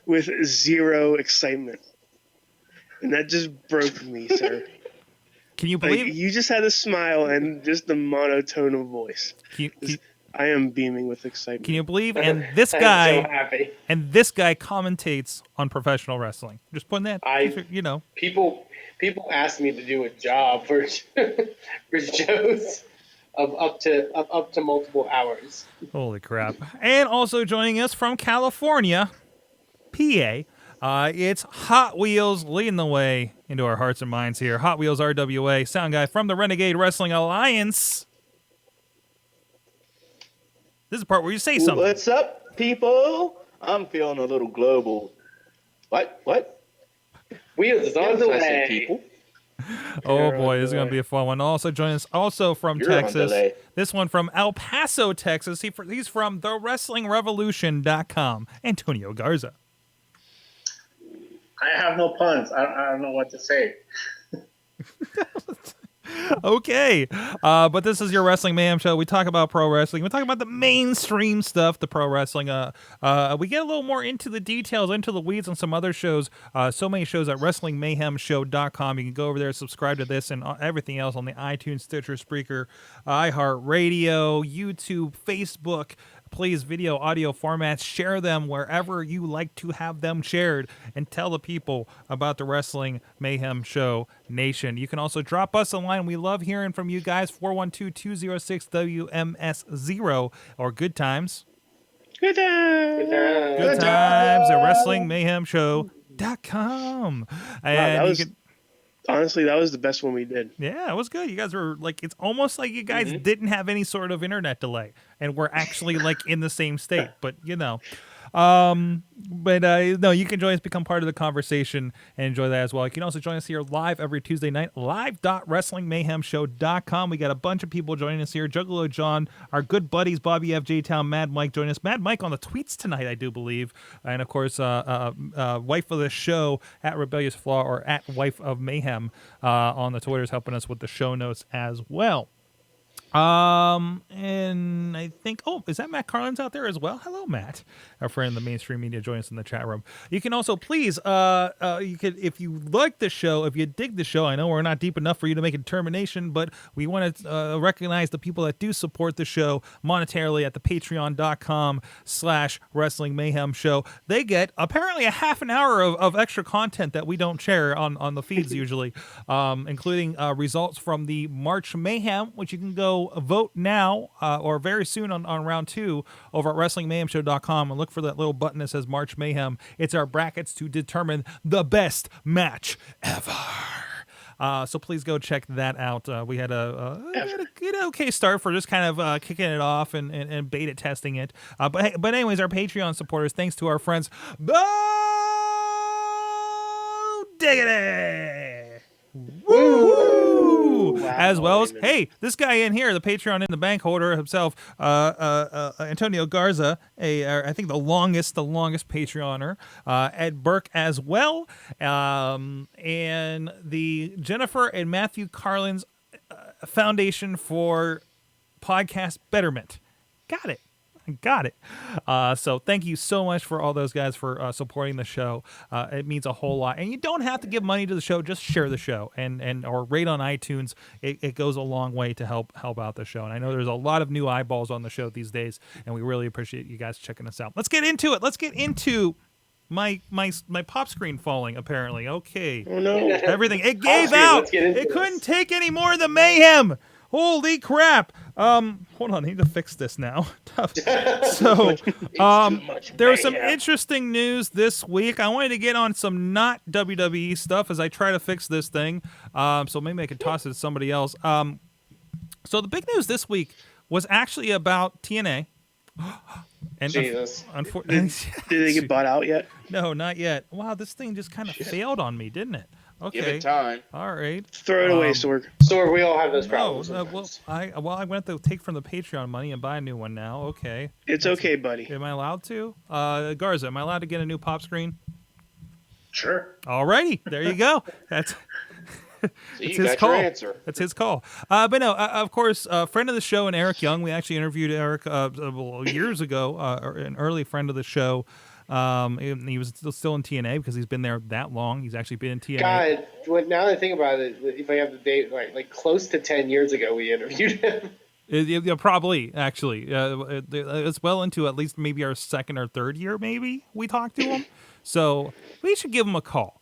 With zero excitement. And that just broke me, sir. Can you believe Like, you just had a smile and just the monotone of voice. I am beaming with excitement. Can you believe? And this I'm guy so happy. commentates on professional wrestling. Just putting that, People ask me to do a job for for shows of up to multiple hours. Holy crap. And also joining us from California, PA, it's Hot Wheels leading the way into our hearts and minds here. Hot Wheels RWA, sound guy from the Renegade Wrestling Alliance. This is the part where you say something. What's up, people? I'm feeling a little global. What? Wheels is on the I said way. people. Oh boy, this is going to be a fun one. Also joining us, also from You're on Texas. delay. This one from El Paso, Texas. He's from TheWrestlingRevolution.com. Antonio Garza. I have no puns. I don't know what to say. Okay, but this is your Wrestling Mayhem Show. We talk about pro wrestling. We talk about the mainstream stuff, the pro wrestling. We get a little more into the details, into the weeds on some other shows. So many shows at WrestlingMayhemShow.com. You can go over there, subscribe to this and everything else on the iTunes, Stitcher, Spreaker, iHeartRadio, YouTube, Facebook, Please, video, audio formats, share them wherever you like to have them shared, and tell the people about the Wrestling Mayhem Show Nation. You can also drop us a line. We love hearing from you guys. 412-206-WMS0 or Good Times. Good times. Good times at WrestlingMayhemShow.com. And Wow, honestly, that was the best one we did. Yeah, it was good. You guys were like, it's almost like you guys didn't have any sort of internet delay, and we're actually like in the same state. But no, you can join us, become part of the conversation, and enjoy that as well. You can also join us here live every Tuesday night, live.wrestlingmayhemshow.com. We got a bunch of people joining us here. Juggalo John, our good buddies, Bobby F. J-Town, Mad Mike joining us. Mad Mike on the tweets tonight, I do believe. And, of course, wife of the show, at Rebellious Flaw, or at Wife of Mayhem on the Twitters, helping us with the show notes as well. And I think, is that Matt Carlin's out there as well? Hello, Matt, our friend in the mainstream media, join us in the chat room. You can also please, you could, if you like the show, if you dig the show, I know we're not deep enough for you to make a determination, but we want to recognize the people that do support the show monetarily at the patreon.com/Wrestling Mayhem Show. They get apparently a half an hour of extra content that we don't share on the feeds usually, including results from the March Mayhem, which you can go vote now or very soon on round 2 over at WrestlingMayhemShow.com and look for that little button that says March Mayhem. It's our brackets to determine the best match ever. So please go check that out. We had a good okay start for just kind of kicking it off and beta testing it. But anyways, our Patreon supporters, thanks to our friends, Bo Diggity! Woo! Wow. As well as, hey, this guy in here, the Patreon in the bank holder himself, Antonio Garza, I think the longest Patreoner, Ed Burke as well, and the Jennifer and Matthew Carlin's Foundation for Podcast Betterment. Got it. So thank you so much for all those guys for supporting the show. It means a whole lot. And you don't have to give money to the show. Just share the show and or rate on iTunes. It goes a long way to help out the show. And I know there's a lot of new eyeballs on the show these days, and we really appreciate you guys checking us out. Let's get into it. Let's get into my pop screen falling, apparently. Okay. Oh, no. Everything. It gave out. It couldn't take any more of the mayhem. Holy crap. Hold on, I need to fix this now. So, there was some interesting news this week. I wanted to get on some not WWE stuff as I try to fix this thing. So maybe I could toss it to somebody else. So the big news this week was actually about TNA. And Jesus. Did they get bought out yet? No, not yet. Wow, this thing just kind of failed on me, didn't it? Okay. Give it time. All right. Throw it away, Sorg. Sorg, we all have those problems. I went to take from the Patreon money and buy a new one now. Okay. It's okay, buddy. Am I allowed to? Garza, am I allowed to get a new pop screen? Sure. All righty. There you go. That's So it's you his got call. your answer. That's his call. But no, of course, friend of the show and Eric Young. We actually interviewed Eric years ago, an early friend of the show. He was still in TNA because he's been there that long. He's actually been in TNA. God, now that I think about it, if I have the date right, like close to 10 years ago, we interviewed him. Yeah, probably, actually. It's well into at least maybe our second or third year, maybe, we talked to him. So we should give him a call.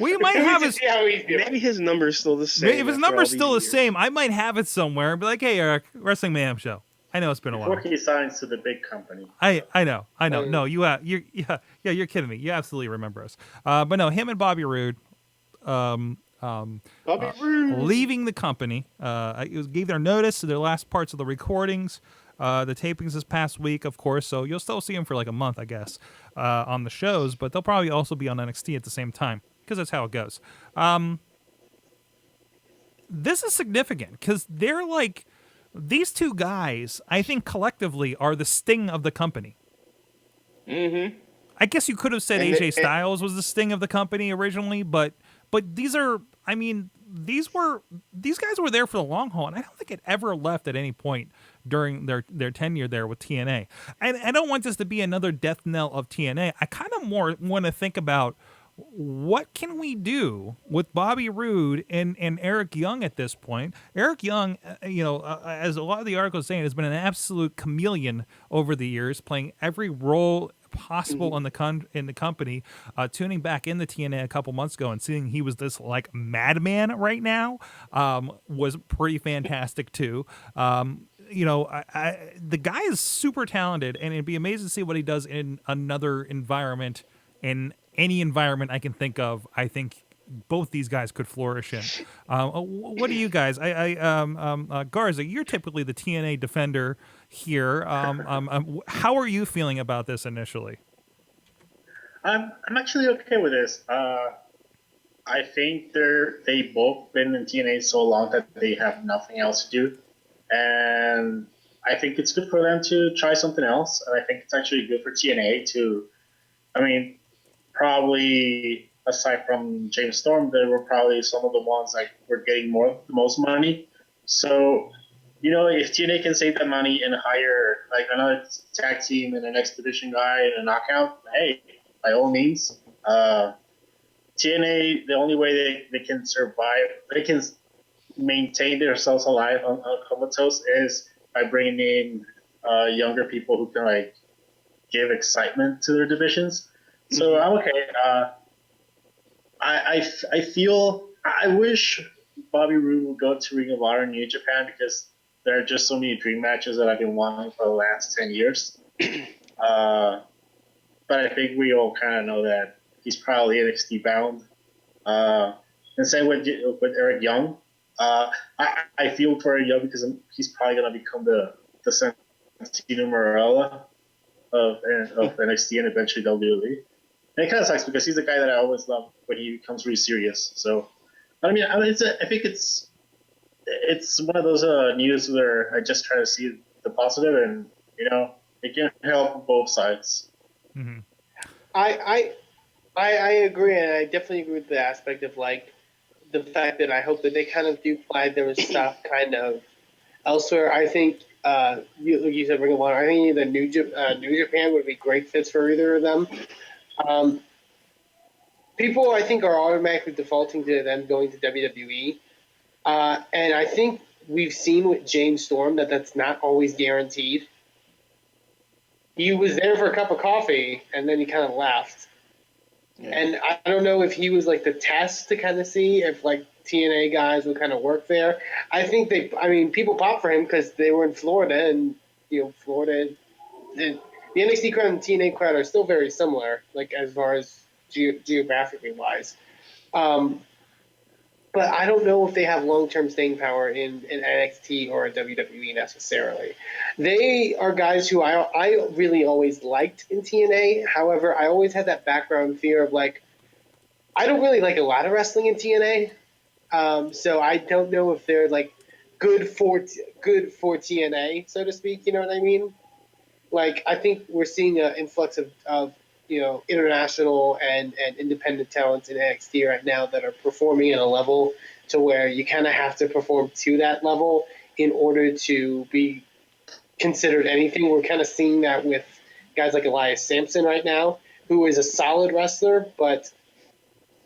We might have his. Maybe his number is still the same. If his number's still the same, I might have it somewhere and be like, hey, Eric, Wrestling Mayhem Show. I know it's been a while. Before he signs to the big company. I know. No, you're kidding me. You absolutely remember us. But no, him and Bobby Roode, leaving the company. Gave their notice to their last parts of the recordings, the tapings this past week, of course. So you'll still see them for like a month, I guess, on the shows. But they'll probably also be on NXT at the same time because that's how it goes. This is significant because they're like. These two guys, I think collectively, are the sting of the company. Mm-hmm. I guess you could have said AJ Styles was the sting of the company originally, but these are, I mean, these guys were there for the long haul, and I don't think it ever left at any point during their tenure there with TNA. And I don't want this to be another death knell of TNA. I kind of more want to think about what can we do with Bobby Roode and Eric Young at this point? Eric Young, as a lot of the articles saying, has been an absolute chameleon over the years, playing every role possible in the company. Tuning back in the TNA a couple months ago and seeing he was this like madman right now was pretty fantastic too. The guy is super talented, and it'd be amazing to see what he does in another environment. In any environment I can think of, I think both these guys could flourish in. What do you guys? Garza, you're typically the TNA defender here. How are you feeling about this initially? I'm actually okay with this. I think they both been in TNA so long that they have nothing else to do, and I think it's good for them to try something else. And I think it's actually good for TNA to. I mean, probably aside from James Storm, they were probably some of the ones that were getting the most money. So, if TNA can save that money and hire like another tag team and an X Division guy and a knockout, hey, by all means. TNA, the only way they can survive, they can maintain themselves alive on Comatose is by bringing in younger people who can like give excitement to their divisions. So I'm okay. I feel I wish Bobby Roode would go to Ring of Honor in New Japan because there are just so many dream matches that I've been wanting for the last 10 years. But I think we all kind of know that he's probably NXT bound. And same with Eric Young. I feel for Eric Young because he's probably going to become the Santino Marella of NXT and eventually WWE. And it kind of sucks because he's the guy that I always love when he becomes really serious. So, I think it's one of those news where I just try to see the positive, and it can help both sides. Mm-hmm. I agree, and I definitely agree with the aspect of like the fact that I hope that they kind of do fly their stuff kind of elsewhere. I think like you said, Ring of Honor. I think the New Japan would be great fits for either of them. People, I think, are automatically defaulting to them going to WWE. And I think we've seen with James Storm that that's not always guaranteed. He was there for a cup of coffee, and then he kind of left. Yeah. And I don't know if he was like the test to kind of see if like TNA guys would kind of work there. I think people pop for him because they were in Florida, and Florida, the NXT crowd and the TNA crowd are still very similar, like as far as geographically wise. But I don't know if they have long-term staying power in NXT or WWE necessarily. They are guys who I really always liked in TNA. However, I always had that background fear of like, I don't really like a lot of wrestling in TNA. So I don't know if they're like good for TNA, so to speak. You know what I mean? Like, I think we're seeing an influx of international and independent talents in NXT right now that are performing at a level to where you kind of have to perform to that level in order to be considered anything. We're kind of seeing that with guys like Elias Sampson right now, who is a solid wrestler, but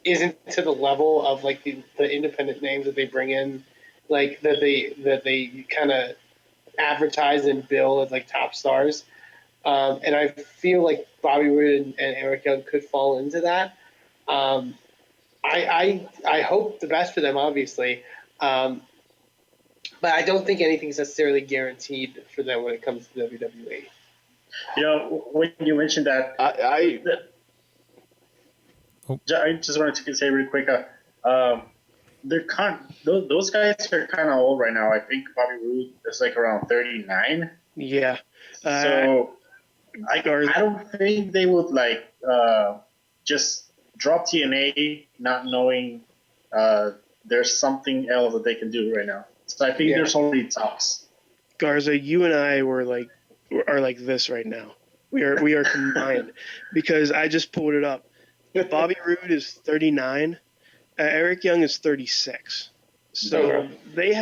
isn't to the level of like the independent names that they bring in, like that they kind of advertise and bill as like top stars. And I feel like Bobby Roode and Eric Young could fall into that. I hope the best for them, obviously. But I don't think anything's necessarily guaranteed for them when it comes to WWE. When you mentioned that, I just wanted to say really quick, they're those guys are kind of old right now. I think Bobby Roode is like around 39. Yeah. So I don't think they would like just drop TNA not knowing there's something else that they can do right now. So I think there's already talks. Garza, you and I are like this right now. We are combined because I just pulled it up. Bobby Roode is 39. Eric Young is 36. So they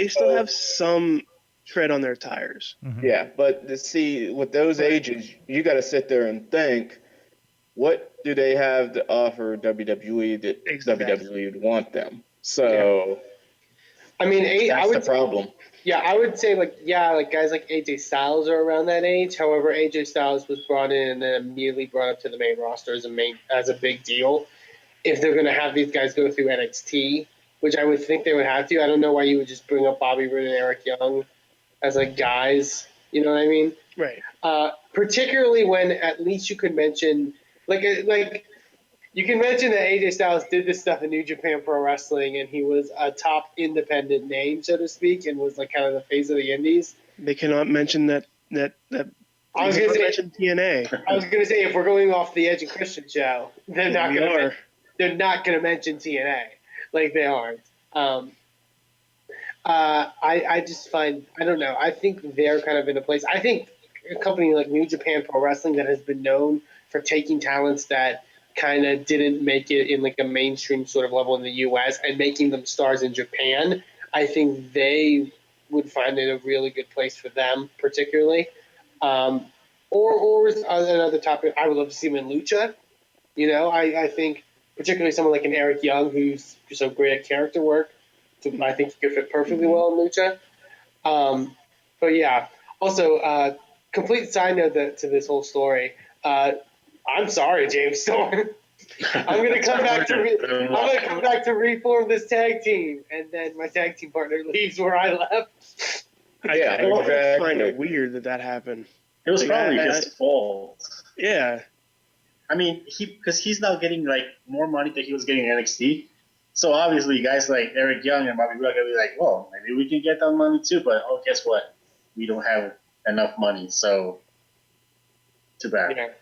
still have some tread on their tires. Mm-hmm. Yeah, but to see with those ages, you got to sit there and think what do they have to offer WWE that Exactly. WWE would want them? So I mean, I that's the would problem. Yeah, I would say like guys like AJ Styles are around that age. However, AJ Styles was brought in and then immediately brought up to the main roster as a big deal. If they're going to have these guys go through NXT, which I would think they would have to, I don't know why you would just bring up Bobby Roode and Eric Young as like guys. You know what I mean? Right. Particularly when at least you could mention like you can mention that AJ Styles did this stuff in New Japan Pro Wrestling, and he was a top independent name, so to speak, and was like kind of the face of the Indies. They cannot mention that. I was going to say mention TNA. I was going to say if we're going off the Edge and Christian show, they're not going to mention TNA like they aren't. I just find I don't know. I think they're kind of in a place. I think a company like New Japan Pro Wrestling that has been known for taking talents that kind of didn't make it in like a mainstream sort of level in the U.S. and making them stars in Japan. I think they would find it a really good place for them, particularly. Or another topic, I would love to see him in Lucha. You know, I think particularly someone like an Eric Young who's so great at character work. So I think he could fit perfectly well in Lucha. But yeah, also complete side note to this whole story. I'm sorry, James Storm. I'm gonna come back to reform this tag team, and then my tag team partner leaves where I left. Yeah, I find it weird that happened. It was probably his fault. Yeah. I mean, because he's now getting like more money than he was getting in NXT. So obviously, guys like Eric Young and Bobby Roode are gonna be like, well, maybe we can get that money too. But guess what? We don't have enough money, so too bad.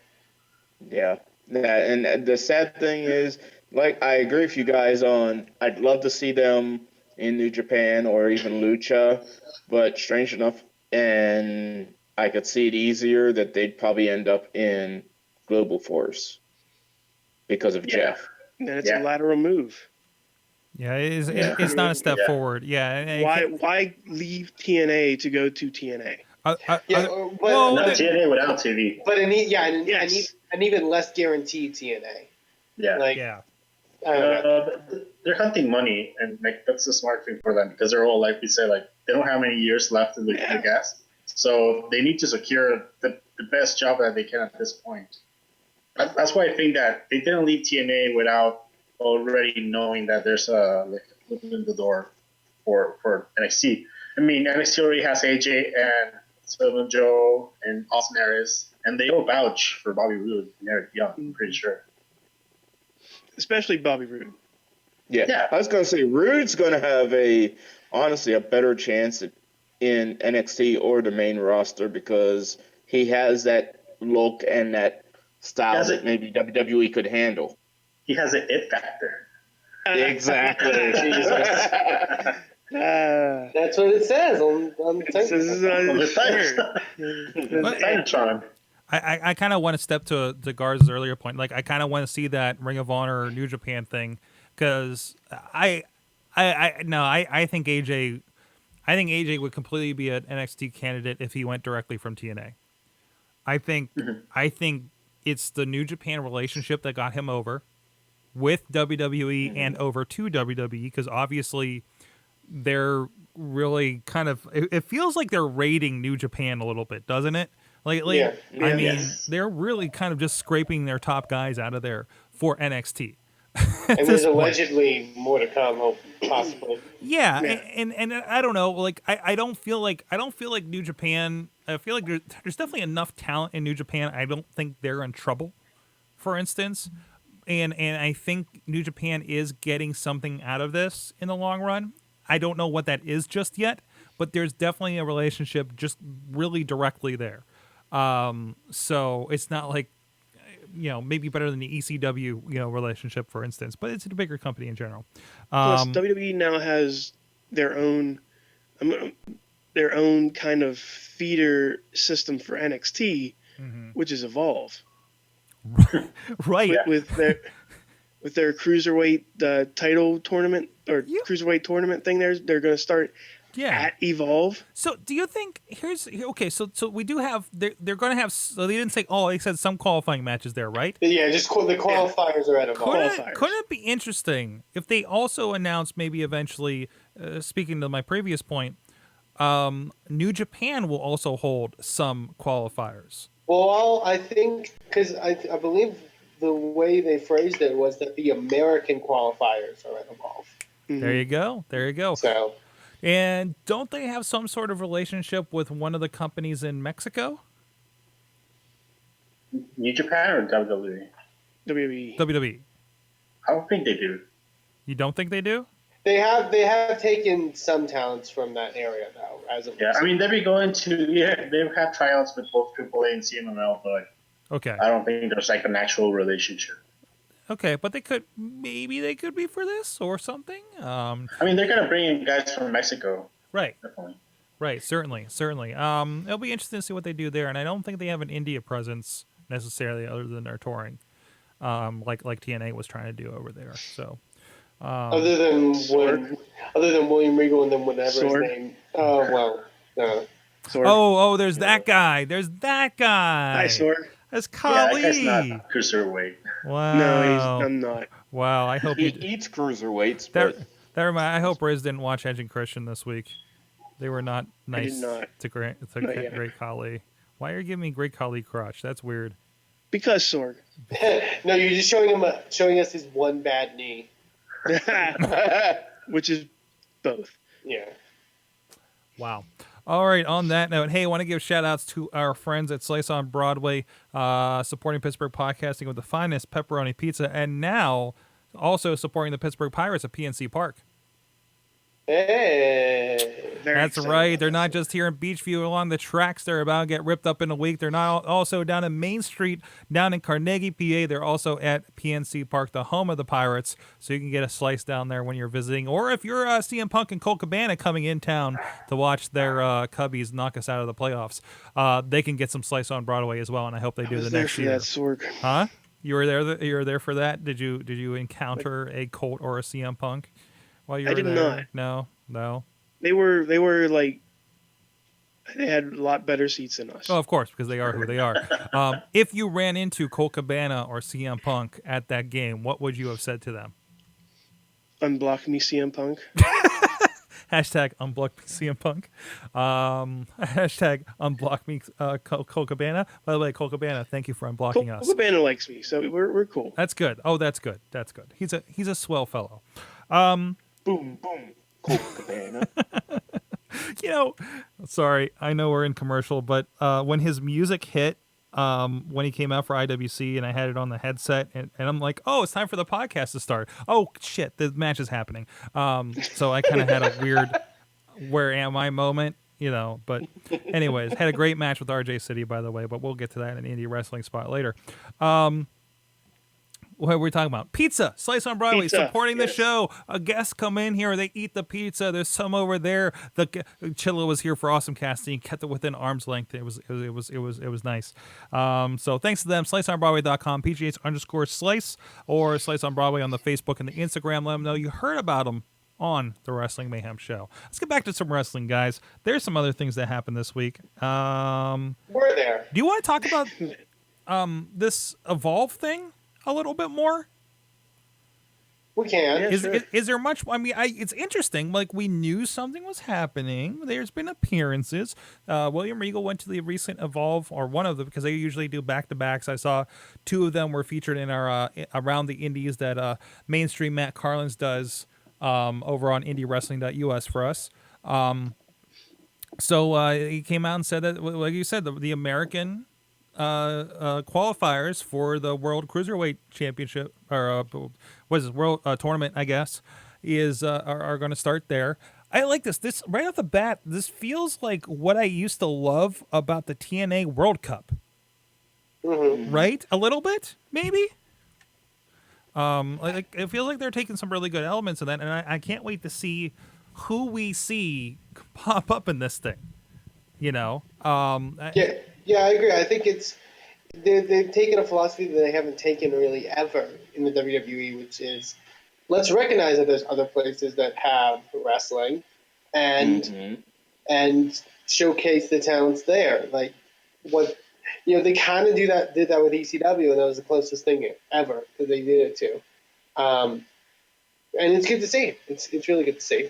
Yeah. And the sad thing is, like, I agree with you guys on, I'd love to see them in New Japan or even Lucha, but strange enough, and I could see it easier that they'd probably end up in Global Force because of Jeff. And it's a lateral move. Yeah, it's not a step forward. Yeah. Why leave TNA to go to TNA? Not TNA without TV. But an even less guaranteed TNA. Yeah. They're hunting money, and like that's a smart thing for them because they're all, like we said, like they don't have many years left in the gas, so they need to secure the best job that they can at this point. That's why I think that they didn't leave TNA without already knowing that there's a foot in the door for NXT. I mean, NXT already has AJ and Samoa Joe and Austin Aries, and they all vouch for Bobby Roode and Eric Young, I'm pretty sure. Especially Bobby Roode. Yeah. I was going to say, Roode's going to have honestly a better chance in NXT or the main roster because he has that look and that style that maybe WWE could handle. He has an it factor. Exactly. That's what it says on the Sorgatron. I kind of want to step to Garza's earlier point. Like, I kind of want to see that Ring of Honor or New Japan thing because I think AJ would completely be an NXT candidate if he went directly from TNA. I think it's the New Japan relationship that got him over with WWE and over to WWE because obviously they're really kind of it feels like they're raiding New Japan a little bit, doesn't it? They're really kind of just scraping their top guys out of there for NXT. And there's allegedly more to come, possibly. Yeah. And I don't know. Like I don't feel like New Japan. I feel like there's definitely enough talent in New Japan. I don't think they're in trouble, for instance. And I think New Japan is getting something out of this in the long run. I don't know what that is just yet, but there's definitely a relationship just really directly there. So it's not like, maybe better than the ECW, relationship, for instance, but it's a bigger company in general. Plus, WWE now has their own kind of feeder system for NXT, which is Evolve. Right. With their cruiserweight title tournament or cruiserweight tournament thing, they're going to start. Yeah. at Evolve. So do you think okay? So we do have they're going to have. So they didn't say they said some qualifying matches there, right? Yeah, just the qualifiers are at Evolve. Couldn't it be interesting if they also announced maybe eventually? Speaking to my previous point, New Japan will also hold some qualifiers. Well, I think because I believe the way they phrased it was that the American qualifiers are at Evolve. There you go. There you go. So, and don't they have some sort of relationship with one of the companies in Mexico? New Japan or WWE? WWE. WWE. I don't think they do. You don't think they do? they have taken some talents from that area though. I mean they'll be going to they've had tryouts with both AAA and CMML, but okay, I don't think there's like an actual relationship. Okay, but they could be for this or something. I mean they're gonna bring in guys from Mexico, right? Definitely. Right, certainly. It'll be interesting to see what they do there, and I don't think they have an India presence necessarily, other than their touring, like TNA was trying to do over there. So, other than William Regal and then whatever Sword. his name. Oh well, no. Sword. Oh, there's that guy. There's that guy. Hi, Sword. That's Yeah, Kali. that guy's not cruiserweight. Wow. No, I'm not. Wow. I hope He eats cruiserweights, but I hope Riz didn't watch Edge and Christian this week. They were not nice to Great Khali. Why are you giving me Great Khali crotch? That's weird. Because Sorg. No, you're just showing us his one bad knee. Which is both. Yeah. Wow. All right, on that note, hey, I want to give shout-outs to our friends at Slice on Broadway, supporting Pittsburgh podcasting with the finest pepperoni pizza, and now also supporting the Pittsburgh Pirates at PNC Park. Hey. That's right. They're not just here in Beachview along the tracks. They're about to get ripped up in a week. They're not also down in Main Street, down in Carnegie, PA. They're also at PNC Park, the home of the Pirates. So you can get a slice down there when you're visiting. Or if you're CM Punk and Colt Cabana coming in town to watch their Cubbies knock us out of the playoffs, they can get some slice on Broadway as well. And I hope they do the next year. That Sorg. Huh? You were there. You were there for that. Did you encounter a Colt or a CM Punk while you were there? I did not. No. They were like, they had a lot better seats than us. Oh, of course, because they are who they are. If you ran into Colt Cabana or CM Punk at that game, what would you have said to them? Unblock me, CM Punk. Hashtag unblock me, CM Punk. Hashtag unblock me, Colt Cabana. By the way, Colt Cabana, thank you for unblocking us. Colt Cabana likes me, so we're cool. That's good. Oh, that's good. That's good. He's a swell fellow. boom, boom, Colt Cabana. Sorry, I know we're in commercial, but when his music hit, when he came out for IWC and I had it on the headset and I'm like, oh, it's time for the podcast to start. Oh, shit, the match is happening. So I kind of had a weird where am I moment, but anyways, had a great match with RJ City, by the way, but we'll get to that in an indie wrestling spot later. What were we talking about? Pizza, Slice on Broadway, supporting the show. A guest come in here, they eat the pizza. There's some over there. The Chilla was here for awesome casting, kept it within arm's length. It was nice. So thanks to them. SliceOnBroadway.com, PGH_Slice, or Slice on Broadway on the Facebook and the Instagram. Let them know you heard about them on the Wrestling Mayhem show. Let's get back to some wrestling, guys. There's some other things that happened this week. We're there. Do you want to talk about this Evolve thing a little bit more? We can. Is there much? I mean, it's interesting. Like, we knew something was happening. There's been appearances. William Regal went to the recent Evolve, or one of them, because they usually do back-to-backs. I saw two of them were featured in our Around the Indies that mainstream Matt Carlins does over on IndieWrestling.us for us. So he came out and said that, like you said, the American qualifiers for the World Cruiserweight Championship, or what is this, World Tournament, I guess, is are going to start there. I like this. This right off the bat, this feels like what I used to love about the TNA World Cup. Mm-hmm. Right? A little bit, maybe. Like it feels like they're taking some really good elements of that, and I can't wait to see who we see pop up in this thing. Yeah, I agree. I think they've taken a philosophy that they haven't taken really ever in the WWE, which is let's recognize that there's other places that have wrestling, and Mhm. and showcase the talents there. Like what they kind of did that with ECW, and that was the closest thing ever that they did it to. And it's good to see. It's really good to see.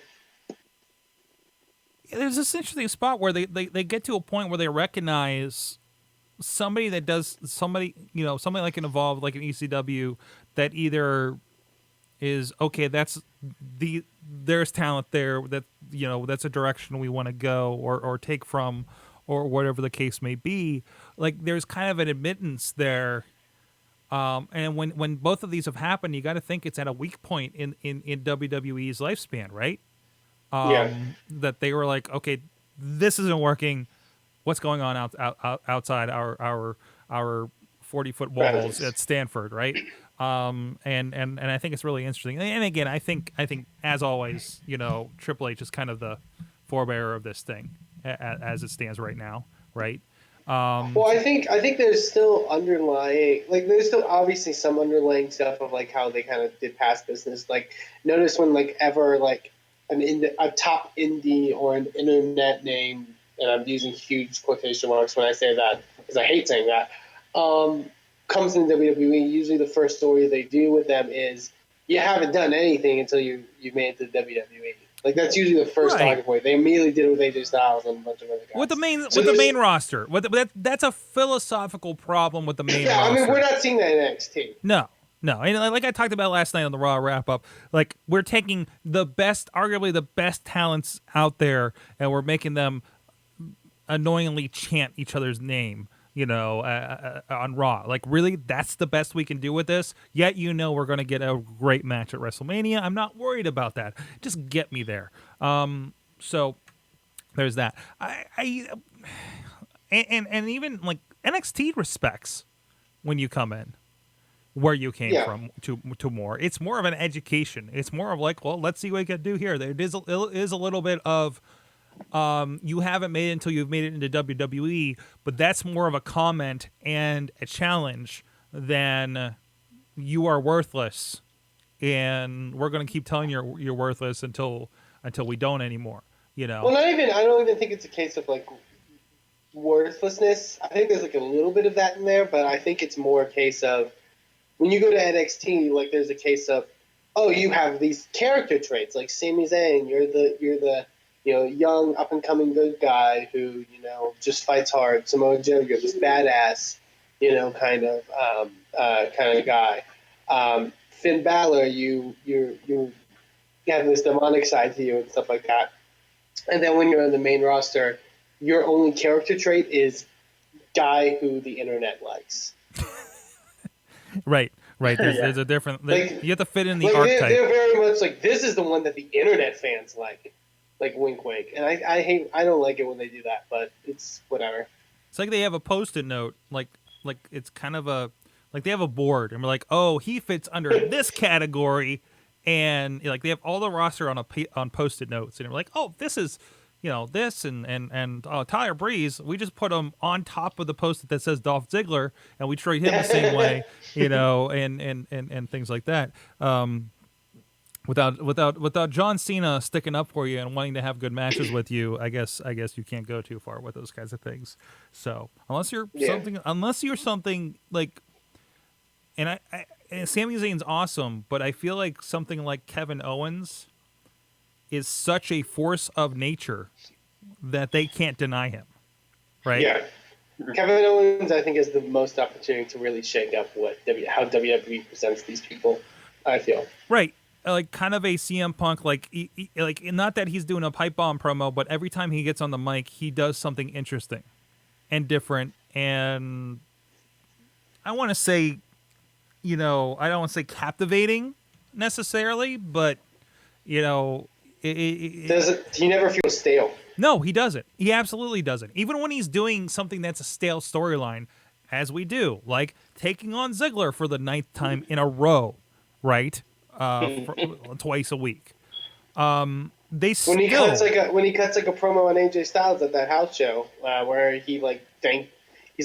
There's this interesting spot where they get to a point where they recognize somebody that does somebody like an Evolve, like an ECW, that either is okay, there's talent there, that that's a direction we want to go or take from, or whatever the case may be. Like there's kind of an admittance there. And when both of these have happened, you got to think it's at a weak point in WWE's lifespan, right? Yeah. That they were like, okay, this isn't working. What's going on outside our 40-foot walls at Stanford, right? And I think it's really interesting. And again, I think as always, Triple H is kind of the forebearer of this thing as it stands right now, right? Well, I think there's still underlying, like there's still obviously some underlying stuff of like how they kind of did past business. Like notice when like ever like a top indie or an internet name, and I'm using huge quotation marks when I say that because I hate saying that, comes in WWE. Usually the first story they do with them is you haven't done anything until you made it to WWE. Like that's usually the first talking point. They immediately did it with AJ Styles and a bunch of other guys. With the main roster. That's a philosophical problem with the main roster. I mean, we're not seeing that in NXT. No. And like I talked about last night on the Raw wrap-up, like we're taking arguably the best talents out there, and we're making them annoyingly chant each other's name, on Raw. Like, really, that's the best we can do with this? Yet, we're going to get a great match at WrestleMania. I'm not worried about that. Just get me there. So, there's that. And even, like, NXT respects when you come in where you came from to more. It's more of an education. It's more of like, well, let's see what we can do here. There is a little bit of you haven't made it until you've made it into WWE, but that's more of a comment and a challenge than you are worthless, and we're going to keep telling you you're worthless until we don't anymore. Well, I don't even think it's a case of like worthlessness. I think there's like a little bit of that in there, but I think it's more a case of when you go to NXT, like there's a case of, oh, you have these character traits like Sami Zayn. You're the young up and coming good guy who just fights hard. Samoa Joe, you're this badass, kind of guy. Finn Balor, you have this demonic side to you and stuff like that. And then when you're on the main roster, your only character trait is guy who the internet likes. Right. There's a different. You have to fit in the archetype. They're very much like, this is the one that the internet fans like wink, wink. And I don't like it when they do that, but it's whatever. It's like they have a Post-it note, like it's kind of like they have a board, and we're like, oh, he fits under this category, and like they have all the roster on Post-it notes, and we're like, oh, this is. This and Tyler Breeze, we just put him on top of the Post-it that says Dolph Ziggler, and we treat him the same way, and things like that. Without John Cena sticking up for you and wanting to have good matches with you, I guess you can't go too far with those kinds of things. So unless you're something like, and Sami Zayn's awesome, but I feel like something like Kevin Owens is such a force of nature that they can't deny him, right? Yeah. Kevin Owens, I think, is the most opportunity to really shake up how WWE presents these people, I feel. Right. Like kind of a CM Punk, like not that he's doing a pipe bomb promo, but every time he gets on the mic, he does something interesting and different. And I want to say, I don't want to say captivating necessarily, but, he never feels stale. No, he doesn't. He absolutely doesn't. Even when he's doing something that's a stale storyline, as we do, like taking on Ziggler for the 9th time in a row, right? Twice a week. When he cuts like a promo on AJ Styles at that house show, where he he's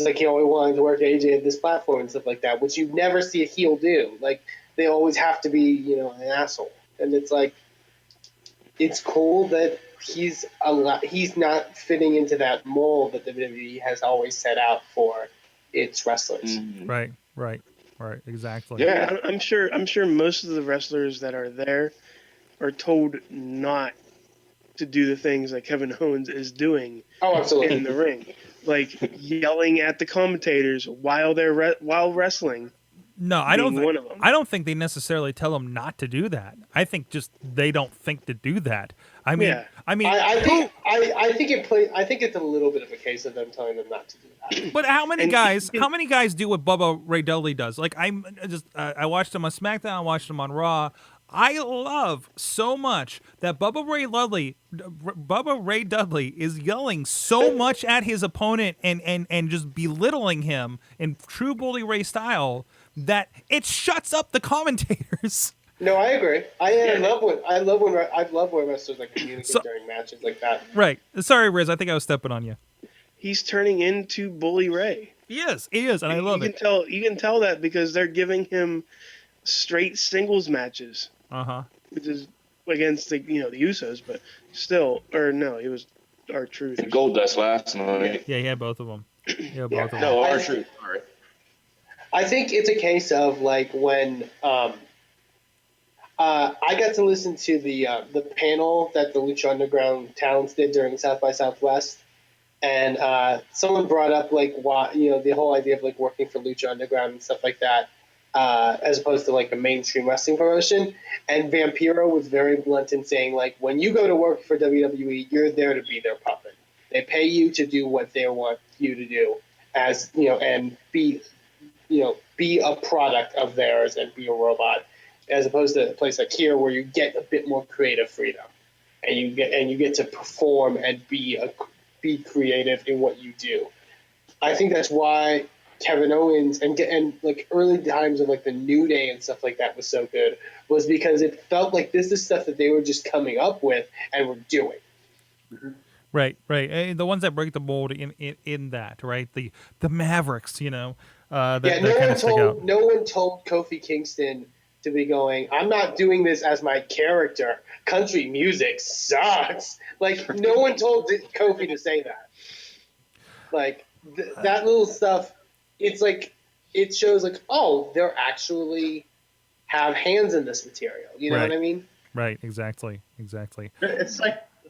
like he always wanted to work AJ at this platform and stuff like that, which you never see a heel do. Like they always have to be, an asshole, and it's like. It's cool that he's not fitting into that mold that WWE has always set out for its wrestlers. Right. Exactly. Yeah. I'm sure most of the wrestlers that are there are told not to do the things that Kevin Owens is doing Oh, absolutely. in the ring, like yelling at the commentators while they're while wrestling. No, I don't. Being one of them. I don't think they necessarily tell them not to do that. I think just they don't think to do that. I mean, Yeah. I mean, I think it's a little bit of a case of them telling them not to do that. but how many And guys? you- How many guys do what Bubba Ray Dudley does? Like I watched him on SmackDown. I watched him on Raw. I love so much that Bubba Ray Dudley is yelling so much at his opponent and just belittling him in true Bully Ray style that it shuts up the commentators. No, I agree. I love when wrestlers like communicate during matches like that. Right. Sorry, Riz. I think I was stepping on you. He's turning into Bully Ray. He is, and I love it. You can tell that because they're giving straight singles matches. Which is against the Usos, but still, or no, he was R-Truth. And Goldust last night. Yeah, he had both of them. No, R-Truth. Sorry. I think it's a case of like when I got to listen to the panel that the Lucha Underground talents did during South by Southwest, and someone brought up like why the whole idea of like working for Lucha Underground and stuff like that, as opposed to like a mainstream wrestling promotion. And Vampiro was very blunt in saying like when you go to work for WWE, you're there to be their puppet. They pay you to do what they want you to do, as and be a product of theirs and be a robot, as opposed to a place like here where you get a bit more creative freedom, and you get to perform and be creative in what you do. I think that's why Kevin Owens and like early times of like the New Day and stuff like that was so good, was because it felt like this is stuff that they were just coming up with and were doing. Right. The ones that break the mold in that, right? The Mavericks, that kind of stick out. No one told Kofi Kingston to be going, I'm not doing this as my character. Country music sucks. Like, no one told Kofi to say that. Like, that little stuff, it's like, it shows like, oh, they're actually have hands in this material. You know what I mean? Right, exactly. It's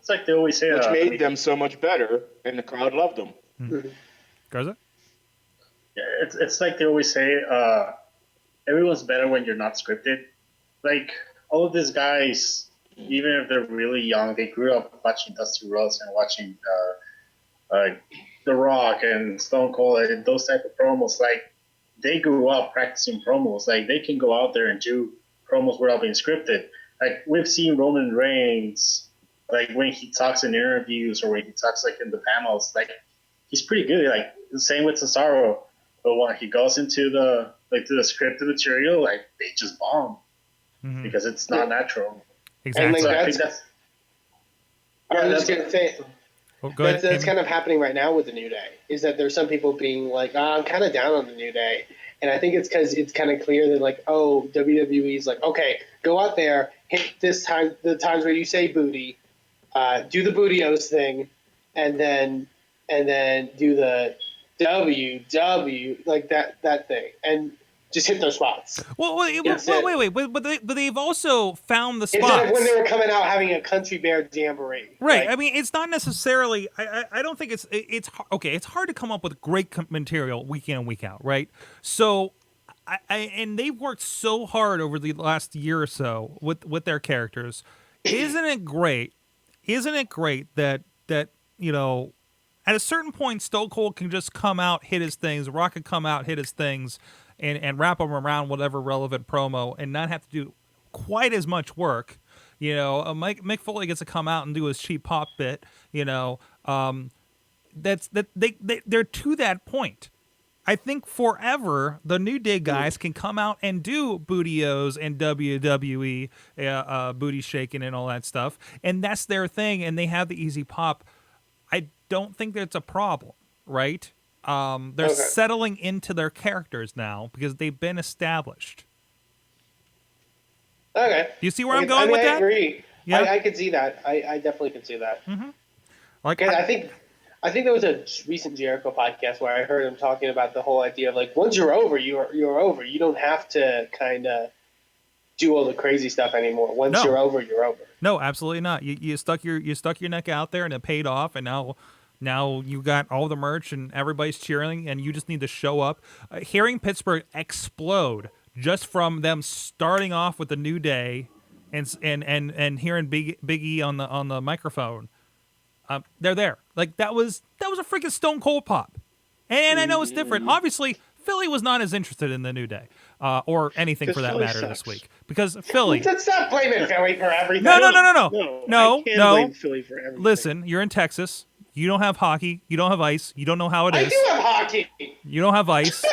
like they always say, Which made them so much better, and the crowd loved them. Mm-hmm. Garza? Yeah, it's like they always say, everyone's better when you're not scripted. Like, all of these guys, even if they're really young, they grew up watching Dusty Rhodes and watching The Rock and Stone Cold and those type of promos. Like, they grew up practicing promos. Like, they can go out there and do promos without being scripted. Like, we've seen Roman Reigns, like, when he talks in interviews or when he talks, like, in the panels, like, he's pretty good. Like, the same with Cesaro. But when he goes into the scripted material, like, they just bomb because it's not natural. Exactly. And, like, I was just going to say, that's kind of happening right now with the New Day, is that there's some people being like, I'm kind of down on the New Day. And I think it's because it's kind of clear that, like, oh, WWE's like, okay, go out there, hit the times where you say booty, do the booty-os thing, and then do the WW, like that thing, and just hit those spots. Well, wait, but they've also found the spots. Instead of when they were coming out having a country bear jamboree. Right. Like, I mean, it's not necessarily. I don't think it's okay. It's hard to come up with great material week in and week out, right? So, and they've worked so hard over the last year or so with their characters. Isn't it great? Isn't it great that at a certain point, Stone Cold can just come out, hit his things. Rock can come out, hit his things, and wrap them around whatever relevant promo, and not have to do quite as much work. Mick Foley gets to come out and do his cheap pop bit. They're to that point. I think forever the New Day guys can come out and do booty-os and WWE booty shaking and all that stuff, and that's their thing, and they have the easy pop. I don't think that's a problem, right? They're settling into their characters now because they've been established. Okay. Do you see where I'm going with that? I agree. Yeah. I could see that. I definitely could see that. Like Because I think there was a recent Jericho podcast where I heard him talking about the whole idea of like once you're over, you're over. You don't have to kind of do all the crazy stuff anymore. Once No. you're over, you're over. No, absolutely not. You stuck your neck out there and it paid off, and now you got all the merch and everybody's cheering, and you just need to show up. Hearing Pittsburgh explode just from them starting off with the New Day, and hearing Big E on the microphone, they're there. Like that was a freaking Stone Cold pop, and I know it's different. Obviously, Philly was not as interested in the New Day. Or anything for that Philly matter sucks. this week, because Philly. Let's stop blaming Philly for everything. No. I can't blame Philly for everything. Listen, you're in Texas. You don't have hockey. You don't have ice. You don't know how it I is. do have hockey. You don't have ice.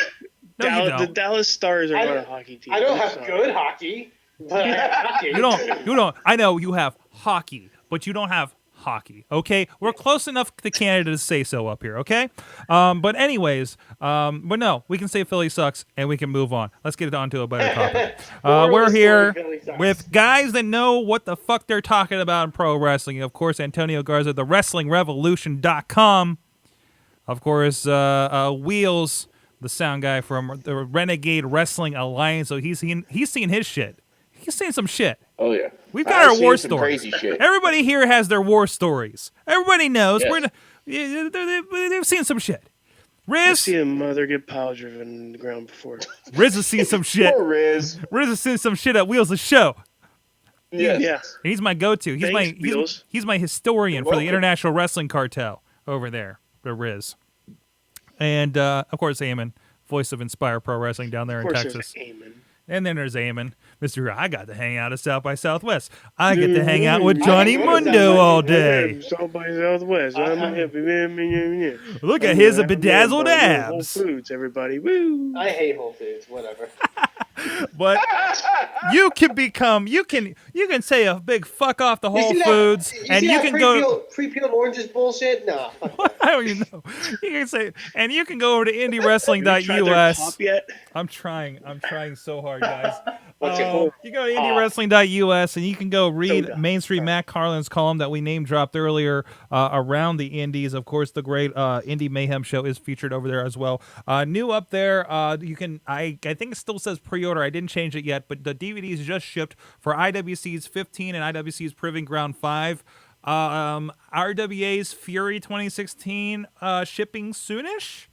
No, you The don't. Dallas Stars are not a hockey team. I don't I'm have sorry. good hockey, but I have hockey. You don't. I know you have hockey, but you don't have hockey. Okay, we're close enough to Canada to say so up here. Okay, but anyways, but no, we can say Philly sucks and we can move on. Let's get on to a better topic. We're here with guys that know what the fuck they're talking about in pro wrestling. Of course, Antonio Garza, the WrestlingRevolution.com. Of course, Wheels, the sound guy from the Renegade Wrestling Alliance. So he's seen his shit. He's seen some shit. Oh yeah. We've got our seen war some stories. Crazy shit. Everybody here has their war stories. Everybody knows. Yes. They've seen some shit. I've Riz seen a mother get pile driven in the ground before. has seen some shit. Poor Riz. Riz has seen some shit at Wheels of Show. Yes. Yeah. He's my go-to. He's my historian for the Welcome. International Wrestling Cartel over there, the Riz. And of course, Eamon, voice of Inspire Pro Wrestling down there Of in course, Texas. there's Eamon. And then there's Eamon, Mr. I got to hang out at South by Southwest. I get to hang out with Johnny Mundo all day. South by Southwest. I'm a happy man. Look at his bedazzled Whole abs. Foods, everybody. Woo! I hate Whole Foods. Whatever. But you can say a big fuck off the Whole Foods, and you can go. Pre-peeled oranges bullshit. No. I don't even know. You can say, and you can go over to Have you tried their indiewrestling.us. pop yet? I'm trying so hard, guys. What's your whole You go to indiewrestling.us and you can go read Soda. Main Street Matt Carlin's column that we name dropped earlier around the indies. Of course, the great Indie Mayhem show is featured over there as well. New up there, you can. I think it still says pre-order. I didn't change it yet, but the DVDs just shipped for IWC's 15 and IWC's Proving Ground 5. RWA's Fury 2016 shipping soonish.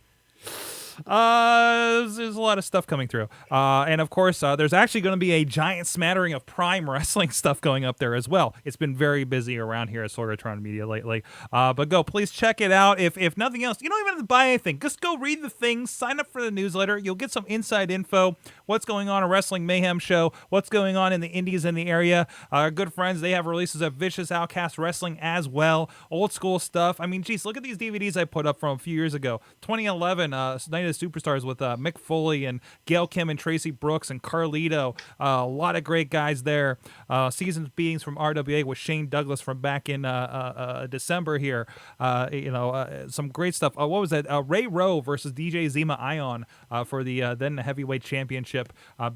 There's a lot of stuff coming through. And of course, there's actually going to be a giant smattering of Prime Wrestling stuff going up there as well. It's been very busy around here at Sorgatron Media lately. But please check it out. If nothing else, you don't even have to buy anything. Just go read the things, sign up for the newsletter. You'll get some inside info. What's going on at Wrestling Mayhem Show, what's going on in the indies in the area. Our good friends, they have releases of Vicious Outcast Wrestling as well. Old school stuff. I mean, geez, look at these DVDs I put up from a few years ago. 2011, Night of the Superstars with Mick Foley and Gail Kim and Tracy Brooks and Carlito. A lot of great guys there. Seasons Beatings from RWA with Shane Douglas from back in December here. Some great stuff. What was that? Ray Rowe versus DJ Zima Ion for the then heavyweight championship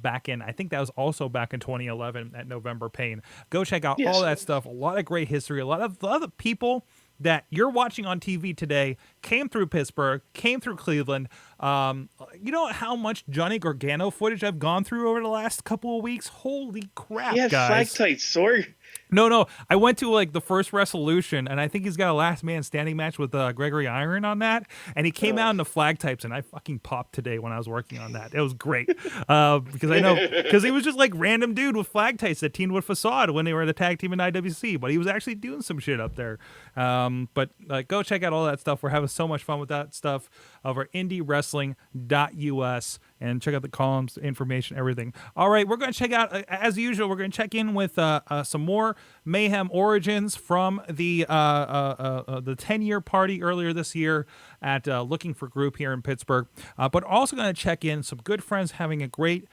back in, I think that was also back in 2011 at November Pain. Go check out all that stuff. A lot of great history. A lot of the people that you're watching on TV today came through Pittsburgh, came through Cleveland. You know how much Johnny Gargano footage I've gone through over the last couple of weeks? Holy crap, Yeah, flag guys. tights, sorry. No. I went to like the first Resolution, and I think he's got a last man standing match with Gregory Iron on that. And he came out in the flag types, and I fucking popped today when I was working on that. It was great because he was just like random dude with flag types that teamed with Facade when they were the tag team in IWC, but he was actually doing some shit up there. But go check out all that stuff. We're having so much fun with that stuff over indiewrestling.us. And check out the columns, information, everything. All right, we're going to check out, as usual, we're going to check in with some more Mayhem Origins from the 10-year party earlier this year at Looking for Group here in Pittsburgh. But also going to check in some good friends having a great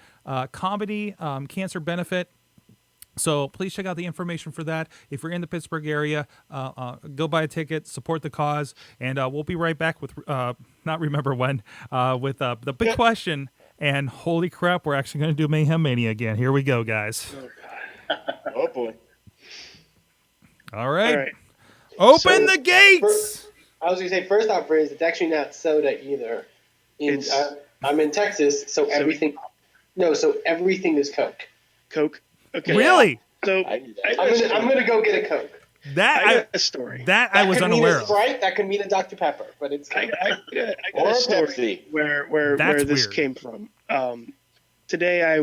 comedy cancer benefit. So please check out the information for that. If you're in the Pittsburgh area, go buy a ticket, support the cause, and we'll be right back with not remember when with the big question. And holy crap, we're actually going to do Mayhem Mania again. Here we go, guys. Oh boy. All right. All right. Open So, the gates. I was gonna say first off, Riz, it's actually not soda either. I'm in Texas, so everything. No, so everything is Coke. Coke. Okay. Really? So I'm gonna go get a Coke. That I got a story. That I was could mean unaware a of. Sprite. That could mean a Dr Pepper, but it's Coke. I got Or a a story Pepsi. where this weird. came from. Today I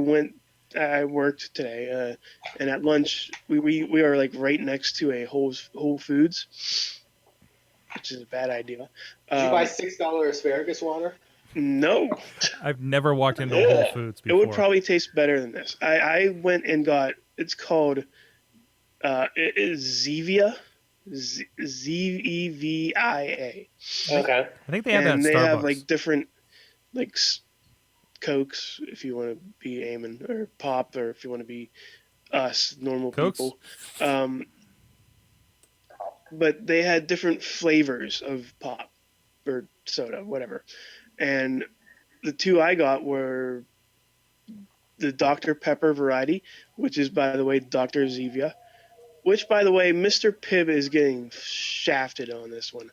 worked today, and at lunch we are like right next to a Whole Foods, which is a bad idea. Did you buy $6 asparagus water? No, I've never walked into a Whole Foods it before. would probably taste better than this. I went and got. It's called. It is Zevia. Zevia. Okay. I think they have that at And they Starbucks. have like different like Cokes if you want to be Eamon, or Pop, or if you want to be us normal Cokes? people. But they had different flavors of pop or soda, whatever. And the two I got were the Dr. Pepper variety, which is, by the way, Dr. Zevia, which, by the way, Mr. Pibb is getting shafted on this one,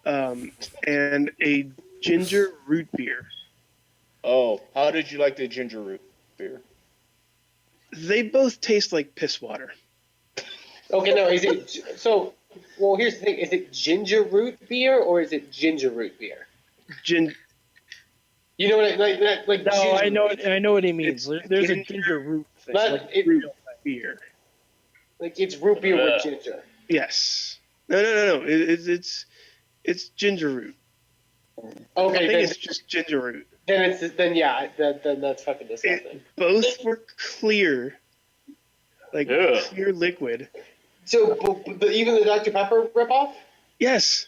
and a ginger root beer. Oh, how did you like the ginger root beer? They both taste like piss water. Okay, no, is it so? Well, here's the thing: is it ginger root beer or is it ginger root beer? You know what? Like No, ginger I know what he means. There's a ginger root thing, Not- like it- root beer. Like it's root beer with ginger. Yes. No. It's ginger root. Okay, I think then, it's just ginger root. then that's fucking disgusting. Both were clear, like clear liquid. So, but even the Dr Pepper ripoff? Yes.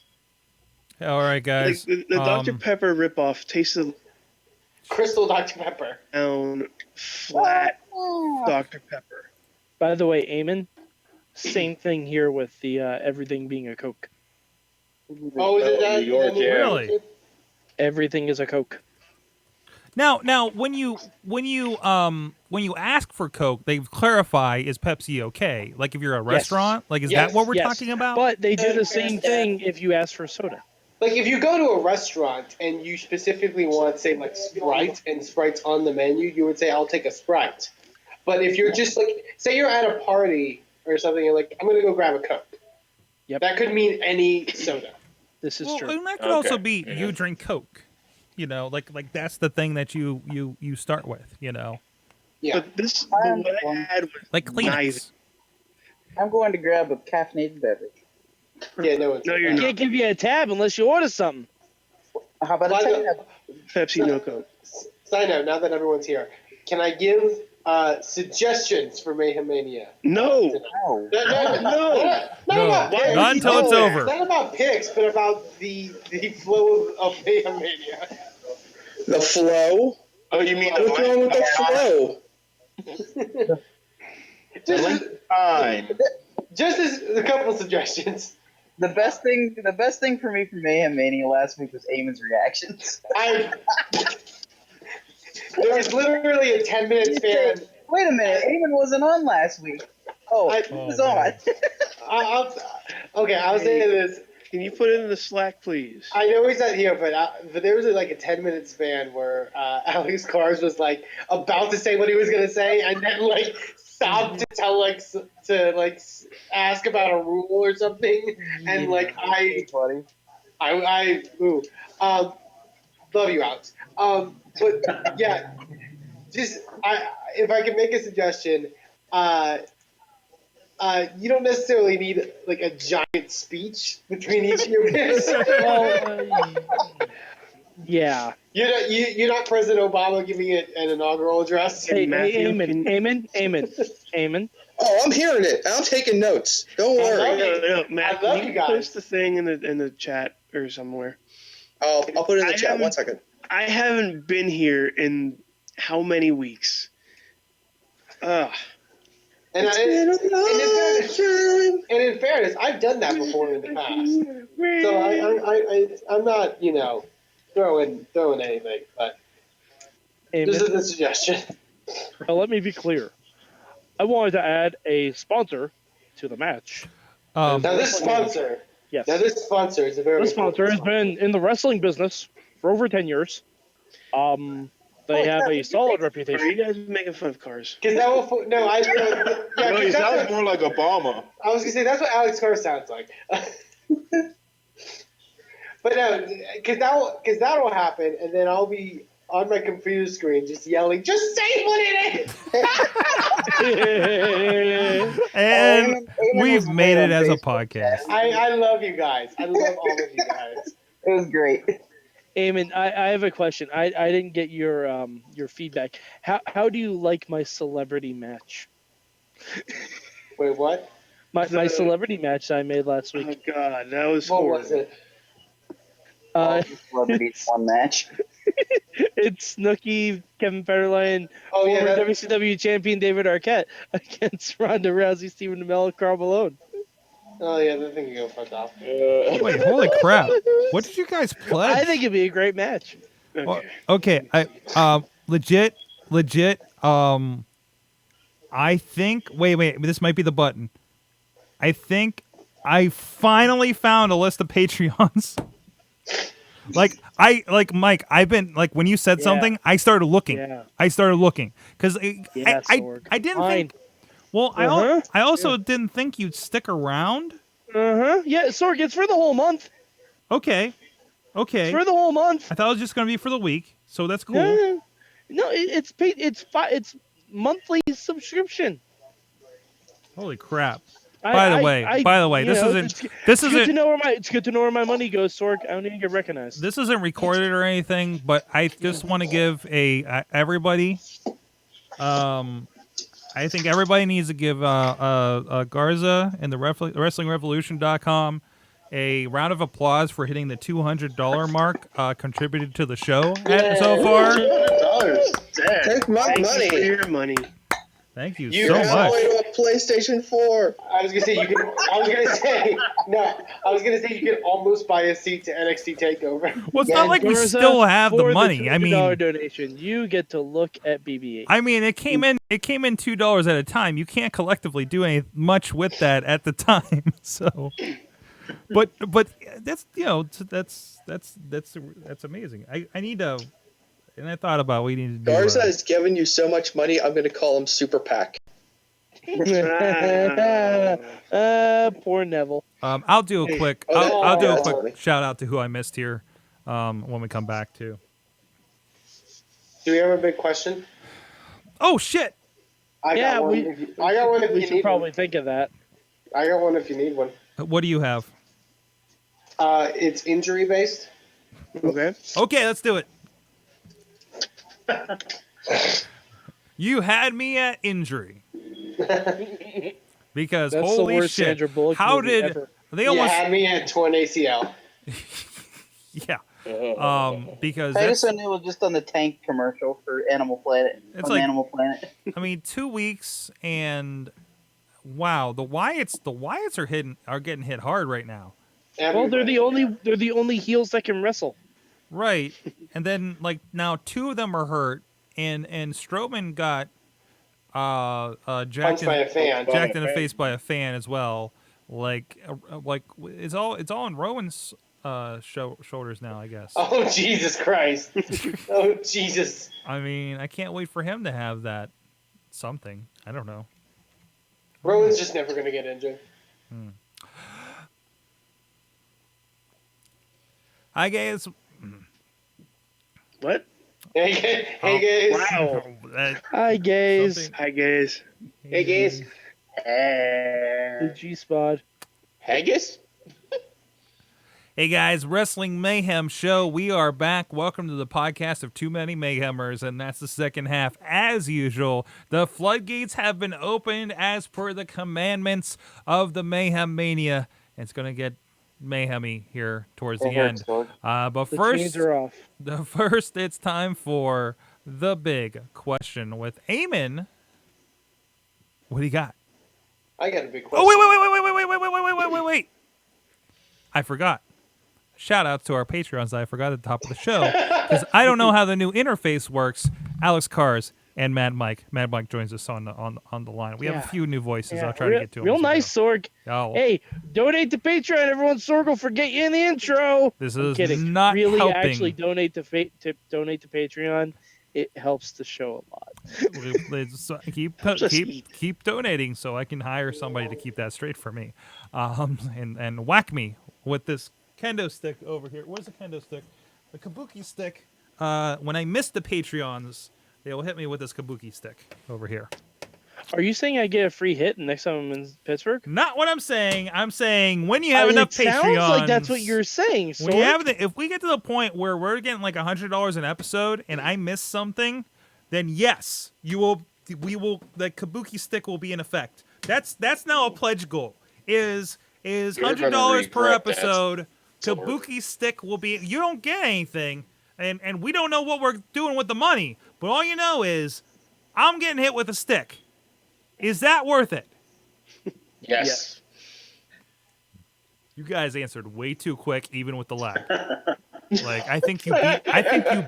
All right, guys. Like the Dr. Pepper ripoff tasted Crystal Dr Pepper. down flat Dr. Pepper. By the way, Eamon, same thing here with the everything being a Coke. Oh, is it that? New York, yeah. Really? Everything is a Coke. Now, when you ask for Coke, they clarify is Pepsi okay? Like if you're a restaurant, like is that what we're talking about? But they do the same thing if you ask for soda. Like if you go to a restaurant and you specifically want, say, like Sprite, and Sprite's on the menu, you would say, "I'll take a Sprite." But if you're just like, say you're at a party or something, and like, I'm gonna go grab a Coke. Yep. That could mean any soda. This is true. And that could also be you drink Coke. You know, like that's the thing that you start with. You know. Yeah. But this, what I had was like Kleenex. I'm going to grab a caffeinated beverage. Yeah, no, you're I not. can't give you a tab unless you order something. How about a tab? Pepsi, no Coke. Side note, now that everyone's here, can I give suggestions for Mayhem Mania? No. No. Not until it's over. Not about picks, but about the flow of Mayhem Mania. The flow? Oh, you mean What's wrong with the flow? Just as a couple suggestions. The best thing for me from Mayhem Mania last week was Eamon's reactions. There was literally a 10-minute span. Wait a minute, Eamon wasn't on last week. Oh, he was on. Okay, I'll say this. Can you put it in the Slack, please? I know he's not here, but there was like a 10-minute span where Alex Cars was like about to say what he was gonna say, and then like stopped to tell to ask about a rule or something, and like I love you, Alex. But yeah, just if I could make a suggestion, you don't necessarily need like a giant speech between each of your picks. Yeah. You're not President Obama giving it an inaugural address. Hey, Eamon. Oh, I'm hearing it. I'm taking notes. Don't worry. No, Matt, I love can you guys. post the thing in the chat or somewhere? I'll put it in the chat. 1 second. I haven't been here in how many weeks? And in fairness, I've done that before in the past. So I'm not, throwing anything, but this is a suggestion. Now, let me be clear. I wanted to add a sponsor to the match. Now this sponsor. Yes. Now this sponsor is a very. This sponsor has been in the wrestling business for over 10 years. They have a solid Are reputation. you guys making fun of cars? Because that will. No, I. Yeah, No, he 'cause that's sounds what- more like Obama. I was gonna say that's what Alex Carr sounds like. But no, because that'll happen, and then I'll be on my computer screen just yelling, "Just say what it is!" And we've was made great it on as a Facebook. podcast. I love you guys. I love all of you guys. It was great. Eamon, I have a question. I didn't get your feedback. How do you like my celebrity match? Wait, what? My celebrity match that I made last Oh week. God, that was What horrible. was it? Celebrities one match. It's Snooki, Kevin Federline, Oh yeah, former that, WCW champion David Arquette against Ronda Rousey, Stephen Amell, and Karl Malone. oh yeah, that thing can go fuck off. Wait, holy crap! What did you guys pledge? I think it'd be a great match. Well, okay, legit. I think. Wait. This might be the button. I think I finally found a list of Patreons. Mike. I've been when you said something, I started looking. Yeah. I started looking because Yeah, I Sorg. didn't Fine. think. Well, I also didn't think you'd stick around. Yeah, Sorg, it's for the whole month. Okay. It's for the whole month. I thought it was just gonna be for the week, so that's cool. No, it's paid. It's monthly subscription. Holy crap! By the way, this It's isn't good to know where my money goes, Sorg. I don't need to get recognized. this isn't recorded or anything, but I just want to give everybody. I think everybody needs to give Garza and the WrestlingRevolution.com a round of applause for hitting the $200 mark contributed to the show so far. Take my money. For your money. Thank you You so ran much. away to a PlayStation 4. I was gonna say you could almost buy a seat to NXT Takeover. Well, it's not like we Garza, still have the for money. I $200 mean, donation, you get to look at BB-8. it came in $2 at a time. You can't collectively do much with that at the time. So, but that's that's amazing. I need to, and I thought about we need to do. Garza has given you so much money, I'm going to call him Super PAC. Poor Neville. I'll do a quick. Oh, I'll do a that's quick funny. shout out to who I missed here when we come back to. Do we have a big question? Oh shit! I got one. I got one if We you should need probably one. think of that. I got one if you need one. What do you have? It's injury based. Okay. Okay, let's do it. You had me at injury. Because That's the holy worst shit! Sandra Bullock How movie did ever. they You almost? had me at torn ACL. Yeah. Because I that's, just knew it was just on the tank commercial for Animal Planet. It's on like- Animal Planet. I mean, 2 weeks and wow, the Wyatts are getting hit hard right now. Well, they're the only heels that can wrestle. Right. And then now 2 of them are hurt and Strowman got jacked Punched by a fan. jacked in the face by a fan as well. Like it's all on Rowan's shoulders now, I guess. Oh Jesus Christ! Oh Jesus! I mean, I can't wait for him to have that something. I don't know. Rowan's just never gonna get injured. Hi guys. What? Hey guys! Wow. Hi, gays. Something- Hi, guys. Hey guys! The G-Spot. Haggis? Hey guys, Wrestling Mayhem Show. We are back. Welcome to the podcast of Too Many Mayhemers, and that's the second half. As usual, the floodgates have been opened as per the commandments of the Mayhem Mania. It's going to get mayhemy here towards the end. But The first, chains are off. it's time for the big question with Eamon. What do you got? I got a big question. Oh, wait. I forgot. Shout out to our Patreons that I forgot at the top of the show because I don't know how the new interface works. Alex Cars, and Mad Mike. Mad Mike joins us on the line. We have a few new voices. I'll try to get to them. Real nice, Sorg. Oh. Hey, donate to Patreon, everyone. Sorg will forget you in the intro. This I'm is kidding. not really helping. actually donate to Patreon. It helps the show a lot. So keep donating so I can hire somebody to keep that straight for me, and whack me with this kendo stick over here. Where's the kendo stick? The kabuki stick. When I miss the Patreons, they will hit me with this kabuki stick over here. Are you saying I get a free hit next time I'm in Pittsburgh? Not what I'm saying. I'm saying when you have enough Patreons. Sounds like that's what you're saying. Sorg. When you have if we get to the point where we're getting like $100 an episode and I miss something, then yes, we will. The kabuki stick will be in effect. That's now a pledge goal. Is $100 per episode. Kabuki stick will be. You don't get anything, and we don't know what we're doing with the money. But all you know is, I'm getting hit with a stick. Is that worth it? Yes. You guys answered way too quick, even with the lag. Like I think you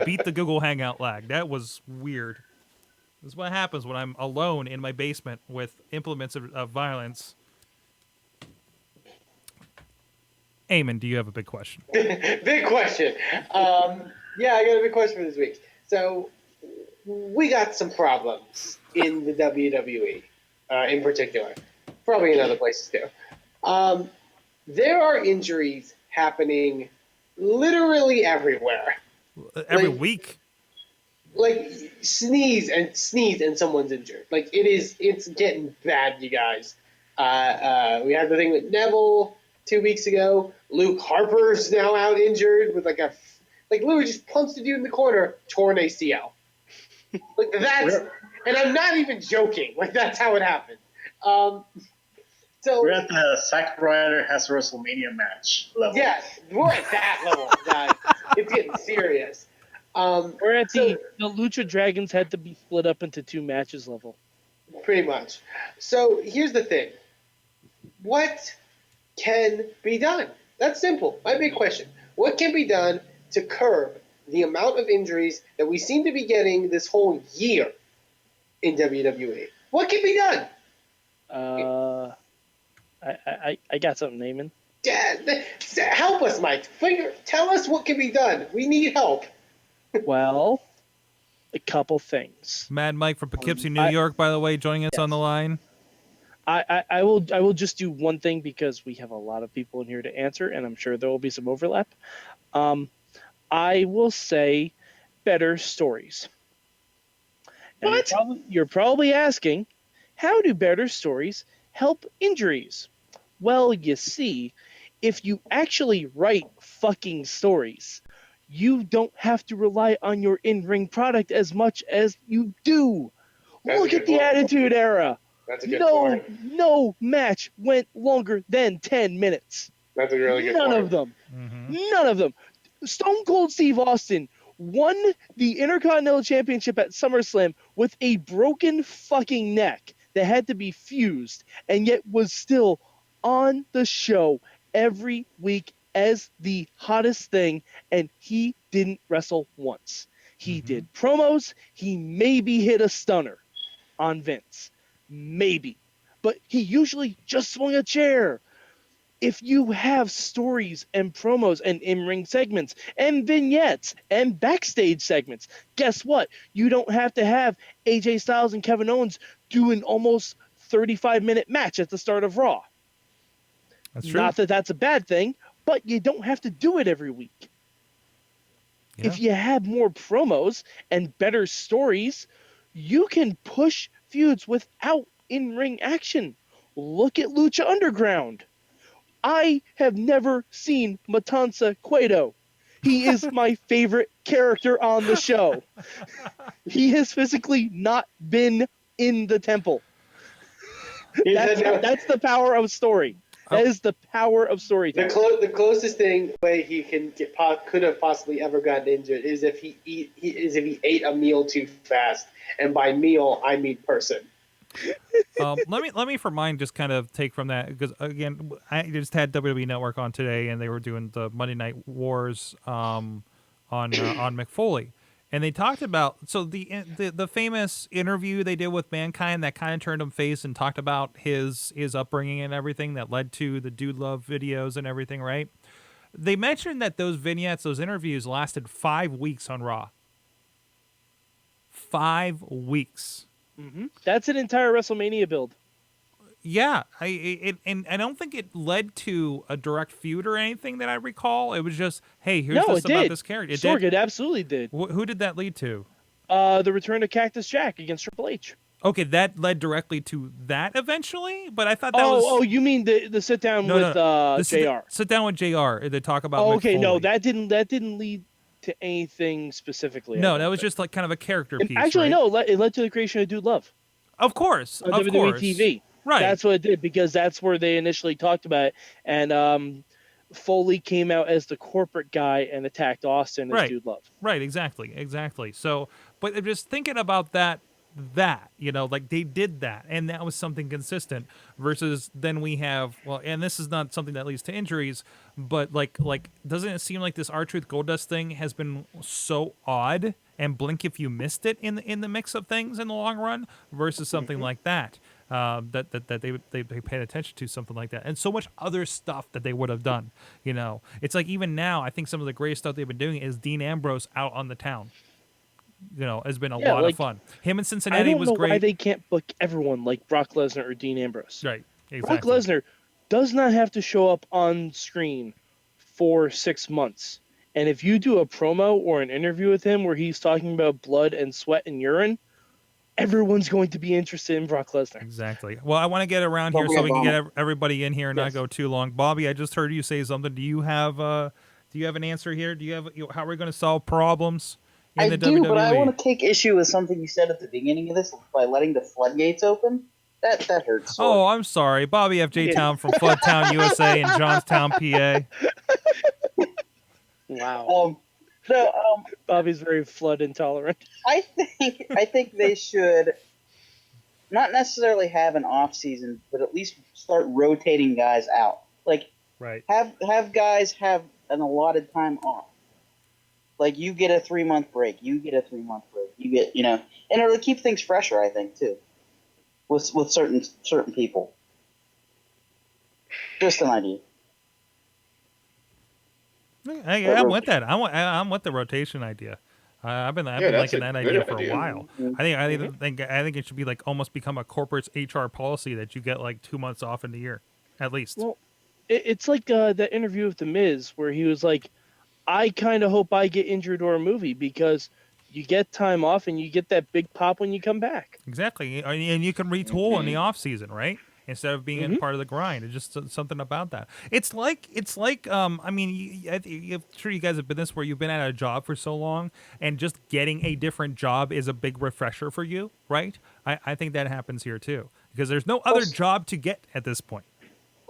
beat the Google Hangout lag. That was weird. This is what happens when I'm alone in my basement with implements of violence. Eamon, do you have a big question? Big question. Yeah, I got a big question for this week. So we got some problems in the WWE, in particular, probably in other places too. There are injuries happening literally everywhere. Every week. Like sneeze and someone's injured. Like it's getting bad, you guys. We had the thing with Neville 2 weeks ago. Luke Harper's now out injured with like literally just punched a dude in the corner, torn ACL. Like that's, and I'm not even joking. Like that's how it happened. So we're at the Zack Ryder has a WrestleMania match level. Yeah, we're at that level, guys. It's getting serious. We're at the Lucha Dragons had to be split up into 2 matches level. Pretty much. So here's the thing. What can be done? That's simple. My big question. What can be done to curb the amount of injuries that we seem to be getting this whole year in WWE? What can be done? I got something, Eamon. Yeah, help us, Mike. Tell us what can be done. We need help. Well, a couple things. Mad Mike from Poughkeepsie, New York, by the way, joining us on the line. I will just do one thing because we have a lot of people in here to answer, and I'm sure there will be some overlap. I will say better stories. And what? You're probably asking, how do better stories help injuries? Well, you see, if you actually write fucking stories, you don't have to rely on your in-ring product as much as you do. Look at the Attitude Era. That's a good point. No match went longer than 10 minutes. That's a really good point. None of them. None of them. Stone Cold Steve Austin won the Intercontinental Championship at SummerSlam with a broken fucking neck that had to be fused, and yet was still on the show every week as the hottest thing, and he didn't wrestle once. He did promos. He maybe hit a stunner on Vince. Maybe. But he usually just swung a chair. If you have stories and promos and in-ring segments and vignettes and backstage segments, guess what? You don't have to have AJ Styles and Kevin Owens do an almost 35-minute match at the start of Raw. That's true. Not that that's a bad thing, but you don't have to do it every week. Yeah. If you have more promos and better stories, you can push feuds without in-ring action. Look at Lucha Underground. I have never seen Matanza Cueto. He is my favorite character on the show. He has physically not been in the temple. That's the power of story. That is the power of storytelling. The closest thing way he could have possibly ever gotten injured is if he ate a meal too fast, and by meal I mean person. Let me for mine just kind of take from that, because again, I just had WWE Network on today and they were doing the Monday Night Wars on McFoley, And they talked about the famous interview they did with Mankind that kind of turned him face and talked about his upbringing and everything that led to the Dude Love videos and everything, right? They mentioned that those vignettes, those interviews lasted 5 weeks on Raw. 5 weeks. That's an entire WrestleMania build. Yeah, and I don't think it led to a direct feud or anything that I recall. It was just, hey, here's No, this it about did. this character. It Sorg, did. it absolutely did. Who did that lead to? The return of Cactus Jack against Triple H. Okay, that led directly to that eventually, but I thought that was. Oh, you mean the sit down with JR? Sit down with JR. They talk about. Oh, Mick okay, Foley. no, that didn't lead to anything specifically. No, that was just like kind of a character piece. Actually, right? no, it led to the creation of Dude Love. Of course, on of WWE course. TV. Right. That's what it did, because that's where they initially talked about it. And Foley came out as the corporate guy and attacked Austin as Dude Love. Right, exactly. So, but just thinking about that, like they did that, and that was something consistent. Versus then we have, well, and this is not something that leads to injuries, but like doesn't it seem like this R-Truth Goldust thing has been so odd and blink if you missed it in the mix of things in the long run versus something like that. That they paid attention to something like that, and so much other stuff that they would have done. It's like even now, I think some of the greatest stuff they've been doing is Dean Ambrose out on the town. Has been a lot of fun. Him in Cincinnati was great. Why they can't book everyone like Brock Lesnar or Dean Ambrose. Right, exactly. Brock Lesnar does not have to show up on screen for 6 months. And if you do a promo or an interview with him where he's talking about blood and sweat and urine, everyone's going to be interested in Brock Lesnar. Exactly. Well, I want to get around here so we can get everybody in here and not go too long. Bobby, I just heard you say something. Do you have an answer here? Do you have how are we going to solve problems in the WWE? But I want to take issue with something you said at the beginning of this by letting the floodgates open. That hurts. Oh, I'm sorry, Bobby FJ Town from Floodtown, USA, in Johnstown, PA. Wow. Bobby's very flood intolerant. I think they should not necessarily have an off season, but at least start rotating guys out. Like, have guys have an allotted time off. Like, you get a 3-month break. You get a 3-month break. You get, and it'll keep things fresher, I think, too, with certain people. Just an idea. I'm with that. I'm with the rotation idea. I've been liking that idea for a while. I think it should be like almost become a corporate's HR policy that you get like 2 months off in the year, at least. Well, it's like that interview with The Miz where he was like, I kind of hope I get injured or a movie because you get time off and you get that big pop when you come back. Exactly, and you can retool in the off season, right? Instead of being part of the grind. It's just something about that. It's like I mean, I'm sure you guys have been this where you've been at a job for so long and just getting a different job is a big refresher for you, right? I think that happens here too because there's no other job to get at this point.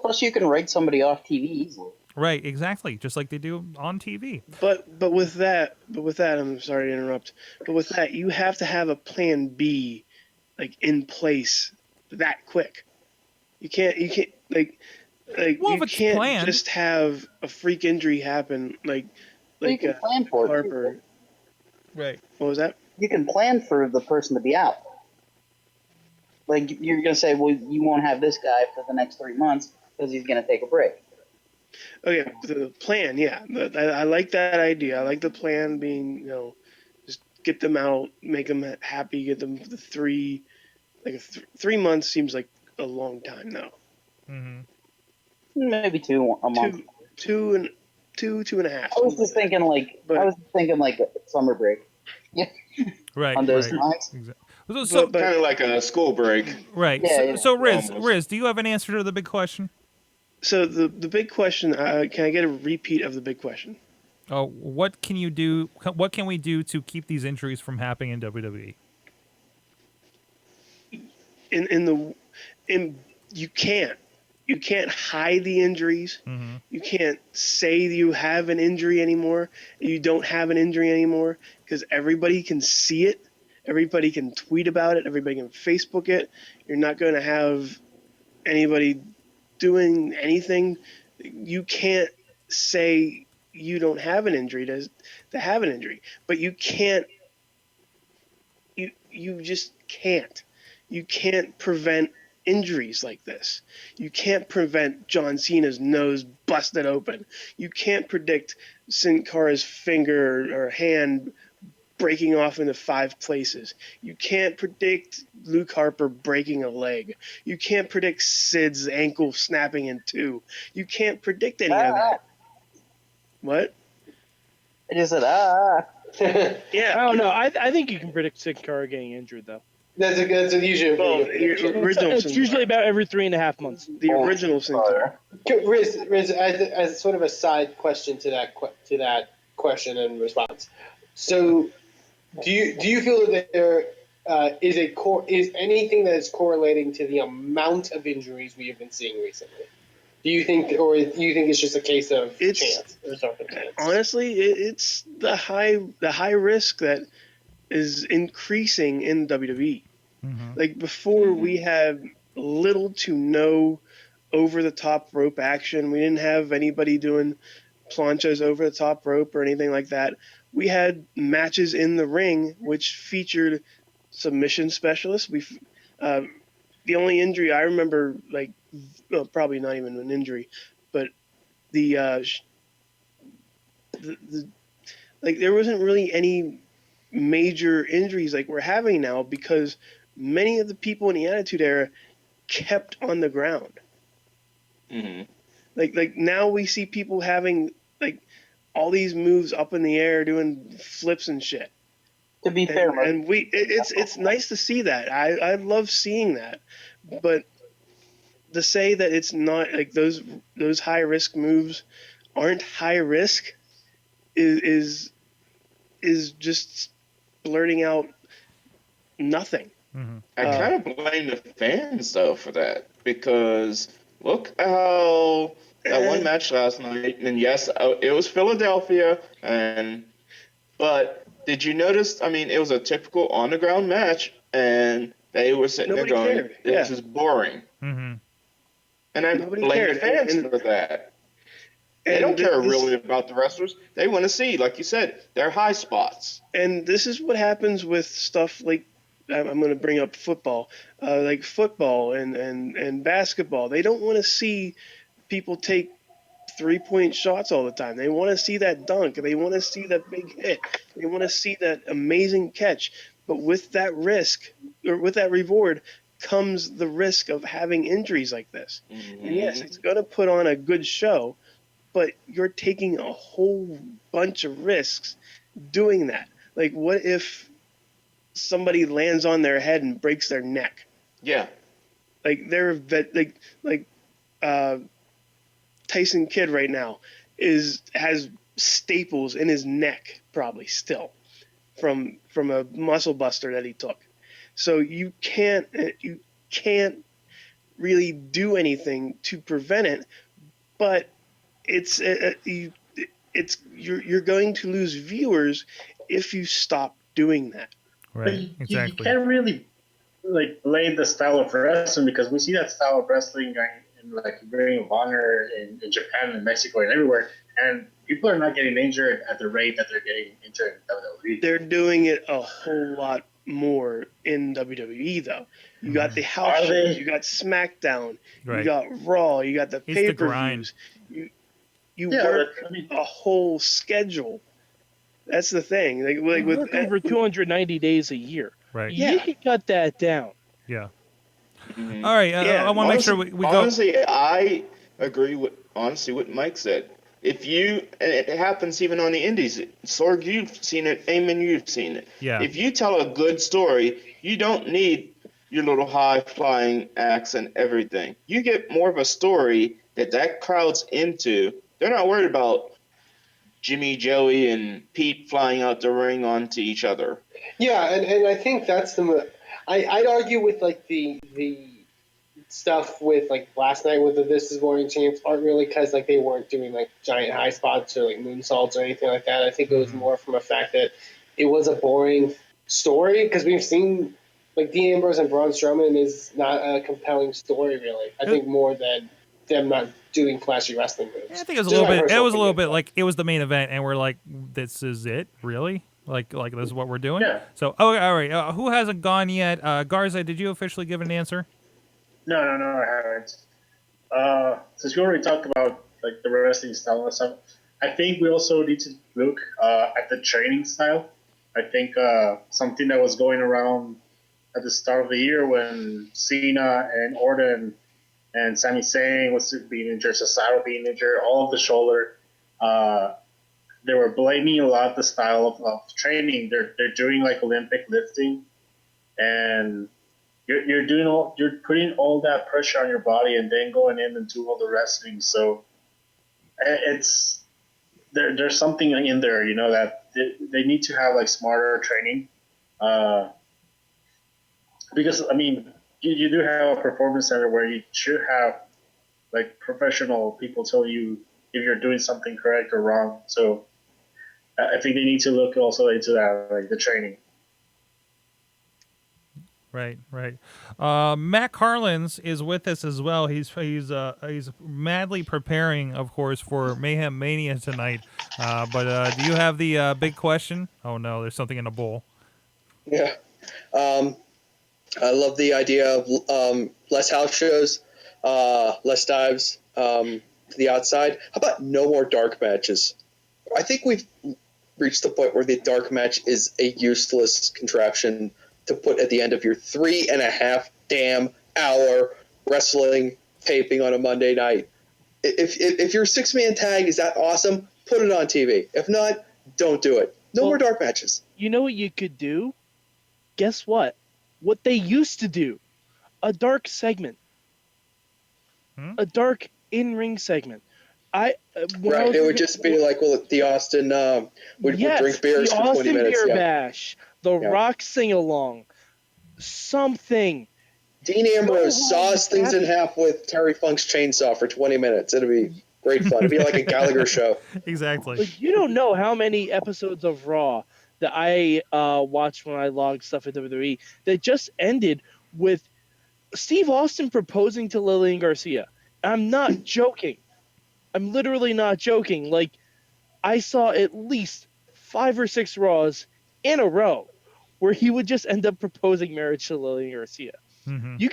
Plus, you can write somebody off TV easily. Right, exactly, just like they do on TV. But with that, I'm sorry to interrupt. But with that, you have to have a plan B, like in place, that quick. You can't well, you can't planned. Just have a freak injury happen like you can plan for Harper. It. Right. What was that? You can plan for the person to be out. Like you're gonna say, well, you won't have this guy for the next 3 months because he's gonna take a break. Oh yeah, the plan. Yeah, I like that idea. I like the plan being, just get them out, make them happy, get them the 3 months seems like a long time now. Mm-hmm. Maybe 2 a month. Two and a half. I was just thinking like summer break. Yeah. Right. On those times. Exactly. So kind of like a school break. Right. Yeah, so Riz, do you have an answer to the big question? So the big question, can I get a repeat of the big question? What can you do? What can we do to keep these injuries from happening in WWE? You can't hide the injuries. Mm-hmm. You can't say you have an injury anymore. You don't have an injury anymore because everybody can see it. Everybody can tweet about it. Everybody can Facebook it. You're not going to have anybody doing anything. You can't say you don't have an injury to have an injury, but you can't you just can't. You can't prevent injuries like this. You can't prevent John Cena's nose busted open. You can't predict Sin Cara's finger or hand breaking off into 5 places. You can't predict Luke Harper breaking a leg. You can't predict Sid's ankle snapping in 2. You can't predict any of that. What? I just said, Yeah. I don't know. I think you can predict Sin Cara getting injured, though. That's a usually. Well, the original It's usually about every 3.5 months. The original Sin Cara. Riz, as sort of a side question to that question and response. So, do you feel that there is anything that is correlating to the amount of injuries we have been seeing recently? Do you think it's just a case of chance or circumstance? Honestly, it's the high risk that is increasing in WWE. Like before, we had little to no over the top rope action. We didn't have anybody doing planchas over the top rope or anything like that. We had matches in the ring which featured submission specialists. The only injury I remember, probably not even an injury, but there wasn't really any major injuries like we're having now because many of the people in the Attitude Era kept on the ground. Mm-hmm. Like now we see people having all these moves up in the air doing flips and shit. To be fair, and it's nice to see that. I love seeing that, but to say that it's not like those high risk moves aren't high risk is just blurting out nothing. I kind of blame the fans though for that because look how that one match last night, and yes, it was Philadelphia, but did you notice? I mean, it was a typical on the ground match, and they were sitting Nobody there going, cared. "This is boring." And I Nobody blame cared. the fans for that. They don't care really about the wrestlers. They want to see, like you said, their high spots. And this is what happens with stuff like I'm going to bring up football, like football and basketball. They don't want to see people take 3-point shots all the time. They want to see that dunk. They want to see that big hit. They want to see that amazing catch. But with that risk, or with that reward, comes the risk of having injuries like this. Mm-hmm. And yes, it's going to put on a good show, but you're taking a whole bunch of risks doing that. Like, what if somebody lands on their head and breaks their neck? Yeah. Like Tyson Kidd right now has staples in his neck probably still from a muscle buster that he took. So you can't really do anything to prevent it, but you're going to lose viewers if you stop doing that. Right. You can't really blame the style of wrestling because we see that style of wrestling going in Ring of Honor in Japan and Mexico and everywhere, and people are not getting injured at the rate that they're getting injured in WWE. They're doing it a whole lot more in WWE though. You got the house shows, you got SmackDown, you got Raw, you got the pay-per-views. You work a whole schedule. That's the thing. Like with over 290 days a year. Right. You can cut that down. Yeah. Mm-hmm. All right. I want to make sure we go. Honestly, I agree with what Mike said. If you, and it happens even on the indies, Sorg, you've seen it, Eamon, you've seen it. Yeah. If you tell a good story, you don't need your little high-flying acts and everything. You get more of a story that crowd's into. They're not worried about Jimmy, Joey, and Pete flying out the ring onto each other. Yeah, and I think that's I'd argue with the stuff with last night with the This Is Boring Champs aren't really because they weren't doing giant high spots or moonsaults or anything like that. I think it was more from a fact that it was a boring story because we've seen Dean Ambrose and Braun Strowman is not a compelling story really. I think more than them not doing flashy wrestling moves. I think it was a little bit. It was a little bit like it was the main event, and we're like, "This is it, really?" Like this is what we're doing. Yeah. So, all right. Who hasn't gone yet? Garza, did you officially give an answer? No, I haven't. Since we already talked about like the wrestling style and stuff, I think we also need to look at the training style. I think something that was going around at the start of the year when Cena and Orton and Sami Zayn was being injured, Cesaro being injured, all of the shoulder. They were blaming a lot the style of training. They're doing like Olympic lifting, and you're putting all that pressure on your body, and then going in and do all the wrestling. So it's there's something in there, that they need to have like smarter training, because I mean you do have a performance center where you should have like professional people tell you if you're doing something correct or wrong. So I think they need to look also into that, like the training. Right. Matt Carlins is with us as well. He's madly preparing, of course, for Mayhem Mania tonight. But do you have the big question? Oh no, there's something in a bowl. Yeah. I love the idea of less house shows, less dives to the outside. How about no more dark matches? I think we've reached the point where the dark match is a useless contraption to put at the end of your 3.5 damn hour wrestling taping on a Monday night. If your 6-man tag is that awesome, put it on TV. If not, don't do it. No more dark matches. You know what you could do? Guess what? What they used to do. A dark segment. A dark in-ring segment. It would just be like the Austin would drink beers for 20 minutes. Beer Bash, the Rock sing-along, something. Dean Ambrose saws things in half with Terry Funk's chainsaw for 20 minutes. It'd be great fun. It'd be like a Gallagher show. Exactly. Like, you don't know how many episodes of Raw that I watched when I logged stuff at WWE that just ended with Steve Austin proposing to Lillian Garcia. I'm not joking. I'm literally not joking. Like, I saw at least 5 or 6 Raws in a row where he would just end up proposing marriage to Lillian Garcia. Mm-hmm. You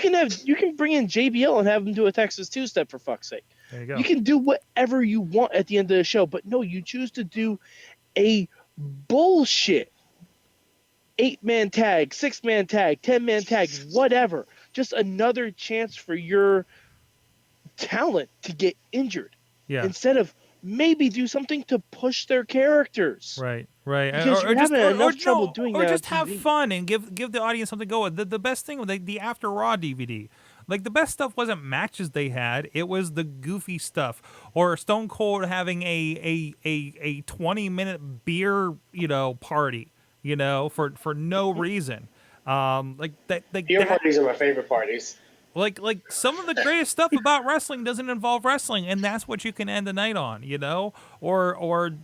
can bring in JBL and have him do a Texas two-step, for fuck's sake. There you go. You can do whatever you want at the end of the show, but no, you choose to do a bullshit 8-man tag, 6-man tag, 10-man tag, whatever. Just another chance for your talent to get injured. Yeah. Instead of maybe do something to push their characters. Right. Because you're having enough trouble doing that. Or just have fun and give the audience something to go with. The best thing with the After Raw DVD, like the best stuff wasn't matches they had; it was the goofy stuff. Or Stone Cold having a 20-minute beer party, for no reason. Beer parties are my favorite parties. Like some of the greatest stuff about wrestling doesn't involve wrestling, and that's what you can end the night on, or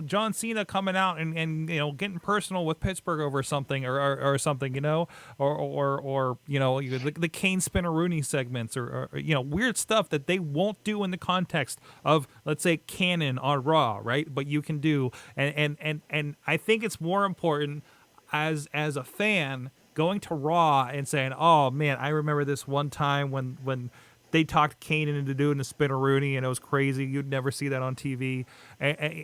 John Cena coming out and getting personal with Pittsburgh over something or something, or the Kane Spinneroonie segments or weird stuff that they won't do in the context of, let's say, canon on Raw, right? But you can do, and I think it's more important as a fan going to Raw and saying, "Oh man, I remember this one time when they talked Kane into doing the Spinneroonie and it was crazy. You'd never see that on TV."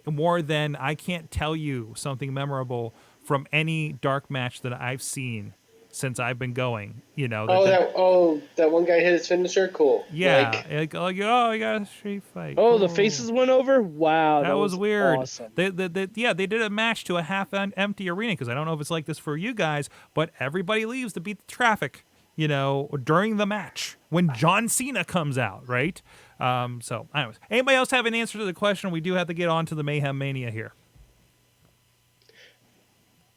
More than I can't tell you something memorable from any dark match that I've seen since I've been going. That one guy hit his finisher. Cool. Yeah, you got a street fight. Oh, the faces went over. Wow, that was weird. Awesome. They did a match to a half-empty arena because I don't know if it's like this for you guys, but everybody leaves to beat the traffic. During the match when John Cena comes out, right? So, anyways, anybody else have an answer to the question? We do have to get on to the Mayhem Mania here.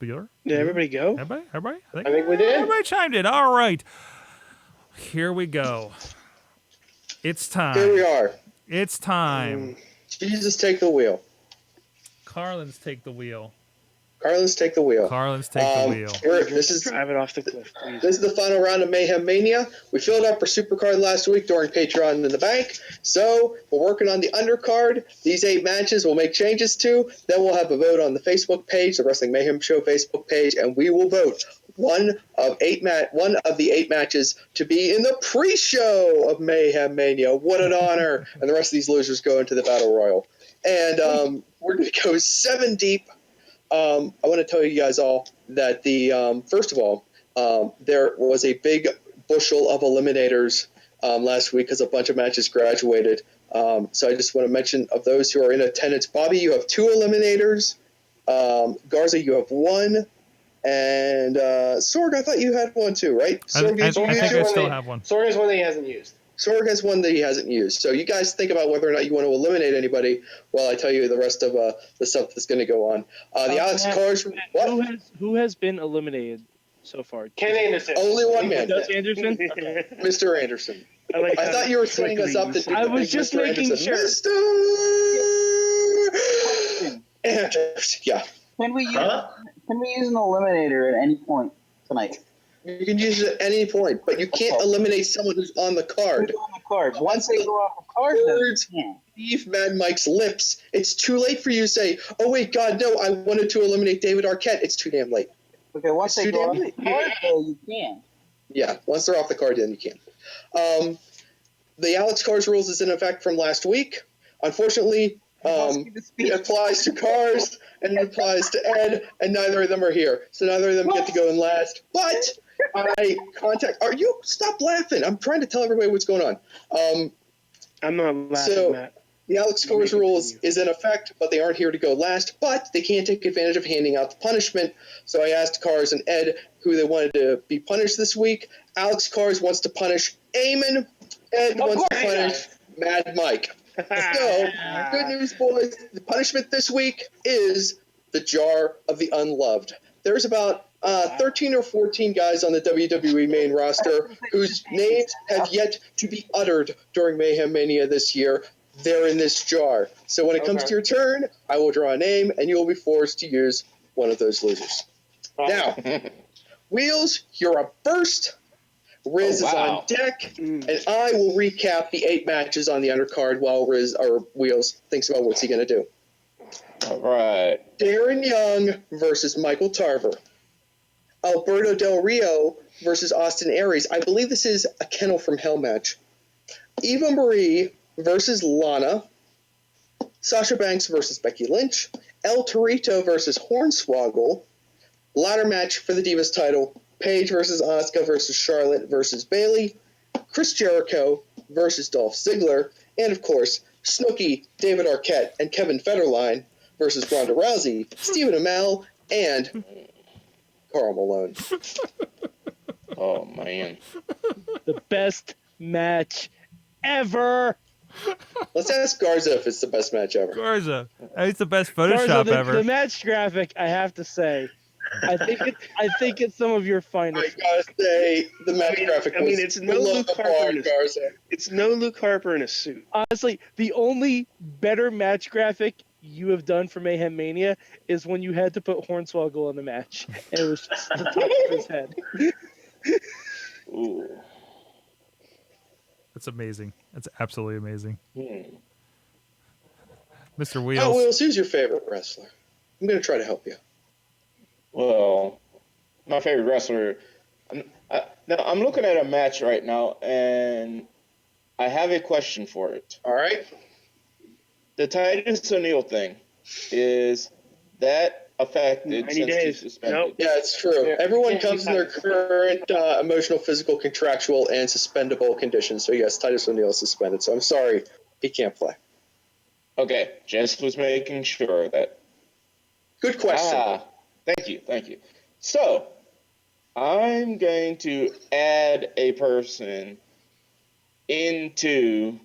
Bueller? Did everybody go? Everybody? I think we did. Everybody chimed in. All right. Here we go. It's time. Here we are. It's time. Jesus, take the wheel. Carlin's take the wheel. Carlin's take the wheel. Carlin's take the wheel. Drive it off the cliff, please. This is the final round of Mayhem Mania. We filled up our Supercard last week during Patreon in the Bank. So we're working on the undercard. These 8 matches we'll make changes to. Then we'll have a vote on the Facebook page, the Wrestling Mayhem Show Facebook page, and we will vote one of the 8 matches to be in the pre-show of Mayhem Mania. What an honor! And the rest of these losers go into the Battle Royal. And we're going to go 7 deep. I want to tell you guys all that first of all, there was a big bushel of eliminators last week because a bunch of matches graduated. So I just want to mention of those who are in attendance, Bobby, you have 2 eliminators. Garza, you have 1. And Sorg, I thought you had 1 too, right? I think I still have 1. Sorg has 1 that he hasn't used. Sorg has 1 that he hasn't used. So you guys think about whether or not you want to eliminate anybody while I tell you the rest of the stuff that's going to go on. The Alex Cars. Who has been eliminated so far? Ken Anderson. Only one man. Does Anderson? Mr. Anderson. I thought you were setting us up to do I was just Mr. making Anderson. sure. Mr. Anderson. Yeah. Can we use an eliminator at any point tonight? You can use it at any point, but you can't eliminate someone who's on the card. Who's on the card? Once they go off the card, words leave Mad Mike's lips, it's too late for you to say, oh, wait, God, no, I wanted to eliminate David Arquette. It's too damn late. Okay, once they go off the card, though, you can. Yeah, once they're off the card, then you can. The Alex Cars rules is in effect from last week. Unfortunately, it applies to Cars and it applies to Ed, and neither of them are here. So neither of them get to go in last. But stop laughing. I'm trying to tell everybody what's going on. I'm not laughing, so, Matt. The Alex Cars rules is in effect, but they aren't here to go last. But they can't take advantage of handing out the punishment. So I asked Cars and Ed who they wanted to be punished this week. Alex Cars wants to punish Eamon. Ed wants to punish Mad Mike. So, good news, boys. The punishment this week is the Jar of the Unloved. There's about 13 or 14 guys on the WWE main roster whose names have yet to be uttered during Mayhem Mania this year. They're in this jar. So when it comes to your turn, I will draw a name, and you will be forced to use one of those losers. Now, Wheels, you're up first. Riz is on deck, and I will recap the 8 matches on the undercard while Wheels thinks about what's he going to do. All right. Darren Young versus Michael Tarver. Alberto Del Rio versus Austin Aries. I believe this is a Kennel from Hell match. Eva Marie versus Lana. Sasha Banks versus Becky Lynch. El Torito versus Hornswoggle. Ladder match for the Divas title. Paige versus Asuka versus Charlotte versus Bayley. Chris Jericho versus Dolph Ziggler. And, of course, Snooki, David Arquette, and Kevin Federline versus Ronda Rousey, Stephen Amell, and Karl Malone. Oh, man. The best match ever. Let's ask Garza if it's the best match ever. Garza. It's the best Photoshop ever. The match graphic, I have to say, I think it's some of your finest. I gotta say, the match graphic. It's no Luke Harper. It's no Luke Harper in a suit. Honestly, the only better match graphic you have done for Mayhem Mania is when you had to put Hornswoggle in the match, and it was just the top of his head. Ooh. That's amazing. That's absolutely amazing. Mr. Oh, Wheels. Wheels, who's your favorite wrestler? I'm gonna try to help you. Well, my favorite wrestler. I'm looking at a match right now, and I have a question for it. All right. The Titus O'Neil thing, is that affected 90 since days. he's suspended? Nope. Yeah, it's true. Everyone comes in their current emotional, physical, contractual, and suspendable conditions. So yes, Titus O'Neil is suspended. So I'm sorry, he can't play. Okay, just was making sure that. Good question. Thank you. So, I'm going to add a person into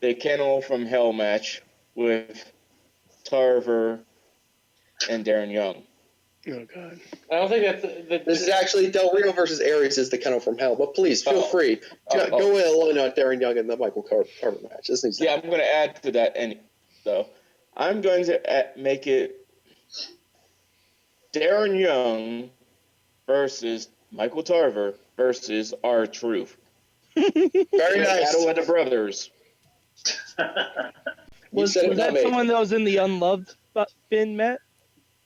the Kennel from Hell match with Tarver and Darren Young. Oh, God. I don't think that's... This is actually Del Rio versus Aries is the Kennel from Hell. But please, feel free. Go alone on Darren Young and the Michael Carver match. I'm going to add to that. So, I'm going to make it... Darren Young versus Michael Tarver versus R-Truth. Very nice. Battle of the Brothers. Was said it, not that me. someone that was in the unloved bin, Matt?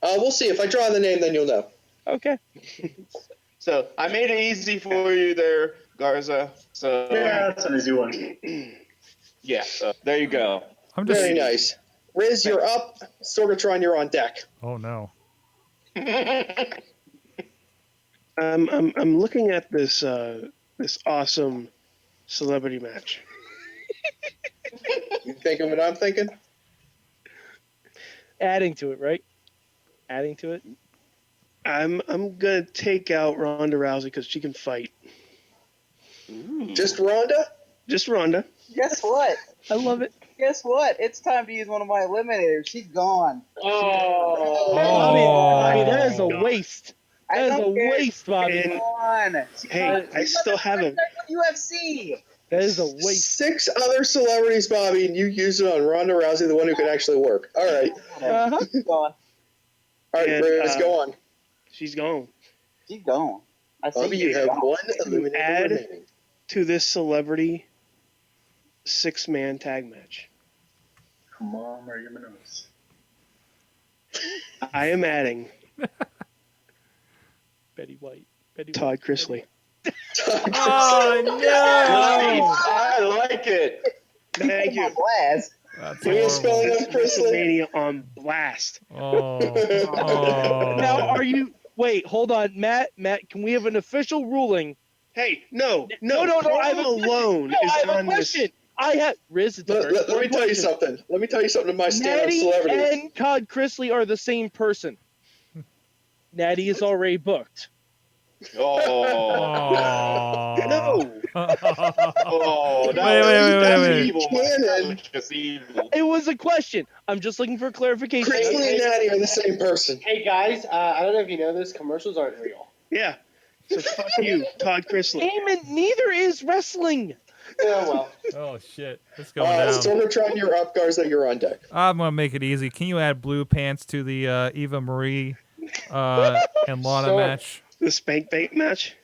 We'll see. If I draw the name, then you'll know. Okay. So I made it easy for you there, Garza. So Yeah, that's an easy one. yeah, so there you go. I'm just. Very nice. Riz, you're up. Sorgatron, you're on deck. Oh no. I'm looking at this this awesome celebrity match. You thinking what I'm thinking? Adding to it, right? Adding to it. I'm gonna take out Ronda Rousey because she can fight. Just Ronda? Just Ronda. Guess what? I love it. Guess what? It's time to use one of my eliminators. She's gone. Bobby, that is a waste. That is a waste, Bobby. And- Gone. Hey, I still have a UFC. That is a waste. 6 other celebrities, Bobby, and you use it on Ronda Rousey, the one who can actually work. All right. Uh-huh. She's gone. All right, And, Riz, go on. She's gone. She's gone. I see Bobby, you have gone. one eliminator add- remaining. To this celebrity 6-man tag match. Come on, Mario Menounos. I am adding Betty White. Todd Chrisley. Oh no! I like it. Thank you. Blast. That's Give me a spelling horrible. of Chrisley. WrestleMania on blast. Oh. Oh. Now, are you? Wait, hold on, Matt. Matt, can we have an official ruling? Hey, no. No, I have a Karl Malone I is have a on this. question. I have Riz. It's a Let very me important tell you question. something. Let me tell you something to my stand-up Natty celebrities. and Todd Chrisley are the same person. Natty is already booked. Oh. No. Oh, Wait. evil. Cannon. Just evil. It was a question. I'm just looking for clarification. Chrisley and Natty are the same person. Hey guys, I don't know if you know this, commercials aren't real. Yeah. So fuck you, Todd Chrisley. Eamon, neither is wrestling. Yeah, well. Oh shit! It's going down. Sorgatron, you're up. Garza, you're on deck. I'm gonna make it easy. Can you add blue pants to the Eva Marie and Lana Sure. match? The spank bank match.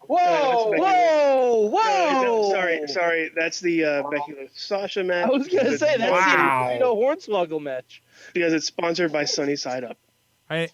Whoa! Whoa! Sorry. That's the Becky Lynch Sasha match. I was gonna say that's Wow. the Hornswoggle match. Because it's sponsored by Sunny Side Up.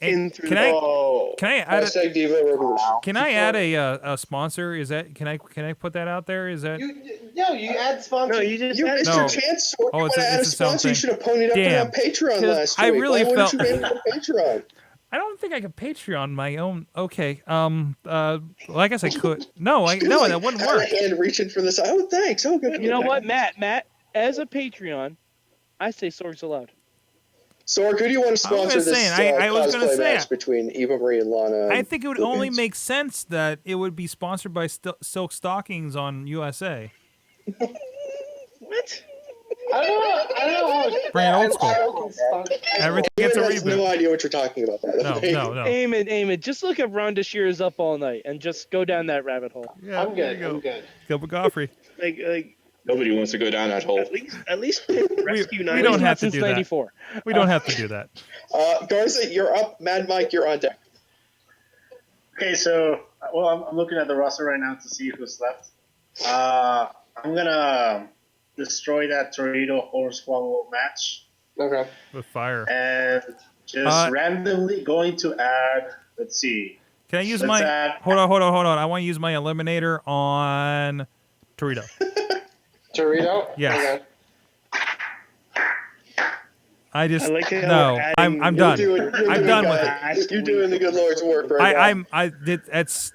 Can through I Oh. can I add a, Hashtag Diva Revolution. can I add a sponsor? Is that can I put that out there? Is that You add sponsors. No, you just You had missed No. your chance, Sorg. Oh, You it's want to a- add a it's a sponsor? You something. should have ponied up Damn. on Patreon 'Cause last I week. really Why wouldn't felt- you made it on Patreon? I don't think I could Patreon my own. Okay. Well, I guess I could. No, that wouldn't Had a work. hand reaching for this. Oh, thanks. Oh, good. You know what, Matt? As a Patreon, I say Sorg's allowed. Sorg, who do you want to sponsor just this saying, I was gonna cosplay say match between Eva Marie and Lana? I and think it would Blue only Pants? make sense that it would be sponsored by Silk Stockings on USA. What? I don't know how Bring it old school. school. Everything gets a Eamon has no reboot. idea what you're talking about. By the way. No. Eamon, just look up Ronda Shear's Up All Night and just go down that rabbit hole. Yeah, I'm there good. you go. I'm good. Gilbert Gottfried. Like Nobody wants to go down that hole. at least pick Rescue we 9. don't have to Since do that. 94. We don't have to do that. Garza, you're up. Mad Mike, you're on deck. Okay, so I'm looking at the roster right now to see who's left. I'm gonna destroy that Tornado Hornswoggle match Okay. With fire. and just Uh, randomly going to add. Let's see. Can I use Let's my? add- Hold on. I want to use my eliminator on Torito. Torito? Yes. Okay. I just I like how no. we're adding- I'm You're done. doing I'm the done good with guy. it. You're doing the good Lord's work right now.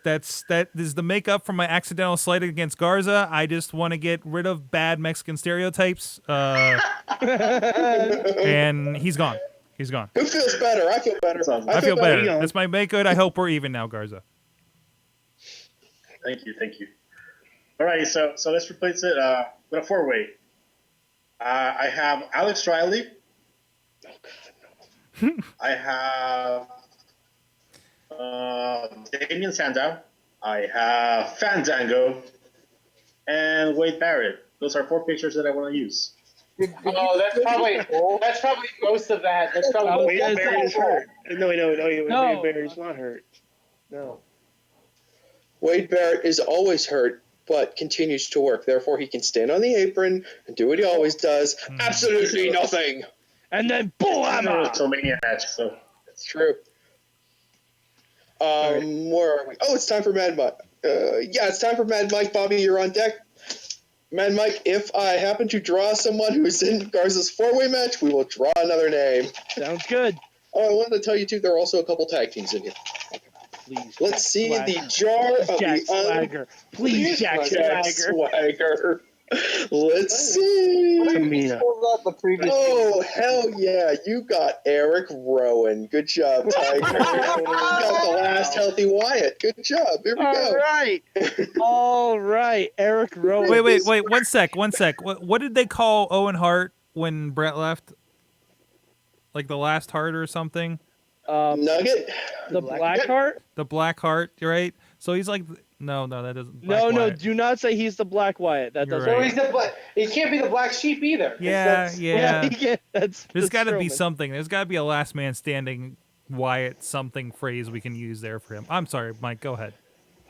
That is the makeup for my accidental slight against Garza. I just want to get rid of bad Mexican stereotypes. And he's gone. He's gone. Who feels better? I feel better. I feel better. better. That's my make good. I hope we're even now, Garza. Thank you. All right, so let's replace it with a 4-way. I have Alex Riley. I have Damien Sandow. I have Fandango and Wade Barrett. Those are 4 pictures that I want to use. Oh, that's probably most of that. That's probably Wade Barrett is hurt. No, No. Wade Barrett's not hurt. No. Wade Barrett is always hurt, but continues to work. Therefore, he can stand on the apron and do what he always does. Absolutely nothing. And then It's a boom! WrestleMania match, so It's true. Where are we? Oh, it's time for Mad Mike. It's time for Mad Mike. Bobby, you're on deck. Mad Mike, if I happen to draw someone who's in Garza's four-way match, we will draw another name. Sounds good. Oh, I wanted to tell you, too, there are also a couple tag teams in here. Please. Let's see Swagger. the jar of Jack the Swagger. Please, Jack Swagger. Swagger. Let's see. Tamina. Oh, hell yeah. You got Eric Rowan. Good job, Tiger. You got the last healthy Wyatt. Good job. Here we go. All right. Eric Rowan. Wait. 1 sec. What did they call Owen Hart when Brett left? Like the last heart or something? Nugget? The Black Heart? The Black Heart, right? So he's like, no, that doesn't. No, Wyatt. do not say he's the Black Wyatt. That You're doesn't. right. he's the black. He can't be the black sheep either. Yeah. That's There's got to be Strowman. something. There's got to be a last man standing Wyatt something phrase we can use there for him. I'm sorry, Mike. Go ahead.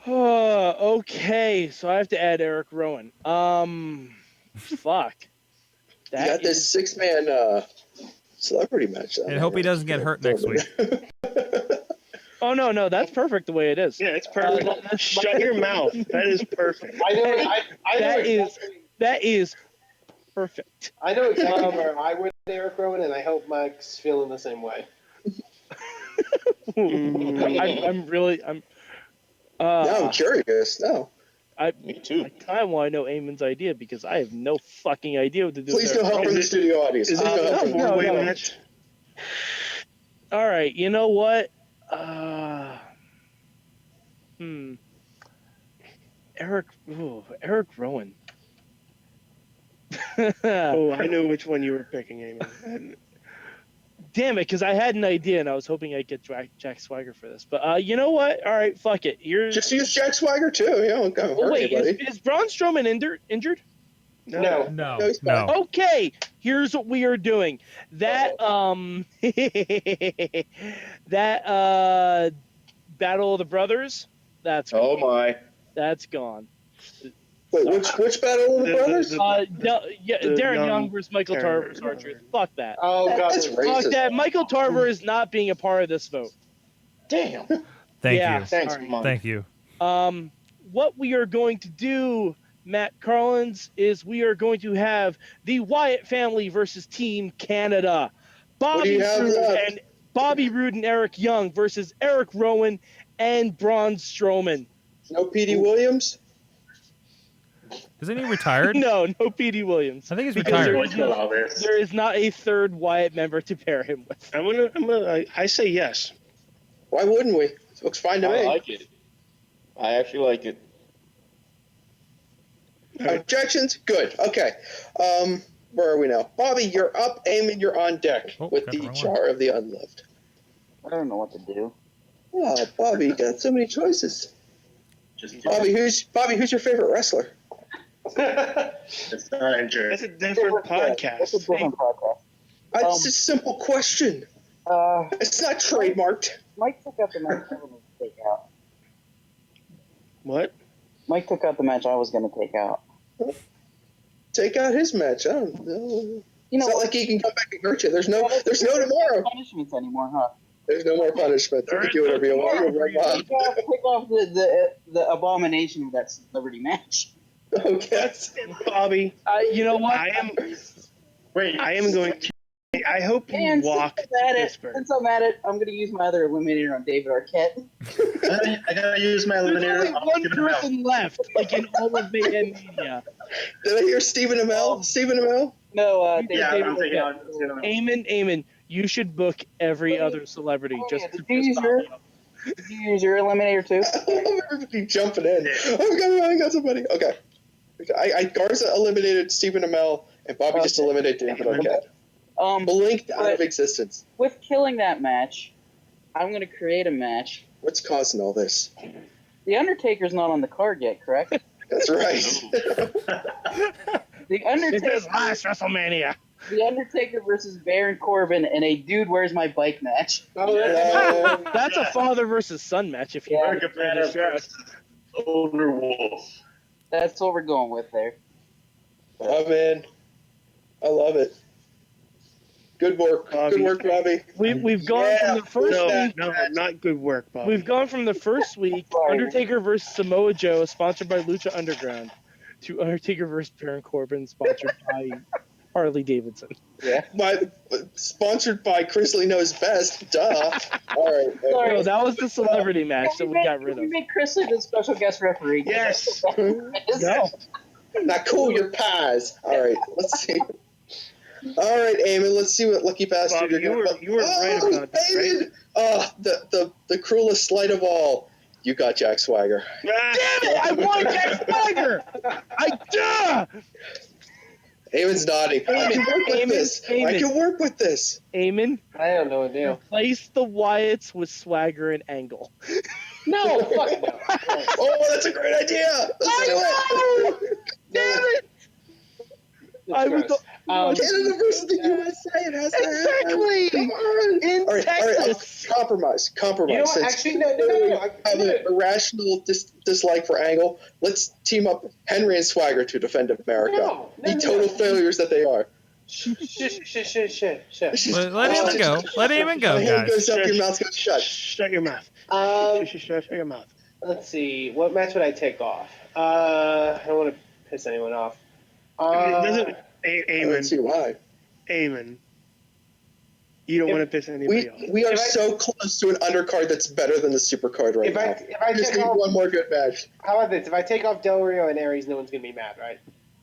Okay, so I have to add Eric Rowan. Fuck. You got this six-man celebrity match. And hope he doesn't get hurt next week. Oh no, that's perfect the way it is. Yeah, it's perfect. Shut your mouth. That is perfect. That is perfect. I know exactly where I would Eric Rowan, and I hope Mike's feeling the same way. I'm curious. No. Me too. I kind of want to know Eamon's idea because I have no fucking idea what to do. Please no help from the studio audience. Is it a four-way match? All right, you know what? Eric Rowan. Oh, I know which one you were picking, Eamon. Damn it, because I had an idea and I was hoping I'd get Jack Swagger for this. But you know what? All right, fuck it. Just use Jack Swagger too. Don't go hurt anybody. Is Braun Strowman injured? No. Okay, here's what we are doing. That Battle of the Brothers. That's gone. Oh my. That's gone. Wait, which Battle of the Brothers? Darren Young versus Michael Tarver versus R-Truth. Fuck that. Oh god, that's Fuck racist. that. Michael Tarver is not being a part of this vote. Damn. Thank you. Thanks, sorry. Mike. Thank you. What we are going to do, Matt Carlins, is we are going to have the Wyatt family versus Team Canada. Bobby Roode and Eric Young versus Eric Rowan and Braun Strowman. No P.D. Williams? Isn't he retired? No P.D. Williams. I think he's Because retired. there is not a third Wyatt member to pair him with. I say yes. Why wouldn't we? Looks fine to me. I like it. I actually like it. Objections? Good. Okay. Where are we now? Bobby, you're up. Eamon, you're on deck with the jar of the unloved. I don't know what to do. Oh, Bobby, you got so many choices. Bobby, who's your favorite wrestler? It's not injured. That's a different podcast. That's a different podcast. It's a simple question. It's not trademarked. Mike took out the match I was going to take out. What? Mike took out the match I was going to take out. Take out his match. I don't know. You know, it's not like he can come back and hurt you. There's no tomorrow. Punishments anymore, huh? There's no more punishment. You can do whatever you want. Pick off the abomination of that celebrity match. Okay. Bobby. You know what? I am going to. I hope you walk to Pittsburgh. Since I'm at it, I'm going to use my other eliminator on David Arquette. I gotta use my eliminator. There's only one person left, like in all of Mayhem Media. Did I hear Stephen Amell? Stephen Amell? No, David Arquette. Eamon, you should book every other celebrity. Did you use your eliminator too? I'm keep jumping in. I got somebody. Okay. Garza eliminated Stephen Amell, and Bobby just eliminated David Arquette. Blinked out of existence. With killing that match, I'm going to create a match. What's causing all this? The Undertaker's not on the card yet, correct? That's right. The Undertaker. last WrestleMania. The Undertaker versus Baron Corbin in a dude where's my bike match. Oh, That's a father versus son match. If you Yeah. American Badass versus Older Wolf. That's what we're going with there. I'm in. I love it. Good work. Bobby. Good work, Robbie. We've gone from the first week. No, not good work, Bobby. We've gone from the first week, Undertaker versus Samoa Joe, sponsored by Lucha Underground, to Undertaker versus Baron Corbin, sponsored by Harley Davidson. Yeah. Sponsored by Chrisley Knows Best. Duh. All right. No, that was the celebrity match that we got rid We of. made Chrisley the special guest referee. Yes. No. Not cool, you're pies. All right, let's see. All right, Eamon, let's see what Lucky Bastard Bobby, you're going you were right about that, right? Eamon! Oh, the cruelest slight of all. You got Jack Swagger. Damn it! I want Jack Swagger! Eamon's nodding. I can work with this. I Eamon. can work with this. Eamon, I don't know what to do. replace the Wyatts with Swagger and Angle. No, fuck no. Oh, that's a great idea. Let's do it. Damn it! I was the, Canada versus the USA. It has to exactly happen. Come on. in All right, Texas. Compromise. You know what? Since Actually, no. I have an irrational dislike for Angle. Let's team up Henry and Swagger to defend America. No, the total failures that they are. Shit. Let him go. Let him go, My hand guys. goes up, your mouth goes shut. Shut your mouth. Shut your mouth. Let's see. What match would I take off? I don't want to piss anyone off. Doesn't I don't see Eamon? why. Eamon. You don't want to piss anybody off. We are so close to an undercard that's better than the supercard right now. If I Just take need off, one more good match. how about this? If I take off Del Rio and Aries, no one's gonna be mad, right?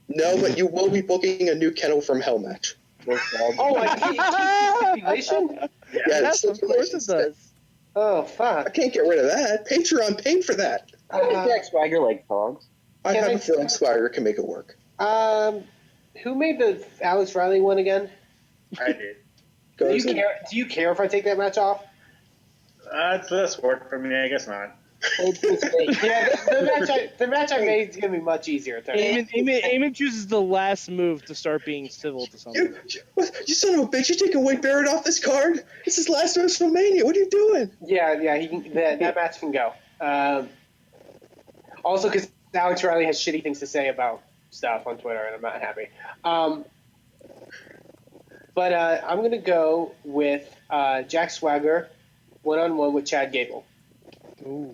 No, but you will be booking a new Kennel from Hell match. Oh, I keep stipulation? Yeah, Yes, of course it does. Oh, I fuck. can't get rid of that. Patreon paid for that. Jack Swagger like dogs. I Can have I- a feeling Swagger can make it work. Who made the Alex Riley one again? I did. Do you care if I take that match off? That's work for me. I guess not. Yeah, the match I made is gonna be much easier. Eamon chooses the last move to start being civil to someone. You son of a bitch! You're taking Wade Barrett off this card. This is last WrestleMania. What are you doing? Yeah, he can. That match can go. Also, because Alex Riley has shitty things to say about stuff on Twitter, and I'm not happy. But I'm gonna go with Jack Swagger, 1-on-1 with Chad Gable.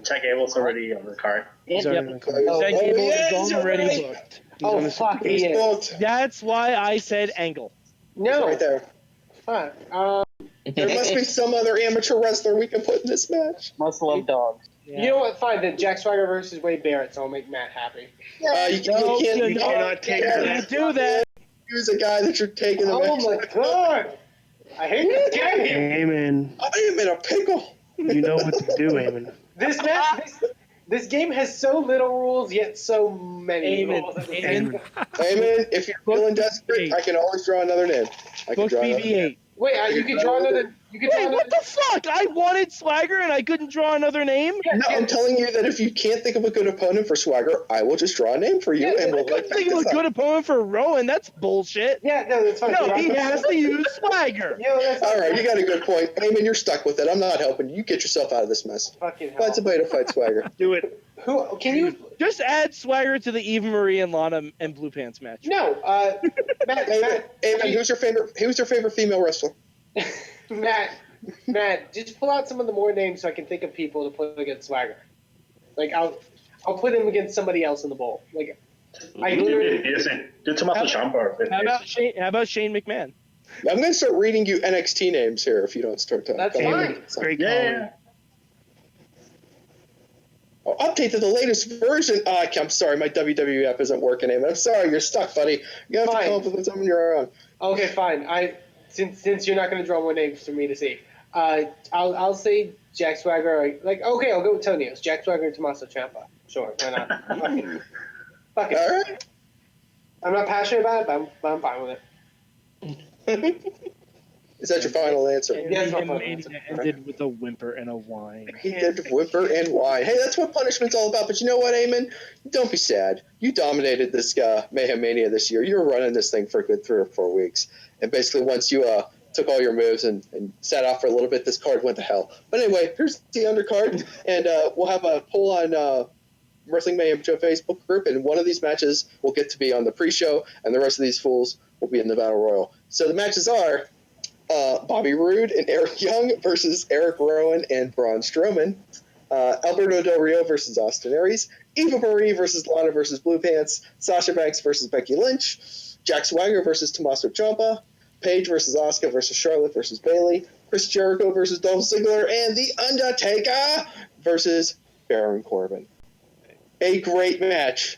Chad Gable's already on the card. He's Yep. already Zach Gable is already right. booked. Oh fuck, he is. Booked. That's why I said Angle. No, Right there. fuck. There must be some other amateur wrestler we can put in this match. Must love dogs. You know what? Fine. Then Jack Swagger versus Wade Barrett, so I'll make Matt happy. You cannot take that. Can't do that. Use a guy that you're taking the Oh match. my god! I hate this game. Eamon, I am in a pickle. you know what to do, Eamon. This match, this game has so little rules, yet so many rules. Eamon, Eamon, if you're feeling desperate, I can always draw another name. I can book draw another name. BB-8. Wait, you can draw another. You can draw Wait, another. what the fuck? I wanted Swagger and I couldn't draw another name? No, I'm telling you that if you can't think of a good opponent for Swagger, I will just draw a name for you, Yeah, and I we'll Couldn't think of a good opponent for Rowan. That's bullshit. Yeah, no, that's fine. No, he has to use Swagger. You know, that's All right, you got a good point. Eamon, you're stuck with it. I'm not helping you. You get yourself out of this mess. fucking hell. Find somebody to fight Swagger. Do it. Who can you? Just add Swagger to the Eva Marie and Lana and Blue Pants match. No, Matt. Eamon, who's your favorite female wrestler? Matt, just pull out some of the more names so I can think of people to put against Swagger. Like I'll put him against somebody else in the bowl. Like I literally. Do Tommaso Ciampa. How about Shane McMahon? I'm going to start reading you NXT names here if you don't start talking. That's fine. Great Yeah. Oh, update to the latest version. I'm sorry, my WWE app isn't working, Eamon. I'm sorry, you're stuck, buddy. You have to come up with something on your own. Okay, fine. Since you're not going to draw more names for me to see, I'll say Jack Swagger. Okay, I'll go with Tonyos. Jack Swagger and Tommaso Ciampa. Sure, why not? Fuck it. All right. I'm not passionate about it, but I'm fine with it. Is that your final answer? And Yeah, that's my the final Mania answer. ended with a whimper and a whine. He did whimper and whine. Hey, that's what punishment's all about. But you know what, Eamon? Don't be sad. You dominated this Mayhem Mania this year. You were running this thing for a good 3 or 4 weeks. And basically, once you took all your moves and sat off for a little bit, this card went to hell. But anyway, here's the undercard. And we'll have a poll on Wrestling Mayhem Joe Facebook group. And one of these matches will get to be on the pre-show. And the rest of these fools will be in the Battle Royal. So the matches are Bobby Roode and Eric Young versus Eric Rowan and Braun Strowman. Alberto Del Rio versus Austin Aries. Eva Marie versus Lana versus Blue Pants. Sasha Banks versus Becky Lynch. Jack Swagger versus Tommaso Ciampa. Paige versus Asuka versus Charlotte versus Bayley. Chris Jericho versus Dolph Ziggler. And The Undertaker versus Baron Corbin. A great match.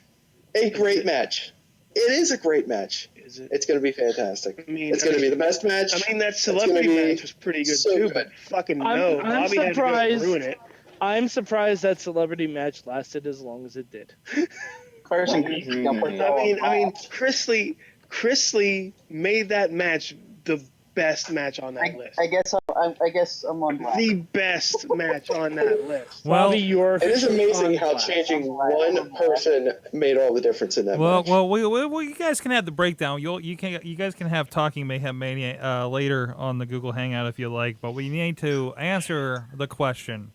A great match. It is a great match. It's going to be fantastic. It's going to be the best match. I mean, that celebrity match was pretty good too, but fucking no, I'm Bobby had to go surprised. ruin it. I'm surprised that celebrity match lasted as long as it did. Carson, I mean, Chris Lee made that match the best match on that list. I guess I'm on black. The best match on that list. Well, Bobby, you're It is amazing how changing one person made all the difference in that match. Well, you guys can have the breakdown. You guys can have Talking Mayhem Mania later on the Google Hangout if you like, but we need to answer the question.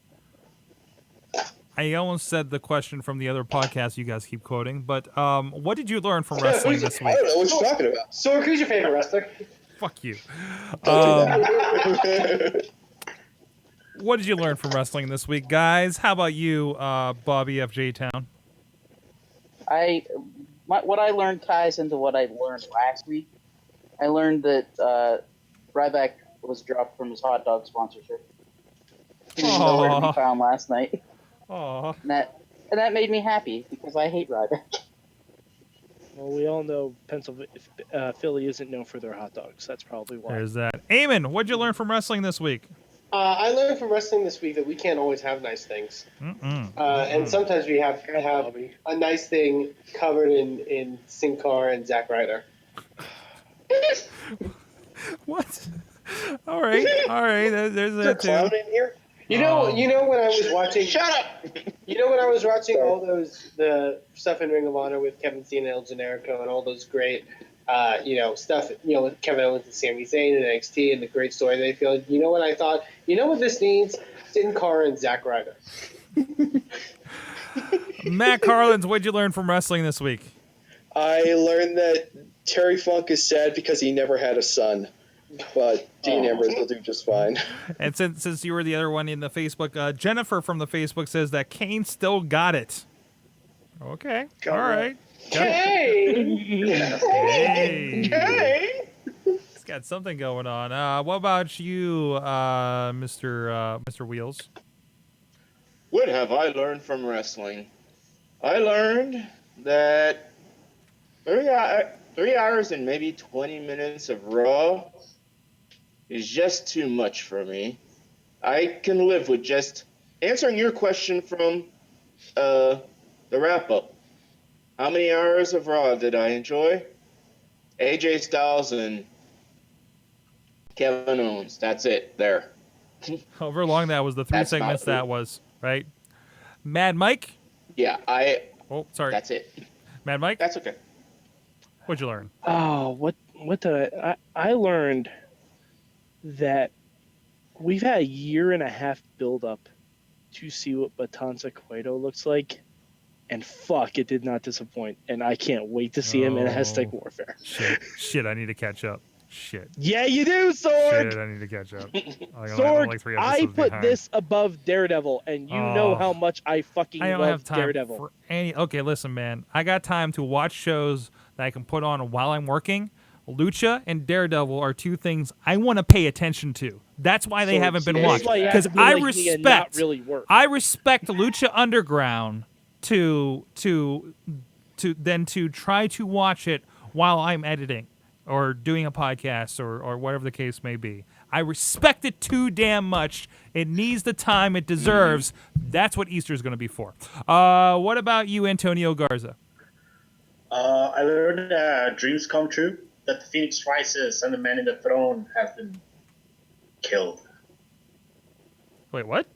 I almost said the question from the other podcast you guys keep quoting, but what did you learn from wrestling this week? I don't know what you're talking about. Sorg, who's your favorite wrestler? Fuck you. Don't do that. What did you learn from wrestling this week, guys? How about you, Bobby FJ Town? What I learned ties into what I learned last week. I learned that Ryback was dropped from his hot dog sponsorship. He was nowhere to be found last night. Aww. And that made me happy because I hate Ryback. Well, we all know Philly isn't known for their hot dogs. That's probably why. There's that. Eamon, what'd you learn from wrestling this week? I learned from wrestling this week that we can't always have nice things. And sometimes we have to have a nice thing covered in Sin Cara and Zack Ryder. What? All right. There's that too. In here? You know when I was watching. Shut up. You know when I was watching all the stuff in Ring of Honor with Kevin Steen and El Generico and all those great, stuff, with Kevin Owens and Sami Zayn and NXT and the great story they feel. You know what I thought? You know what this needs? Sin Cara and Zack Ryder. Matt Carlins, what'd you learn from wrestling this week? I learned that Terry Funk is sad because he never had a son. But Dean Ambrose will do just fine. And since you were the other one in the Facebook, Jennifer from the Facebook says that Kane still got it. Okay. All right. Hey. He's got something going on. What about you, Mr. Wheels? What have I learned from wrestling? I learned that 3 hours and maybe 20 minutes of Raw is just too much for me. I can live with just answering your question from the wrap-up. How many hours of Raw did I enjoy? AJ Styles and Kevin Owens. That's it. There. However long that was, the three That's segments not- that was, right? Mad Mike? Yeah, Oh, sorry. that's it. Mad Mike? That's okay. What'd you learn? Oh, what did I learned that we've had a year and a half build up to see what Matanza Cueto looks like, and fuck, it did not disappoint, and I can't wait to see him in Aztec Warfare. Shit, I need to catch up. Shit. Yeah, you do, Sorg! Shit, I need to catch up. Sorg, I put this above Daredevil, and you know how much I fucking I don't love have time Daredevil. for any. Okay, listen, man. I got time to watch shows that I can put on while I'm working. Lucha and Daredevil are two things I want to pay attention to. That's why they haven't been watched. Because I respect Lucha Underground to try to watch it while I'm editing or doing a podcast or whatever the case may be. I respect it too damn much. It needs the time it deserves. That's what Easter is going to be for. What about you, Antonio Garza? I learned dreams come true. That the Phoenix Rises and the Man in the Throne have been killed. Wait, what?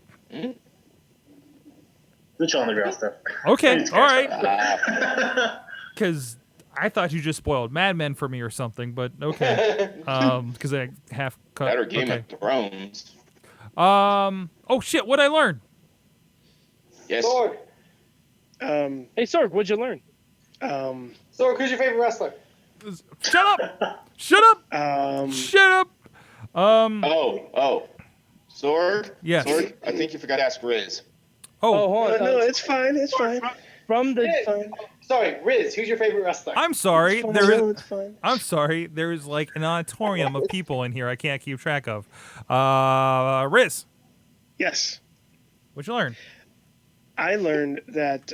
Lucha Underground stuff. Okay, all right. Because I thought you just spoiled Mad Men for me or something, but okay. Because I half cut. Better Game okay. of Thrones. Oh shit! What'd I learn? Yes. Sorg. Hey, Sorg, what'd you learn? Sorg, who's your favorite wrestler? Shut up! Shut up! Shut up! Oh. Sorg? Yes. Sorg, I think you forgot to ask Riz. Oh, hold on. No, it's fine. It's fine. From the Riz. Sorry, Riz, who's your favorite wrestler? I'm sorry. It's fine. There is. No, it's fine. I'm sorry. There is like an auditorium of people in here I can't keep track of. Riz, Yes. what'd you learn? I learned that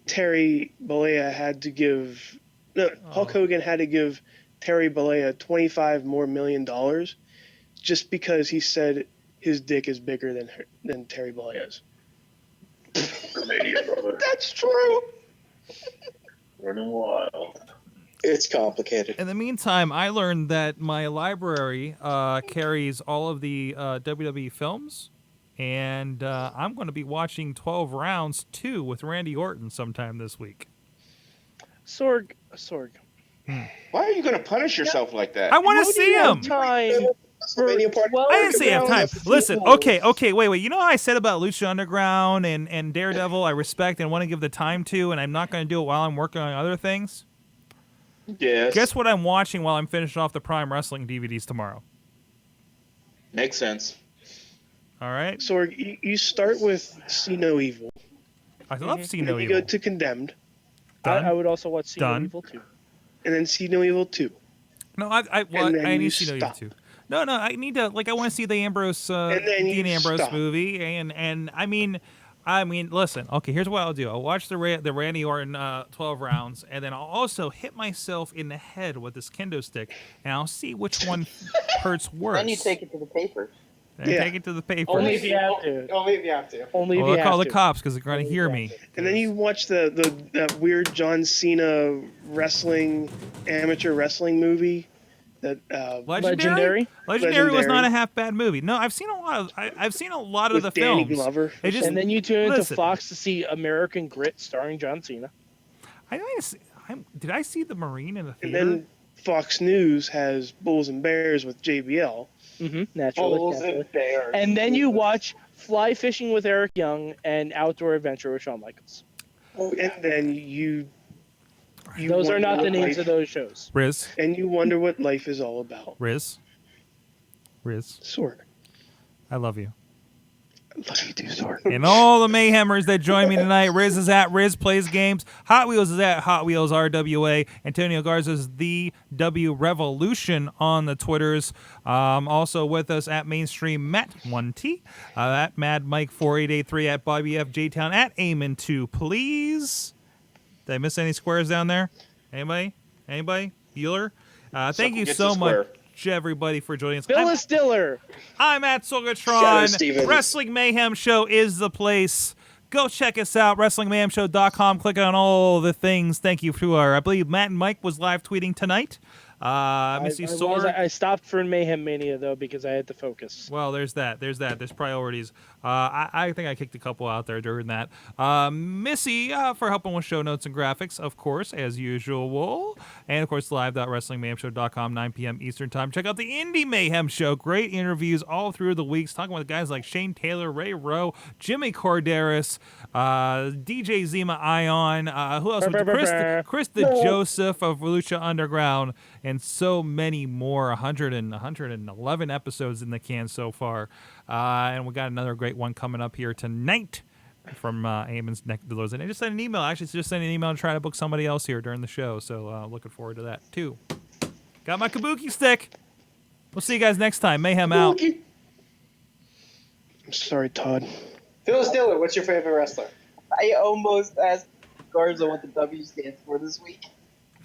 Terry Bollea had to give Hulk Hogan had to give Terry Bollea $25 more million just because he said his dick is bigger than Terry Bollea's. Canadian brother. That's true. Running wild. It's complicated. In the meantime, I learned that my library carries all of the WWE films, and I'm going to be watching 12 Rounds 2 with Randy Orton sometime this week. Sorg. Why are you going to punish yourself like that? I want to see him. Time for I didn't say have time. Listen, okay, wait. You know how I said about Lucha Underground and Daredevil I respect and want to give the time to, and I'm not going to do it while I'm working on other things? Yes. Guess what I'm watching while I'm finishing off the Prime Wrestling DVDs tomorrow? Makes sense. All right. Sorg, you start with See No Evil. I love See No Then you Evil. go to Condemned. I would also watch See No Done. Evil too. And then See No Evil 2. No, I And then need you to see No Evil stop. too. No, I need to I want to see the Ambrose And then Dean you Ambrose stop. movie, and I mean, listen. Okay, here's what I'll do. I'll watch the Randy Orton 12 Rounds, and then I'll also hit myself in the head with this kendo stick, and I'll see which one hurts worse. Then you take it to the papers. Then take it to the paper. Only if you have to. Only if you have to. Only if Well, you I'll call have the to. cops because they're going to hear me. And then you watch that weird John Cena amateur wrestling movie. That Legendary was not a half bad movie. No, I've seen a lot of I've seen a lot of With the Danny films. Glover. And then you tune into listen. Fox to see American Grit starring John Cena. Did I see the Marine in the And theater? then Fox News has Bulls and Bears with JBL. Naturally. Bulls and Bears. And then you watch Fly Fishing with Eric Young and Outdoor Adventure with Shawn Michaels. And then you Those are wonder not the what names life- of those shows. Riz. And you wonder what life is all about. Riz. Sword. I love you. I love you too, Sword. And all the Mayhemers that join me tonight. Riz is at Riz Plays Games. Hot Wheels is at Hot Wheels RWA. Antonio Garza is the W Revolution on the Twitters. Also with us at Mainstream Matt 1T. At Mad Mike 4883 at Bobby F J Town at Eamon 2. Please. Did I miss any squares down there? Anybody? Healer? Thank you gets so a square. much, everybody, for joining us. Phyllis Diller. I'm at Shout out, Sorgatron. Steven. Wrestling Mayhem Show is the place. Go check us out, WrestlingMayhemShow.com. Click on all the things. Thank you to I believe Matt and Mike was live tweeting tonight. Missy Sword. I stopped for Mayhem Mania, though, because I had to focus. Well, there's that. There's priorities. I think I kicked a couple out there during that. Missy for helping with show notes and graphics, of course, as usual. And, of course, live.wrestlingmayhemshow.com, 9 p.m. Eastern Time. Check out the Indie Mayhem Show. Great interviews all through the weeks, talking with guys like Shane Taylor, Ray Rowe, Jimmy Corderas, DJ Zima Ion, who else? Chris the Joseph of Lucha Underground, and so many more. 111 episodes in the can so far. And we got another great one coming up here tonight from Eamon's Neck of the Lords. And I just sent an email. Actually, just sent an email to try to book somebody else here during the show. So looking forward to that, too. Got my kabuki stick. We'll see you guys next time. Mayhem out. I'm sorry, Todd. Phyllis Diller, what's your favorite wrestler? I almost asked Garza what the W stands for this week.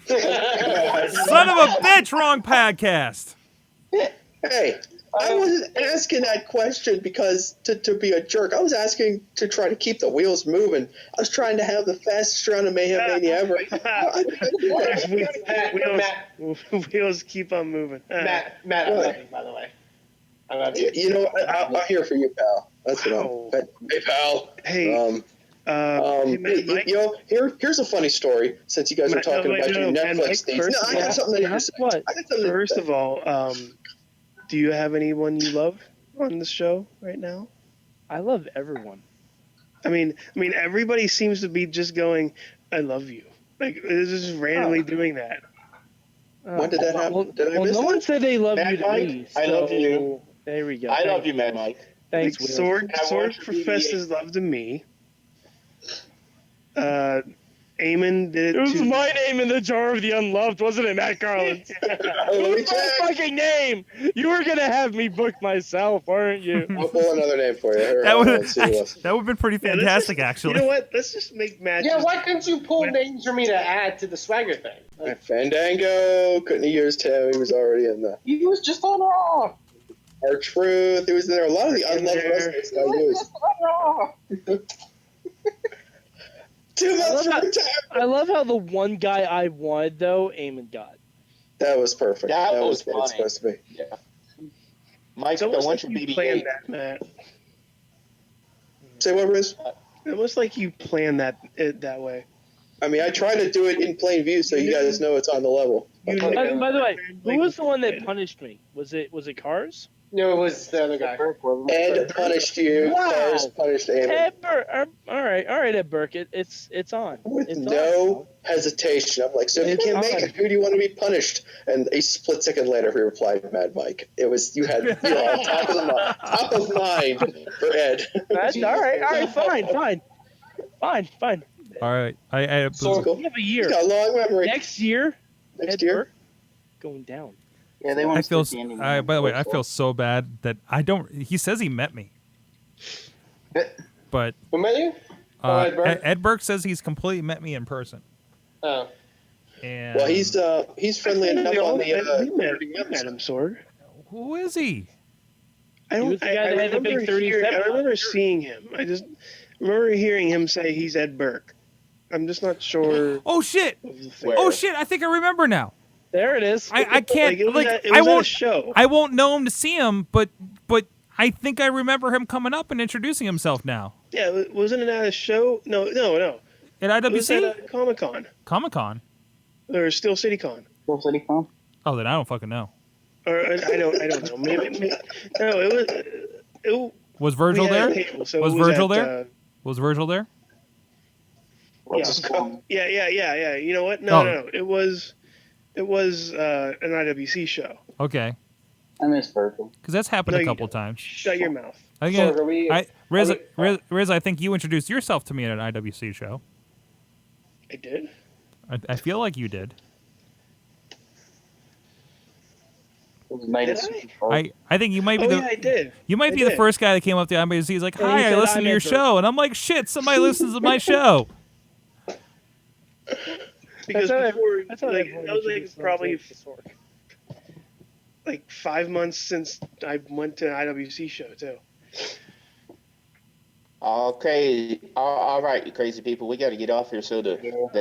Son of a bitch, wrong podcast. Hey, I wasn't asking that question because to be a jerk. I was asking to try to keep the wheels moving. I was trying to have the fastest round of Mayhem Mania ever. Wheels keep on moving. Matt, I love you, by the way. I love you. You know, I'm here for you, pal. That's what I'm. Hey, pal. Hey. Here's a funny story. Since you guys are talking about your Netflix things, I got something to say. What? First of all, do you have anyone you love on the show right now? I love everyone. I mean, everybody seems to be just going, "I love you." Like, it's just randomly doing that. When did that happen? Did I miss no that? one said they love Mad you to Mike, me. I love you. There we go. I love you, Mad Mike. Thanks, Like, Will. Sorg professed his love to me. Eamon did It was to... my name in the jar of the unloved, wasn't it, Matt Garland? It was my fucking name. You were gonna have me book myself, weren't you? I'll pull another name for you. That would have been pretty fantastic, actually. You know what? Let's just make matches. Yeah, why couldn't you pull names for me to add to the swagger thing? Fandango couldn't have used him. He was already in the. He was just on Raw. R-Truth. He was in there. A lot of the unloved wrestlers I used. 2 months from retirement. I love how the one guy I wanted, though, Eamon got. That was perfect. That was was what it's funny. supposed to be. Yeah. Mike, I almost want like your you BB-8. planned that, Matt. Say what, Riz? Almost like you planned that way. I mean, I try to do it in plain view so you guys know it's on the level. By the way, who was the one that punished me? Was it Cars? No, it was the other guy. Ed punished you. Wow. Cars punished Eamon. Ed Burke. All right, Ed Burke. It's on. With It's no hesitation. I'm like, so if you It's can't make on. it, who do you want to be punished? And a split second later, he replied, Mad Mike. It was, you were on top of mind for Ed. That's all right, fine. All right, I We have a year. He's got a long memory. Next year, Next Ed year? Burke going down. Yeah, they want I to feel. start the ending. By the way, I feel so bad that I don't. He says he met me, but Who met you? Ed Burke? Ed Burke says he's completely met me in person. Oh. And Well, he's friendly enough on the. We met him, Sorg. Who is he? I was the guy that had the big remember 37. I remember seeing him. I just remember hearing him say he's Ed Burke. I'm just not sure. Oh shit! Oh shit! I think I remember now. There it is. I can't it was I at won't a show. I won't know him to see him, but I think I remember him coming up and introducing himself now. Yeah, wasn't it at a show? No. At It was IWC? at Comic-Con. Comic-Con? Or Steel City Con. Steel City Con? Oh, then I don't fucking know. Or I don't know. Maybe no, it Was Virgil we had a there? table, so Was it was Virgil at, there? Was Virgil there? Yeah. You know what? Oh. No. It was an IWC show. Okay. I miss Virgil. Because that's happened No, a you couple don't. times. Shut your mouth. Riz, I think you introduced yourself to me at an IWC show. I did? I feel like you did. It was night I think you might be I did. You might I be the did. first guy that came up to IWC. He's like, Yeah, he "Hi, I said, listened "I'm to your Ed Burke." show," and I'm like, "Shit, somebody listens to my show." Because That's before, that's how like, everyone that was like introduces probably themselves to Sorg. like 5 months since I went to an IWC show too. Okay, all right, you crazy people, we got to get off here so the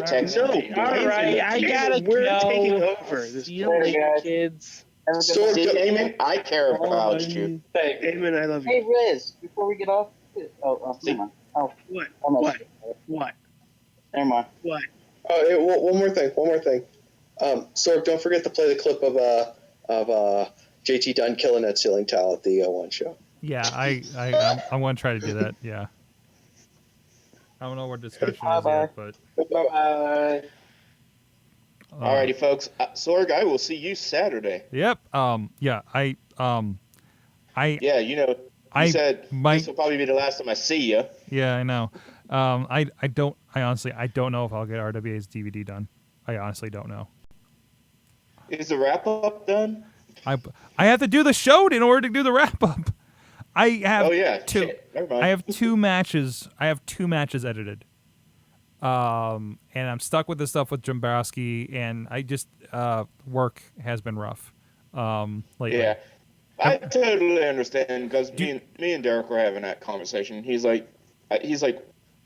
text. No, All right, I gotta We're go. taking over this. See you later, kids. So, Eamon, I care about you. Hey, Eamon, I love you. Hey, Riz, before we get off. Never mind. What? Almost. What? Never mind. What? Oh, hey, one more thing. Sorg, don't forget to play the clip of JT Dunn killing that ceiling tile at the one show. Yeah, I'm going to try to do that. Yeah. I don't know what discussion is yet, but. Bye-bye. Alrighty, folks. Sorg, I will see you Saturday. Yep. Yeah. Yeah, you said this will probably be the last time I see you. Yeah, I know. I honestly don't know if I'll get RWA's DVD done. I honestly don't know. Is the wrap up done? I have to do the show in order to do the wrap up. I have Never mind. I have 2 matches. I have 2 matches edited. And I'm stuck with the stuff with Jimbrowski, and I just work has been rough. Lately. Yeah. I totally understand because me and Derek were having that conversation. He's like,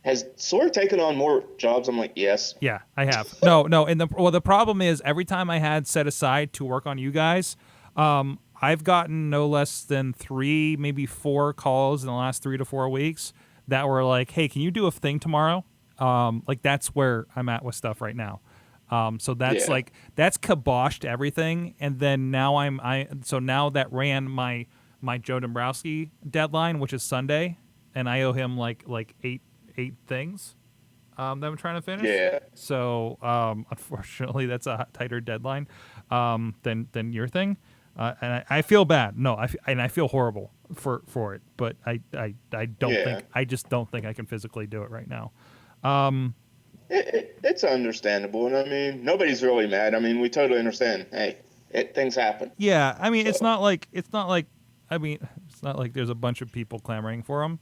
has Sorg taken on more jobs? I'm like, yes. Yeah, I have. No, and the problem is every time I had set aside to work on you guys, I've gotten no less than 3, maybe 4 calls in the last 3 to 4 weeks that were like, "Hey, can you do a thing tomorrow?" Like that's where I'm at with stuff right now. So that's like that's kiboshed everything, and then now so now that ran my Joe Dombrowski deadline, which is Sunday, and I owe him like eight things that I'm trying to finish. Yeah. So unfortunately, that's a tighter deadline than your thing, and I feel bad. No, I feel horrible for it, but I don't think I just don't think I can physically do it right now. It's understandable, and I mean, nobody's really mad. I mean, we totally understand. Hey, things happen. Yeah, I mean, it's not like I mean, it's not like there's a bunch of people clamoring for him,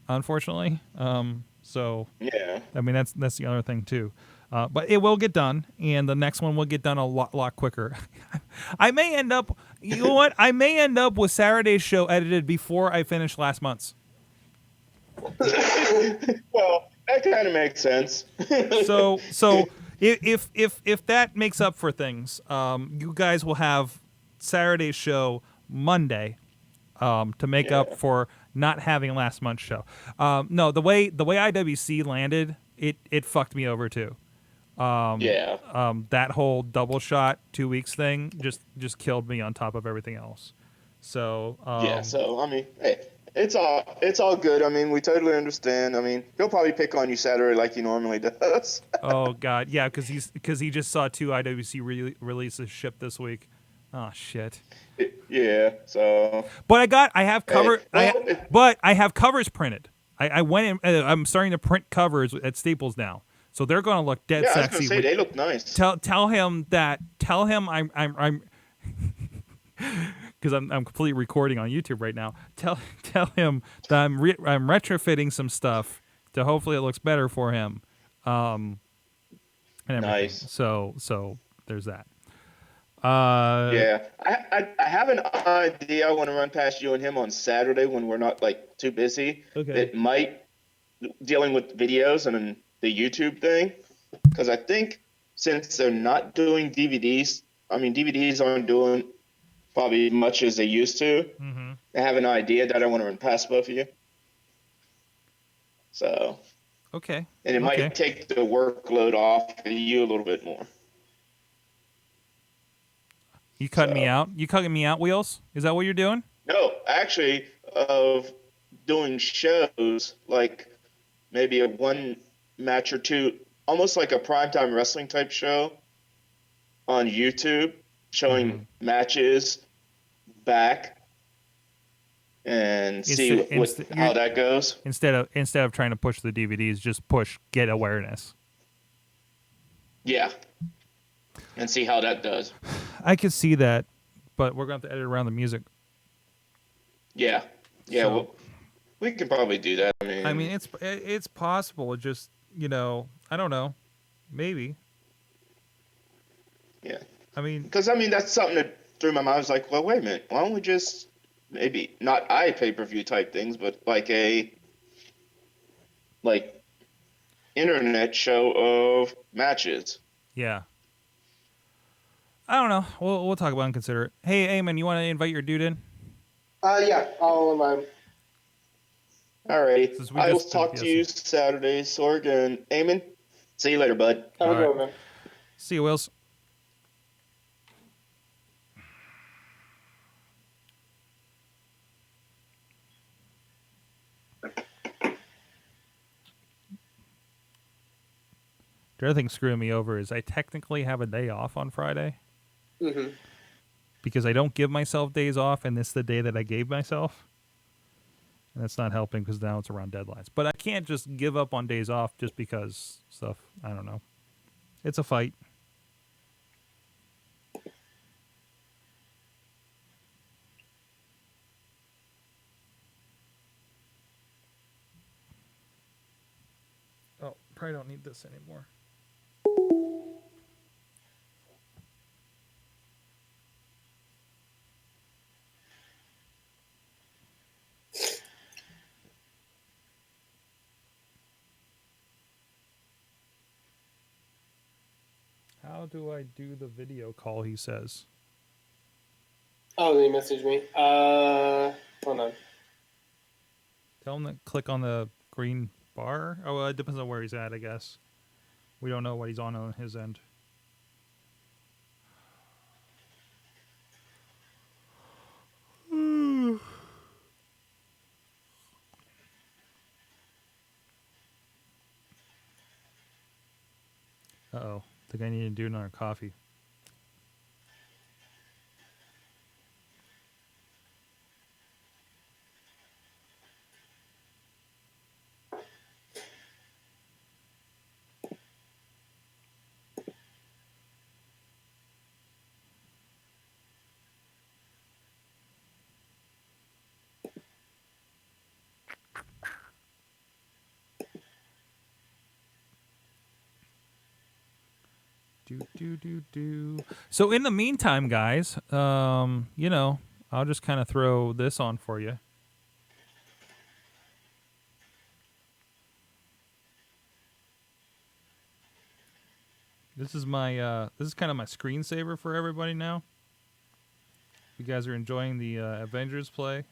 unfortunately. So yeah, I mean, that's the other thing too. But it will get done, and the next one will get done a lot quicker. I may end up, you know what? I may end up with Saturday's show edited before I finish last month's. Well, that kind of makes sense. so if that makes up for things, you guys will have Saturday's show Monday to make up for not having last month's show. No, the way IWC landed, it fucked me over too. That whole double shot 2 weeks thing just killed me on top of everything else. So so I mean, hey, it's all good. I mean, we totally understand. I mean, he'll probably pick on you Saturday like he normally does. Oh God, yeah, because he just saw 2 IWC releases shipped this week. Oh shit. Yeah. So. But I have cover. Hey, but I have covers printed. I went in. I'm starting to print covers at Staples now, so they're going to look dead sexy. I was going to say they look nice. Tell him that. Tell him I'm. Because I'm completely recording on YouTube right now. Tell him that I'm retrofitting some stuff to hopefully it looks better for him. And everything. Nice. So there's that. I have an idea I want to run past you and him on Saturday when we're not like too busy. Okay. It might dealing with videos and the YouTube thing, because I think since they're not doing DVDs, I mean DVDs aren't doing probably much as they used to. Mm-hmm. I have an idea that I want to run past both of you. So. Okay. And it might take the workload off you a little bit more. You cutting me out? You cutting me out, Wheels? Is that what you're doing? No, actually, of doing shows like maybe a 1 match or 2, almost like a primetime wrestling type show on YouTube, showing matches back and see how that goes. Instead of trying to push the DVDs, just get awareness. Yeah. And see how that does. I can see that, but we're going to have to edit around the music. Yeah. Yeah, so, we can probably do that. I mean, it's possible. It just, I don't know. Maybe. Yeah. I mean, because that's something that threw my mind. I was like, well, wait a minute. Why don't we just maybe not pay-per-view type things, but like a internet show of matches. Yeah. I don't know. We'll talk about it and consider it. Hey, Eamon, you want to invite your dude in? Yeah, I'll invite him. All right. I will talk to you Saturday, Sorg and Eamon. See you later, bud. Have a good one, man. See you, Wills. The other thing screwing me over is I technically have a day off on Friday. Mm-hmm. Because I don't give myself days off, and this is the day that I gave myself. And that's not helping because now it's around deadlines. But I can't just give up on days off just because stuff. I don't know. It's a fight. Oh, probably don't need this anymore. How do I do the video call? He says. Oh, they messaged me. Hold on. Tell him to click on the green bar. Oh, well, it depends on where he's at, I guess. We don't know what he's on his end. Uh-oh. I think I need to do another coffee. So in the meantime, guys, you know, I'll just kind of throw this on for you. This is my this is kind of my screensaver for everybody now. You guys are enjoying the Avengers play.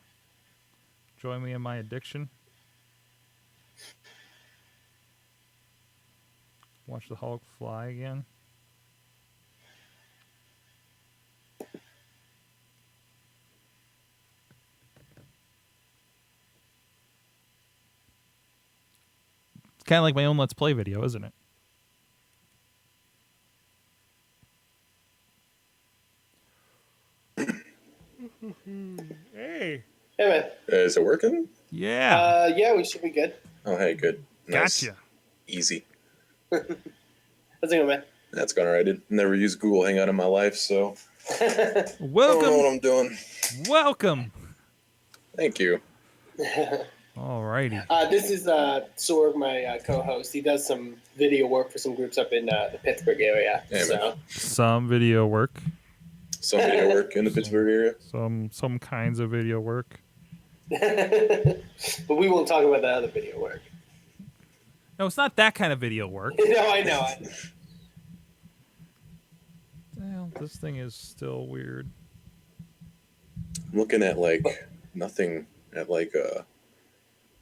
Join me in my addiction. Watch the Hulk fly again. It's kind of like my own Let's Play video, isn't it? Hey. Hey, man. Is it working? Yeah. Yeah, we should be good. Oh, hey, good. Nice. Gotcha. Easy. How's it going, man? That's going alright. I never used Google Hangout in my life, so Welcome. I don't know what I'm doing. Welcome. Thank you. Alrighty. This is Sorg, my co-host. He does some video work for some groups up in the Pittsburgh area. Yeah, so. Some video work. Some video work in the Pittsburgh area. Some kinds of video work. But we won't talk about the other video work. No, it's not that kind of video work. No, I know. Well, this thing is still weird. I'm looking at like nothing at like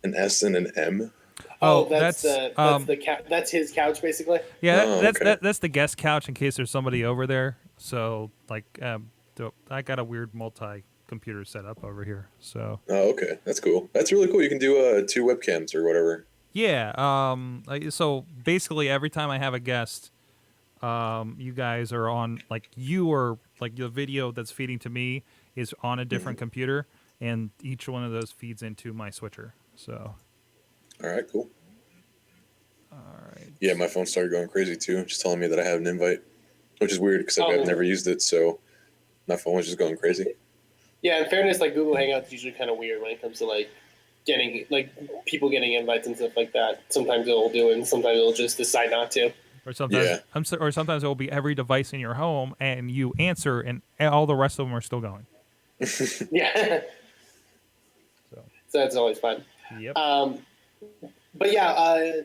an S and an M. Oh, that's that's his couch basically. Yeah, that's the guest couch in case there's somebody over there. So like, I got a weird multi-computer setup over here. So. Oh, okay, that's cool. That's really cool. You can do 2 webcams or whatever. Yeah. So basically, every time I have a guest, you guys are on like the video that's feeding to me is on a different computer, and each one of those feeds into my switcher. So. All right, cool. All right. Yeah, my phone started going crazy too, just telling me that I have an invite, which is weird because I've never used it, so my phone was just going crazy. Yeah, in fairness, like Google Hangouts is usually kind of weird when it comes to like getting like people getting invites and stuff like that. Sometimes it'll do it, and sometimes it'll just decide not to. Or sometimes, or sometimes it will be every device in your home, and you answer, and all the rest of them are still going. Yeah. So that's always fun. Yep. But yeah, I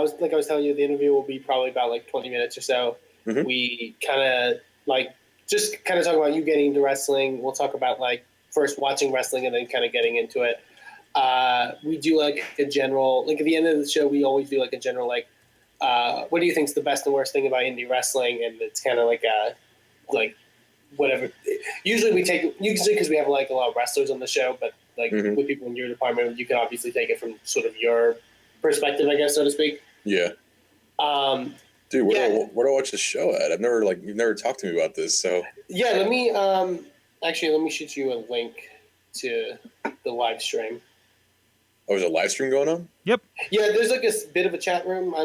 was telling you, the interview will be probably about like 20 minutes or so. Mm-hmm. We kind of just talk about you getting into wrestling. We'll talk about like first watching wrestling and then kind of getting into it. We do like a general, like at the end of the show, we always do like a general, like, what do you think's the best and worst thing about indie wrestling? And it's kind of like whatever. Usually because we have like a lot of wrestlers on the show, but like with people in your department, you can obviously take it from sort of your perspective, I guess, so to speak. Yeah. Dude, where do I watch the show at? You've never talked to me about this, so. Yeah, let me shoot you a link to the live stream. Oh, there's a live stream going on? Yep. Yeah, there's like a bit of a chat room. I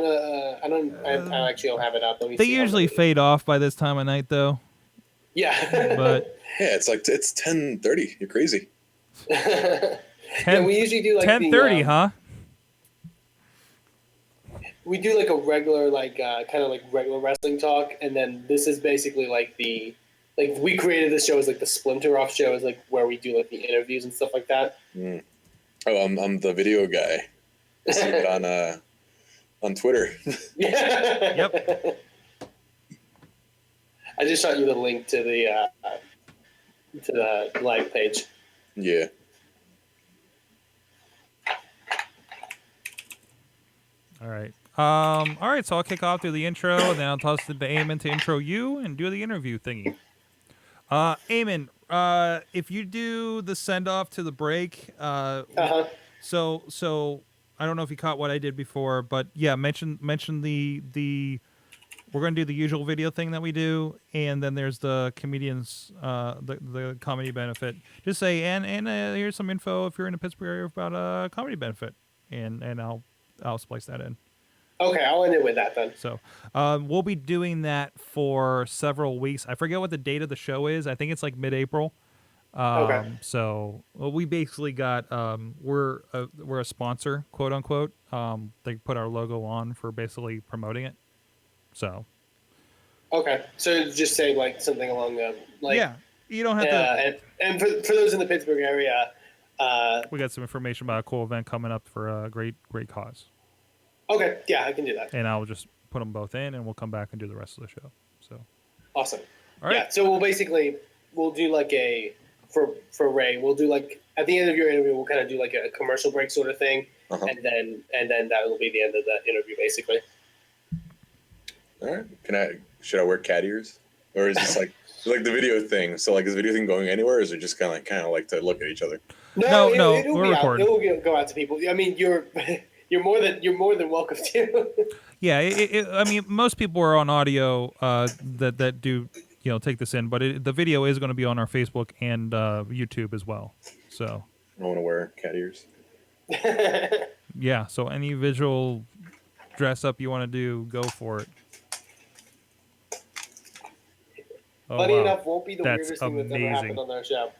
actually don't have it up. Let me They see usually fade off by this time of night, though. Yeah. But yeah, it's 10:30. You're crazy. Yeah, we usually do like 10:30, huh? We do like a regular, kind of like regular wrestling talk, and then this is basically like we created this show as like the Splinter Off show, is like where we do like the interviews and stuff like that. Mm. Oh, I'm the video guy. I see it on Twitter. Yeah. Yep. I just shot you the link to the live page. Yeah. All right. All right. So I'll kick off through the intro, and then I'll toss it to Eamon to intro you and do the interview thingy. Eamon, if you do the send off to the break, so I don't know if you caught what I did before, but yeah, mention the we're going to do the usual video thing that we do, and then there's the comedians, the comedy benefit. Just say and here's some info if you're in the Pittsburgh area about a comedy benefit, and I'll splice that in. Okay, I'll end it with that then. So we'll be doing that for several weeks. I forget what the date of the show is. I think it's like mid-April. Okay. So we basically got we're a sponsor, quote unquote. They put our logo on for basically promoting it. So. Okay, so just say like something along the like. Yeah, you don't have to. And for those in the Pittsburgh area, we got some information about a cool event coming up for a great cause. Okay, yeah, I can do that. And I'll just put them both in, and we'll come back and do the rest of the show. So. Awesome. All right. Yeah, so we'll do like a for Ray. We'll do like at the end of your interview, we'll kind of do like a commercial break sort of thing, and then that will be the end of the interview, basically. All right. Should I wear cat ears, or is this like the video thing? So like, is the video thing going anywhere, or is it just kind of like to look at each other? No, it'll we're be recording. Out. It will go out to people. I mean, you're more than welcome to. Yeah, I mean, most people are on audio that do take this in, but the video is going to be on our Facebook and YouTube as well. So I want to wear cat ears. Yeah, so any visual dress up you want to do, go for it. Oh, Funny wow. enough, won't be the That's weirdest thing that's ever happened on our show.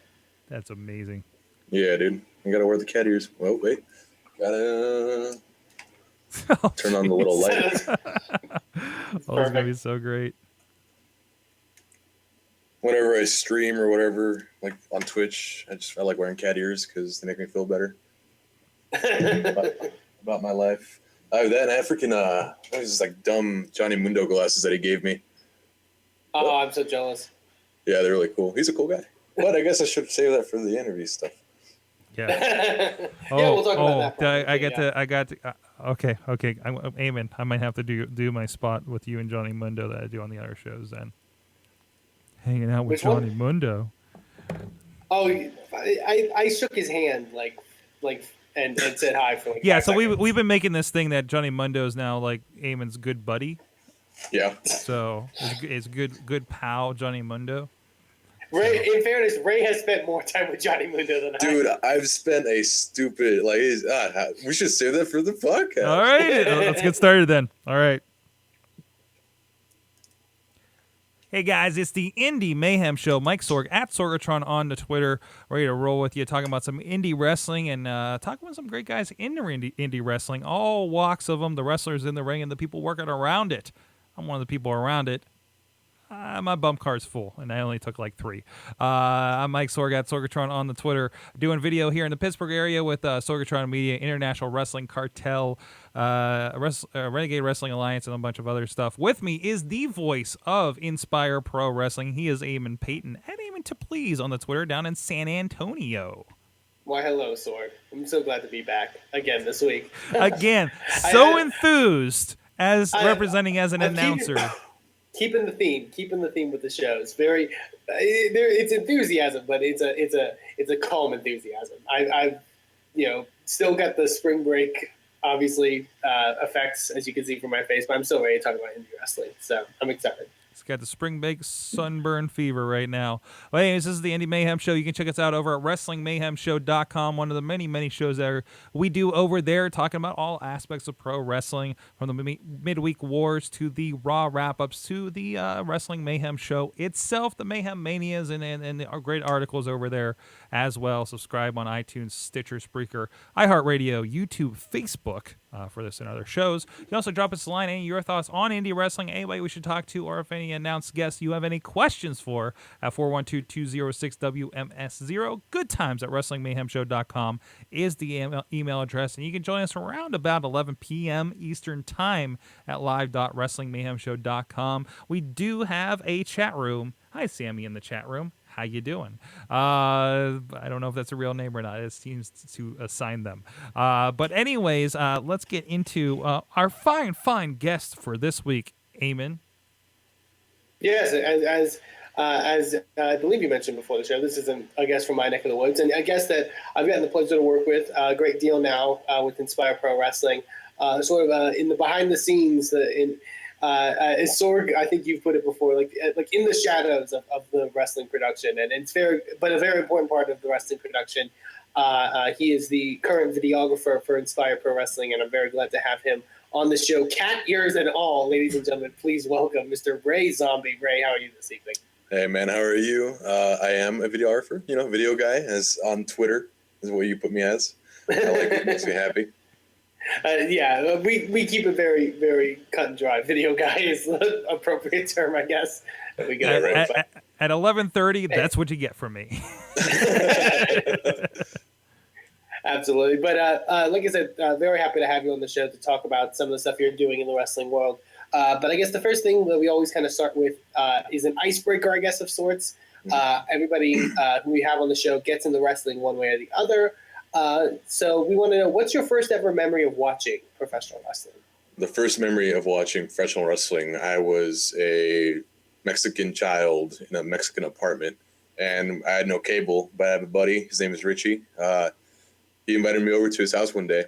That's amazing. Yeah, dude. I gotta wear the cat ears. Well, wait. Gotta turn on the little light. It's gonna be so great. Whenever I stream or whatever, like on Twitch, I like wearing cat ears because they make me feel better about my life. I have that, and I have freaking what was this like dumb Johnny Mundo glasses that he gave me. Oh, I'm so jealous. Yeah, they're really cool. He's a cool guy. But I guess I should save that for the interview stuff. Yeah. Yeah, we'll talk about that. I got to. Okay. Eamon, I might have to do my spot with you and Johnny Mundo that I do on the other shows then. Hanging out with Which Johnny one? Mundo. Oh, I shook his hand and said hi for like. Yeah, 5 so seconds. we've been making this thing that Johnny Mundo is now like Eamon's good buddy. Yeah. So it's good pal Johnny Mundo. Ray, in fairness, Ray has spent more time with Johnny Mundo than I. Dude, I've spent a stupid we should save that for the podcast. All right, let's get started then. All right. Hey guys, it's the Indie Mayhem Show. Mike Sorg at Sorgatron on the Twitter, ready to roll with you, talking about some indie wrestling and talking about some great guys in the indie wrestling, all walks of them, the wrestlers in the ring and the people working around it. I'm one of the people around it. My bump card's full, and I only took like 3. I'm Mike Sorg at Sorgatron on the Twitter, doing video here in the Pittsburgh area with Sorgatron Media, International Wrestling Cartel, Renegade Wrestling Alliance, and a bunch of other stuff. With me is the voice of Inspire Pro Wrestling. He is Eamon Payton, at Eamon to Please on the Twitter down in San Antonio. Why, hello, Sorg. I'm so glad to be back again this week. Again, so enthused as representing as an announcer. Keeping the theme with the show. It's very, it's enthusiasm, but it's a calm enthusiasm. I've still got the spring break, obviously, effects, as you can see from my face, but I'm still ready to talk about indie wrestling, so I'm excited. It's got the spring break sunburn fever right now. Well, anyways, this is the Indie Mayhem Show. You can check us out over at WrestlingMayhemShow.com, one of the many, many shows that we do over there, talking about all aspects of pro wrestling, from the midweek wars to the Raw wrap-ups to the Wrestling Mayhem Show itself, the Mayhem Manias, and the great articles over there as well. Subscribe on iTunes, Stitcher, Spreaker, iHeartRadio, YouTube, Facebook, for this and other shows. You can also drop us a line, any of your thoughts on indie wrestling, anybody we should talk to, or if any announced guests you have any questions for at 412-206-WMS0. goodtimes@wrestlingmayhemshow.com is the email address, and you can join us around about 11 p.m. Eastern Time at live.wrestlingmayhemshow.com. We do have a chat room. Hi, Sammy in the chat room. How you doing? I don't know if that's a real name or not. It seems to assign them. But anyways, let's get into our fine guest for this week, Eamon. Yes, as I believe you mentioned before the show, this is a guest from my neck of the woods, and a guest that I've gotten the pleasure to work with a great deal now with Inspire Pro Wrestling, sort of in the behind the scenes, is Sorg. I think you've put it before, like in the shadows of the wrestling production, and it's a very important part of the wrestling production. He is the current videographer for Inspire Pro Wrestling, and I'm very glad to have him on the show. Cat ears and all, ladies and gentlemen, please welcome Mr. Ray Zombie. Ray, how are you this evening? Hey man, how are you? I am a videographer, video guy, as on Twitter is what you put me as. I like it, makes me happy. Yeah, we keep it very, very cut and dry. Video guy is the appropriate term, I guess. We get at 11:30, that's what you get from me. Absolutely. But like I said, very happy to have you on the show to talk about some of the stuff you're doing in the wrestling world. But I guess the first thing that we always kind of start with is an icebreaker, I guess, of sorts. Everybody who we have on the show gets into wrestling one way or the other. So we want to know, what's your first ever memory of watching professional wrestling? The first memory of watching professional wrestling, I was a Mexican child in a Mexican apartment, and I had no cable, but I have a buddy. His name is Richie. He invited me over to his house one day,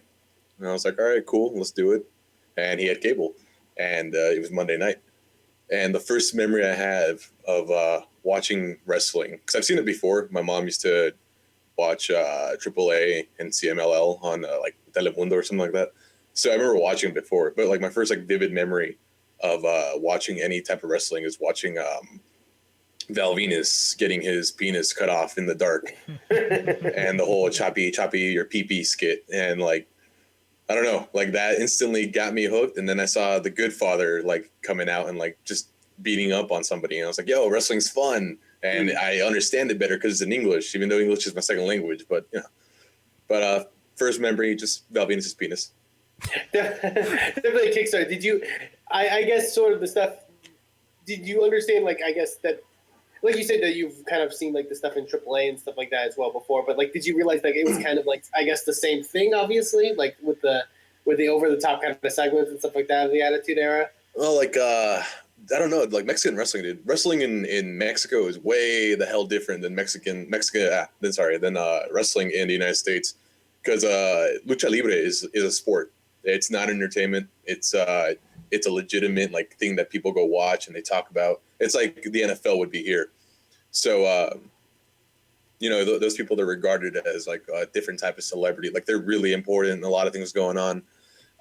and I was like, all right, cool, let's do it. And he had cable, and it was Monday night. And the first memory I have of watching wrestling, because I've seen it before. My mom used to watch AAA and CMLL on like Telemundo or something like that. So I remember watching it before, but like my first like vivid memory of watching any type of wrestling is watching Val Venus getting his penis cut off in the dark and the whole choppy your pee-pee skit. And like, I don't know, like that instantly got me hooked. And then I saw The Good Father like coming out and like just beating up on somebody. And I was like, yo, wrestling's fun. And I understand it better because it's in English, even though English is my second language. But first memory, just Val Venus's penis. Definitely a Kickstarter. Did you, I guess sort of the stuff, did you understand, like, I guess that, like you said that you've kind of seen like the stuff in AAA and stuff like that as well before, but like, did you realize like it was kind of like, I guess the same thing, obviously, like with the over the top kind of segments and stuff like that of the Attitude Era? Well, like, I don't know, like Mexican wrestling, dude. Wrestling in Mexico is way the hell different than wrestling in the United States, because lucha libre is a sport. It's not entertainment. It's a legitimate like thing that people go watch and they talk about. It's like the NFL would be here. So, those people, they're regarded as like a different type of celebrity. Like they're really important and a lot of things going on.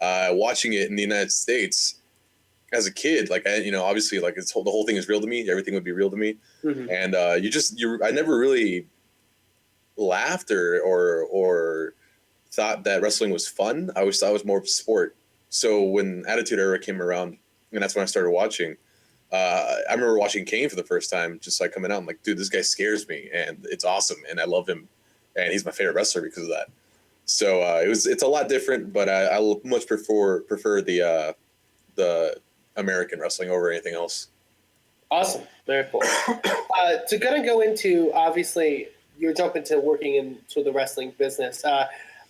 Watching it in the United States as a kid, like, obviously like the whole thing is real to me. Everything would be real to me. Mm-hmm. And I never really laughed or thought that wrestling was fun. I always thought it was more of a sport. So when Attitude Era came around, and that's when I started watching, I remember watching Kane for the first time, just like coming out. I'm like, dude, this guy scares me, and it's awesome, and I love him, and he's my favorite wrestler because of that. So it's a lot different, but I much prefer the American wrestling over anything else. Awesome, very cool. To kind of go into, obviously, you're jumping to working into the wrestling business.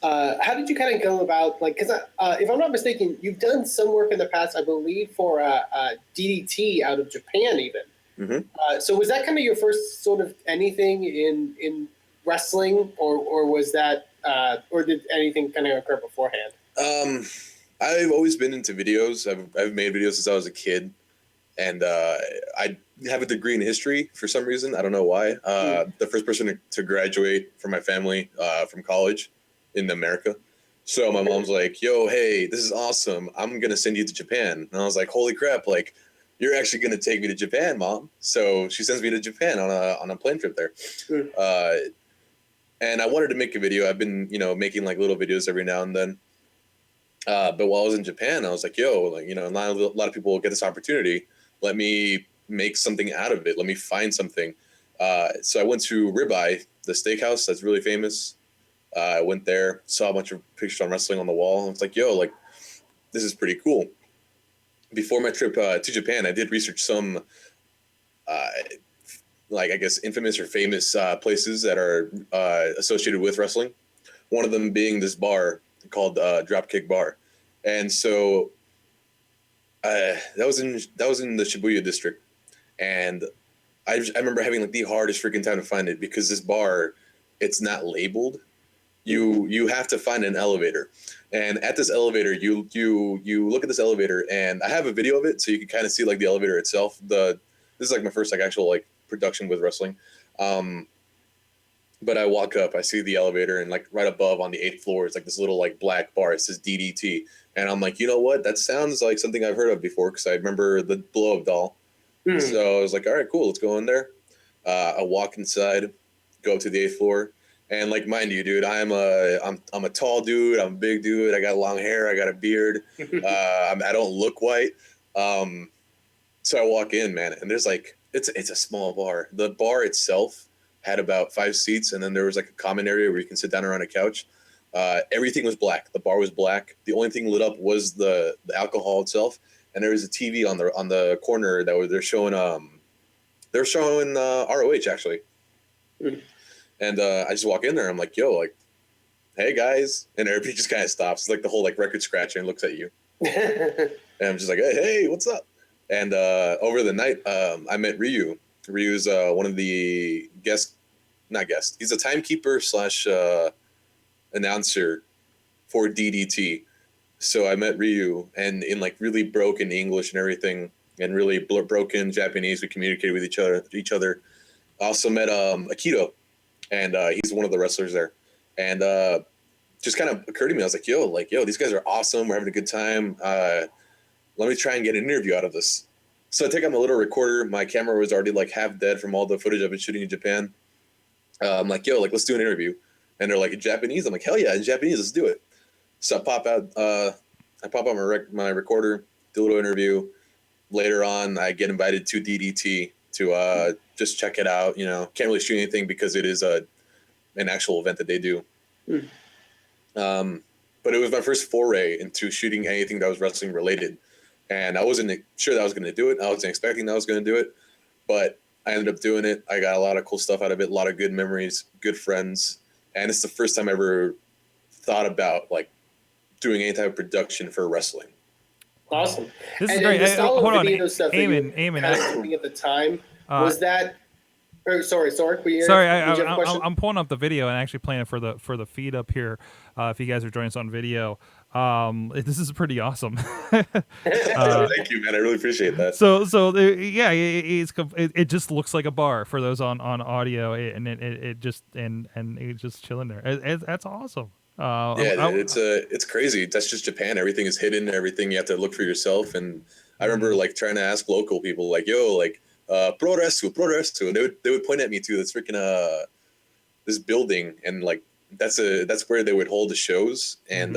How did you kind of go about, like, because if I'm not mistaken, you've done some work in the past, I believe, for DDT out of Japan even. Mm-hmm. So was that kind of your first sort of anything in wrestling, or was that, or did anything kind of occur beforehand? I've always been into videos. I've made videos since I was a kid, and I have a degree in history for some reason. I don't know why. The first person to graduate from my family from college in America. So my mom's like, yo, hey, this is awesome. I'm going to send you to Japan. And I was like, holy crap, like, you're actually going to take me to Japan, Mom. So she sends me to Japan on a plane trip there. And I wanted to make a video. I've been, making like little videos every now and then. But while I was in Japan, I was like, yo, like, not a lot of people get this opportunity. Let me make something out of it. Let me find something. So I went to Ribeye, the steakhouse that's really famous. I went there, saw a bunch of pictures on wrestling on the wall. I was like, yo, like, this is pretty cool. Before my trip to Japan, I did research some, like, I guess, infamous or famous places that are associated with wrestling. One of them being this bar called Dropkick Bar. And so that was in the Shibuya district. And I remember having like the hardest freaking time to find it because this bar, it's not labeled. You have to find an elevator, and at this elevator, you look at this elevator, and I have a video of it, so you can kind of see like the elevator itself. This is like my first like actual like production with wrestling. But I walk up, I see the elevator, and like right above on the 8th floor is like this little like black bar. It says DDT, and I'm like, you know what? That sounds like something I've heard of before because I remember the blow up doll. So I was like, all right, cool, let's go in there. I walk inside, go up to the 8th floor. And like, mind you, dude, I'm a tall dude. I'm a big dude. I got long hair. I got a beard. I don't look white. So I walk in, man, and there's like it's a small bar. The bar itself had about 5 seats, and then there was like a common area where you can sit down around a couch. Everything was black. The bar was black. The only thing lit up was the alcohol itself, and there was a TV on the corner that they're showing ROH actually. And I just walk in there. I'm like, yo, like, hey, guys. And everybody just kind of stops. It's like the whole, like, record scratcher and looks at you. And I'm just like, hey, what's up? And over the night, I met Ryu. Ryu's one of the not guests. He's a timekeeper / announcer for DDT. So I met Ryu, and in, like, really broken English and everything, and really broken Japanese, we communicated with each other. I also met Akito. And he's one of the wrestlers there. And just kind of occurred to me, I was like, yo, these guys are awesome. We're having a good time. Let me try and get an interview out of this. So I take out my little recorder. My camera was already like half dead from all the footage I've been shooting in Japan. I'm like, yo, like, let's do an interview. And they're like, in Japanese? I'm like, hell yeah, in Japanese, let's do it. So I pop out my recorder, do a little interview. Later on, I get invited to DDT to just check it out. You know, can't really shoot anything because it is an actual event that they do. But it was my first foray into shooting anything that was wrestling related. And I wasn't sure that I was going to do it. I wasn't expecting that I was going to do it. But I ended up doing it. I got a lot of cool stuff out of it, a lot of good memories, good friends. And it's the first time I ever thought about, like, doing any type of production for wrestling. Awesome. This is and great. The style Hold of on, video stuff Eamon, that you were kind of doing at the time, was that... sorry. I'm pulling up the video and actually playing it for the feed up here. If you guys are joining us on video, this is pretty awesome. Thank you, man. I really appreciate that. Yeah, it just looks like a bar for those on audio, and it just and it's just chilling there. That's awesome. It's crazy. That's just Japan. Everything is hidden. Everything you have to look for yourself. And I remember like trying to ask local people, like, yo, like, pro wrestling, and they would point at me to this freaking this building, and like that's where they would hold the shows. And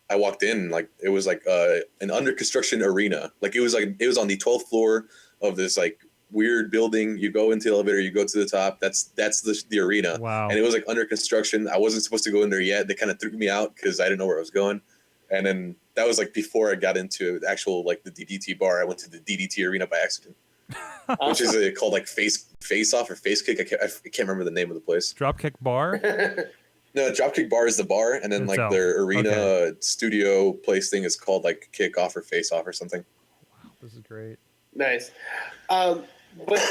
I walked in, like, it was like an under construction arena. Like it was on the 12th floor of this like weird building. You go into the elevator, you go to the top. That's the arena. Wow. And it was like under construction. I wasn't supposed to go in there yet. They kind of threw me out because I didn't know where I was going. And then that was like before I got into the actual like the DDT bar. I went to the DDT arena by accident. Which is called like face off or face kick. I can't remember the name of the place. Dropkick Bar? No, Dropkick Bar is the bar, and then like their arena studio place thing is called like kick off or face off or something. Wow, this is great. Nice. But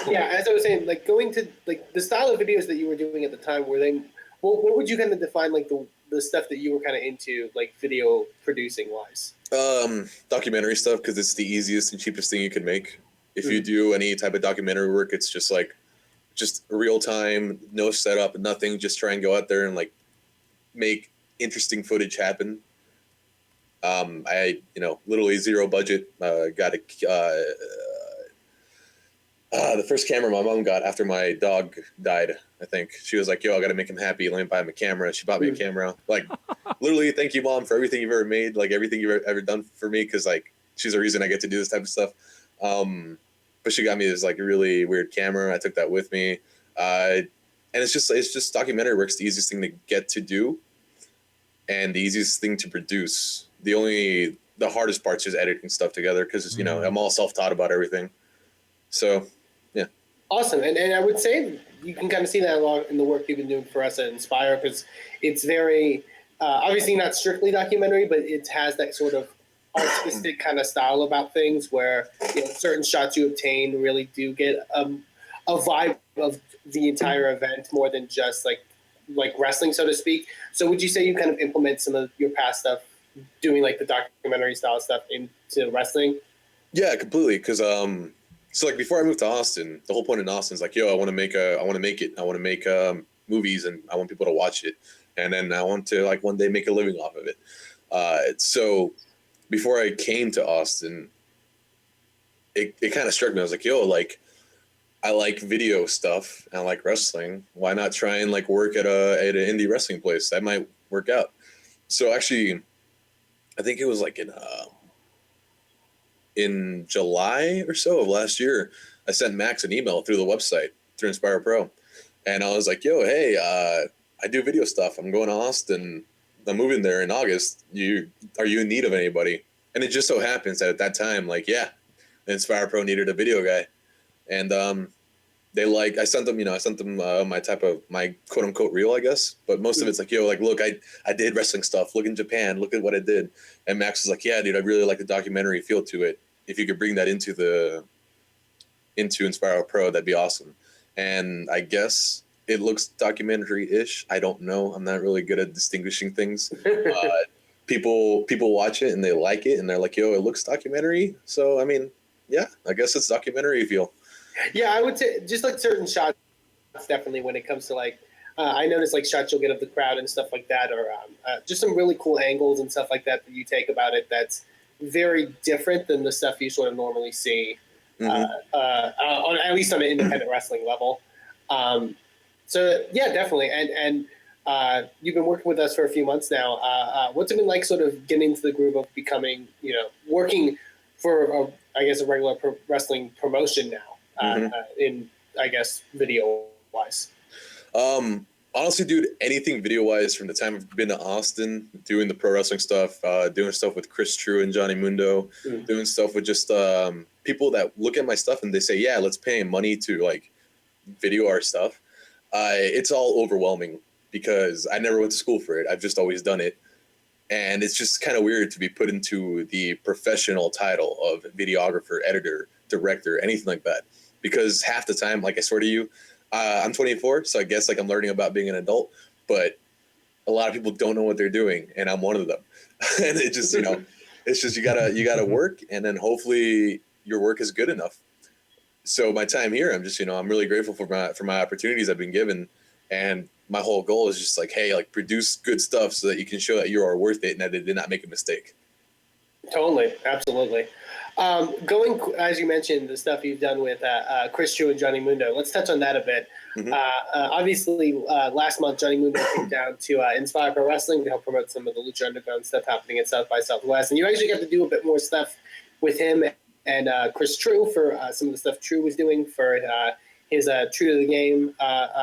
yeah, as I was saying, like going to like the style of videos that you were doing at the time, were they? What would you kind of define like the stuff that you were kind of into, like video producing wise? Documentary stuff, because it's the easiest and cheapest thing you can make. If you do any type of documentary work, it's just real time, no setup, nothing. Just try and go out there and like make interesting footage happen. I literally zero budget. Got the first camera my mom got after my dog died. I think she was like, "Yo, I got to make him happy. Let me buy him a camera." She bought me a camera. Like, literally, thank you, Mom, for everything you've ever made. Like everything you've ever done for me, because like she's the reason I get to do this type of stuff. but she got me this like really weird camera. I took that with me, and it's just documentary work's the easiest thing to get to do, and the easiest thing to produce. The hardest part's just editing stuff together because I'm all self-taught about everything. So, yeah. Awesome, and I would say you can kind of see that a lot in the work you've been doing for us at Inspire, because it's very obviously not strictly documentary, but it has that sort of artistic kind of style about things where certain shots you obtain really do get a vibe of the entire event more than just like wrestling, so to speak. So would you say you kind of implement some of your past stuff, doing like the documentary style stuff into wrestling? Yeah, completely. Because so like before I moved to Austin, the whole point in Austin is like, yo, I want to make movies, and I want people to watch it, and then I want to like one day make a living off of it. So before I came to Austin, it kind of struck me. I was like, yo, like I like video stuff and I like wrestling. Why not try and like work at an indie wrestling place? That might work out. So actually, I think it was like in July or so of last year, I sent Max an email through the website through Inspire Pro, and I was like, "Yo, hey, I do video stuff. I'm going to Austin. I'm moving there in August. Are you in need of anybody?" And it just so happens that at that time, like, yeah, Inspire Pro needed a video guy, and I sent them my quote unquote reel, I guess, but most of it's like, yo, like, look, I did wrestling stuff. Look in Japan. Look at what I did. And Max was like, yeah, dude, I really like the documentary feel to it. If you could bring that into Inspire Pro, that'd be awesome. And I guess it looks documentary-ish. I don't know. I'm not really good at distinguishing things. People watch it and they like it and they're like, yo, it looks documentary. So I mean, yeah, I guess it's documentary feel. Yeah, I would say just like certain shots, definitely when it comes to like, I notice like shots you'll get of the crowd and stuff like that, or just some really cool angles and stuff like that you take about it that's very different than the stuff you sort of normally see, at least on an independent wrestling level. So yeah, definitely. And you've been working with us for a few months now. What's it been like sort of getting into the groove of becoming, working for, I guess, a regular wrestling promotion now? In, I guess, video wise? Honestly, dude, anything video wise from the time I've been to Austin, doing the pro wrestling stuff, doing stuff with Chris True and Johnny Mundo, doing stuff with just people that look at my stuff and they say, yeah, let's pay money to like video our stuff. It's all overwhelming because I never went to school for it. I've just always done it. And it's just kind of weird to be put into the professional title of videographer, editor, director, anything like that. Because half the time, like I swear to you, I'm 24, so I guess like I'm learning about being an adult, but a lot of people don't know what they're doing, and I'm one of them. And it just, it's just you gotta work, and then hopefully your work is good enough. So my time here, I'm just, I'm really grateful for my opportunities I've been given, and my whole goal is just like, hey, like produce good stuff so that you can show that you are worth it and that they did not make a mistake. Totally, absolutely. Going, as you mentioned, the stuff you've done with Chris True and Johnny Mundo, let's touch on that a bit. Obviously, last month, Johnny Mundo came down to Inspire Pro Wrestling to help promote some of the Lucha Underground stuff happening at South by Southwest. And you actually got to do a bit more stuff with him and Chris True for some of the stuff True was doing for his True to the Game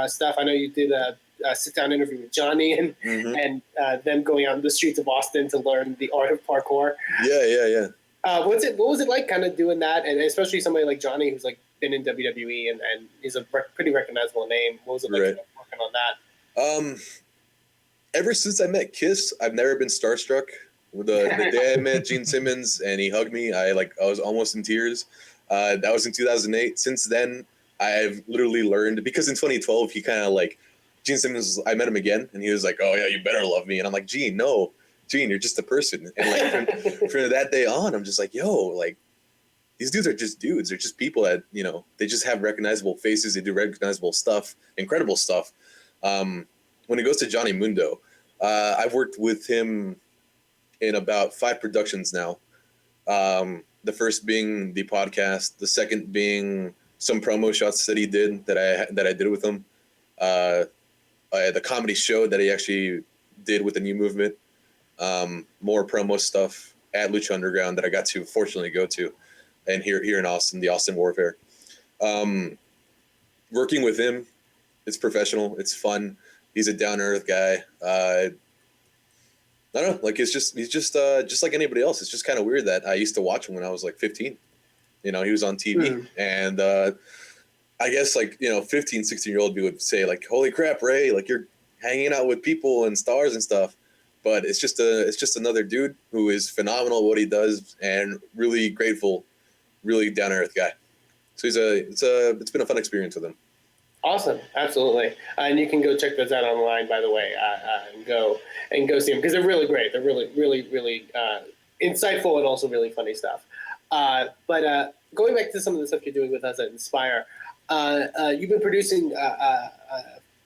stuff. I know you did a sit-down interview with Johnny and them going out in the streets of Austin to learn the art of parkour. Yeah. What was it like kind of doing that, and especially somebody like Johnny who's like been in WWE and is a pretty recognizable name? What was it like working on that? Ever since I met Kiss, I've never been starstruck. The day I met Gene Simmons and he hugged me, I was almost in tears. That was in 2008. Since then, I've literally learned, because in 2012 he kind of like, Gene Simmons, I met him again and he was like, oh yeah, you better love me. And I'm like, Gene, no. Gene, you're just a person. And like from that day on, I'm just like, yo, like these dudes are just dudes. They're just people that, they just have recognizable faces. They do recognizable stuff, incredible stuff. When it goes to Johnny Mundo, I've worked with him in about 5 productions now. The first being the podcast, the second being some promo shots that he did that I did with him. The comedy show that he actually did with the New Movement. More promo stuff at Lucha Underground that I got to fortunately go to, and here in Austin, the Austin Warfare. Working with him, it's professional. It's fun. He's a down to earth guy. I don't know. Like he's just like anybody else. It's just kind of weird that I used to watch him when I was like 15. He was on TV, and I guess 15, 16-year-old people would say like, "Holy crap, Ray! Like you're hanging out with people and stars and stuff." But it's just another dude who is phenomenal at what he does and really grateful, really down to earth guy. So it's been a fun experience with him. Awesome, absolutely, and you can go check those out online. By the way, and go see them because they're really great. They're really, really, really insightful and also really funny stuff. But going back to some of the stuff you're doing with us at Inspire, you've been producing. I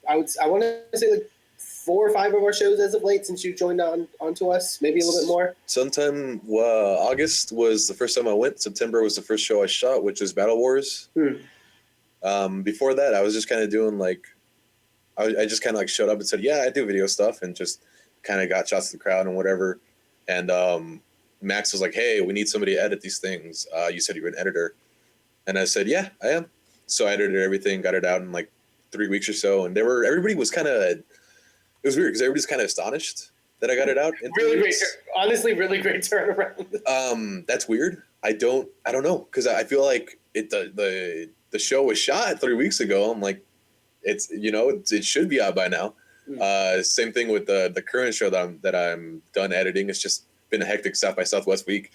want to say like 4 or 5 of our shows as of late since you joined onto us. Maybe a little bit more. Sometime August was the first time I went. September was the first show I shot, which was Battle Wars. Before that, I was just kind of doing I just kind of showed up and said, yeah, I do video stuff, and just kind of got shots to the crowd and whatever. And Max was like, hey, we need somebody to edit these things. You said you were an editor. And I said, yeah, I am. So I edited everything, got it out in 3 weeks or so. And everybody was kind of, it was weird because everybody's kind of astonished that I got it out. Really great, honestly, really great turnaround. That's weird. I don't know, because I feel like the show was shot 3 weeks ago. I'm like, it should be out by now. Same thing with the current show that I'm done editing. It's just been a hectic South by Southwest week.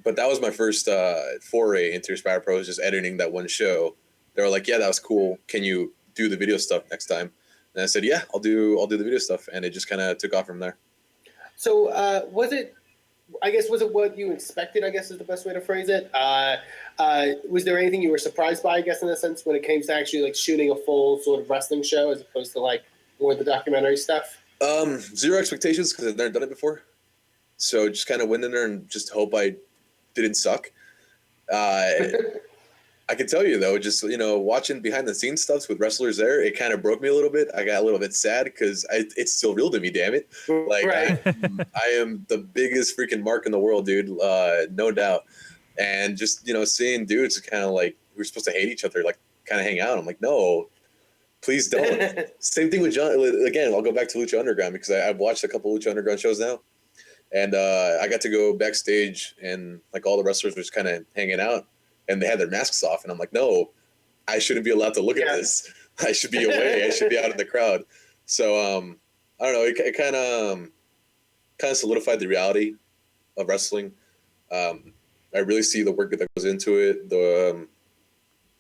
But that was my first foray into Aspire Pro, is just editing that one show. They were like, yeah, that was cool. Can you do the video stuff next time? And I said, yeah, I'll do the video stuff. And it just kind of took off from there. So was it what you expected, I guess is the best way to phrase it? Was there anything you were surprised by, I guess, in a sense, when it came to actually shooting a full sort of wrestling show as opposed to more of the documentary stuff? Zero expectations, because I've never done it before. So just kind of went in there and just hope I didn't suck. I can tell you though, just watching behind the scenes stuff with wrestlers there, it kind of broke me a little bit. I got a little bit sad because it's still real to me. Damn it! Right. I am the biggest freaking mark in the world, dude. No doubt. And just seeing dudes kind of we're supposed to hate each other, kind of hang out. I'm like, no, please don't. Same thing with John. Again, I'll go back to Lucha Underground because I've watched a couple Lucha Underground shows now, and I got to go backstage and all the wrestlers were just kind of hanging out. And they had their masks off, and I'm like, no, I shouldn't be allowed to look at this. I should be away. I should be out in the crowd. So I don't know. It kind of solidified the reality of wrestling. I really see the work that goes into it. The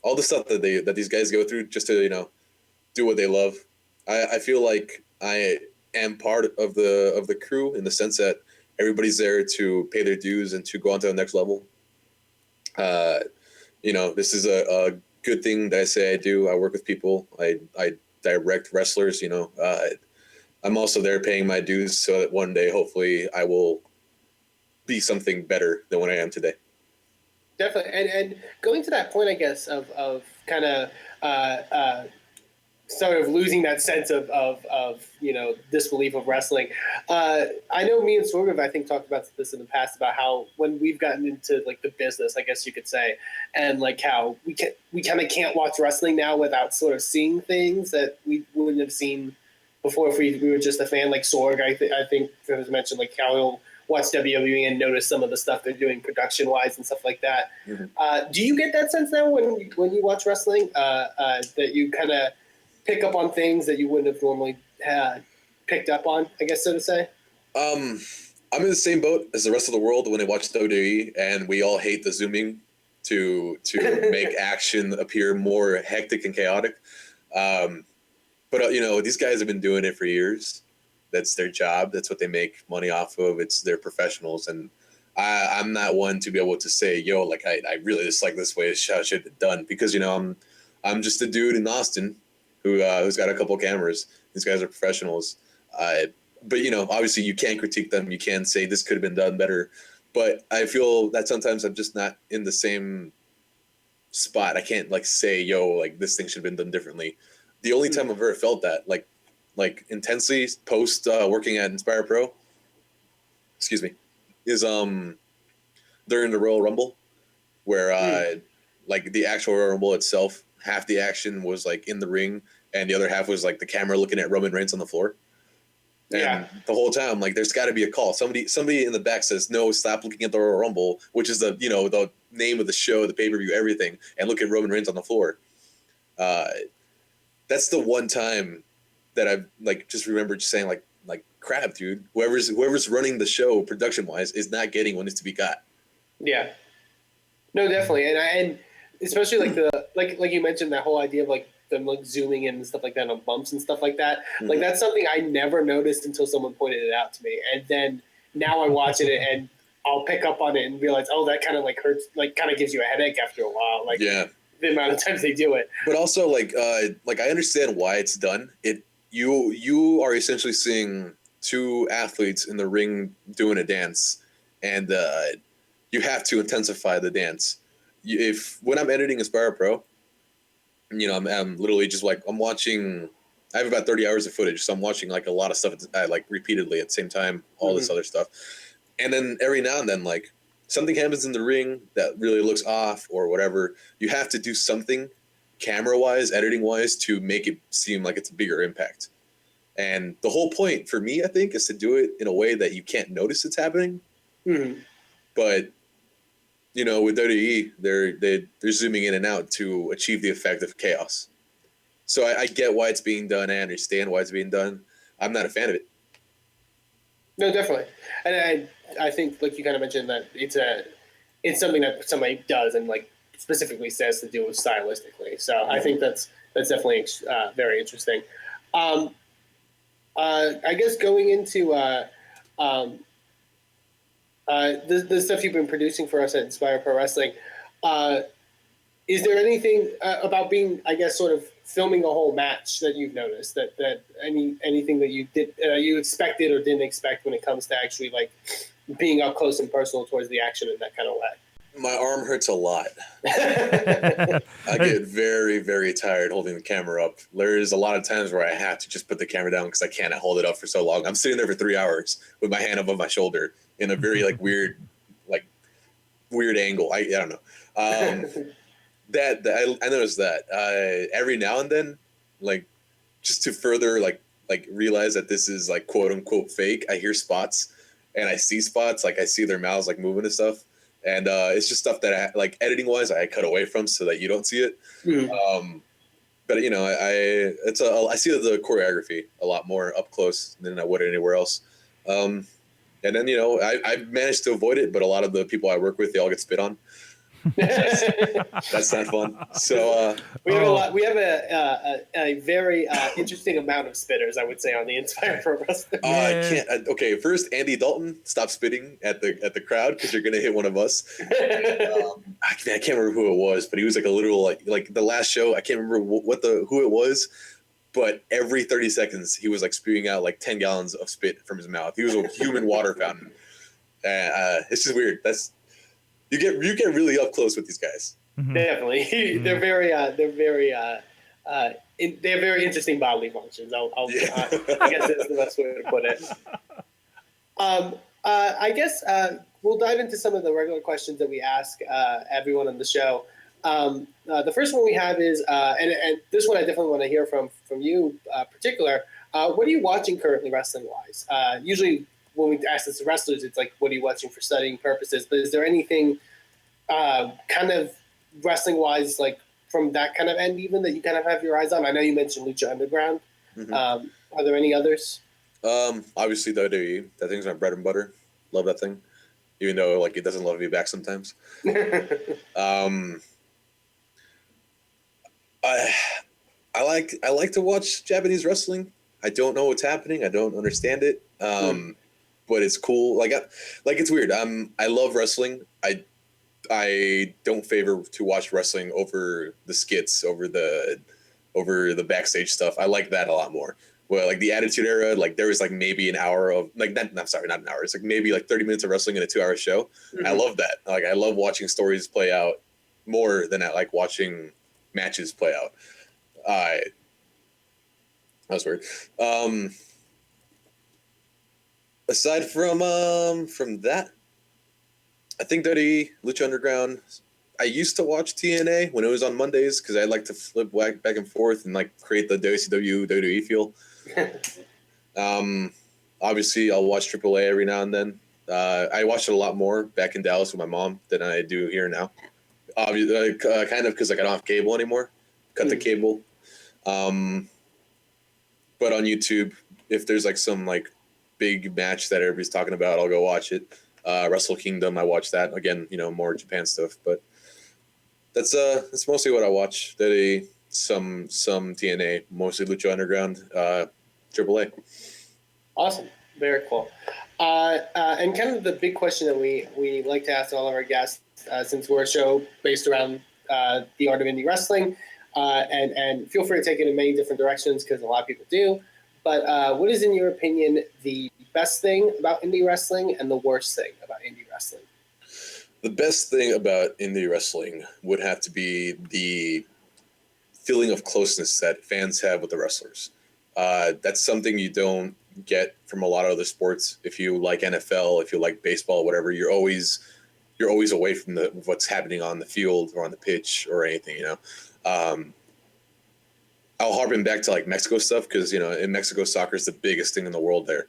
all the stuff that these guys go through just to do what they love. I feel like I am part of the crew in the sense that everybody's there to pay their dues and to go on to the next level. This is a good thing that I say I do. I work with people. I direct wrestlers. I'm also there paying my dues so that one day, hopefully, I will be something better than what I am today. Definitely, and going to that point, I guess, of kind of sort of losing that sense of disbelief of wrestling. I know me and Sorgatron, I think, talked about this in the past about how when we've gotten into the business, I guess you could say, and how we kind of can't watch wrestling now without sort of seeing things that we wouldn't have seen before if we were just a fan. Like Sorg, I think it was mentioned how he'll watch WWE and notice some of the stuff they're doing production wise and stuff like that. Mm-hmm. Do you get that sense now when you watch wrestling that you kind of pick up on things that you wouldn't have normally picked up on, I guess, so to say? I'm in the same boat as the rest of the world when they watch WWE, and we all hate the zooming to make action appear more hectic and chaotic. But these guys have been doing it for years. That's their job. That's what they make money off of. It's their professionals, and I'm not one to be able to say, "Yo, I really dislike this way. This should have been done," because I'm just a dude in Austin who's got a couple cameras. These guys are professionals. But obviously you can't critique them. You can say this could have been done better. But I feel that sometimes I'm just not in the same spot. I can't say, yo, this thing should have been done differently. The only time I've ever felt that, intensely post working at Inspire Pro, is during the Royal Rumble, where like the actual Royal Rumble itself, half the action was like in the ring, and the other half was like the camera looking at Roman Reigns on the floor. And the whole time, like, there's got to be a call. Somebody in the back says, "No, stop looking at the Royal Rumble," which is the the name of the show, the pay-per-view, everything, and look at Roman Reigns on the floor. That's the one time that I've like just remembered just saying like crap, dude. Whoever's running the show production wise is not getting what needs to be got. Yeah. No, definitely, and especially like the like you mentioned, that whole idea of like them like zooming in and stuff like that on bumps and stuff like that. Mm-hmm. Like that's something I never noticed until someone pointed it out to me, and then now I watch it and I'll pick up on it and realize, oh, that kind of like hurts, like kind of gives you a headache after a while. Like yeah. The amount of times they do it. But also like I understand why it's done. You are essentially seeing two athletes in the ring doing a dance, and you have to intensify the dance. If when I'm editing Aspire Pro, I'm literally just like I'm watching. I have about 30 hours of footage, so I'm watching like a lot of stuff like repeatedly at the same time, all this other stuff, and then every now and then like something happens in the ring that really looks off or whatever. You have to do something camera wise, editing wise, to make it seem like it's a bigger impact. And the whole point for me, I think, is to do it in a way that you can't notice it's happening. Mm-hmm. But with WWE, they're zooming in and out to achieve the effect of chaos. So I get why it's being done. I understand why it's being done. I'm not a fan of it. No, definitely, and I think like you kind of mentioned that it's something that somebody does and like specifically says to do stylistically. So I think that's definitely very interesting. I guess going into the stuff you've been producing for us at Inspire Pro Wrestling, is there anything about being, I guess, sort of filming a whole match that you've noticed that anything that you did you expected or didn't expect when it comes to actually like being up close and personal towards the action in that kind of way? My arm hurts a lot. I get very, very tired holding the camera up. There's a lot of times where I have to just put the camera down because I can't hold it up for so long. I'm sitting there for 3 hours with my hand above my shoulder in a very like weird angle. I don't know. That I noticed that every now and then, like just to further like realize that this is like quote unquote fake. I hear spots and I see spots, like I see their mouths like moving and stuff. And it's just stuff that I like editing wise I cut away from so that you don't see it. Mm-hmm. But I see the choreography a lot more up close than I would anywhere else. And then I managed to avoid it, but a lot of the people I work with, they all get spit on. That's not fun. So we have a lot. We have a very interesting amount of spitters, I would say, on the Inspire Pro Wrestling. I can't. Okay, first Andy Dalton, stop spitting at the crowd because you're gonna hit one of us. I can't remember who it was, but he was like a literal like the last show. I can't remember who it was, but every 30 seconds he was like spewing out like 10 gallons of spit from his mouth. He was a human water fountain. It's just weird. You get really up close with these guys. Mm-hmm. Definitely, mm-hmm. They have very interesting bodily functions. I guess that's the best way to put it. I guess we'll dive into some of the regular questions that we ask everyone on the show. The first one we have is, and this one I definitely want to hear from you, particular. What are you watching currently, wrestling wise? Usually, when we ask this to wrestlers, it's like, what are you watching for studying purposes? But is there anything kind of wrestling wise, like from that kind of end, even that you kind of have your eyes on? I know you mentioned Lucha Underground. Mm-hmm. Are there any others? Obviously WWE. That thing's my bread and butter. Love that thing, even though like it doesn't love me back sometimes. I like to watch Japanese wrestling. I don't know what's happening. I don't understand it. But it's cool. Like it's weird. I love wrestling. I don't favor to watch wrestling over the skits, over the backstage stuff. I like that a lot more. Well, like the Attitude Era, like there was like maybe an hour of like that. I'm sorry, not an hour. It's like maybe like 30 minutes of wrestling in a 2-hour show. Mm-hmm. I love that. Like I love watching stories play out more than I like watching matches play out. That was weird. Aside from that, I think WWE, Lucha Underground, I used to watch TNA when it was on Mondays because I like to flip back and forth and like create the WCW WWE feel. Obviously, I'll watch AAA every now and then. I watched it a lot more back in Dallas with my mom than I do here now. Obviously, kind of because like I don't have cable anymore. Cut the cable. But on YouTube, if there's like some like big match that everybody's talking about, I'll go watch it. Wrestle Kingdom, I watch that again. More Japan stuff, but that's mostly what I watch. Some TNA, mostly Lucha Underground, AAA. Awesome. Very cool. And kind of the big question that we like to ask all of our guests, since we're a show based around the art of indie wrestling, and feel free to take it in many different directions because a lot of people do. But what is, in your opinion, the best thing about indie wrestling and the worst thing about indie wrestling? The best thing about indie wrestling would have to be the feeling of closeness that fans have with the wrestlers. That's something you don't get from a lot of other sports. If you like NFL, if you like baseball, whatever, you're always away from what's happening on the field or on the pitch or anything. I'll harken back to like Mexico stuff because in Mexico, soccer is the biggest thing in the world there.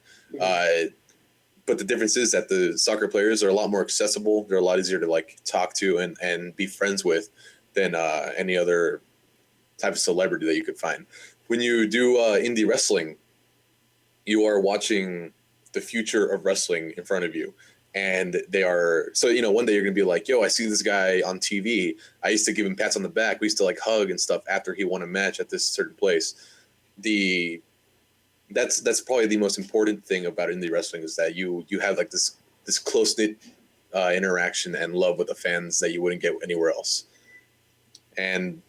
But the difference is that the soccer players are a lot more accessible. They're a lot easier to like talk to and be friends with than any other type of celebrity that you could find. When you do indie wrestling, you are watching the future of wrestling in front of you. And they are, so, one day you're going to be like, yo, I see this guy on TV. I used to give him pats on the back. We used to like hug and stuff after he won a match at this certain place. That's probably the most important thing about indie wrestling is that you have like this close-knit interaction and love with the fans that you wouldn't get anywhere else. And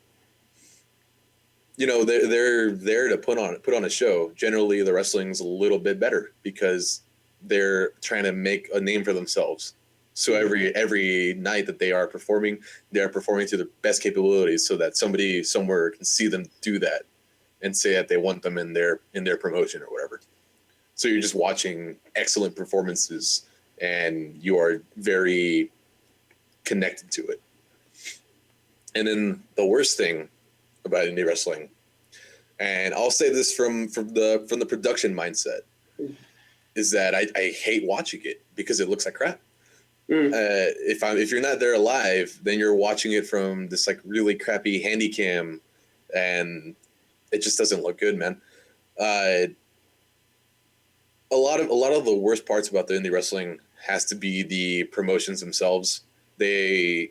they're there to put on a show. Generally, the wrestling's a little bit better because they're trying to make a name for themselves. So every night that they are performing to their best capabilities, so that somebody somewhere can see them do that and say that they want them in their promotion or whatever. So you're just watching excellent performances, and you are very connected to it. And then the worst thing about indie wrestling, and I'll say this from the production mindset, is that I hate watching it because it looks like crap. If you're not there live, then you're watching it from this like really crappy handy cam, and it just doesn't look good, man. A lot of the worst parts about the indie wrestling has to be the promotions themselves. The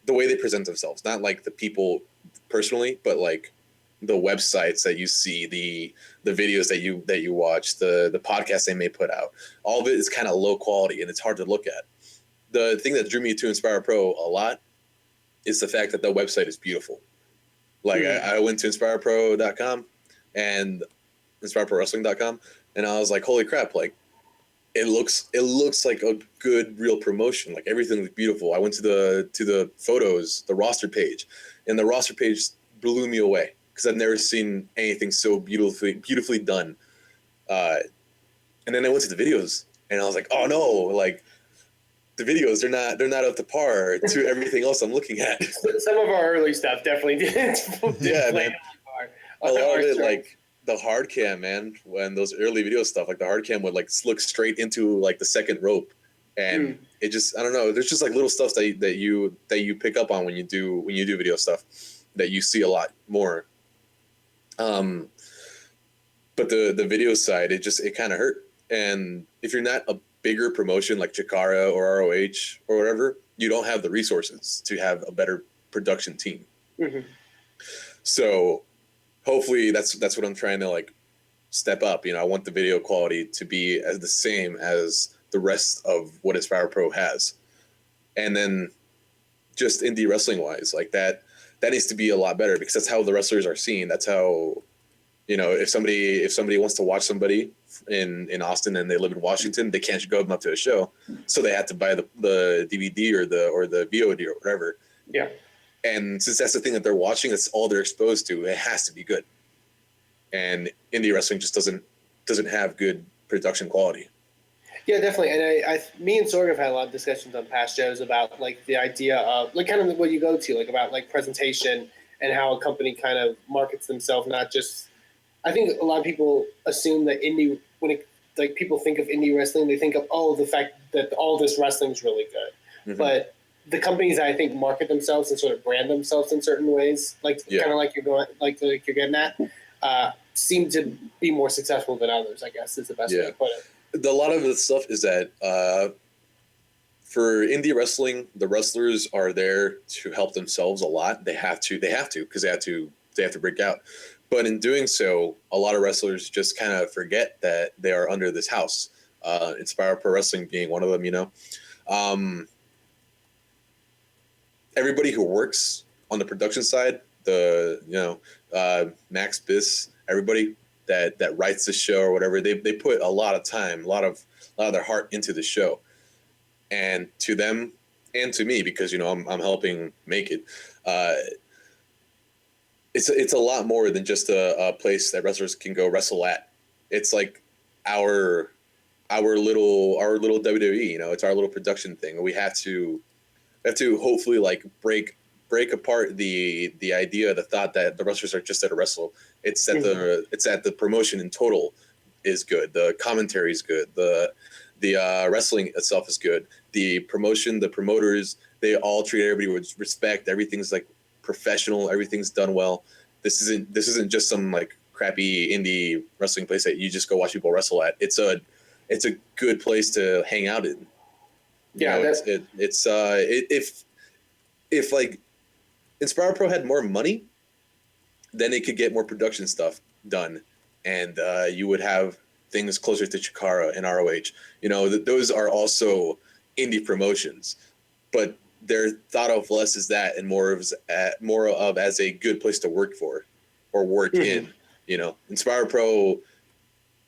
way they present themselves, not like the people personally, but like the websites that you see, the videos that you watch, the podcasts they may put out. All of it is kind of low quality and it's hard to look at. The thing that drew me to Inspire Pro a lot is the fact that the website is beautiful. Like I went to inspirepro.com and inspireprowrestling.com, and I was like, holy crap, like it looks like a good real promotion. Like everything was beautiful. I went to the photos, the roster page, and the roster page blew me away because I've never seen anything so beautifully done. And then I went to the videos and I was like, oh no, like the videos, they're not up to par to everything else I'm looking at. Some of our early stuff definitely didn't. Yeah, man. A lot of it, like the hard cam, man. When those early video stuff, like the hard cam would like look straight into like the second rope, and it just, I don't know. There's just like little stuff that you pick up on when you do video stuff that you see a lot more. But the video side, it kind of hurt. And if you're not a bigger promotion like Chikara or ROH or whatever, you don't have the resources to have a better production team. Mm-hmm. So hopefully that's what I'm trying to like step up. I want the video quality to be as the same as the rest of what Inspire Pro has. And then just indie wrestling wise, like that needs to be a lot better because that's how the wrestlers are seen. That's how, if somebody wants to watch somebody in Austin and they live in Washington, they can't go up to a show, so they have to buy the DVD or the VOD or whatever. Yeah. And since that's the thing that they're watching, it's all they're exposed to. It has to be good. And indie wrestling just doesn't have good production quality. Yeah, definitely. And me and Sorg have had a lot of discussions on past shows about like the idea of like kind of what you go to, like about like presentation and how a company kind of markets themselves, not just. I think a lot of people assume that like people think of indie wrestling, they think of the fact that all this wrestling is really good, but the companies I think market themselves and sort of brand themselves in certain ways, like kind of like you're getting at, seem to be more successful than others. I guess is the best way to put it. A lot of the stuff is that for indie wrestling, the wrestlers are there to help themselves a lot. They have to because they have to break out. But in doing so, a lot of wrestlers just kind of forget that they are under this house. Inspire Pro Wrestling being one of them, you know. Everybody who works on the production side, Max Biss, everybody that writes the show or whatever, they put a lot of time, a lot of their heart into the show. And to them and to me, because I'm helping make it. It's a lot more than just a place that wrestlers can go wrestle at. It's like our little WWE. It's our little production thing. We have to hopefully like break apart the idea, the thought that the wrestlers are just there to wrestle. It's that the promotion in total is good. The commentary is good. The wrestling itself is good. The promotion, the promoters, they all treat everybody with respect. Everything's like professional. Everything's done well. This isn't just some like crappy indie wrestling place that you just go watch people wrestle at. It's a good place to hang out in. If like Inspire Pro had more money, then it could get more production stuff done, and you would have things closer to Chikara and ROH. Those are also indie promotions, but they're thought of less as that and more of as a good place to work for or work in. Inspire Pro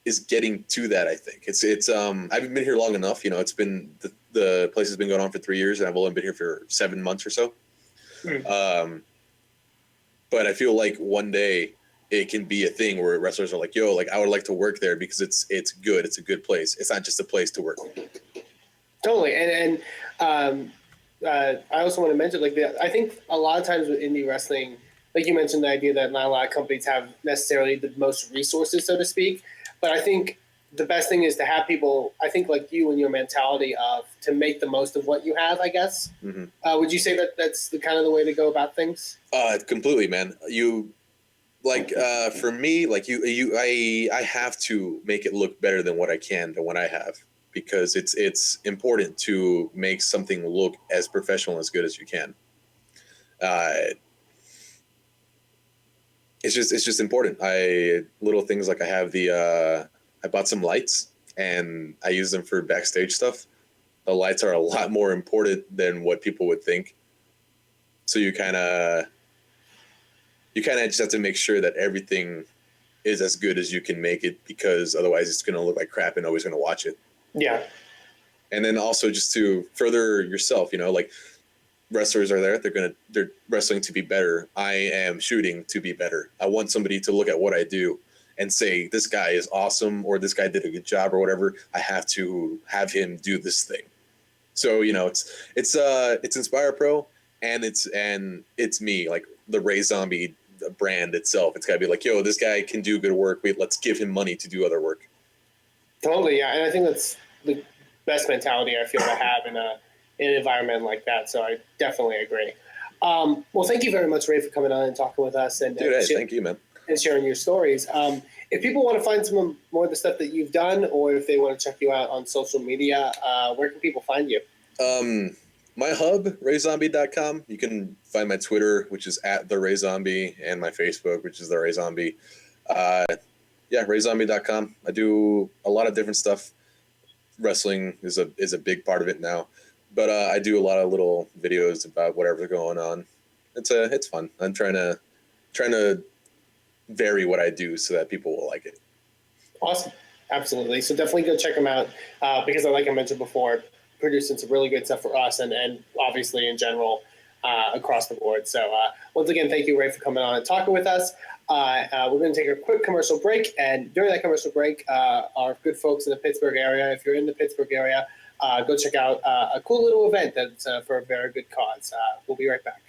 is getting to that. I think it's I haven't been here long enough. It's been the place has been going on for 3 years, and I've only been here for 7 months or so. But I feel like one day it can be a thing where wrestlers are like, yo, like I would like to work there because it's good. It's a good place. It's not just a place to work. Totally. And I also want to mention, I think a lot of times with indie wrestling, like you mentioned, the idea that not a lot of companies have necessarily the most resources, so to speak. But I think the best thing is to have people, I think like you and your mentality of to make the most of what you have, I guess. Would you say that that's the kind of the way to go about things? Completely, man. For me, I have to make it look better than what I have, because it's important to make something look as professional, as good as you can. It's just important. Little things like I have I bought some lights and I use them for backstage stuff. The lights are a lot more important than what people would think. So you kind of just have to make sure that everything is as good as you can make it, because otherwise it's going to look like crap and nobody's going to watch it. Yeah. And then also just to further yourself, like wrestlers are there. They're wrestling to be better. I am shooting to be better. I want somebody to look at what I do and say, this guy is awesome, or this guy did a good job, or whatever. I have to have him do this thing. So, it's Inspire Pro, and it's me, like the Ray Zombie brand itself. It's got to be like, yo, this guy can do good work. Let's give him money to do other work. Totally, yeah. And I think that's the best mentality I feel to have in an environment like that. So I definitely agree. Well, thank you very much, Ray, for coming on and talking with us. And thank you, man. And sharing your stories. If people want to find some more of the stuff that you've done, or if they want to check you out on social media, where can people find you? My hub, RayZombie.com. You can find my Twitter, which is @TheRayZombie, and my Facebook, which is The Ray Zombie. RayZombie.com. I do a lot of different stuff. Wrestling is a big part of it now, but I do a lot of little videos about whatever's going on. It's fun. I'm trying to vary what I do so that people will like it. Awesome. Absolutely. So definitely go check them out, because like I mentioned before, producing some really good stuff for us and obviously in general across the board. So once again, thank you, Ray, for coming on and talking with us. We're going to take a quick commercial break, and during that commercial break, our good folks in the Pittsburgh area, if you're in the Pittsburgh area, go check out a cool little event that's for a very good cause. We'll be right back.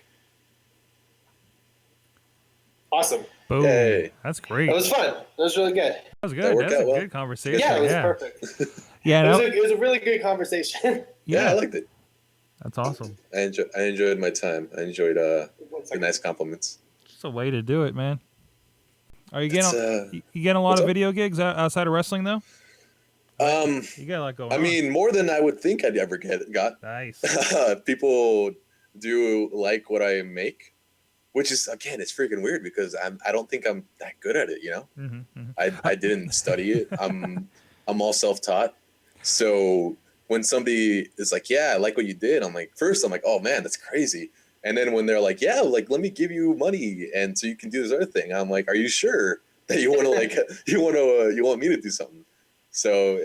Awesome. Boom. Yay. That's great. That was fun. That was really good. That was good. That was a good conversation. Yeah, it was perfect. Yeah, it was a really good conversation. Yeah, I liked it. That's awesome. I enjoyed my time. I enjoyed the nice compliments. It's a way to do it, man. Are you getting you getting a lot of video gigs outside of wrestling though? You got a lot going on. I mean, more than I would think I'd ever got. Nice. People do like what I make, which is, again, it's freaking weird because I don't think I'm that good at it. You know, I didn't study it. I'm all self-taught. So when somebody is like, "Yeah, I like what you did," I'm like, "Oh man, that's crazy." And then when they're like, "Yeah, like let me give you money and so you can do this other thing," I'm like, "Are you sure that you want to you want me to do something?" So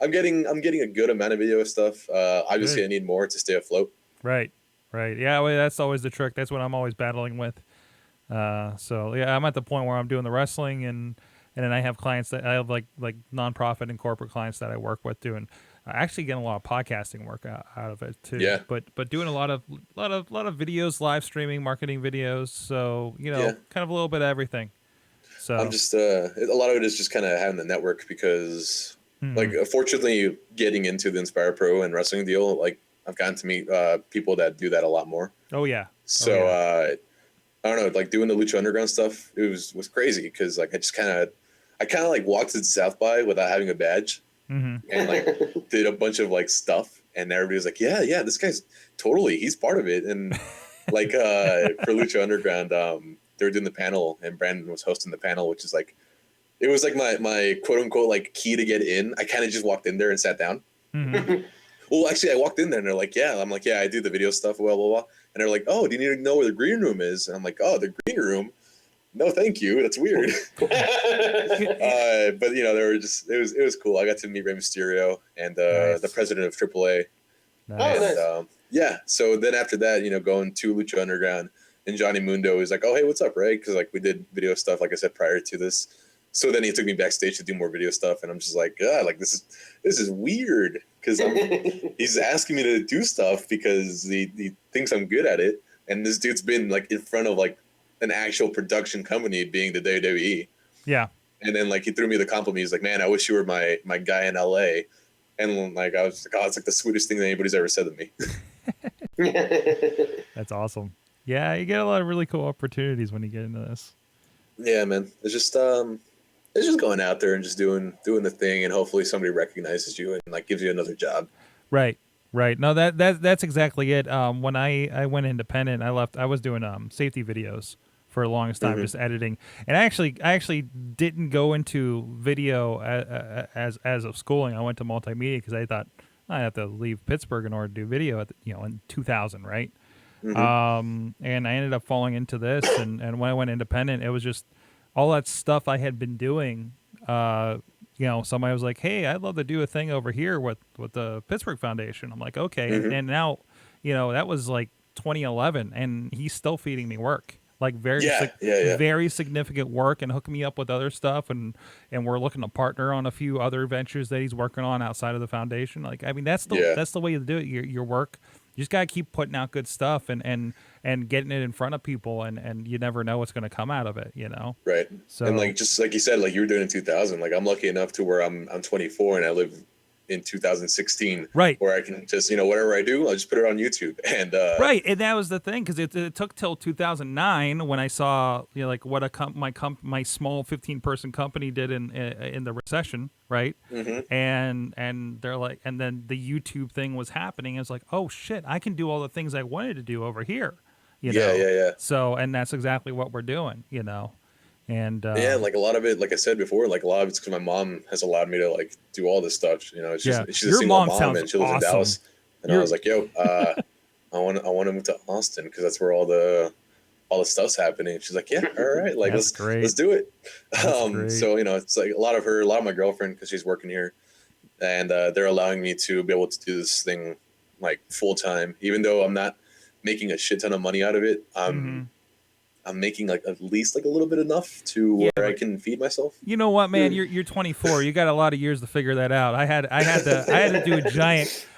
I'm getting a good amount of video stuff. Obviously, I need more to stay afloat. Right. Yeah, well, that's always the trick. That's what I'm always battling with. So yeah, I'm at the point where I'm doing the wrestling and then I have clients that I have like nonprofit and corporate clients that I work with doing. Actually getting a lot of podcasting work out of it too. Yeah. But doing a lot of videos, live streaming, marketing videos. So kind of a little bit of everything. So I'm just a lot of it is just kind of having the network because fortunately getting into the Inspire Pro and wrestling deal, like I've gotten to meet people that do that a lot more. Oh yeah. So I don't know, like doing the Lucha Underground stuff, it was crazy because like I kind of like walked to South by without having a badge. And like did a bunch of like stuff and everybody's like, yeah, this guy's he's part of it. And like for Lucha Underground, they were doing the panel and Brandon was hosting the panel, which is like, it was like my quote unquote like key to get in. I kind of just walked in there and sat down. Well, actually I walked in there and they're like, yeah. I'm like, yeah, I do the video stuff, blah, blah, blah. And they're like, oh, do you need to know where the green room is? And I'm like, oh, the green room? No, thank you. That's weird. But they were just, it was cool. I got to meet Rey Mysterio and the president of AAA. Nice. And, yeah. So then after that, going to Lucha Underground and Johnny Mundo is like, oh, hey, what's up, Ray? Because like we did video stuff, like I said, prior to this. So then he took me backstage to do more video stuff. And I'm just like, like this is weird because he's asking me to do stuff because he thinks I'm good at it. And this dude's been like in front of like an actual production company being the WWE. Yeah. And then like he threw me the compliment. He's like, man, I wish you were my guy in LA. And like I was like, oh, it's like the sweetest thing that anybody's ever said to me. That's awesome. Yeah, you get a lot of really cool opportunities when you get into this. Yeah, man. It's just going out there and just doing the thing, and hopefully somebody recognizes you and like gives you another job. Right. No, that's exactly it. When I went independent, I was doing safety videos for the longest time, just editing. And I actually didn't go into video as of schooling. I went to multimedia because I thought I have to leave Pittsburgh in order to do video in 2000, right? And I ended up falling into this, and when I went independent, it was just all that stuff I had been doing. Somebody was like, "Hey, I'd love to do a thing over here with the Pittsburgh Foundation." I'm like, "Okay," and now, that was like 2011, and he's still feeding me work, like very significant work, and hooking me up with other stuff, and we're looking to partner on a few other ventures that he's working on outside of the foundation. Like, I mean, that's the way to do it. Your work. You just gotta keep putting out good stuff and getting it in front of people, and you never know what's gonna come out of it, Right. So, and like just like you said, like you were doing in 2000. Like I'm lucky enough to where I'm 24 and I live in 2016. Right. Where I can just whatever I do, I'll just put it on YouTube. And right, and that was the thing because it took till 2009 when I saw like what my small 15-person company did in the recession. Right. And they're like, and then the YouTube thing was happening. It's like, oh shit, I can do all the things I wanted to do over here. Yeah. So, and that's exactly what we're doing, and like a lot of it, like I said before, like a lot of it's because my mom has allowed me to like do all this stuff. She's a single mom and she lives in Dallas. And I was like, yo, I want to move to Austin because that's where all the stuff's happening. She's like, yeah, all right, like let's do it. So it's like a lot of my girlfriend because she's working here, and they're allowing me to be able to do this thing like full time, even though I'm not making a shit ton of money out of it. I'm making like at least like a little bit enough to where I can feed myself. You know what, man? You're 24. You got a lot of years to figure that out. I had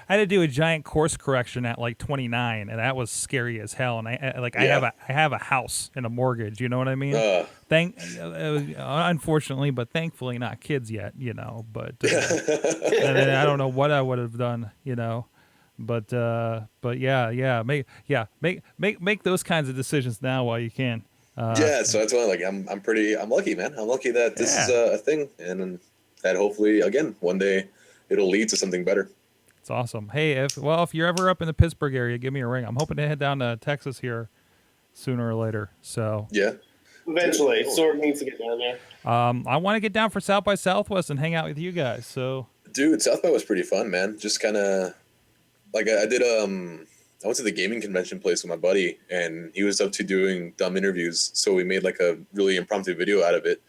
to do a giant course correction at like 29, and that was scary as hell. And I have a house and a mortgage. You know what I mean? Unfortunately, but thankfully not kids yet. You know, but and then I don't know what I would have done. You know. But make those kinds of decisions now while you can. So that's why I'm lucky, man. I'm lucky that this is a thing, and that hopefully again one day it'll lead to something better. It's awesome. Hey, if you're ever up in the Pittsburgh area, give me a ring. I'm hoping to head down to Texas here sooner or later. So eventually, Sorg needs to get down there. I want to get down for South by Southwest and hang out with you guys. So, dude, South by was pretty fun, man. Just kind of like I did. I went to the gaming convention place with my buddy, and he was up to doing dumb interviews. So we made like a really impromptu video out of it.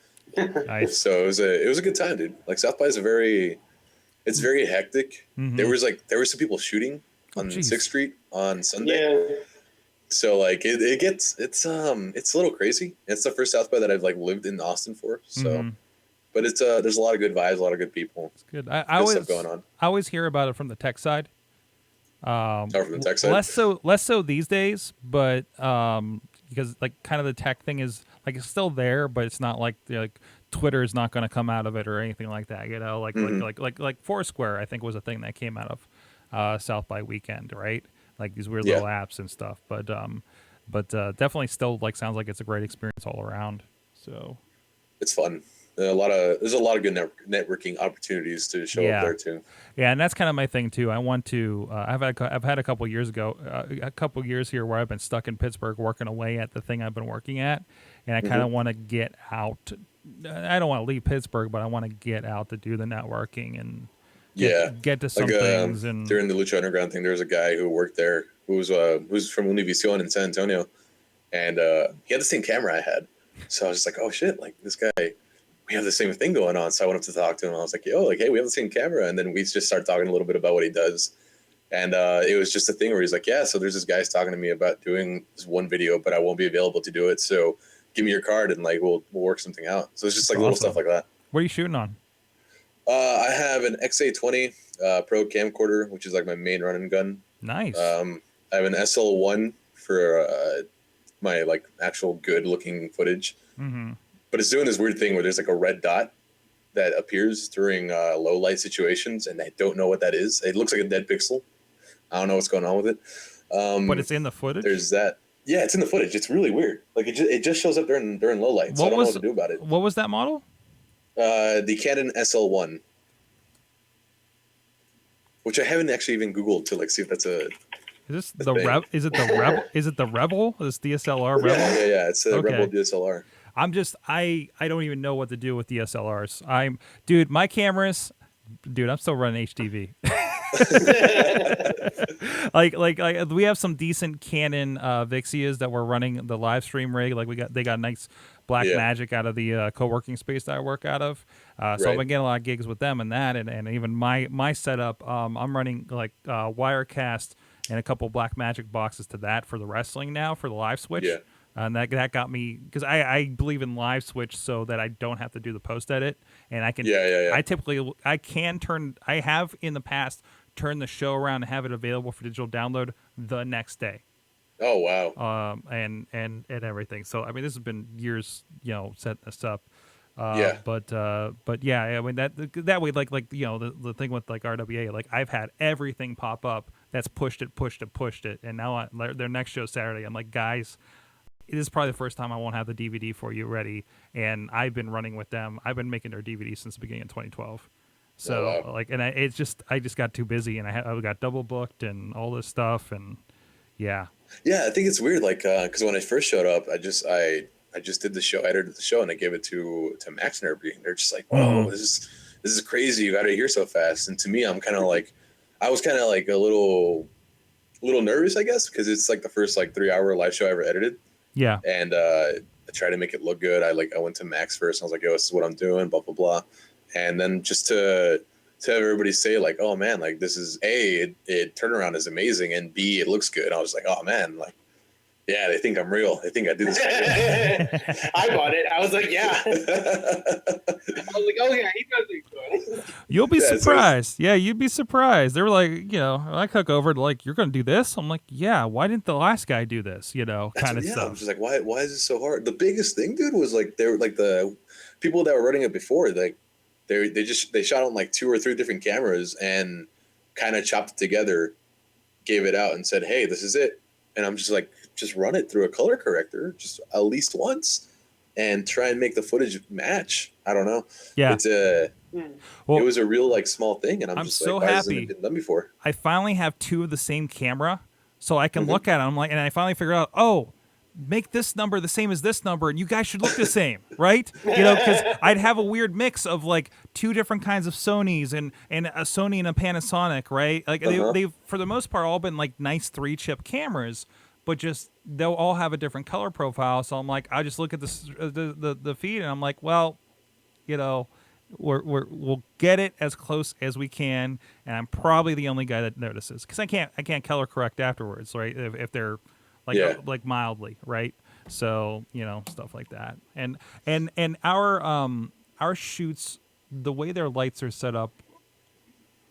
Nice. So it was a good time, dude. Like South by is it's very hectic. Mm-hmm. There were some people shooting on 6th Street on Sunday. Yeah. So like it's a little crazy. It's the first South by that I've like lived in Austin for. So, but it's there's a lot of good vibes, a lot of good people. It's good. I always stuff going on. I always hear about it from the tech side. From the tech side. Less so these days, but because like kind of the tech thing is like it's still there, but it's not like Twitter is not going to come out of it or anything like that. You know, like Foursquare, I think was a thing that came out of South by weekend, right? Like these weird little apps and stuff. But definitely still like sounds like it's a great experience all around. So it's fun. There's a lot of good networking opportunities to show up there too. Yeah, and that's kind of my thing too. I want to. I've had a couple years here where I've been stuck in Pittsburgh working away at the thing I've been working at, and I kind of want to get out. I don't want to leave Pittsburgh, but I want to get out to do the networking and get to some things. And during the Lucha Underground thing, there was a guy who worked there who was from Univision in San Antonio, and he had the same camera I had. So I was just like, oh shit, like this guy. We have the same thing going on. So I went up to talk to him. I was like, yo, like, hey, we have the same camera. And then we just started talking a little bit about what he does. And it was just a thing where he's like, yeah, so there's this guy's talking to me about doing this one video, but I won't be available to do it. So give me your card and like, we'll work something out. So it's just like little stuff like that. What are you shooting on? I have an XA20 Pro camcorder, which is like my main running gun. Nice. I have an SL1 for my like actual good looking footage. Mm-hmm. But it's doing this weird thing where there's like a red dot that appears during low light situations, and I don't know what that is. It looks like a dead pixel. I don't know what's going on with it. But it's in the footage? There's that. Yeah, it's in the footage. It's really weird. Like it just shows up during low light, so I don't know what to do about it. What was that model? The Canon SL1, which I haven't actually even Googled to like see if that's a. Is this the Rebel? Is it the Rebel? Is it the Rebel? This DSLR Rebel? Yeah. It's a Rebel DSLR. I don't even know what to do with DSLRs. My cameras, I'm still running HDV. like we have some decent Canon Vixias that we're running the live stream rig. Like they got nice black magic out of the co-working space that I work out of. So I've been getting a lot of gigs with them and that, and even my setup. I'm running like Wirecast and a couple black magic boxes to that for the wrestling now for the live switch. Yeah. And that got me because I believe in live switch so that I don't have to do the post edit, and I can. I have in the past turned the show around and have it available for digital download the next day. Oh wow. And everything. So I mean, this has been years, setting this up. But yeah, I mean that way, like the thing with like RWA, like I've had everything pop up that's pushed it, and now their next show Saturday, I'm like, guys. This is probably the first time I won't have the DVD for you ready, and I've been running with them. I've been making their DVD since the beginning of 2012. So I just got too busy, and I got double booked and all this stuff, and yeah. Yeah, I think it's weird, like because when I first showed up, I just did the show, edited the show, and I gave it to Max and everybody. And they're just like, "Whoa, this is crazy! You got it here so fast." And to me, I'm kind of like, I was kind of like a little nervous, I guess, because it's like the first like 3-hour live show I ever edited. Yeah. And I tried to make it look good. I went to Max first. And I was like, yo, this is what I'm doing, blah, blah, blah. And then just to have everybody say like, oh man, like this is A, it turnaround is amazing. And B, it looks good. I was like, oh man, like Yeah, they think I'm real. They think I do this. I bought it. I was like, yeah. I was like, oh yeah, he does it good. You'll be Yeah, so surprised. Yeah, you'd be surprised. They were like, I cook over to like, you're going to do this? I'm like, yeah, why didn't the last guy do this? Kind of I'm stuff. just like, why is this so hard? The biggest thing, dude, was like they were like the people that were running it before, like they shot on like 2 or 3 different cameras and kind of chopped it together, gave it out, and said, hey, this is it. And I'm just like, just run it through a color corrector just at least once and try and make the footage match. I don't know. Yeah. It's it was a real like small thing, and I'm just so like, why happy. hasn't it been done before? I finally have 2 of the same camera, so I can look at it. I'm like, and I finally figured out, oh, make this number the same as this number, and you guys should look the same, right? Because I'd have a weird mix of like 2 different kinds of Sonys and a Sony and a Panasonic, right? Like they've for the most part all been like nice 3-chip cameras, but just they'll all have a different color profile. So I'm like, I just look at the feed, and I'm like, well, we'll get it as close as we can, and I'm probably the only guy that notices because I can't color correct afterwards, right? If they're like mildly, right? So stuff like that, and our shoots, the way their lights are set up,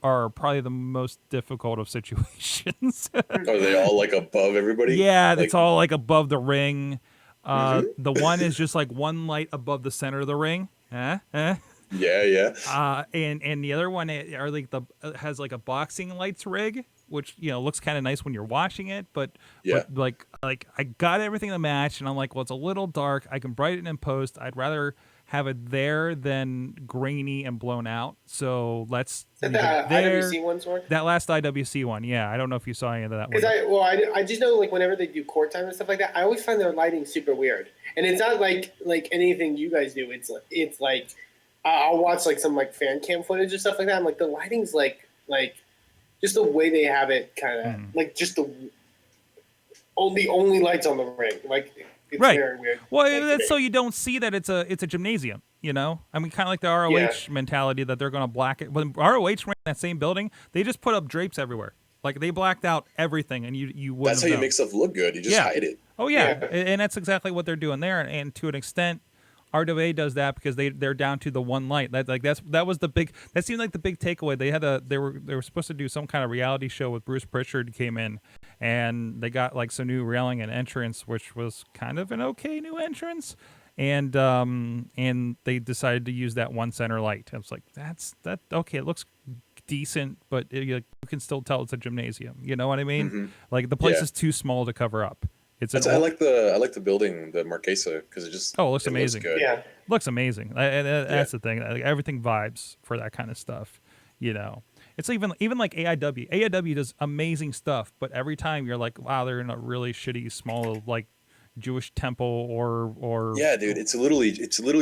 are probably the most difficult of situations. Are they all like above everybody? Yeah, it's all like above the ring. The one is just like one light above the center of the ring. Yeah. And the other one are like has like a boxing lights rig, which looks kind of nice when you're watching it, but like I got everything to match, and I'm like, well, it's a little dark. I can brighten it in post. I'd rather have it there than grainy and blown out. So let's Is that the there. IWC one, Sorg? That last IWC one, yeah. I don't know if you saw any of that one. Because I just know like whenever they do court time and stuff like that, I always find their lighting super weird, and it's not like anything you guys do. It's like I'll watch like some like fan cam footage and stuff like that. I'm like the lighting's like just the way they have it, kind of like just the only lights on the ring, like. It's very weird. Well, that's so you don't see that it's a gymnasium, I mean, kind of like the ROH mentality that they're going to black it. When ROH ran in that same building, they just put up drapes everywhere. Like they blacked out everything, and you wouldn't. That's how you make stuff look good. You just hide it. Oh yeah, and that's exactly what they're doing there. And to an extent, RWA does that because they're down to the one light. That seemed like the big takeaway. They were supposed to do some kind of reality show with Bruce Pritchard came in, and they got like some new railing and entrance, which was kind of an okay new entrance, and they decided to use that one center light. I was like, that's okay. It looks decent, but you can still tell it's a gymnasium. You know what I mean? Mm-hmm. Like the place is too small to cover up. I like the building, the Marquesa, because it looks amazing. Looks good. Yeah, looks amazing. That's the thing. Like, everything vibes for that kind of stuff. It's even like AIW. AIW does amazing stuff, but every time you're like, wow, they're in a really shitty small like Jewish temple or yeah, dude. It's literally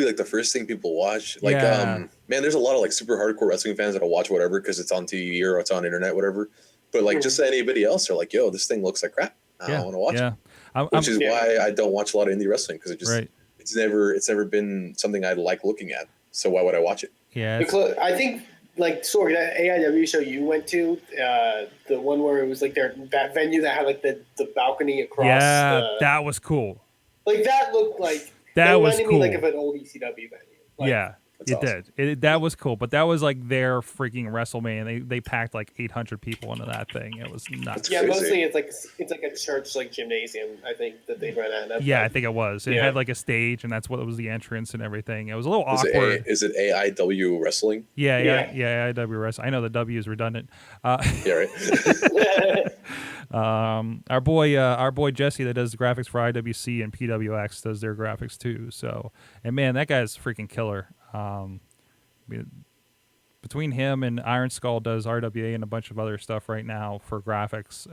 like the first thing people watch. Like, man, there's a lot of like super hardcore wrestling fans that'll watch whatever because it's on TV or it's on internet, whatever. But like just anybody else, they're like, yo, this thing looks like crap. I don't want to watch it. Which is why I don't watch a lot of indie wrestling, because it just it's never been something I like looking at. So why would I watch it? Yeah, I think like Sorg, that AIW show you went to, the one where it was like that venue that had like the balcony across. Yeah, that was cool. Like that looked like that was cool. Me like of an old ECW venue. Like, yeah. It awesome. did. That was cool, but that was like their freaking WrestleMania. They packed like 800 people into that thing. It was nuts. Yeah, mostly it's like a church like gymnasium. I think that they run at. Yeah, I think it was. It had like a stage, and that's what it was, the entrance and everything. It was a little awkward. Is it AIW wrestling? Yeah, AIW wrestling. I know the W is redundant. Yeah, right. Our boy Jesse that does the graphics for IWC and PWX does their graphics too. So, and man, that guy's freaking killer. Between him and Iron Skull does RWA and a bunch of other stuff right now for graphics.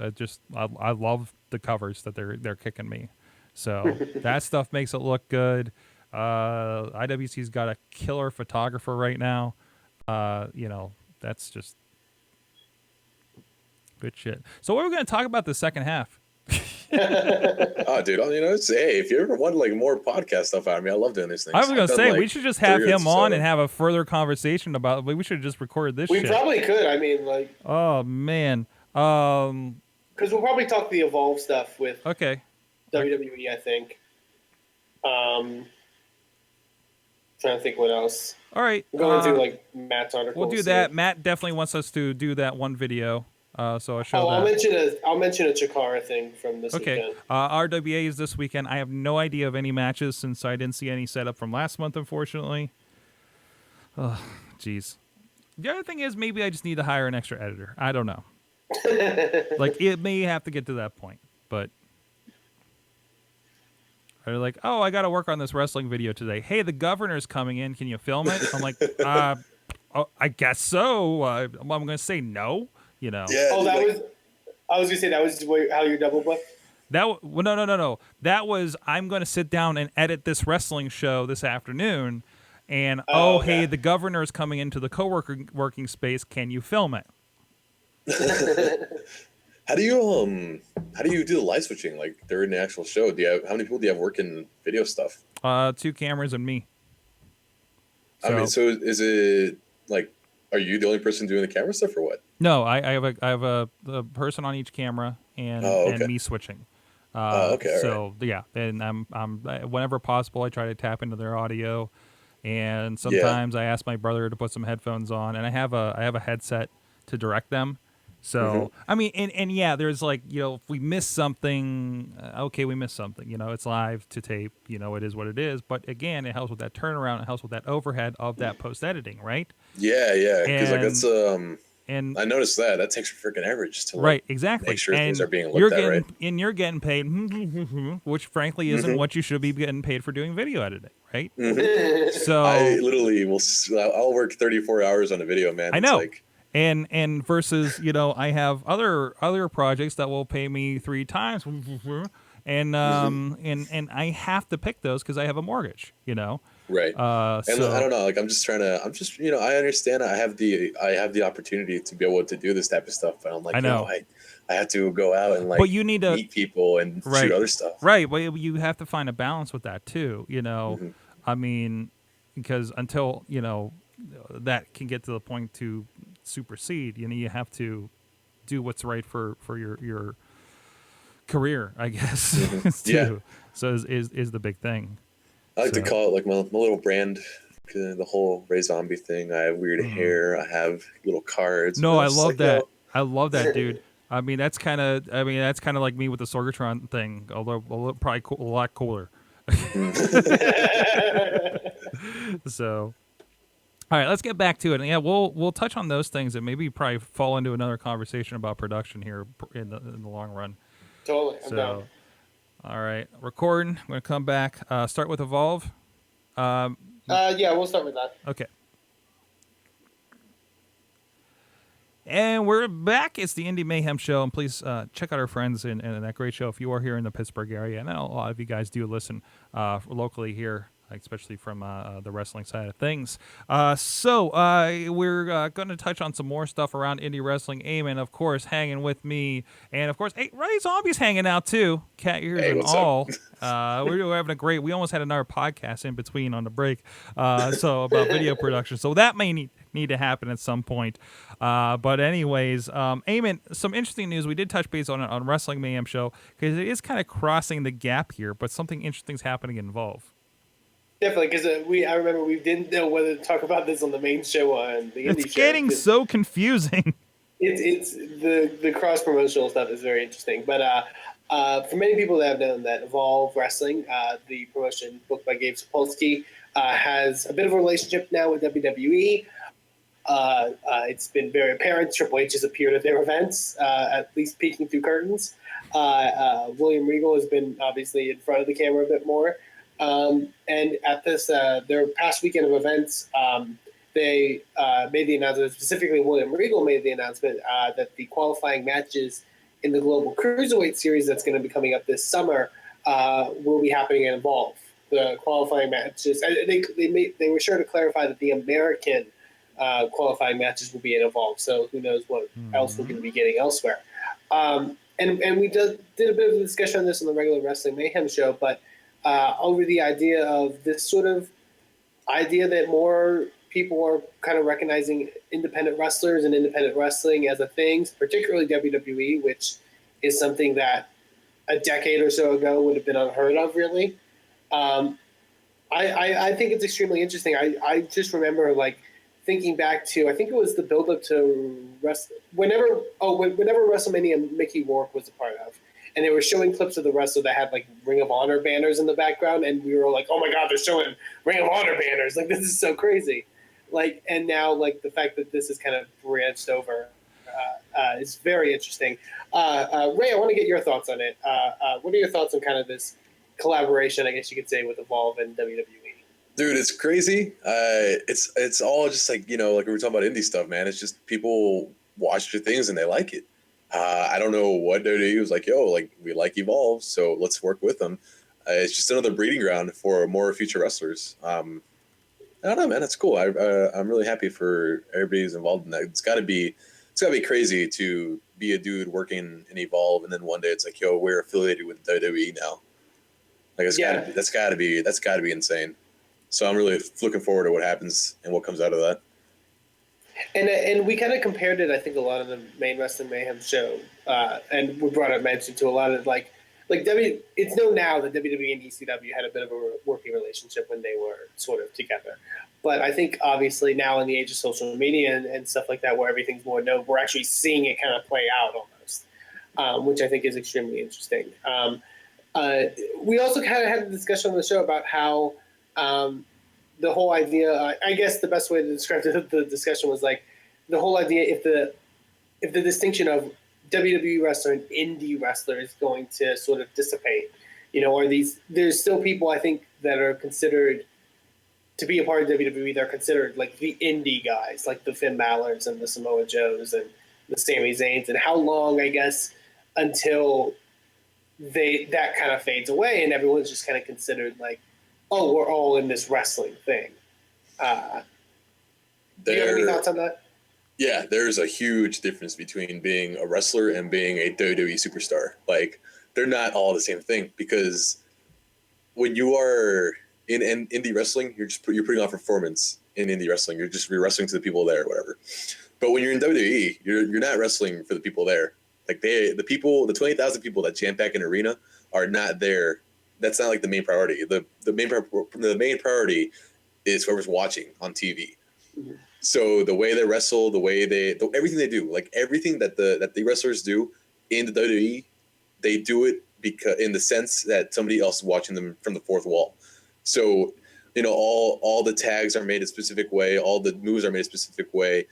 I love the covers that they're kicking me. So that stuff makes it look good. IWC's got a killer photographer right now. That's just good shit. So what are we going to talk about the second half? Oh, dude, hey, if you ever want like more podcast stuff out of me, I love doing these things. I was going to say, we should just have him on and have a further conversation about it. We should have just recorded this shit. We probably could. I mean, like... Oh, man. Because we'll probably talk the Evolve stuff with... Okay. WWE, I think. Trying to think what else. All right. I'm going through like Matt's articles. We'll do that. Matt definitely wants us to do that one video. So I'll show that. I'll mention a Chikara thing from this weekend. RWA is this weekend. I have no idea of any matches since I didn't see any setup from last month, unfortunately. Oh, jeez. The other thing is maybe I just need to hire an extra editor. I don't know. Like, it may have to get to that point, but they're like, oh, I got to work on this wrestling video today. Hey, the governor's coming in. Can you film it? I'm like, oh, I guess so. I'm going to say no, you know. Yeah, I was going to say that was how you double booked? No. That was, I'm going to sit down and edit this wrestling show this afternoon. And, hey, the governor's coming into the working space. Can you film it? How do you do the live switching like during the actual show? How many people do you have working video stuff? 2 cameras and me. So is it like, are you the only person doing the camera stuff or what? No, I have a person on each camera and me switching. Okay. So yeah, and I'm whenever possible I try to tap into their audio, and sometimes I ask my brother to put some headphones on, and I have a headset to direct them. So I mean, and yeah, there's like, you know, if we miss something, okay, we missed something. You know, it's live to tape. You know, it is what it is. But again, it helps with that turnaround. It helps with that overhead of that post editing, right? Yeah. Because like that's and I noticed that takes freaking average to right, exactly. make sure things are being looked at right. And you're getting paid, which frankly isn't what you should be getting paid for doing video editing, right? So I literally I'll work 34 hours on a video, man. I know. It's like, and versus, you know, I have other projects that will pay me 3 times, and I have to pick those because I have a mortgage, you know. Right. And so, I don't know, like I'm just you know, I understand I have the opportunity to be able to do this type of stuff, but I'm like, I know. I have to go out and like, but you need to meet people and shoot other stuff. Right. But you have to find a balance with that too, you know. I mean, because until, you know, that can get to the point to supersede, you know, you have to do what's right for your career, I guess. Too. Yeah. So is the big thing. I like to call it like my little brand, the whole Ray Zombie thing. I have weird hair. I have little cards. No, I love that. I love that, dude. I mean, that's kind of like me with the Sorgatron thing, although probably a lot cooler. So, all right, let's get back to it. And yeah, we'll touch on those things and maybe probably fall into another conversation about production here in the long run. Totally, I'm down. All right, recording. I'm going to come back. Start with Evolve. Yeah, we'll start with that. Okay. And we're back. It's the Indie Mayhem Show, and please check out our friends in that great show if you are here in the Pittsburgh area. And I know a lot of you guys do listen locally here, especially from the wrestling side of things. So we're going to touch on some more stuff around indie wrestling. Eamon, of course, hanging with me. And, of course, hey, Ray Zombie's hanging out, too. Cat ears and all. We're having a great – we almost had another podcast in between on the break so about video production. So that may need to happen at some point. But anyways, Eamon, some interesting news. We did touch base on Wrestling Mayhem Show because it is kind of crossing the gap here, but something interesting is happening in Evolve. Definitely, because I remember we didn't know whether to talk about this on the main show on the indie show. It's getting so confusing. It's the cross promotional stuff is very interesting, but for many people that have known that Evolve Wrestling, the promotion booked by Gabe Sapolsky, has a bit of a relationship now with WWE. It's been very apparent. Triple H has appeared at their events, at least peeking through curtains. William Regal has been obviously in front of the camera a bit more. And at this, their past weekend of events, they made the announcement, specifically William Regal made the announcement that the qualifying matches in the Global Cruiserweight Series that's going to be coming up this summer will be happening in Evolve. The qualifying matches, they were sure to clarify that the American qualifying matches will be in Evolve, so who knows what else we're going to be getting elsewhere. And we did a bit of a discussion on this on the regular Wrestling Mayhem show, but over the idea of this sort of idea that more people are kind of recognizing independent wrestlers and independent wrestling as a thing, particularly WWE, which is something that a decade or so ago would have been unheard of, really. Um, I think it's extremely interesting. I just remember like thinking back to, I think it was the build up to whenever WrestleMania Mickey Rourke was a part of, and they were showing clips of the wrestler that had like Ring of Honor banners in the background, and we were like, oh my god, they're showing Ring of Honor banners, like this is so crazy. Like, and now like the fact that this is kind of branched over is very interesting. Ray, I want to get your thoughts on it. What are your thoughts on kind of this collaboration, I guess you could say, with Evolve and WWE? Dude, it's crazy. It's all just like, like we were talking about indie stuff, man. It's just people watch your things and they like it. I don't know what WWE was like, yo, like we like Evolve, so let's work with them. It's just another breeding ground for more future wrestlers. I don't know, man. It's cool. I'm really happy for everybody who's involved in that. It's gotta be crazy to be a dude working in Evolve, and then one day it's like, yo, we're affiliated with WWE now. Like that's gotta be insane. So I'm really looking forward to what happens and what comes out of that. And we kind of compared it, I think, a lot of the main Wrestling Mayhem show, and we brought up mention to a lot of like It's known now that WWE and ECW had a bit of a working relationship when they were sort of together. But I think obviously now in the age of social media and stuff like that, where everything's more known, we're actually seeing it kind of play out almost, which I think is extremely interesting. We also kind of had a discussion on the show about how the whole idea, I guess the best way to describe the discussion was like the whole idea if the distinction of WWE wrestler and indie wrestler is going to sort of dissipate, or there's still people I think that are considered to be a part of WWE. They're considered like the indie guys, like the Finn Balor's and the Samoa Joes and the Sami Zayns, and how long, I guess, until that kind of fades away and everyone's just kind of considered like, oh, we're all in this wrestling thing. Do you have any thoughts on that? Yeah, there's a huge difference between being a wrestler and being a WWE superstar. Like, they're not all the same thing, because when you are in indie wrestling, you're putting on performance in indie wrestling. You're wrestling to the people there, or whatever. But when you're in WWE, you're not wrestling for the people there. Like the 20,000 people that jam pack an arena are not there. That's not like the main priority. The main priority is whoever's watching on TV. Mm-hmm. So the way they wrestle, everything they do, like everything that the wrestlers do in the WWE, they do it because in the sense that somebody else is watching them from the fourth wall. So, all the tags are made a specific way, all the moves are made a specific way.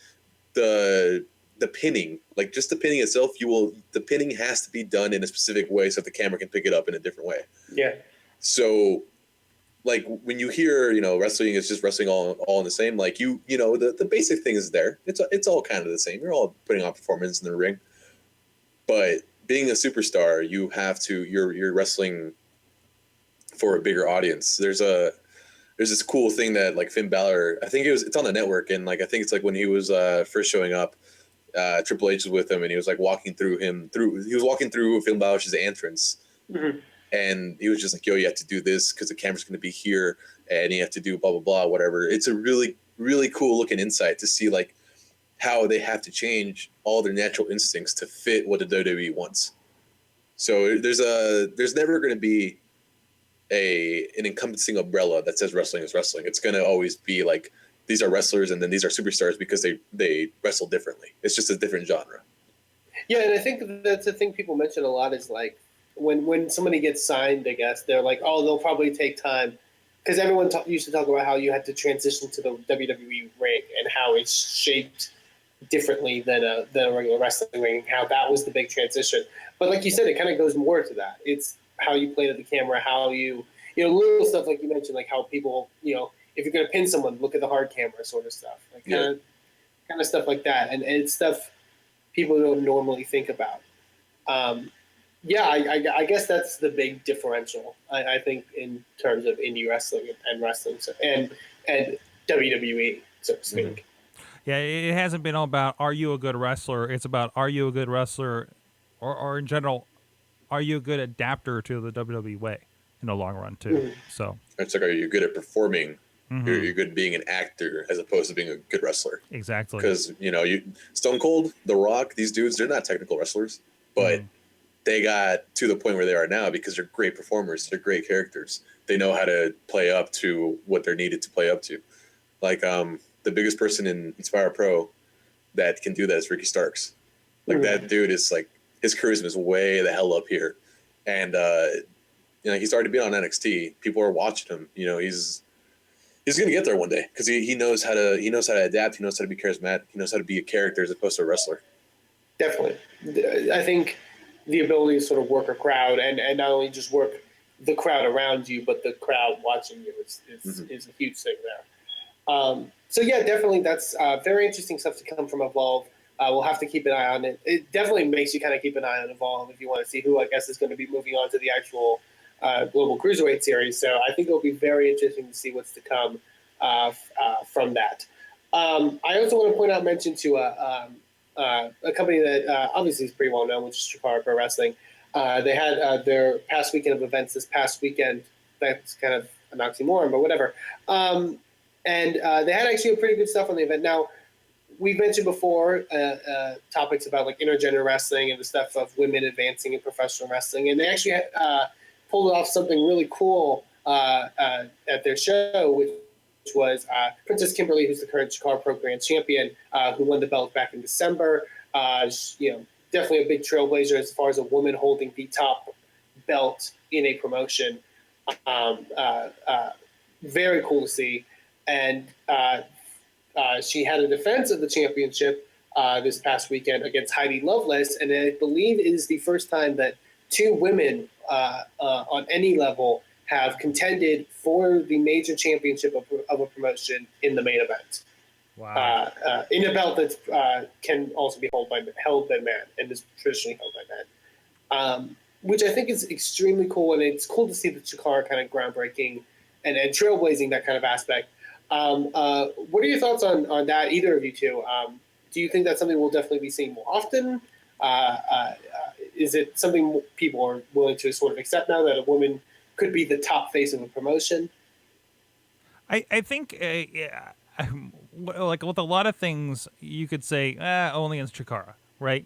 The pinning, like just the pinning itself, the pinning has to be done in a specific way so that the camera can pick it up in a different way. Yeah. So, like when you hear, wrestling is just wrestling all in the same, like the basic thing is there. It's all kind of the same. You're all putting on performance in the ring. But being a superstar, you're wrestling for a bigger audience. There's this cool thing that like Finn Balor, I think it's on the network, and like I think it's like when he was first showing up, Triple H was with him, and he was like walking through Finn Balor's entrance. Mm-hmm. And he was just like, yo, you have to do this because the camera's going to be here and you have to do blah, blah, blah, whatever. It's a really, really cool looking insight to see like how they have to change all their natural instincts to fit what the WWE wants. So there's never going to be an encompassing umbrella that says wrestling is wrestling. It's going to always be like, these are wrestlers and then these are superstars because they wrestle differently. It's just a different genre. Yeah, and I think that's the thing people mention a lot is like, when somebody gets signed, I guess, they're like, oh, they'll probably take time. Because everyone used to talk about how you had to transition to the WWE ring and how it's shaped differently than a regular wrestling ring, how that was the big transition. But like you said, it kind of goes more to that. It's how you play to the camera, how little stuff like you mentioned, like how people, if you're going to pin someone, look at the hard camera sort of stuff. Like kind of stuff like that. And it's stuff people don't normally think about. I guess that's the big differential. I think in terms of indie wrestling and wrestling and WWE, so to speak. Mm-hmm. Yeah, it hasn't been all about are you a good wrestler. It's about are you a good wrestler, or in general, are you a good adapter to the WWE way in the long run too. Mm-hmm. So it's like, are you good at performing? Mm-hmm. You're good at being an actor as opposed to being a good wrestler. Exactly. Because Stone Cold, The Rock, these dudes, they're not technical wrestlers, but they got to the point where they are now because they're great performers. They're great characters. They know how to play up to what they're needed to play up to. Like the biggest person in Inspire Pro that can do that is Ricky Starks. Like that dude is like his charisma is way the hell up here, and he's already been on NXT. People are watching him. He's gonna get there one day because he knows how to adapt. He knows how to be charismatic. He knows how to be a character as opposed to a wrestler. Definitely, I think the ability to sort of work a crowd and not only just work the crowd around you, but the crowd watching you is a huge thing there. So yeah, definitely that's very interesting stuff to come from Evolve. We'll have to keep an eye on it. It definitely makes you kind of keep an eye on Evolve if you want to see who I guess is going to be moving on to the actual Global Cruiserweight Series. So I think it'll be very interesting to see what's to come from that. I also want to mention to a company that obviously is pretty well known, which is Chikara Pro Wrestling. They had their past weekend of events this past weekend. That's kind of an oxymoron, but whatever. And they had actually pretty good stuff on the event. Now, we've mentioned before topics about like intergender wrestling and the stuff of women advancing in professional wrestling, and they actually pulled off something really cool at their show, which was Princess Kimberly, who's the current Chikara Pro Grand Champion, who won the belt back in December. Definitely a big trailblazer as far as a woman holding the top belt in a promotion. Very cool to see. And she had a defense of the championship this past weekend against Heidi Lovelace, and I believe it is the first time that two women on any level have contended for the major championship of a promotion in the main event. Wow. In a belt that can also be held by men and is traditionally held by men. Which I think is extremely cool, and it's cool to see the Chikara kind of groundbreaking and trailblazing that kind of aspect. What are your thoughts on that, either of you two? Do you think that's something we'll definitely be seeing more often? Is it something people are willing to sort of accept now that a woman could be the top face of a promotion? I think, like with a lot of things, you could say only in Chikara, right?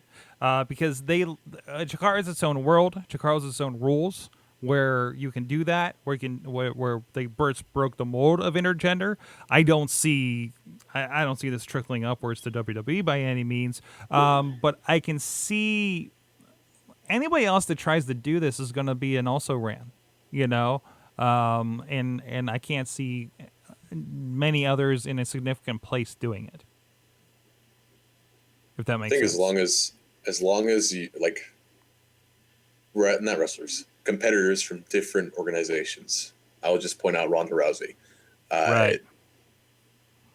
Because Chikara is its own world. Chikara has its own rules where you can do that, where they broke the mold of intergender. I don't see this trickling upwards to WWE by any means, but I can see anybody else that tries to do this is going to be an also ran, and I can't see many others in a significant place doing it. If that makes sense. I think as long as you not wrestlers, competitors from different organizations. I will just point out Ronda Rousey. Right.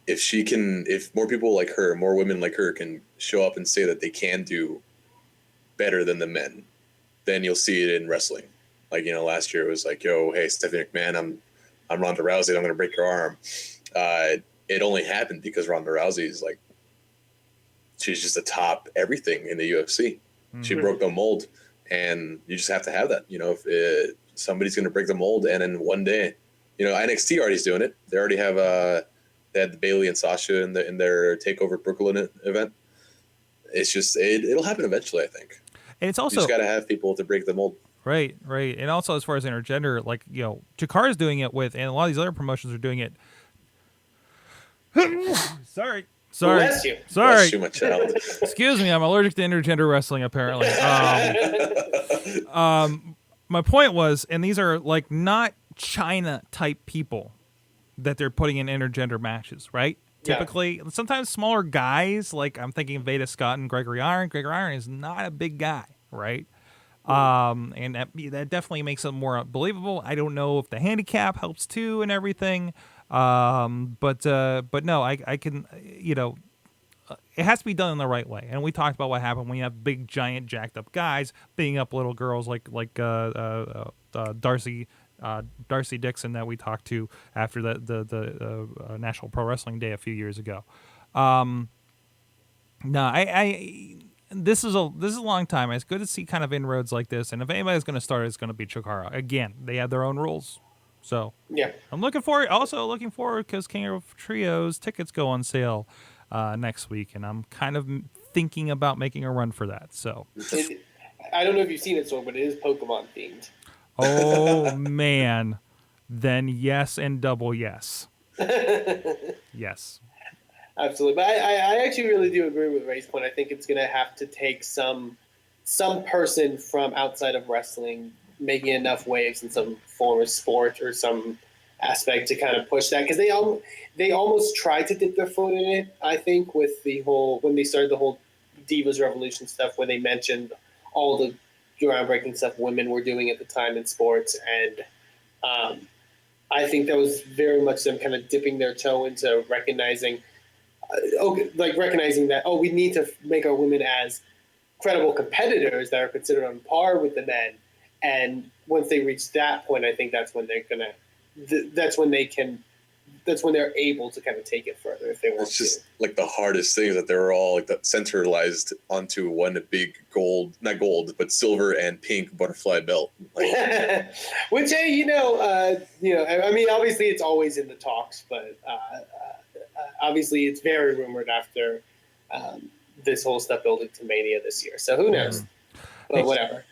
If more people like her, more women like her can show up and say that they can do better than the men, then you'll see it in wrestling. Like, last year it was like, yo, hey, Stephanie McMahon, I'm Ronda Rousey, I'm going to break your arm. It only happened because Ronda Rousey is like, she's just a top everything in the UFC. Mm-hmm. She broke the mold. And you just have to have that, if somebody's going to break the mold. And then one day, NXT already is doing it. They already have they had Bayley and Sasha in their Takeover Brooklyn event. It's just it'll happen eventually, I think. And it's also you just got to have people to break the mold. Right. And also as far as intergender, Chikara's doing it with, and a lot of these other promotions are doing it. Sorry. Bless you. Sorry. Bless you, my child. Excuse me, I'm allergic to intergender wrestling, apparently. My point was, and these are not China type people that they're putting in intergender matches, right? Yeah. Typically, sometimes smaller guys, like I'm thinking Veda Scott and Gregory Iron. Gregory Iron is not a big guy, right? And that definitely makes it more believable. I don't know if the handicap helps too and everything. But no, I can, it has to be done in the right way. And we talked about what happened when you have big, giant, jacked up guys beating up little girls like Darcy Dixon that we talked to after the National Pro Wrestling Day a few years ago. This is a long time. It's good to see kind of inroads like this. And if anybody's going to start, it's going to be Chikara. Again, they have their own rules. So yeah, I'm looking forward because King of Trios tickets go on sale next week, and I'm kind of thinking about making a run for that. So I don't know if you've seen it, Sorg, but it is Pokemon themed. Oh man, then yes and double yes. Yes. Absolutely, but I actually really do agree with Ray's point. I think it's going to have to take some person from outside of wrestling making enough waves in some form of sport or some aspect to kind of push that, because they almost tried to dip their foot in it. I think with the whole when they started the whole Divas Revolution stuff, where they mentioned all the groundbreaking stuff women were doing at the time in sports, and I think that was very much them kind of dipping their toe into recognizing recognizing that, we need to make our women as credible competitors that are considered on par with the men. And once they reach that point, I think that's when they're able to kind of take it further if they want to. It's just like the hardest thing is that they're all like centralized onto one big not gold, but silver and pink butterfly belt. Like, which, hey, I mean, obviously it's always in the talks, but obviously it's very rumored after this whole stuff building to Mania this year. So who knows? But whatever.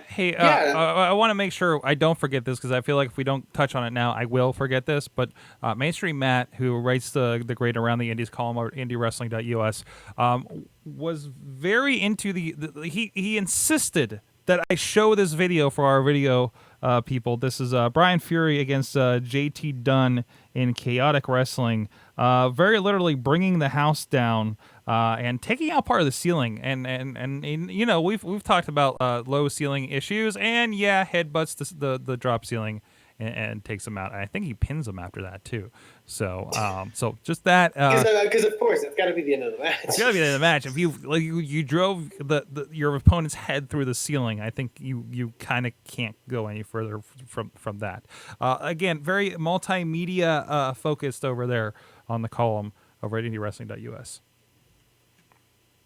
Hey, I want to make sure I don't forget this, because I feel like if we don't touch on it now, I will forget this. But Mainstream Matt, who writes the great Around the Indies column at IndieWrestling.us, was very into he insisted that I show this video for our video people. This is Brian Fury against JT Dunn in Chaotic Wrestling, very literally bringing the house down and taking out part of the ceiling. And we've talked about low ceiling issues, and headbutts the drop ceiling and takes him out. And I think he pins him after that too. So just that, because of course it's got to be the end of the match. It's got to be the end of the match. If you drove your opponent's head through the ceiling, I think you kind of can't go any further from that. Again, very multimedia focused over there on the column over at IndieWrestling.us.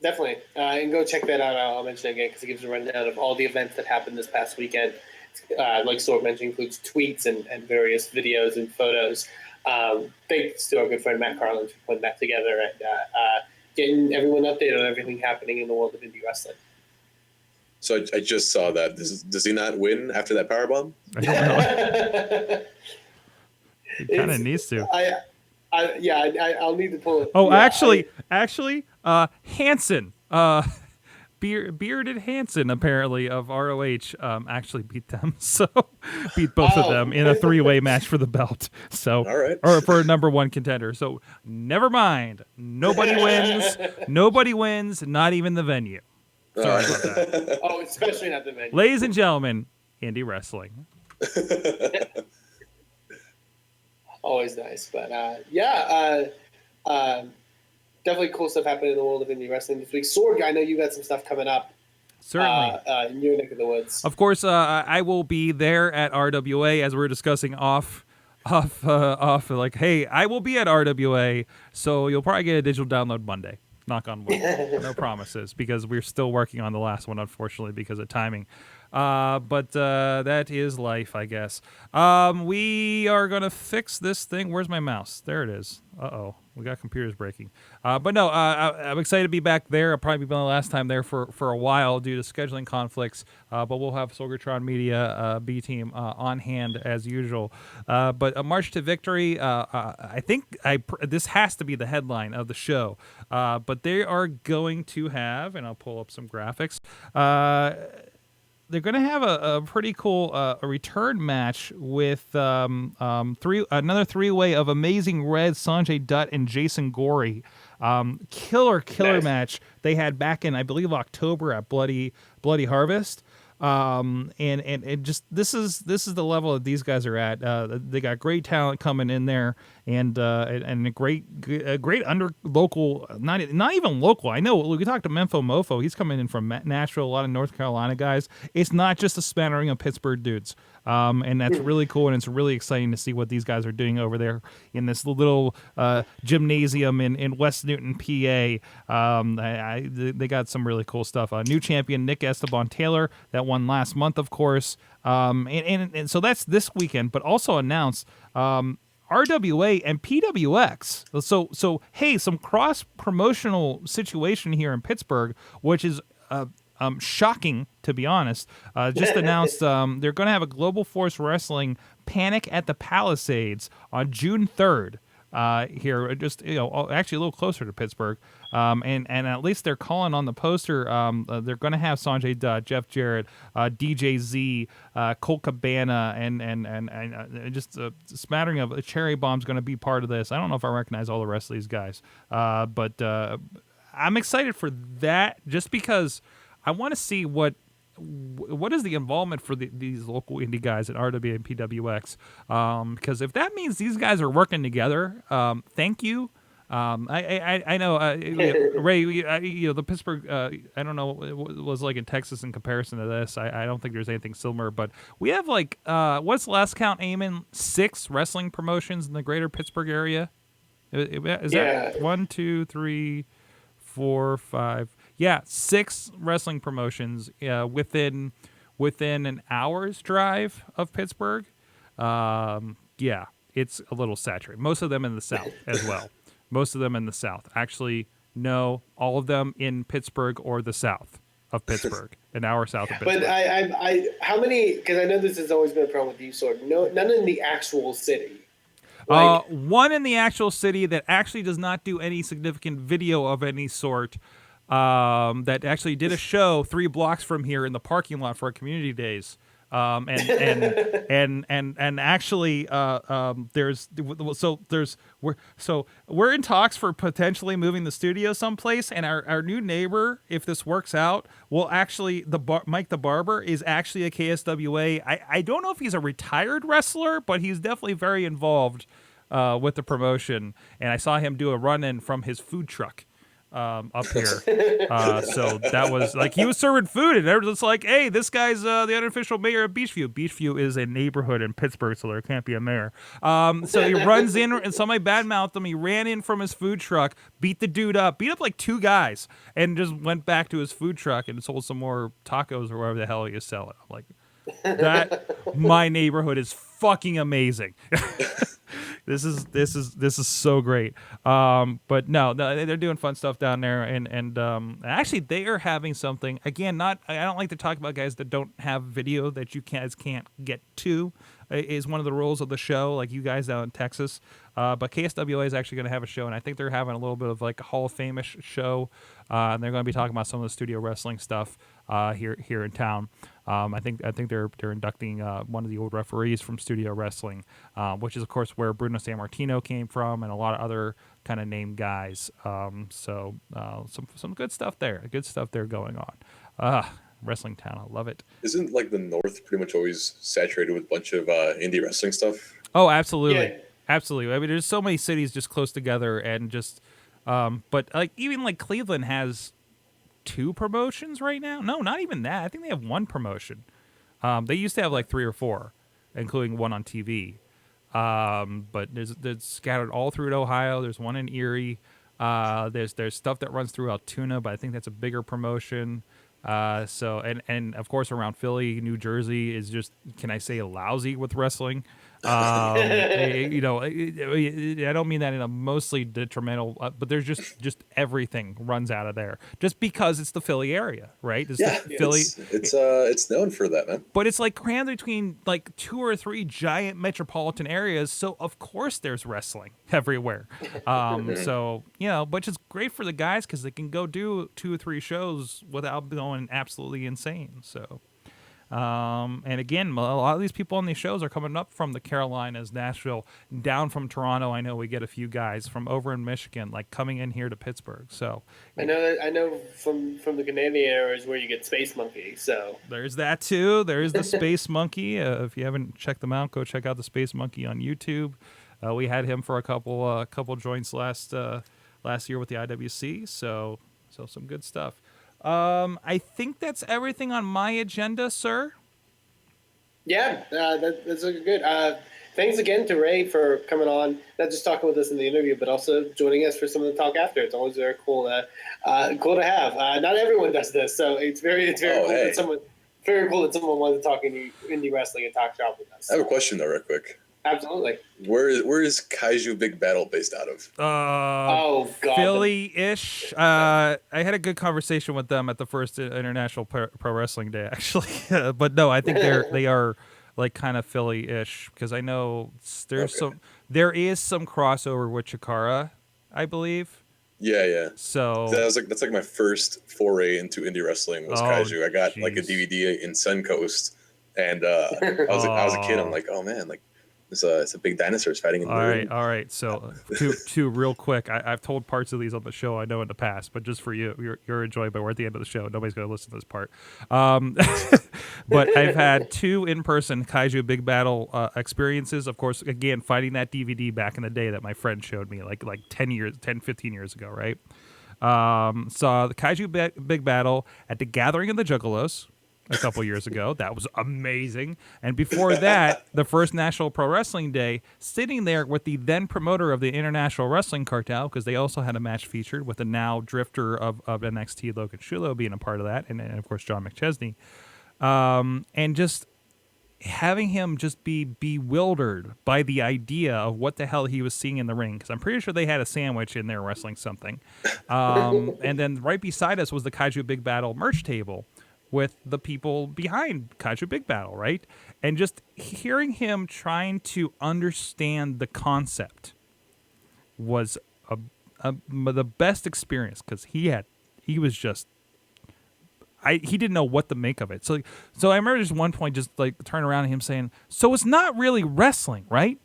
Definitely, and go check that out. I'll mention it again because it gives a rundown of all the events that happened this past weekend. Like Sorg mentioned, includes tweets and various videos and photos. Thanks to our good friend Matt Carlin for putting that together and getting everyone updated on everything happening in the world of indie wrestling. So I just saw that. Does he not win after that powerbomb? I don't know. He kind of needs to. I'll need to pull it. Oh, actually, Hanson, Bearded Hanson, apparently of ROH, actually beat them. So beat both of them in a 3-way match for the belt. So, all right. Or for a number one contender. So never mind. Nobody wins. Nobody wins. Not even the venue. Sorry about that. Oh, especially not the venue. Ladies and gentlemen, indie wrestling. Always nice, but definitely cool stuff happening in the world of indie wrestling this week. Sorg, I know you got some stuff coming up. Certainly. In your neck of the woods. Of course, I will be there at RWA, as we were discussing off. Like, hey, I will be at RWA, so you'll probably get a digital download Monday. Knock on wood. No promises, because we're still working on the last one, unfortunately, because of timing. But that is life, I guess. We are going to fix this thing. Where's my mouse? There it is. Uh-oh. We got computers breaking. But no, I'm excited to be back there. I'll probably be the last time there for a while due to scheduling conflicts. But we'll have Sorgatron Media B team on hand as usual. But a March to Victory, I think this has to be the headline of the show. But they are going to have, and I'll pull up some graphics, they're going to have a pretty cool a return match with another 3-way of Amazing Red, Sanjay Dutt, and Jason Gorey. Killer nice. Match they had back in, I believe, October at Bloody Harvest. And just this is the level that these guys are at. They got great talent coming in there, and a great under local, not even local. I know we talked to Memphis Mofo. He's coming in from Nashville. A lot of North Carolina guys. It's not just a smattering of Pittsburgh dudes. And that's really cool, and it's really exciting to see what these guys are doing over there in this little gymnasium in West Newton, PA. They got some really cool stuff. New champion Nick Esteban Taylor that won last month, of course. And so that's this weekend, but also announced RWA and PWX. So hey, some cross promotional situation here in Pittsburgh, which is shocking, to be honest. Just announced they're going to have a Global Force Wrestling Panic at the Palisades on June 3rd. Here, just actually a little closer to Pittsburgh, and at least they're calling on the poster. They're going to have Sanjay Dutt, Jeff Jarrett, DJ Z, Colt Cabana, and just a smattering of Cherry Bomb's going to be part of this. I don't know if I recognize all the rest of these guys, but I'm excited for that just because I want to see what is the involvement for these local indie guys at RW and PWX? Because if that means these guys are working together, thank you. I know Ray. The Pittsburgh. I don't know what it was like in Texas in comparison to this. I don't think there's anything similar, but we have like what's the last count, Eamon? 6 wrestling promotions in the greater Pittsburgh area. Is that 1, 2, 3, 4, 5? Yeah, 6 wrestling promotions within an hour's drive of Pittsburgh. Yeah, it's a little saturated. Most of them in the South as well. Most of them in the South. Actually, no, all of them in Pittsburgh or the South of Pittsburgh, an hour south of Pittsburgh. But I how many? Because I know this has always been a problem with you, Sword. No, none in the actual city. One in the actual city that actually does not do any significant video of any sort. That actually did a show 3 blocks from here in the parking lot for our community days. And actually, we're in talks for potentially moving the studio someplace, and our new neighbor, if this works out, will actually Mike the Barber is actually a KSWA. I don't know if he's a retired wrestler, but he's definitely very involved with the promotion, and I saw him do a run-in from his food truck. Up here, so that was like he was serving food, and everyone's like, "Hey, this guy's the unofficial mayor of Beachview." Beachview is a neighborhood in Pittsburgh, so there can't be a mayor. So he runs in, and somebody badmouthed him. He ran in from his food truck, beat the dude up, beat up like 2 guys, and just went back to his food truck and sold some more tacos or whatever the hell he is selling. I'm like, my neighborhood is fucking amazing. This is so great. But no, they're doing fun stuff down there, and actually they are having something again. I don't like to talk about guys that don't have video that you can't get to. Is one of the rules of the show, like you guys down in Texas. But KSWA is actually going to have a show, and I think they're having a little bit of like a Hall of Fame-ish show. And they're going to be talking about some of the studio wrestling stuff here in town. I think they're inducting one of the old referees from studio wrestling, which is of course where Bruno Sammartino came from, and a lot of other kind of named guys. So some good stuff there. Good stuff there going on. Wrestling town, I love it. Isn't like the North pretty much always saturated with a bunch of indie wrestling stuff? Oh, absolutely, absolutely. I mean, there's so many cities just close together, and just but like even like Cleveland has 2 promotions right now. No, not even that. I think they have 1 promotion. They used to have like 3 or 4, including one on TV. But there's scattered all through Ohio. There's one in Erie. There's stuff that runs through Altoona, but I think that's a bigger promotion. So and of course around Philly, New Jersey is just, can I say, lousy with wrestling. I don't mean that in a mostly detrimental, but there's just everything runs out of there just because it's the Philly area, right? It's known for that, man. But it's like crammed between like 2 or 3 giant metropolitan areas, so of course there's wrestling everywhere. So which is great for the guys because they can go do 2 or 3 shows without going absolutely insane. So. And again, a lot of these people on these shows are coming up from the Carolinas, Nashville, down from Toronto. I know we get a few guys from over in Michigan, like coming in here to Pittsburgh. So I know from the Canadian areas where you get Space Monkey. So there's that too. There is the Space Monkey. If you haven't checked them out, go check out the Space Monkey on YouTube. We had him for a couple joints last year with the IWC. So some good stuff. I think that's everything on my agenda, sir. Yeah, that's good. Thanks again to Ray for coming on, not just talking with us in the interview, but also joining us for some of the talk after. It's always very cool to have. Not everyone does this, so it's very cool that someone wanted to talk indie wrestling and talk shop with us. I have a question though, real quick. Absolutely. Where is Kaiju Big Battle based out of? Oh God. Philly-ish. I had a good conversation with them at the first International Pro Wrestling Day, actually. But no, I think they are like kind of Philly-ish because I know there is some crossover with Chikara, I believe. Yeah. So that's like my first foray into indie wrestling was Kaiju. I got like a DVD in Suncoast, and I was a kid. I'm like, oh man, like it's a big dinosaurs fighting in the ring. All right. So, two real quick. I've told parts of these on the show. I know in the past, but just for you, you're enjoying. But we're at the end of the show. Nobody's going to listen to this part. But I've had 2 in-person Kaiju Big Battle experiences. Of course, again, fighting that DVD back in the day that my friend showed me, like 15 years ago, right? Saw the Kaiju Big Battle at the Gathering of the Juggalos a couple years ago. That was amazing. And before that, the first National Pro Wrestling Day, sitting there with the then promoter of the International Wrestling Cartel, because they also had a match featured with the now drifter of NXT, Logan Shulo, being a part of that, and of course John McChesney. And just having him just be bewildered by the idea of what the hell he was seeing in the ring, because I'm pretty sure they had a sandwich in there wrestling something. And then right beside us was the Kaiju Big Battle merch table with the people behind Kaiju Big Battle, right? And just hearing him trying to understand the concept was the best experience, because he was just he didn't know what to make of it. So I remember just one point just like turning around and him saying, "So it's not really wrestling, right?"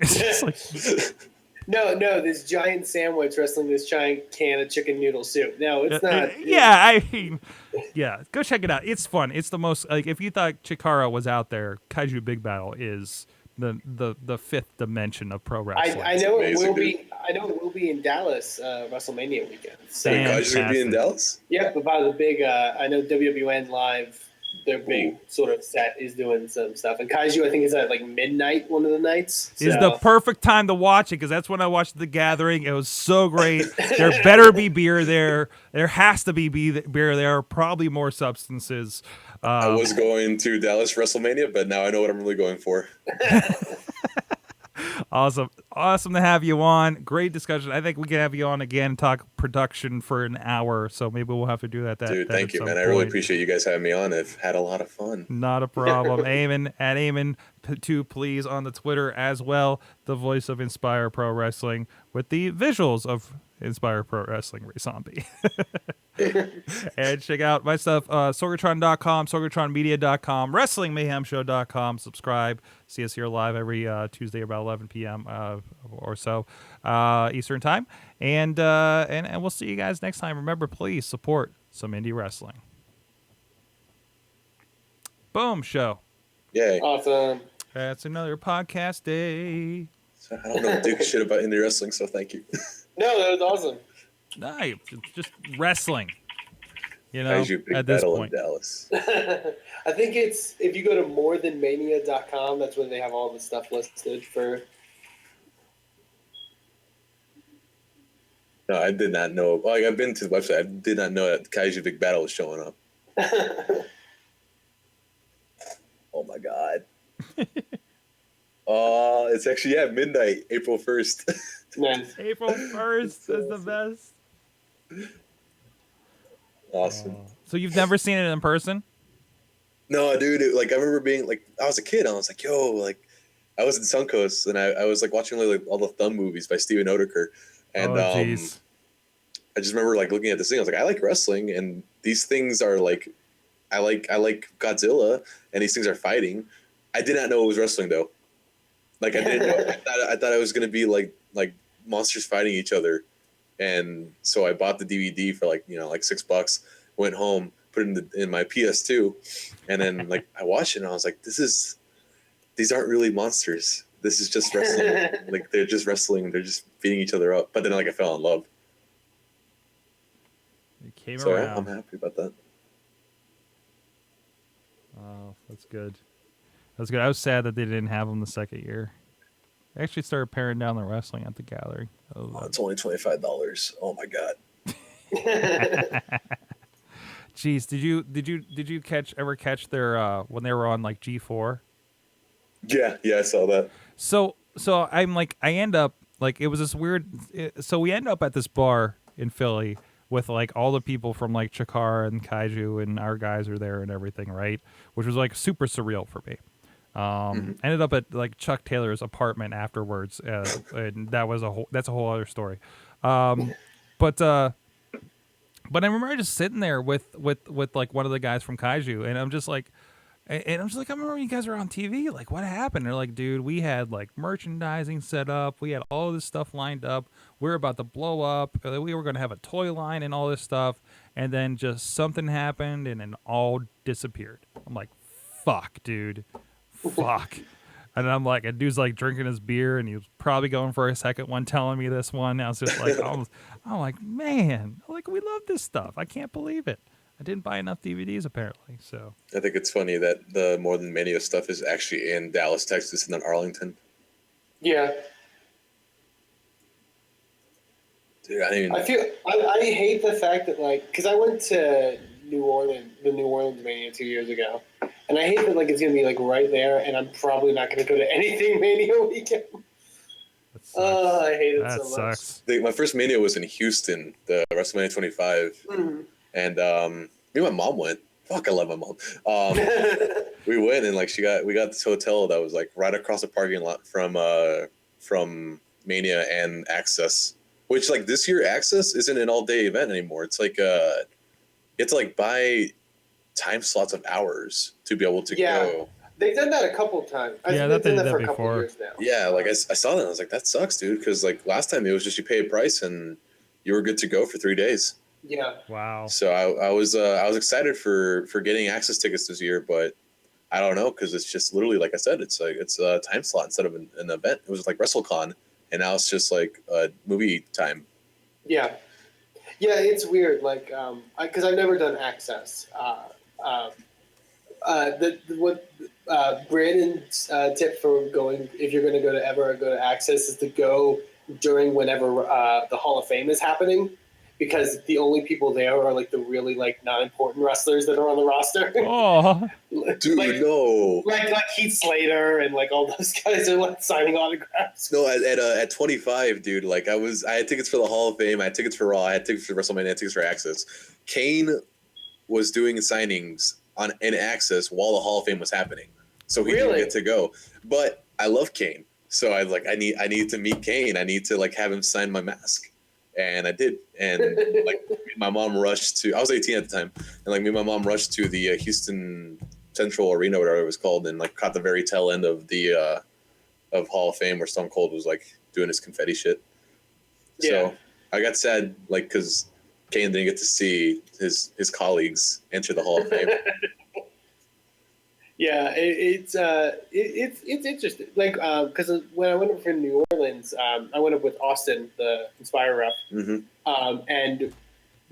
It's just like No, this giant sandwich wrestling this giant can of chicken noodle soup. No, it's not. Yeah, I mean, yeah, go check it out. It's fun. It's the most, like, if you thought Chikara was out there, Kaiju Big Battle is the fifth dimension of pro wrestling. I know it will be. I know it will be in Dallas WrestleMania weekend. So Kaiju's gonna be in Dallas. Yeah, but by the big, I know WWN Live. Their big sort of set is doing some stuff, and Kaiju I think is at like midnight one of the nights. So. Is the perfect time to watch it, because that's when I watched The Gathering. It was so great. There better be beer there. There has to be beer there. Probably more substances. I was going to Dallas WrestleMania, but now I know what I'm really going for. Awesome to have you on. Great discussion. I think we can have you on again and talk production for an hour, so maybe we'll have to do that. Dude, thank you, man. I really appreciate you guys having me on. I've had a lot of fun. Not a problem. Eamon at Eamon2 please on the Twitter as well, the voice of Inspire Pro Wrestling with the visuals of Inspire Pro Wrestling Zombie. And check out my stuff, Sorgatron.com, SorgatronMedia.com, WrestlingMayhemShow.com. Subscribe. See us here live every Tuesday about 11 p.m. Or so Eastern Time. And we'll see you guys next time. Remember, please support some indie wrestling. Boom, show. Yay. Awesome. That's another podcast day. So I don't know dick shit about indie wrestling, so thank you. No, that was awesome. Nice. It's just wrestling. You know, Kaiju Big at this Battle point. in Dallas. I think it's, if you go to morethanmania.com, that's where they have all the stuff listed for. No, I did not know. Like, I've been to the website. I did not know that Kaiju Big Battle was showing up. Oh my god. It's actually midnight, April 1st. Nice. April 1st is the best. Awesome. So you've never seen it in person? No, dude. I remember being like, I was a kid. I was like, yo, like, I was in Suncoast and I was like watching like all the Thumb movies by Steven Oedeker, and I just remember like looking at this thing. I was like, I like wrestling, and these things are like, I like Godzilla, and these things are fighting. I did not know it was wrestling though. Like I didn't know. I thought it was gonna be like monsters fighting each other, and so I bought the DVD for like $6. Went home, put it in my PS2, and then like I watched it and I was like, these aren't really monsters. This is just wrestling. Like they're just wrestling. They're just beating each other up. But then like I fell in love. It came so around. I'm happy about that. Oh, that's good. That's good. I was sad that they didn't have them the second year. They actually started paring down the wrestling at the Gathering. It's only $25. Oh my god. Jeez, did you ever catch their when they were on like G4? Yeah, I saw that. So I'm like, I end up like, it was this weird. So we end up at this bar in Philly with like all the people from like Chikara and Kaiju, and our guys are there and everything, right? Which was like super surreal for me. Ended up at like Chuck Taylor's apartment afterwards, and that's a whole other story. But I remember just sitting there with like one of the guys from Kaiju, and I'm just like, I remember you guys were on TV. Like, what happened? They're like, dude, we had like merchandising set up. We had all this stuff lined up. We were about to blow up. We were going to have a toy line and all this stuff. And then just something happened, and it all disappeared. I'm like, fuck, dude. Fuck. And I'm like, a dude's like drinking his beer, and he was probably going for a second one telling me this one. I was just like, I'm like, man, like, we love this stuff. I can't believe it. I didn't buy enough DVDs apparently. So I think it's funny that the More Than Mania stuff is actually in Dallas, Texas, and not Arlington. Yeah. Dude, I hate the fact that, like, because I went to the New Orleans Mania 2 years ago, and I hate that, like, it's gonna be like right there, and I'm probably not gonna go to anything Mania weekend. Oh, I hate it so much. Sucks. My first Mania was in Houston, the WrestleMania 25, and me and my mom went. Fuck, I love my mom. We went, and like we got this hotel that was like right across the parking lot from Mania and Access. Which, like, this year, Access isn't an all-day event anymore. It's like you have to like buy time slots of hours to be able to go. They've done that a couple of times. I think they've done did that for that a couple before. of years now. Yeah, like I saw that, and I was like, that sucks, dude. Because like last time it was just you pay a price and you were good to go for 3 days. Yeah. Wow. So I was excited for getting Access tickets this year, but I don't know, because it's just literally, like I said, it's a time slot instead of an event. It was like WrestleCon, and now it's just like movie time. Yeah, it's weird. Like, because I've never done Access. Brandon's tip for going, if you're going to go to Access, is to go during whenever the Hall of Fame is happening, because the only people there are like the really like not important wrestlers that are on the roster. Oh, dude, no. Like Heath Slater and like all those guys are like signing autographs. No, at 25, dude. Like I had tickets for the Hall of Fame. I had tickets for Raw. I had tickets for WrestleMania. I had tickets for Access. Kane was doing signings in Access while the Hall of Fame was happening, so he didn't get to go. But I love Kane, so I was like, I need to meet Kane. I need to like have him sign my mask. And I did, and like my mom rushed to. I was 18 at the time, and like me and my mom rushed to the Houston Central Arena, whatever it was called, and like caught the very tail end of the of Hall of Fame where Stone Cold was like doing his confetti shit. Yeah. So I got sad, like, because Kane didn't get to see his colleagues enter the Hall of Fame. Yeah, it's interesting. Like, because when I went up from New Orleans, I went up with Austin, the Inspire rep, and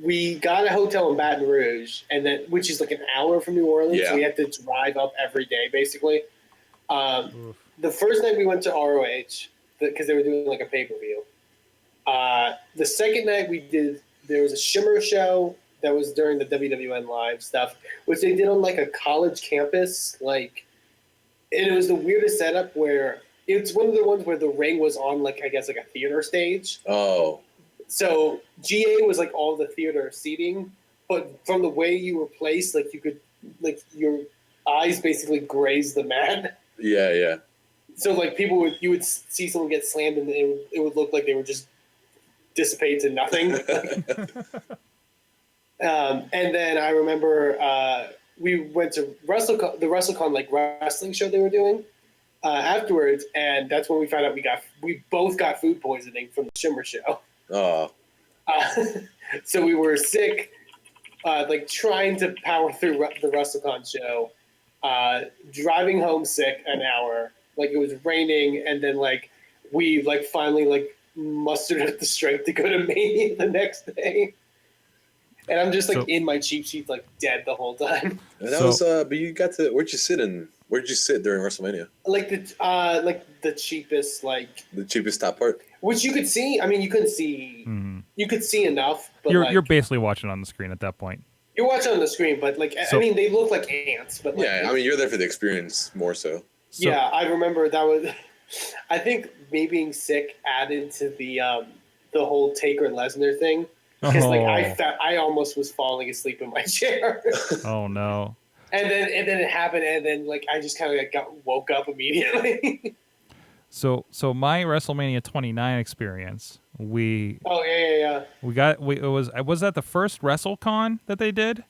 we got a hotel in Baton Rouge, and then which is like an hour from New Orleans. Yeah. So we had to drive up every day, basically. The first night we went to ROH because they were doing like a pay-per-view. The second night there was a Shimmer show that was during the WWN Live stuff, which they did on like a college campus, like, and it was the weirdest setup where it's one of the ones where the ring was on like, I guess, like a theater stage. Oh. So GA was like all the theater seating, but from the way you were placed, like you could, like your eyes basically grazed the mat. Yeah. So like you would see someone get slammed and it would look like they were just dissipate to nothing. And then I remember we went to the WrestleCon like wrestling show they were doing afterwards, and that's when we found out we both got food poisoning from the Shimmer show. Oh. So we were sick, like trying to power through the WrestleCon show, driving home sick an hour, like it was raining, and then like we like finally like mustered up the strength to go to Mania the next day. And I'm just like in my cheap seats, like dead the whole time. And that was, but you got to. Where'd you sit during WrestleMania? Like the cheapest, like the cheapest top part, which you could see. I mean, you couldn't see. You could see enough, but you're basically watching on the screen at that point. You're watching on the screen, but like I mean, they look like ants. But like, yeah, I mean, you're there for the experience more so. Yeah, I remember that was I think me being sick added to the whole Taker Lesnar thing because like I almost was falling asleep in my chair. Oh no. And then it happened, and then like I just kind of woke up immediately. So my WrestleMania 29 experience, we it was that the first WrestleCon that they did,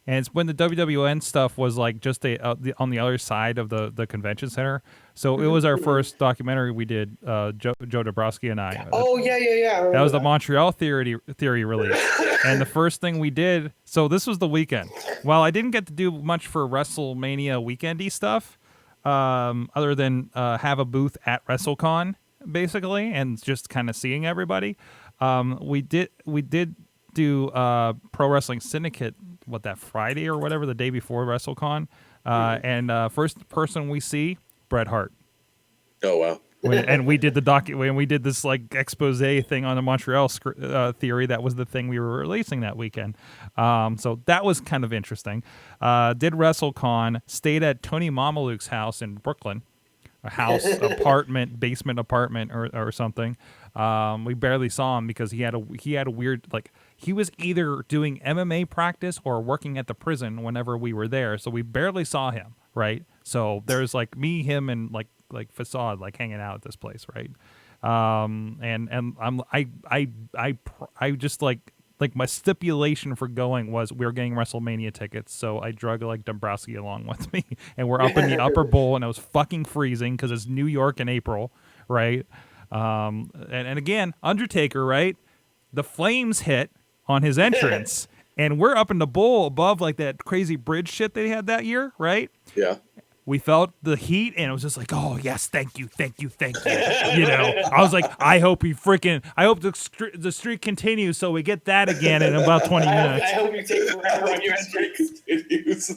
and it's when the WWN stuff was like just on the other side of the convention center. So it was our first documentary we did, Joe Dabrowski and I. Oh yeah. That was the Montreal theory release, and the first thing we did. So this was the weekend. Well, I didn't get to do much for WrestleMania weekendy stuff. Other than have a booth at WrestleCon, basically, and just kind of seeing everybody. We did do Pro Wrestling Syndicate, that Friday or whatever, the day before WrestleCon. And first person we see, Bret Hart. Oh, wow. And we did when we did this like expose thing on the Montreal theory. That was the thing we were releasing that weekend. So that was kind of interesting. Did WrestleCon, stayed at Tony Mamaluke's house in Brooklyn, basement apartment or something. We barely saw him because he had a weird, like, he was either doing MMA practice or working at the prison whenever we were there. So we barely saw him. Right. So there's like me, him, and like Facade like hanging out at this place, right? And I just like my stipulation for going was we were getting WrestleMania tickets, so I drug like Dombrowski along with me, and we're up in the upper bowl, and it was fucking freezing because it's New York in April, right? And again, Undertaker, right? The flames hit on his entrance, and we're up in the bowl above like that crazy bridge shit they had that year, right? Yeah. We felt the heat, and it was just like, oh, yes, thank you. You know, I was like, I hope the streak continues so we get that again in about 20 minutes. I hope you take forever on your entrance.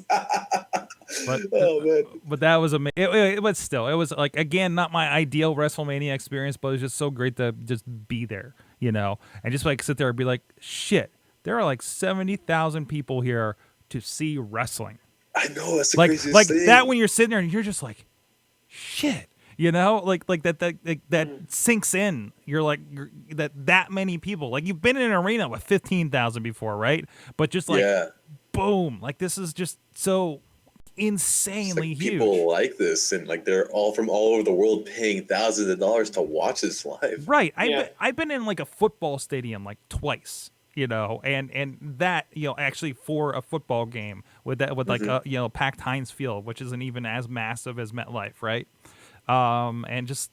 But that was amazing. But still, it was like, again, not my ideal WrestleMania experience, but it was just so great to just be there, you know, and just like sit there and be like, shit, there are like 70,000 people here to see wrestling. I know, that's the like craziest thing. That when you're sitting there and you're just like, shit, you know, like that sinks in. You're like that many people. Like you've been in an arena with 15,000 before, right? But just like boom, like this is just so insanely huge. People like this, and like they're all from all over the world paying thousands of dollars to watch this live. Right. I've been in like a football stadium like twice. You know, and that, you know, actually for a football game with like you know, packed Heinz Field, which isn't even as massive as MetLife, right? And just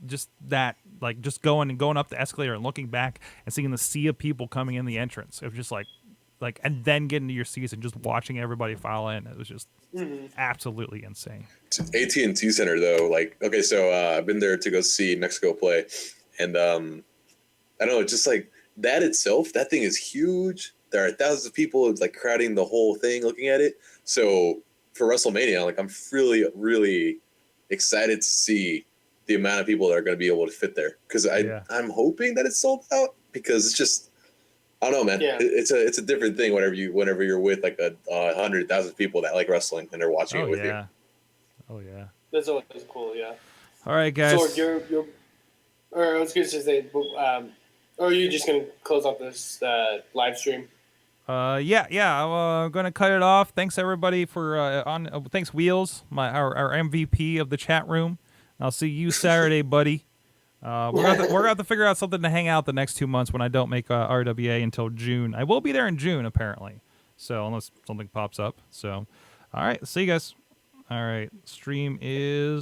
that, like, just going up the escalator and looking back and seeing the sea of people coming in the entrance. It was just like, and then getting to your seats and just watching everybody file in. It was just absolutely insane. AT&T Center, though, like, okay, so I've been there to go see Mexico play, and I don't know, just like that itself, that thing is huge. There are thousands of people like crowding the whole thing, looking at it. So for WrestleMania, like, I'm really, really excited to see the amount of people that are going to be able to fit there, because I'm hoping that it's sold out, because it's just, I don't know, man. Yeah. It's a different thing whenever you're with like 100,000 people that like wrestling and they're watching it with you. Oh yeah. That's always cool. Yeah. All right, guys. So you're or I was going to say, or are you just going to close out this live stream? Yeah. I'm gonna cut it off. Thanks everybody for thanks Wheels, our MVP of the chat room. I'll see you Saturday, buddy. We're gonna have to figure out something to hang out the next 2 months when I don't make RWA until June. I will be there in June apparently, so unless something pops up. So, all right, see you guys. All right, stream is.